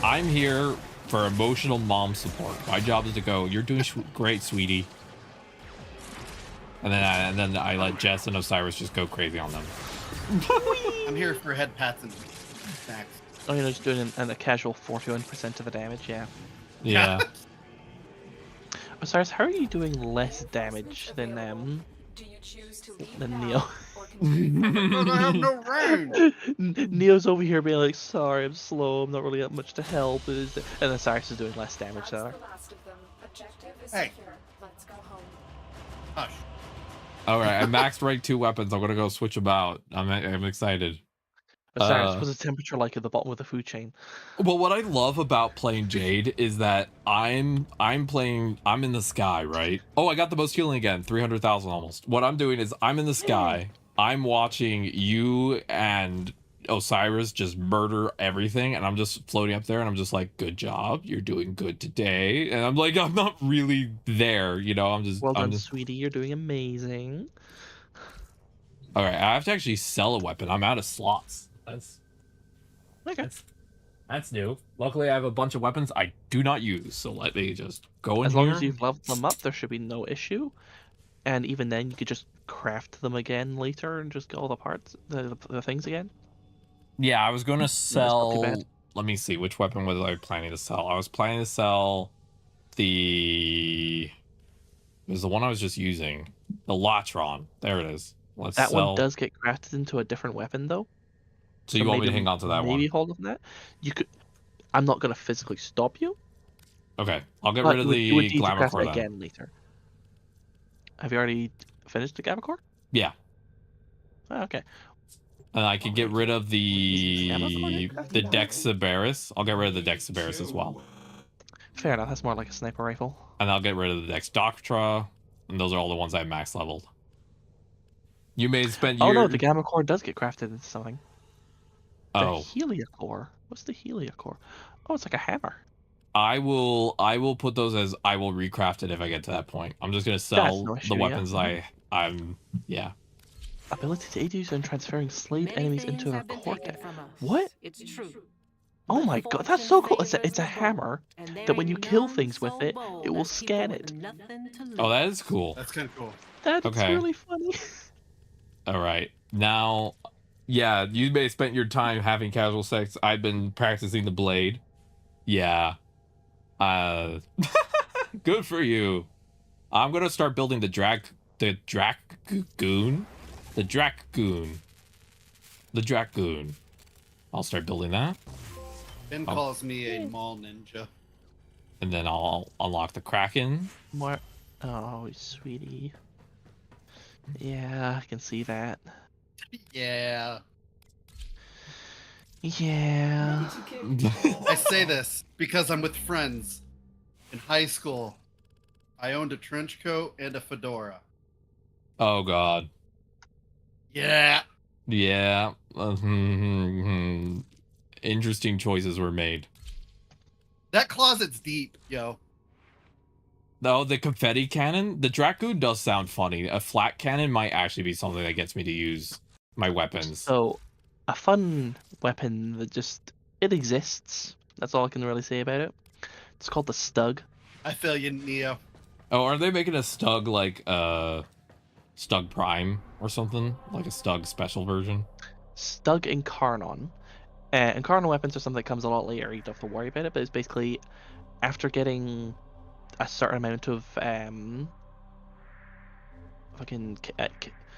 I'm here for emotional mom support. My job is to go, you're doing great, sweetie. And then I let Jess and Osiris just go crazy on them. I'm here for head pats and snacks. Oh, you're just doing a casual 41% of the damage, yeah. Yeah. Osiris, how are you doing less damage than Do you choose to Neo? Because I have no range. Neo's over here being like, sorry, I'm slow, I'm not really got much to help. And Osiris is doing less damage to her. Hey. Let's go home. Hush. All right, I maxed rank 2 weapons. I'm gonna go switch them out. I'm excited. Osiris, what's the temperature like at the bottom of the food chain? Well, what I love about playing Jade is that I'm in the sky, right? Oh, I got the most healing again, 300,000 almost. What I'm doing is I'm in the sky. I'm watching you and Osiris just murder everything, and I'm just floating up there, and I'm just like, good job, you're doing good today. And I'm like, I'm not really there, you know. Well done, sweetie, you're doing amazing. All right, I have to actually sell a weapon. I'm out of slots. That's new. Luckily, I have a bunch of weapons I do not use, so let me just go in As here. long as you've leveled them up, there should be no issue. And even then, you could just craft them again later and just get all the parts, the things again. Yeah, I was going to sell... not too bad. Let me see, which weapon was I planning to sell? I was planning to sell the... It was the one I was just using. The Latron. There it is. That one does get crafted into a different weapon, though. So you want me to hang on to that one? Maybe hold on to that. You could. I'm not going to physically stop you. Okay, I'll get rid of the Glamour Core then. Again later. Have you already finished the Glamour Core? Yeah. Oh, okay. And I could get rid of the Dexibaris. I'll get rid of the Dexibaris as well. Fair enough. That's more like a sniper rifle. And I'll get rid of the Dex Doctra. And those are all the ones I max leveled. You may have spent years... Oh no, the Gamma Core does get crafted into something. The Oh. Heliacore. What's the Heliacore? Oh, it's like a hammer. I will put those as I will recraft it if I get to that point. I'm just gonna sell no issue, the weapons yeah. I'm yeah. Ability to aid users in transferring slayed Many enemies things into their have been cortex. taken from us. What? It's true. Oh But my god, that's so cool. fortune It's a favors the hammer bold, and there that when you ain't kill none things with so it, bold it will as people scan with it. nothing to Oh, lose. that is cool. That's kind of cool. That's Okay. really funny. All right. Now, yeah, you may have spent your time having casual sex. I've been practicing the blade. Yeah. Good for you. I'm gonna start building the dragoon. I'll start building that. Ben calls me a mall ninja. And then I'll unlock the Kraken. More. Oh, sweetie. Yeah, I can see that. Yeah. Yeah. I say this because I'm with friends. In high school, I owned a trench coat and a fedora. Oh God. Yeah. Yeah. Interesting choices were made. That closet's deep, yo. No, the confetti cannon, the Dragoon does sound funny. A flat cannon might actually be something that gets me to use my weapons. So, a fun weapon that it exists. That's all I can really say about it. It's called the Stug. I feel you, Neo. Oh, are they making a Stug like Stug Prime or something? Like a Stug special version? Stug Incarnon. Incarnon weapons are something that comes a lot later. You don't have to worry about it, but it's basically after getting a certain amount of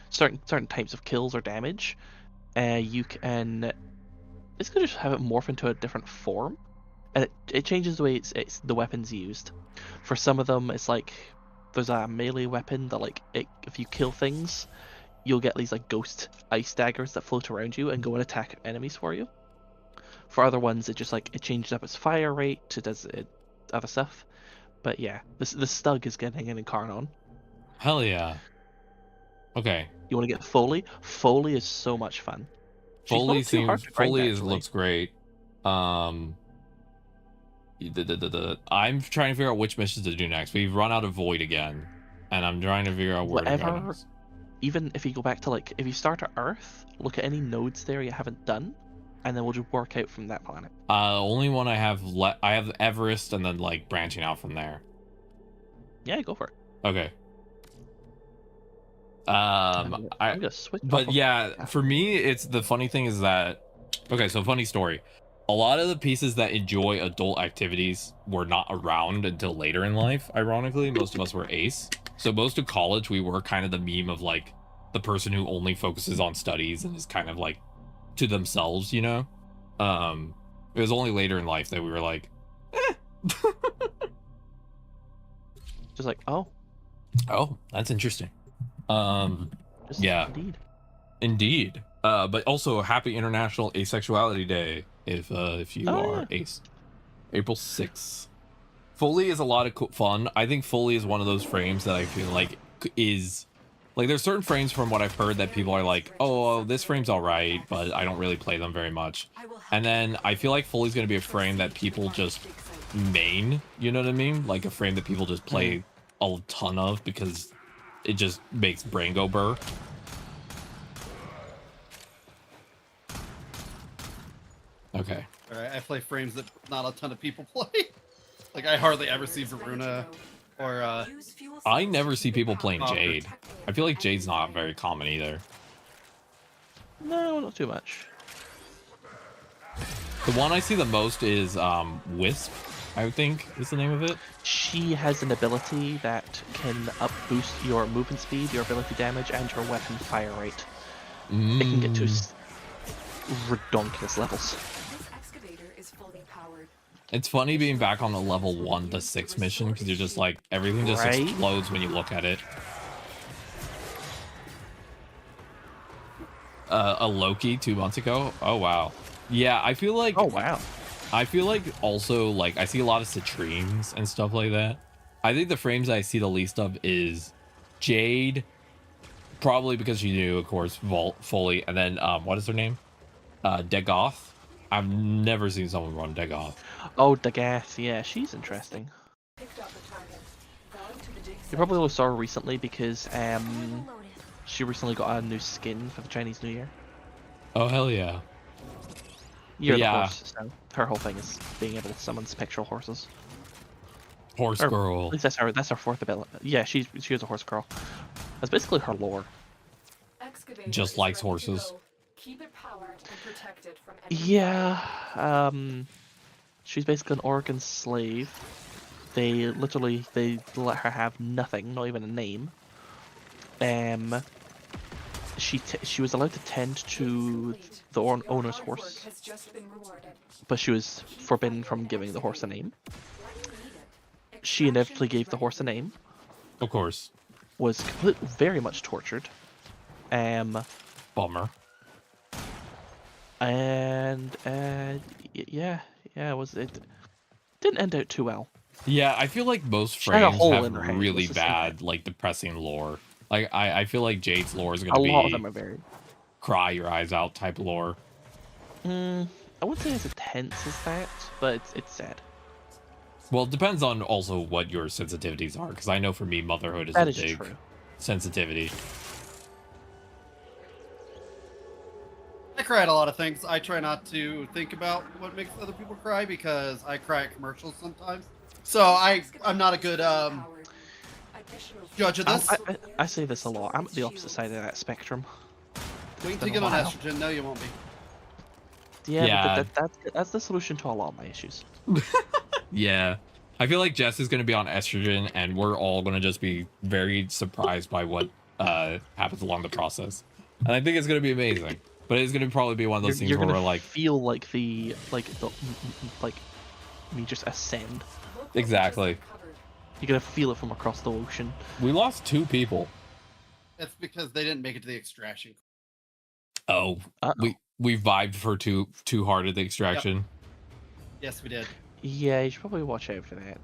certain types of kills or damage, you can basically just have it morph into a different form, and it changes the way it's the weapons used. For some of them, it's like there's a melee weapon that if you kill things, you'll get these like ghost ice daggers that float around you and go and attack enemies for you. For other ones, it changes up its fire rate, it does other stuff. But yeah, the Stug is getting an Incarnon. Hell yeah. Okay. You want to get Foley? Foley is so much fun. Foley looks great. I'm trying to figure out which missions to do next. We've run out of Void again, and I'm trying to figure out where to go next. Even if you go back to if you start at Earth, look at any nodes there you haven't done, and then we'll just work out from that planet. Only one I have I have Everest, and then branching out from there. Yeah, go for it. Okay. I'm gonna switch. But yeah, for me, it's the funny thing is that okay. So funny story. A lot of the pieces that enjoy adult activities were not around until later in life. Ironically, most of us were ace. So most of college, we were kind of the meme of the person who only focuses on studies and is kind of to themselves, you know. It was only later in life that we were like, just oh, that's interesting. Just yeah, indeed. But also happy International Asexuality Day if you are ace. April 6th. Foley is a lot of fun. I think Foley is one of those frames that I feel is there's certain frames from what I've heard that people are like, oh, this frame's all right, but I don't really play them very much. And then I feel like Foley's going to be a frame that people just main, you know what I mean? Like a frame that people just play a ton of because it just makes brain go burr. Okay. All right, I play frames that not a ton of people play. I hardly ever see Varuna or I never see people playing Jade. I feel like Jade's not very common either. No, not too much. The one I see the most is Wisp, I think is the name of it. She has an ability that can up boost your movement speed, your ability damage, and your weapon fire rate. It can get to redonkulous levels. This excavator is fully powered. It's funny being back on the level 1 to 6 mission because you're just everything just explodes when you look at it. A Loki 2 months ago. Oh wow. Yeah, I feel like. Oh wow. I feel like also I see a lot of Citrines and stuff like that. I think the frames I see the least of is Jade, probably because she knew, of course, Foley, and then what is her name? Dagoth. I've never seen someone run Dagoth. Oh, Dagoth, yeah, she's interesting. You probably only saw her recently because she recently got a new skin for the Chinese New Year. Oh hell yeah! You're the horse, so her whole thing is being able to summon spectral horses. Horse girl. At least that's her fourth ability. Yeah, she was a horse girl. That's basically her lore. just likes horses. Keep it powered and protected from enemy Yeah, she's basically an Oregon slave. They let her have nothing, not even a name. She was allowed to tend to the owner's horse, has just been rewarded. but she was forbidden from giving the horse a name. She inevitably gave the horse a name. Of course. Was very much tortured. Bummer. And yeah, it didn't end out too well. Yeah, I feel like most She had a frames hole have in her head, really let's just say bad, like, depressing lore. Like, I feel like Jade's lore is going A to be lot of them are very. cry your eyes out type lore. I wouldn't say as intense as that, but it's sad. Well, it depends on also what your sensitivities are, because I know for me, motherhood is That a is big true. sensitivity. I cry at a lot of things. I try not to think about what makes other people cry because I cry at commercials sometimes. So I'm not a good judge of this. I say this a lot. I'm at the opposite side of that spectrum. Wait been to a get on while. estrogen. No, you won't be. Yeah, but that's the solution to a lot of my issues. Yeah. I feel like Jess is going to be on estrogen, and we're all going to just be very surprised by what happens along the process. And I think it's going to be amazing. But it's going to probably be one of those things You're where gonna we're like... feel like me just ascend. Exactly. You're gonna feel it from across the ocean. We lost 2 people. That's because they didn't make it to the extraction. Oh, we vibed for too hard at the extraction. Yep. Yes, we did. Yeah, you should probably watch out for that.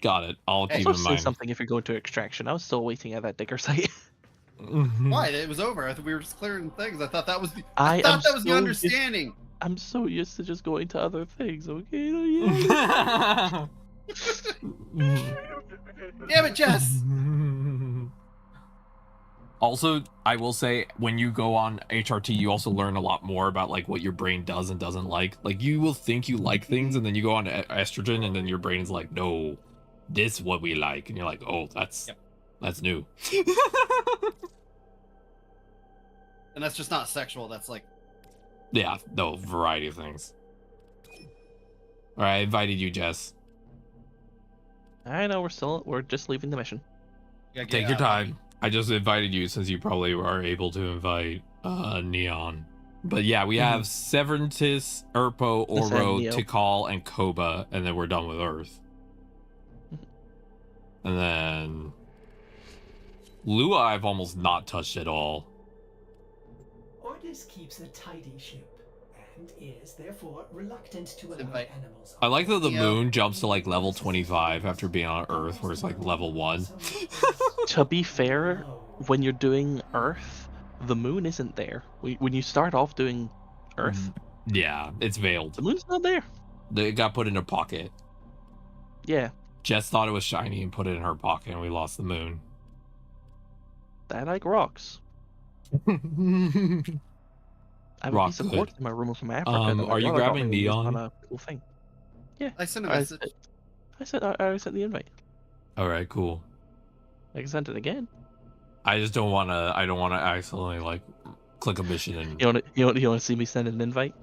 Got it. I'll keep Also in say mind. something if you're going to extraction. I was still waiting at that digger site. Why? It was over. I thought we were just clearing things. I thought that was the. I I thought that am was the so understanding. I'm so used to just going to other things. Okay, yeah. Damn it, Jess! Also, I will say, when you go on HRT, you also learn a lot more about like what your brain does and doesn't like. Like, you will think you like things, and then you go on estrogen, and then your brain is like, no, this is what we like, and you're like, oh, that's new. And that's just not sexual. That's like. Yeah, no, variety of things. All right, I invited you, Jess. I know we're just leaving the mission. Take your time. I just invited you since you probably are able to invite Neon. But yeah, we have Severantis, Erpo, Oro, Tikal, and Koba, and then we're done with Earth. And then Lua I've almost not touched at all. Ordis keeps a tidy ship, and is therefore reluctant to allow animals. I like that the moon jumps to like level 25 after being on Earth, where it's like level 1. To be fair, when you're doing Earth, the moon isn't there. When you start off doing Earth, yeah, it's veiled. The moon's not there. It got put in a pocket. Yeah. Jess thought it was shiny and put it in her pocket, and we lost the moon. I like rocks. I have a piece of quartz in my room from Africa. Are you grabbing Neon? On a cool thing. Yeah. I sent a message. I sent the invite. All right, cool. I can send it again. I just don't want to. I don't want to accidentally like click a mission and. You want to see me send an invite?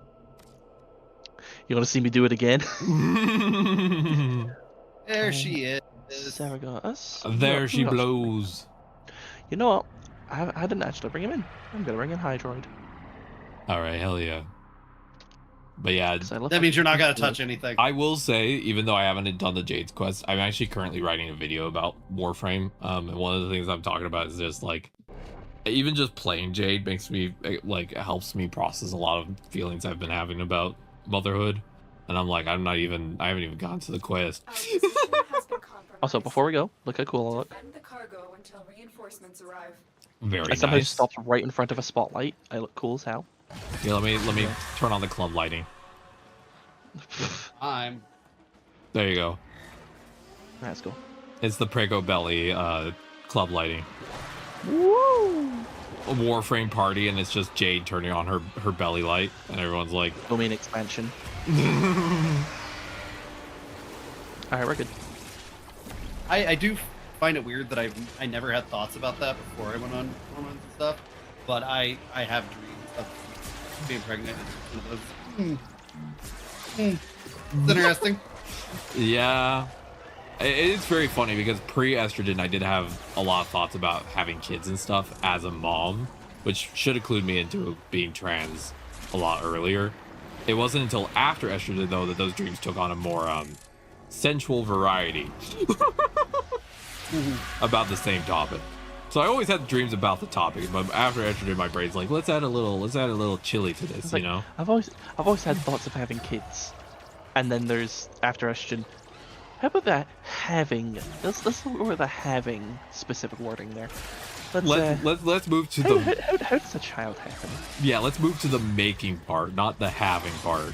You want to see me do it again? There she is. Saragas. There she blows. You know what? I didn't actually bring him in. I'm gonna bring in Hydroid. All right, hell yeah. But yeah, that means you're not gonna touch anything. I will say, even though I haven't done the Jade's quest, I'm actually currently writing a video about Warframe. And one of the things I'm talking about is just like, even just playing Jade makes me like helps me process a lot of feelings I've been having about motherhood. And I'm like, I haven't even gotten to the quest. Also, before we go, look how cool I look. The cargo until reinforcements arrive. Very I sometimes nice. stopped right in front of a spotlight. I look cool as hell. Yeah, let me turn on the club lighting. There you go. That's cool. It's the Prego Belly club lighting. Woo! A Warframe party, and it's just Jade turning on her belly light, and everyone's like, domain expansion. Alright, we're good. I do find it weird that I never had thoughts about that before I went on tournaments and stuff. but I have dreams of being pregnant. It's one of those. It's interesting. Yeah. It's very funny because pre-estrogen, I did have a lot of thoughts about having kids and stuff as a mom, which should have clued me into being trans a lot earlier. It wasn't until after estrogen, though, that those dreams took on a more sensual variety about the same topic. So I always had dreams about the topic, but after estrogen, my brain's like, let's add a little chili to this, like, you know? I've always had thoughts of having kids, and then there's after estrogen. How about that having? Let's look over the having specific wording there. Let's move to how does a child happen? Yeah, let's move to the making part, not the having part.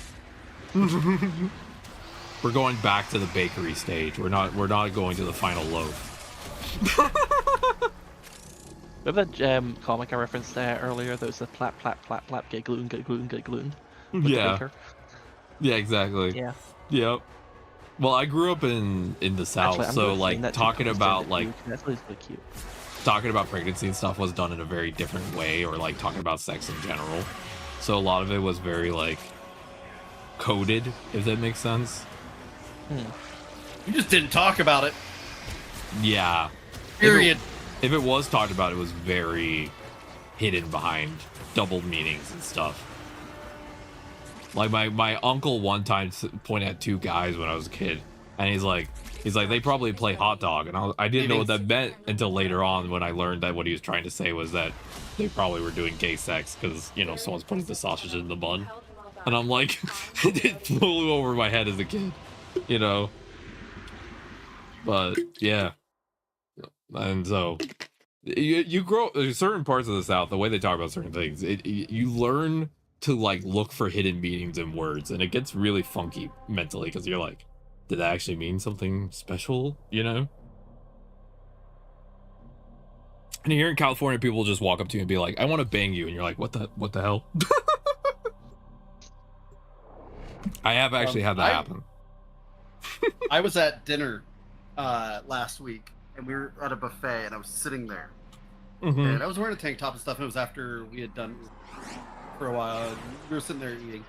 We're going back to the bakery stage. We're not going to the final loaf. Remember that comic I referenced there earlier? That was the plap plap plap plap get gluten with the baker. Yeah, exactly. Yeah. Yep. Well, I grew up in the South, actually, so like talking about like that's really cute. Talking about pregnancy and stuff was done in a very different way, or like talking about sex in general. So a lot of it was very like coded, if that makes sense. You just didn't talk about it. Yeah. Period. If it was talked about, it was very hidden behind double meanings and stuff. Like my uncle one time pointed at two guys when I was a kid, and he's like they probably play hot dog, and I didn't know what that meant until later on when I learned that what he was trying to say was that they probably were doing gay sex because, you know, someone's putting the sausage in the bun, and I'm like, it flew over my head as a kid, you know. But yeah, and so you grow certain parts of the South, the way they talk about certain things, you learn to like look for hidden meanings in words, and it gets really funky mentally because you're like, did that actually mean something special, you know? And here in California, people just walk up to you and be like, I want to bang you, and you're like, what the hell? I have actually had that happen. I was at dinner last week, and we were at a buffet, and I was sitting there, and I was wearing a tank top and stuff, and it was after we had done for a while, and we were sitting there eating,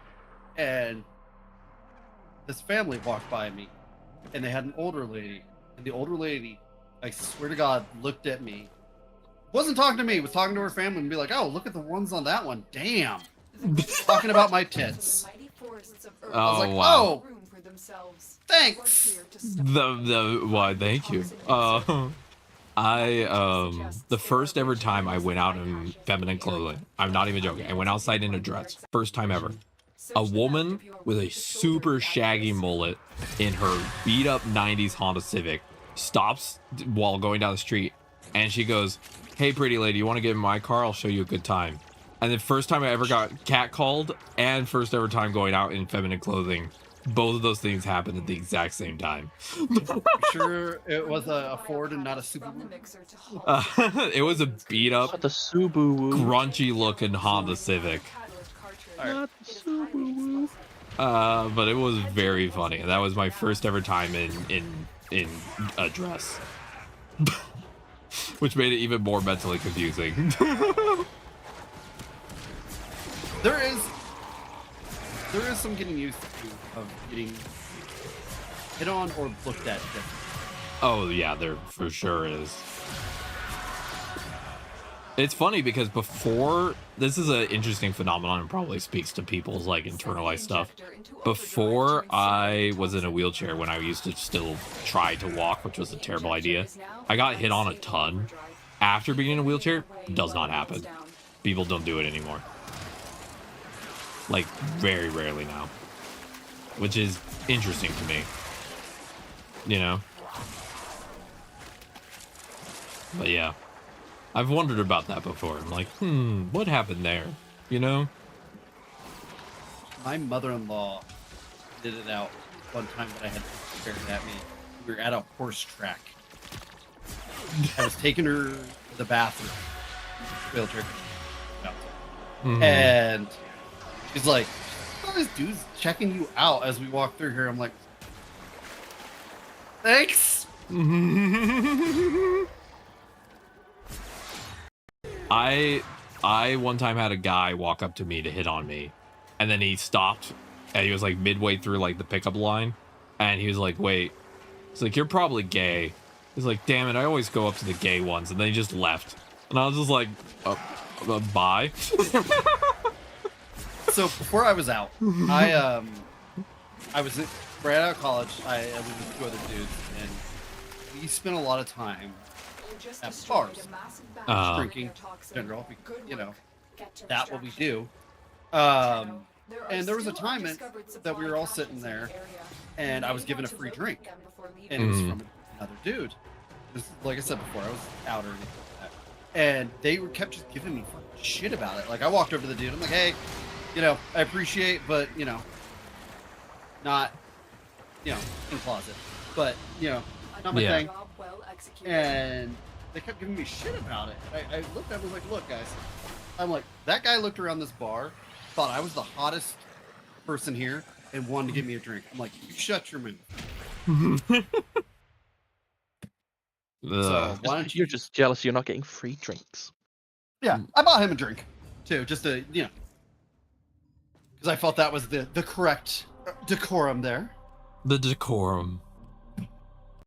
and this family walked by me, and they had an older lady, and the older lady, I swear to God, looked at me, wasn't talking to me, was talking to her family, and be like, oh, look at the ones on that one, damn, talking about my tits. I was like, wow. oh, thanks. Why, thank you. The first ever time I went out in feminine clothing, I'm not even joking, I went outside in a dress, first time ever. A woman with a super shaggy mullet in her beat up 90s Honda Civic stops while going down the street, and she goes, hey pretty lady, you want to get in my car? I'll show you a good time. And the first time I ever got catcalled, and first ever time going out in feminine clothing, both of those things happened at the exact same time. Sure, it was a Ford and not a Subaru. It was a beat up, the Subaru, crunchy looking Honda Civic. But it was very funny. That was my first ever time in a dress, which made it even more mentally confusing. There is some getting used to of getting hit on or looked at differently. Oh yeah, there for sure is. It's funny because before, this is an interesting phenomenon and probably speaks to people's like internalized stuff. Before I was in a wheelchair, when I used to still try to walk, which was a terrible idea, I got hit on a ton. After being in a wheelchair, does not happen. People don't do it anymore. Like very rarely now, which is interesting to me, you know. But yeah, I've wondered about that before. I'm like, what happened there, you know? My mother-in-law did it out one time that I had staring at me. We were at a horse track. I was taking her to the bathroom, wheelchair, and she's like, "Oh, this dude's checking you out as we walk through here." I'm like, "Thanks." I one time had a guy walk up to me to hit on me, and then he stopped, and he was like midway through like the pickup line, and he was like, "Wait," he's like, "You're probably gay." He's like, "Damn it, I always go up to the gay ones," and then he just left, and I was just like, "Bye." So before I was out, I was right out of college. I was with 2 other dudes, and we spent a lot of time at bars, drinking in general. You know, that's what we do. And there was a time that we were all sitting there, and I was given a free drink, and it was from another dude. Like I said before, I was out or anything like that, and they kept just giving me fucking shit about it. Like I walked over to the dude, I'm like, "Hey, you know, I appreciate, but you know, not, you know, in closet, but you know, not my thing." And they kept giving me shit about it. I looked at him, I was like, "Look, guys," I'm like, "That guy looked around this bar, thought I was the hottest person here, and wanted to give me a drink." I'm like, "You shut your mouth." So why don't you? You're just jealous you're not getting free drinks. Yeah, I bought him a drink too, just to, you know, because I felt that was the correct decorum there. The decorum.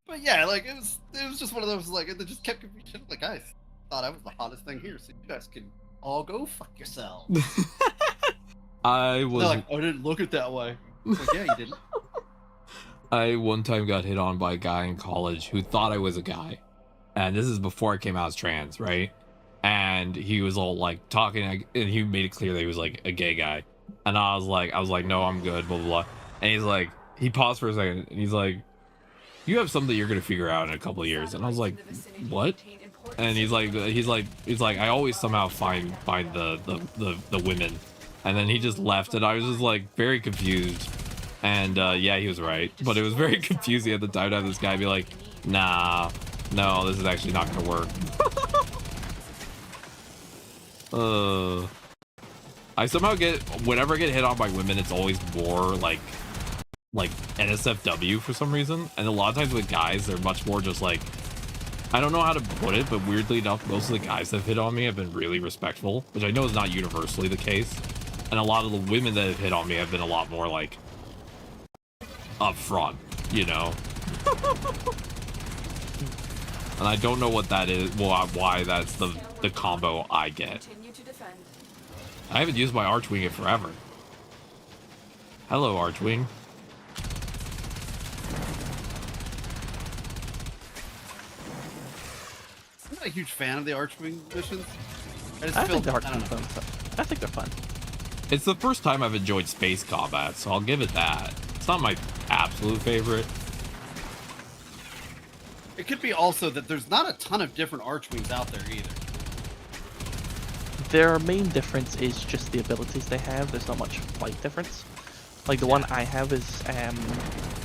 But yeah, like it was just one of those, like, they just kept giving me shit. Like, guys, thought I was the hottest thing here, so you guys can all go fuck yourselves. I was They're like, "Oh, I didn't look at that way." I was like, "Yeah, you didn't." I one time got hit on by a guy in college who thought I was a guy. And this is before I came out as trans, right? And he was all like talking, and he made it clear that he was like a gay guy. And I was like, "No, I'm good, blah, blah, blah." And he's like, he paused for a second, and he's like, "You have something you're going to figure out in a couple of years." And I was like, "What?" And he's like, "I always somehow find the women." And then he just left, and I was just like very confused. And yeah, he was right, but it was very confusing at the time to have this guy be like, "Nah, no, this is actually not gonna work." I somehow whenever I get hit on by women, it's always more like NSFW for some reason. And a lot of times with guys, they're much more just like, I don't know how to put it, but weirdly enough, most of the guys that have hit on me have been really respectful, which I know is not universally the case. And a lot of the women that have hit on me have been a lot more like up front, you know. And I don't know what that is, why that's the combo I get. I haven't used my Archwing in forever. Hello, Archwing. I'm not a huge fan of the Archwing missions. I think they're fun. I think they're fun. It's the first time I've enjoyed space combat, so I'll give it that. It's not my absolute favorite. It could be also that there's not a ton of different Archwings out there either. Their main difference is just the abilities they have. There's not much flight difference. Like the one I have is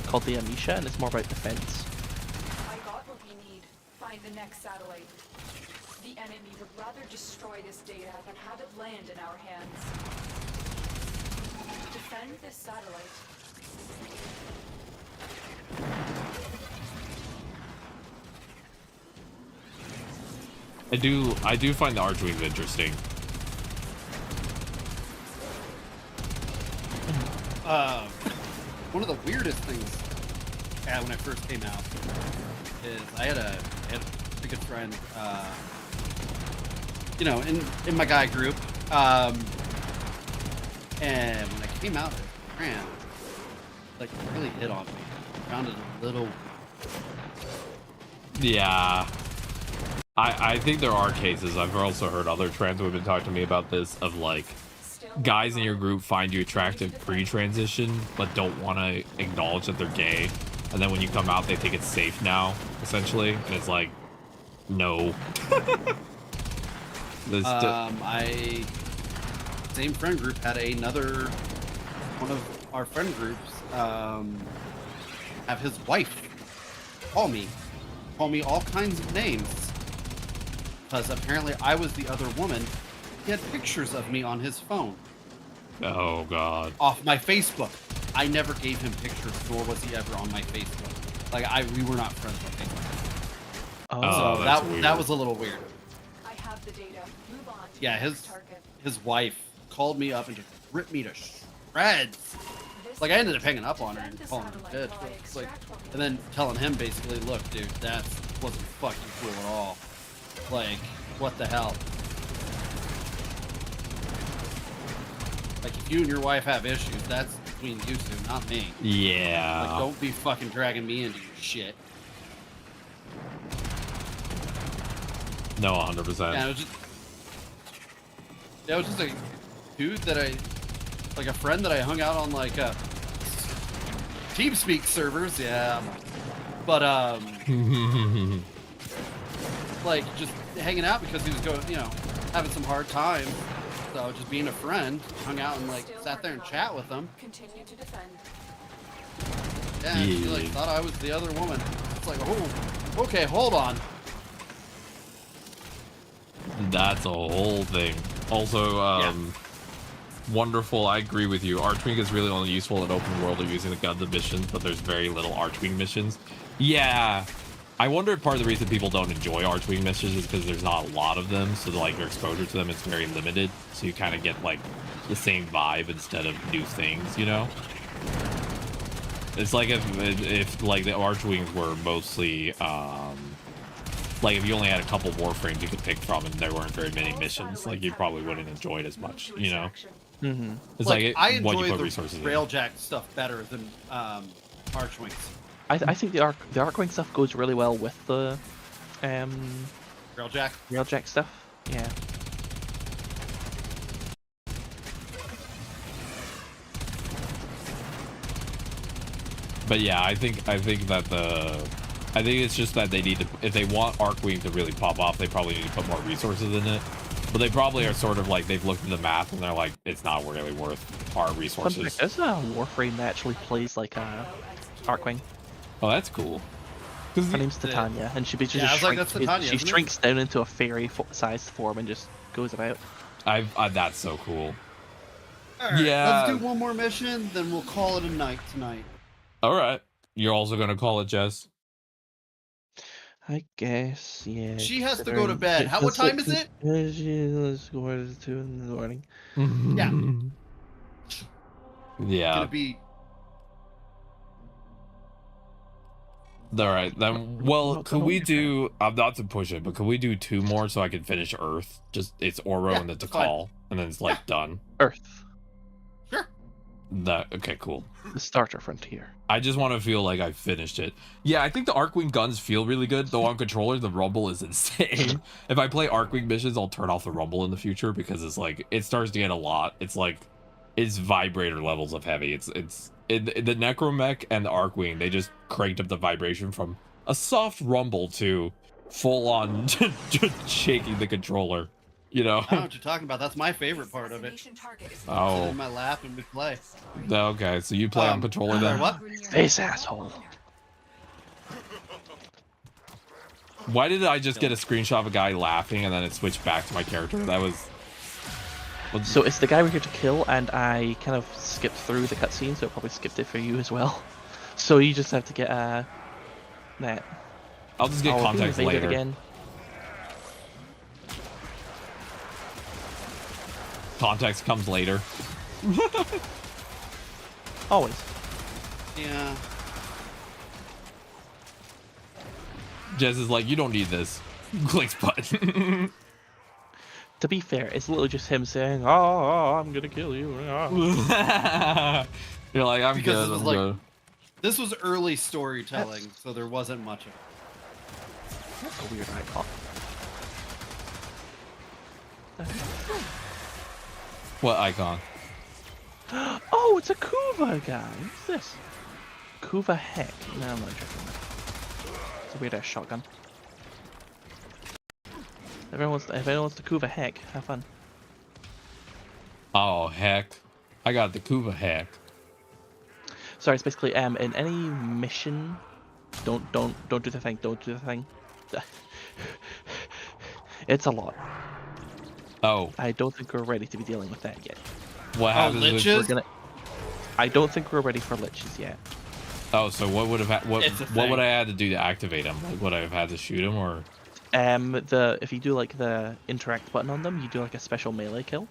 called the Amisha, and it's more about defense. I got what we need. Find the next satellite. The enemy would rather destroy this data than have it land in our hands. Defend this satellite. I do find the Archwings interesting. One of the weirdest things when I first came out is I had a pretty good friend, you know, in my guy group, and when I came out as trans, like, really hit on me. I found it a little. Yeah. I think there are cases, I've also heard other trans women talk to me about this, of like, guys in your group find you attractive pre-transition, but don't want to acknowledge that they're gay. And then when you come out, they think it's safe now, essentially. And it's like, no. Same friend group had another one of our friend groups have his wife call me all kinds of names, because apparently I was the other woman. He had pictures of me on his phone. Oh God. Off my Facebook. I never gave him pictures, nor was he ever on my Facebook. Like, we were not friends on Facebook. Oh, So that was a little weird. I have the data. Move on to Yeah, the next target. his wife called me up and just ripped me to shreds. Like, I ended up hanging up on her and calling her dead. Like, and then telling him basically, look, dude, that wasn't fucking cool at all. Like, what the hell? Like, if you and your wife have issues, that's between you two, not me. Yeah. Like, don't be fucking dragging me into your shit. No, 100%. Yeah, it was just a dude that like a friend that I hung out on like TeamSpeak servers, yeah. But like just hanging out because he was going, having some hard times. So just being a friend, hung out and like sat there and chat with him. Continue to defend. Yeah, and she like thought I was the other woman. It's like, oh, okay, hold on. That's a whole thing. Also, wonderful. I agree with you. Archwing is really only useful in open world or using the gun missions, but there's very little Archwing missions. Yeah, I wonder if part of the reason people don't enjoy Archwing missions is because there's not a lot of them, so like your exposure to them is very limited. So you kind of get like the same vibe instead of new things, you know? It's like if like the Archwings were mostly like if you only had a couple Warframes you could pick from and there weren't very many missions, like you probably wouldn't enjoy it as much, you know? Mm-hmm. It's like I what you enjoy put the resources in. Railjack stuff better than Archwings. I think the Archwing stuff goes really well with the Railjack stuff. Yeah. But yeah, I think it's just that they need to, if they want Archwing to really pop off, they probably need to put more resources in it. But they probably are sort of like, they've looked at the math and they're like, it's not really worth our resources. There's a Warframe that actually plays like Archwing. Oh, that's cool. Her name's Titania, and she shrinks down into a fairy-sized form and just goes about. That's so cool. Right, yeah. Let's do one more mission, then we'll call it a night tonight. All right. You're also gonna call it, Jess? I guess, yeah. She has to go to bed. What time is it? Let's go to 2 in the morning. Yeah. Yeah. It's gonna be. All right, then. Well, could we do? I'm not to push it, but could we do 2 more so I can finish Earth? Just it's Oro and the Tikal, and then it's like done. Earth. Sure. Okay, cool. The starter frontier. I just want to feel like I finished it. Yeah, I think the Archwing guns feel really good, though on controller the rumble is insane. If I play Archwing missions, I'll turn off the rumble in the future because it's like it starts to get a lot. It's like it's vibrator levels of heavy. It's in the Necromech and the Archwing, they just cranked up the vibration from a soft rumble to full on just shaking the controller. You know. I don't know what you're talking about. That's my favorite part of it. Oh. Sit in my lap and we play. Okay, so you play on controller then? What? Face asshole. Why did I just get a screenshot of a guy laughing and then it switched back to my character? That was. So it's the guy we're here to kill, and I kind of skipped through the cutscene, so it probably skipped it for you as well. So you just have to get that. I'll just get context later. Again. Context comes later. Always. Yeah. Jez is like, you don't need this. Clicks button. To be fair, it's literally just him saying, "Oh, I'm gonna kill you." You're like, I'm because good. I'm like, good. This was early storytelling, so there wasn't much of it. That's a weird icon. What icon? Oh, it's a Kuva guy. What's this? Kuva Heck. No, I'm not interested in that. It's a weird ass shotgun. If anyone wants the Kuva Heck, have fun. Oh heck, I got the Kuva Heck. Sorry, it's basically in any mission, don't do the thing. Don't do the thing. It's a lot. Oh. I don't think we're ready to be dealing with that yet. What happens liches? I don't think we're ready for liches yet. Oh, so what would have what would I had to do to activate him? Like, would I have had to shoot him or? If you do like the interact button on them, you do like a special melee kill,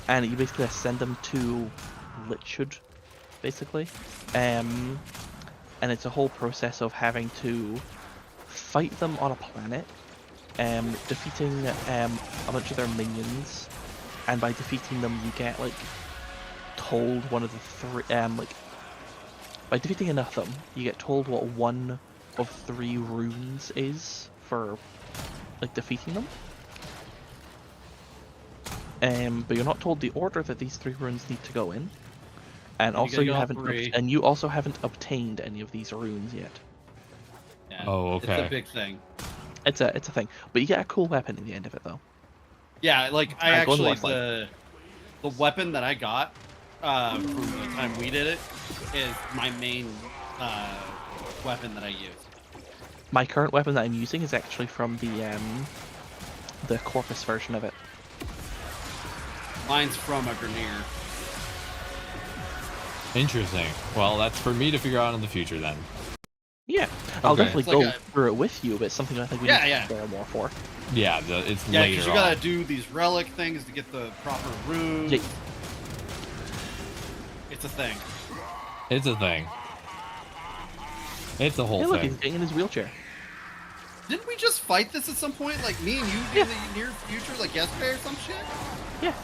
and you basically send them to Lichud, basically, and it's a whole process of having to fight them on a planet, defeating a bunch of their minions, and by defeating them, you get like told one of the three by defeating enough of them, you get told what one of 3 runes is for like defeating them. But you're not told the order that these 3 runes need to go in, and also you also haven't obtained any of these runes yet. Yeah, oh, okay. It's a big thing. It's a thing, but you get a cool weapon at the end of it though. Yeah, like I actually the weapon that I got from the time we did it is my main weapon that I use. My current weapon that I'm using is actually from the Corpus version of it. Mine's from a Grenier. Interesting. Well, that's for me to figure out in the future then. Yeah, I'll Okay. definitely go through it with you, but it's something I think we need to prepare more for. Yeah, it's Yeah, later because you on. gotta do these relic things to get the proper runes. Yeah. It's a thing. It's a thing. It's a whole Hey, look, thing. he's getting in his wheelchair. Didn't we just fight this at some point? Like me and you in the near future, like yesterday or some shit? Yeah.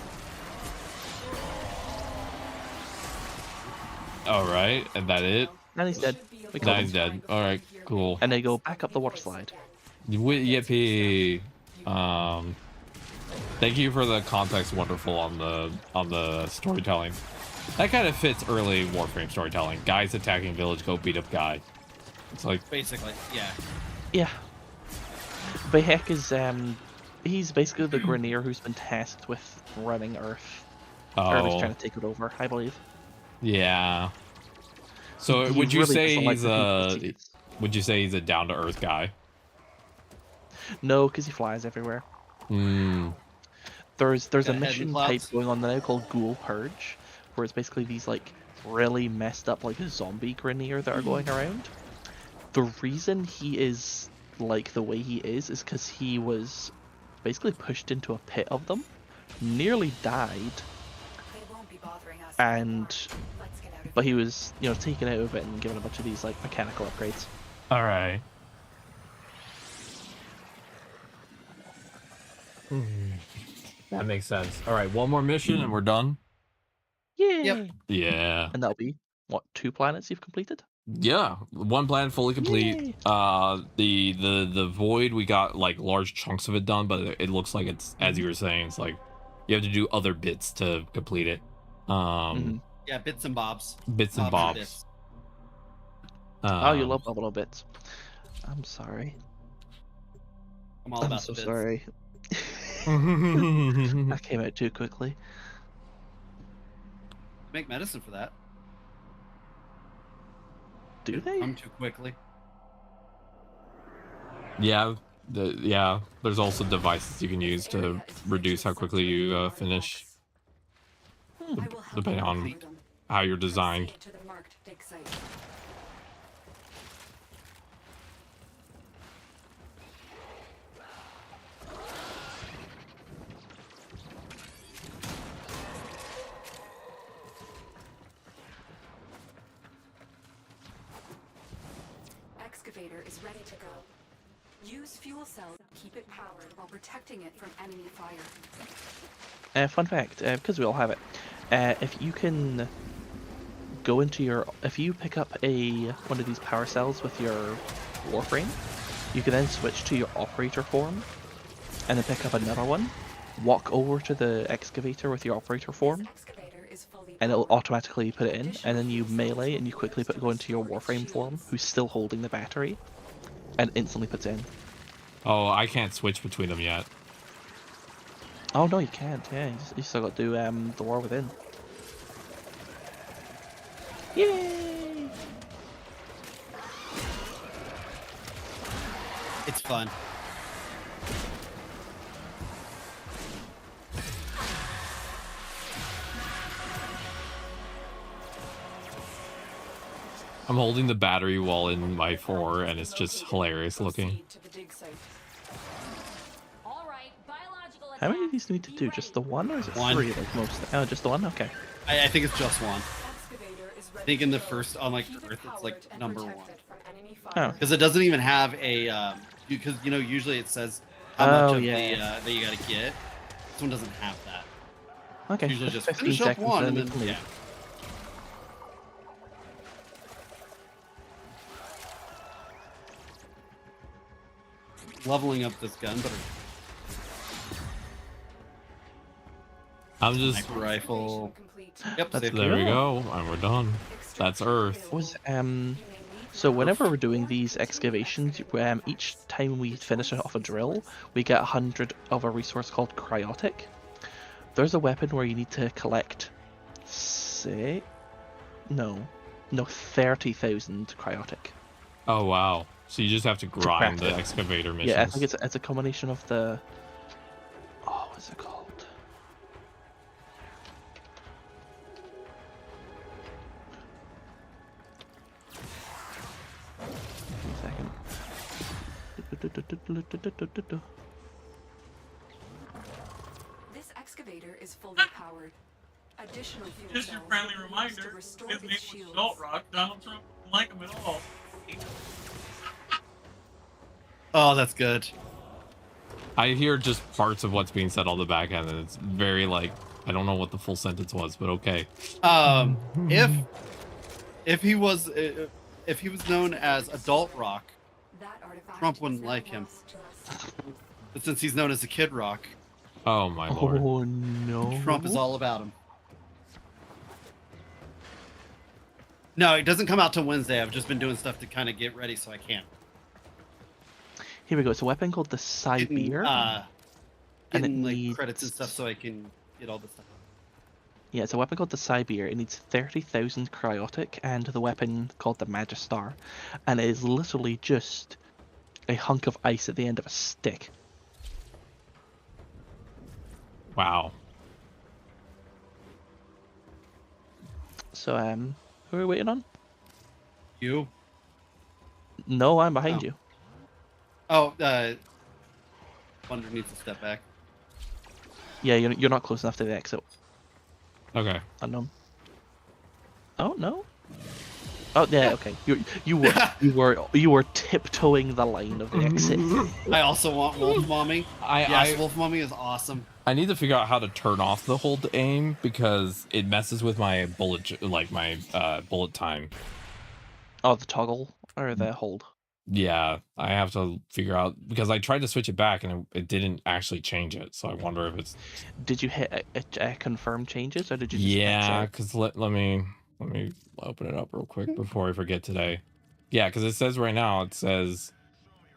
Alright, and that it? And he's dead. We Now killed he's him. dead. Alright, cool. And they go back up the water slide. Yippee. Thank you for the context wonderful on the storytelling. That kind of fits early Warframe storytelling. Guys attacking village, go beat up guy. It's like Basically, yeah. Yeah. But Heck is he's basically the Grenier who's been tasked with running Earth. Earth is trying to take it over, I believe. Yeah. So He would you really say doesn't like he's the people would you say he's a down to earth guy? No, because he flies everywhere. There's a Got a head in mission clouds. type going on now called Ghoul Purge, where it's basically these like really messed up like zombie Grenier that are going around. The reason he is like the way he is because he was basically pushed into a pit of them, nearly died, They won't be bothering us and Let's get out of but he was, you know, taken out of it and given a bunch of these like mechanical upgrades. Alright. That makes sense. Alright, one more mission and we're done. Yay! Yep. Yeah. And that'll be what, 2 planets you've completed? Yeah, one planet fully complete. Yay. The void, we got like large chunks of it done, but it looks like it's, as you were saying, it's like you have to do other bits to complete it. Yeah, bits and bobs. Bits and bobs. bits. Oh, you love little bits. I'm sorry. I'm all I'm about so the bits. sorry. That came out too quickly. Make medicine for that. Do they? Come too quickly. Yeah, there's also devices you can use to reduce how quickly you finish, I will help depending you on complete them. how you're designed. Proceed to the marked dig site. Excavator is ready to go. Use fuel cells to keep it powered while protecting it from enemy fire. Fun fact, because we all have it, if you can go into your, if you pick up one of these power cells with your Warframe, you can then switch to your operator form, and then pick up another one, walk over to the excavator with your operator form, Excavator is fully and it'll automatically put it in, and then you melee and you quickly go into your Warframe form, who's still holding the battery, and instantly puts it in. Oh, I can't switch between them yet. Oh no, you can't. Yeah, you still got to do the War Within. Yay! It's fun. I'm holding the battery while in my 4, and it's just hilarious looking. Proceed to the dig site. All right, biological How many of attack. these do we need to do? Just the one, or is it One. 3 like most? Oh, just the one. Okay. I think it's just one. Excavator is I ready think to in the go. first on like Keep it Earth, it's powered like and number protect 1 it from enemy Oh. fire. because it doesn't even have a because usually it says how Oh, much of yeah. the that you gotta get. This one doesn't have that. Okay. It's usually just just 15 finish up seconds, one then and we then can yeah. leave. Leveling up this gun, but I'm just. sniper rifle. Complete. Yep, That's safety. There we cool. go, and we're done. That's Earth. Was So whenever we're doing these excavations, each time we finish off a drill, we get 100 of a resource called cryotic. There's a weapon where you need to collect, say, no, 30,000 cryotic. Oh wow! So you just have to grind the craft it. excavator missions. Yeah, I think it's a combination of the. Oh, what's it called? This excavator is fully powered. Additional fuel Just your cells friendly will be used reminder, to restore his its name was shields. Adult Rock. Donald Trump didn't like him at all. Oh, that's good. I hear just parts of what's being said on the back end, and it's very like I don't know what the full sentence was, but okay. If he was known as Adult Rock, That artifact Trump is wouldn't now like him. lost to us. But since he's known as the Kid Rock, Oh my lord! Oh no! Trump is all about him. No, it doesn't come out till Wednesday. I've just been doing stuff to kind of get ready, so I can't. Here we go. It's a weapon called the Getting, Cybeer. and it getting like needs... credits and stuff so I can get all this stuff. Yeah, it's a weapon called the Cybeer. It needs 30,000 cryotic, and the weapon called the Magistar, and it is literally just a hunk of ice at the end of a stick. Wow. So, who are we waiting on? You? No, I'm behind Oh. you. Oh, Wonder needs to step back. Yeah, you're not close enough to the exit. Okay. Unknown. Oh no. Oh yeah, okay. You were tiptoeing the line of the exit. I also want wolf momming. Yes, wolf momming is awesome. I need to figure out how to turn off the hold aim because it messes with my bullet, bullet time. Oh, the toggle or the hold. Yeah, I have to figure out because I tried to switch it back and it didn't actually change it. So I wonder if it's. Did you hit confirm changes or did you? Just Yeah, because let me open it up real quick before I forget today. Yeah, because it says right now it says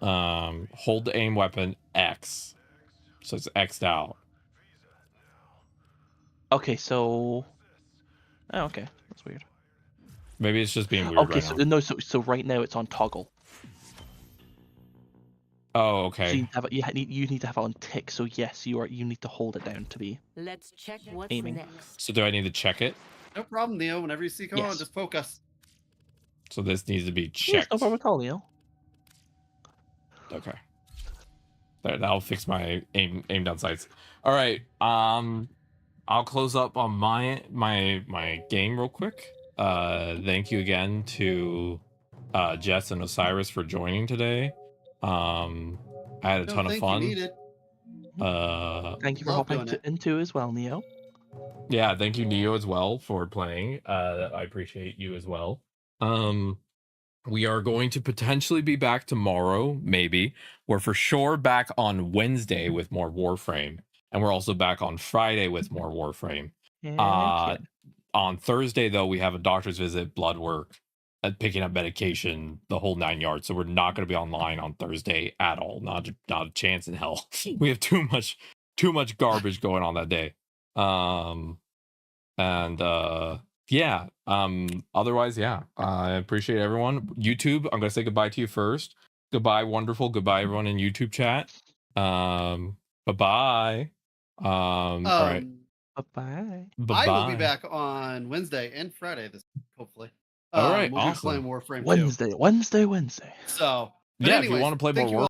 hold the aim weapon X, so it's X'd out. Okay, so. Oh, okay, that's weird. Maybe it's just being weird. Okay, right so now. no, so right now it's on toggle. Oh, So okay. you need to have it on tick. So yes, you need to hold it down to be. Let's check what's Aiming. next. So do I need to check it? No problem, Neo. Whenever you see, come on, Yes. just poke us. So this needs to be Yes, checked. no problem at all, Neil. Okay. There, that'll fix my aim down sights. All right. I'll close up on my game real quick. Thank you again to Jess and Osiris for joining today. I had a ton of fun. You needed. Thank you for Love hopping doing it. into as well, Neo. Yeah, thank you, Neo, as well, for playing. I appreciate you as well. We are going to potentially be back tomorrow, maybe. We're for sure back on Wednesday with more Warframe. And we're also back on Friday with more Warframe. Yeah. On Thursday, though, we have a doctor's visit, blood work, picking up medication, the whole 9 yards. So we're not going to be online on Thursday at all. Not a chance in hell. We have too much garbage going on that day. Yeah. Otherwise, yeah. I appreciate everyone. YouTube, I'm gonna say goodbye to you first. Goodbye, wonderful. Goodbye, everyone in YouTube chat. Bye-bye. All right. Bye-bye. Bye-bye. I will be back on Wednesday and Friday this week, hopefully. All right, we'll awesome. be playing Warframe too. Wednesday. So, but Yeah, if you anyways, want to play thank more you all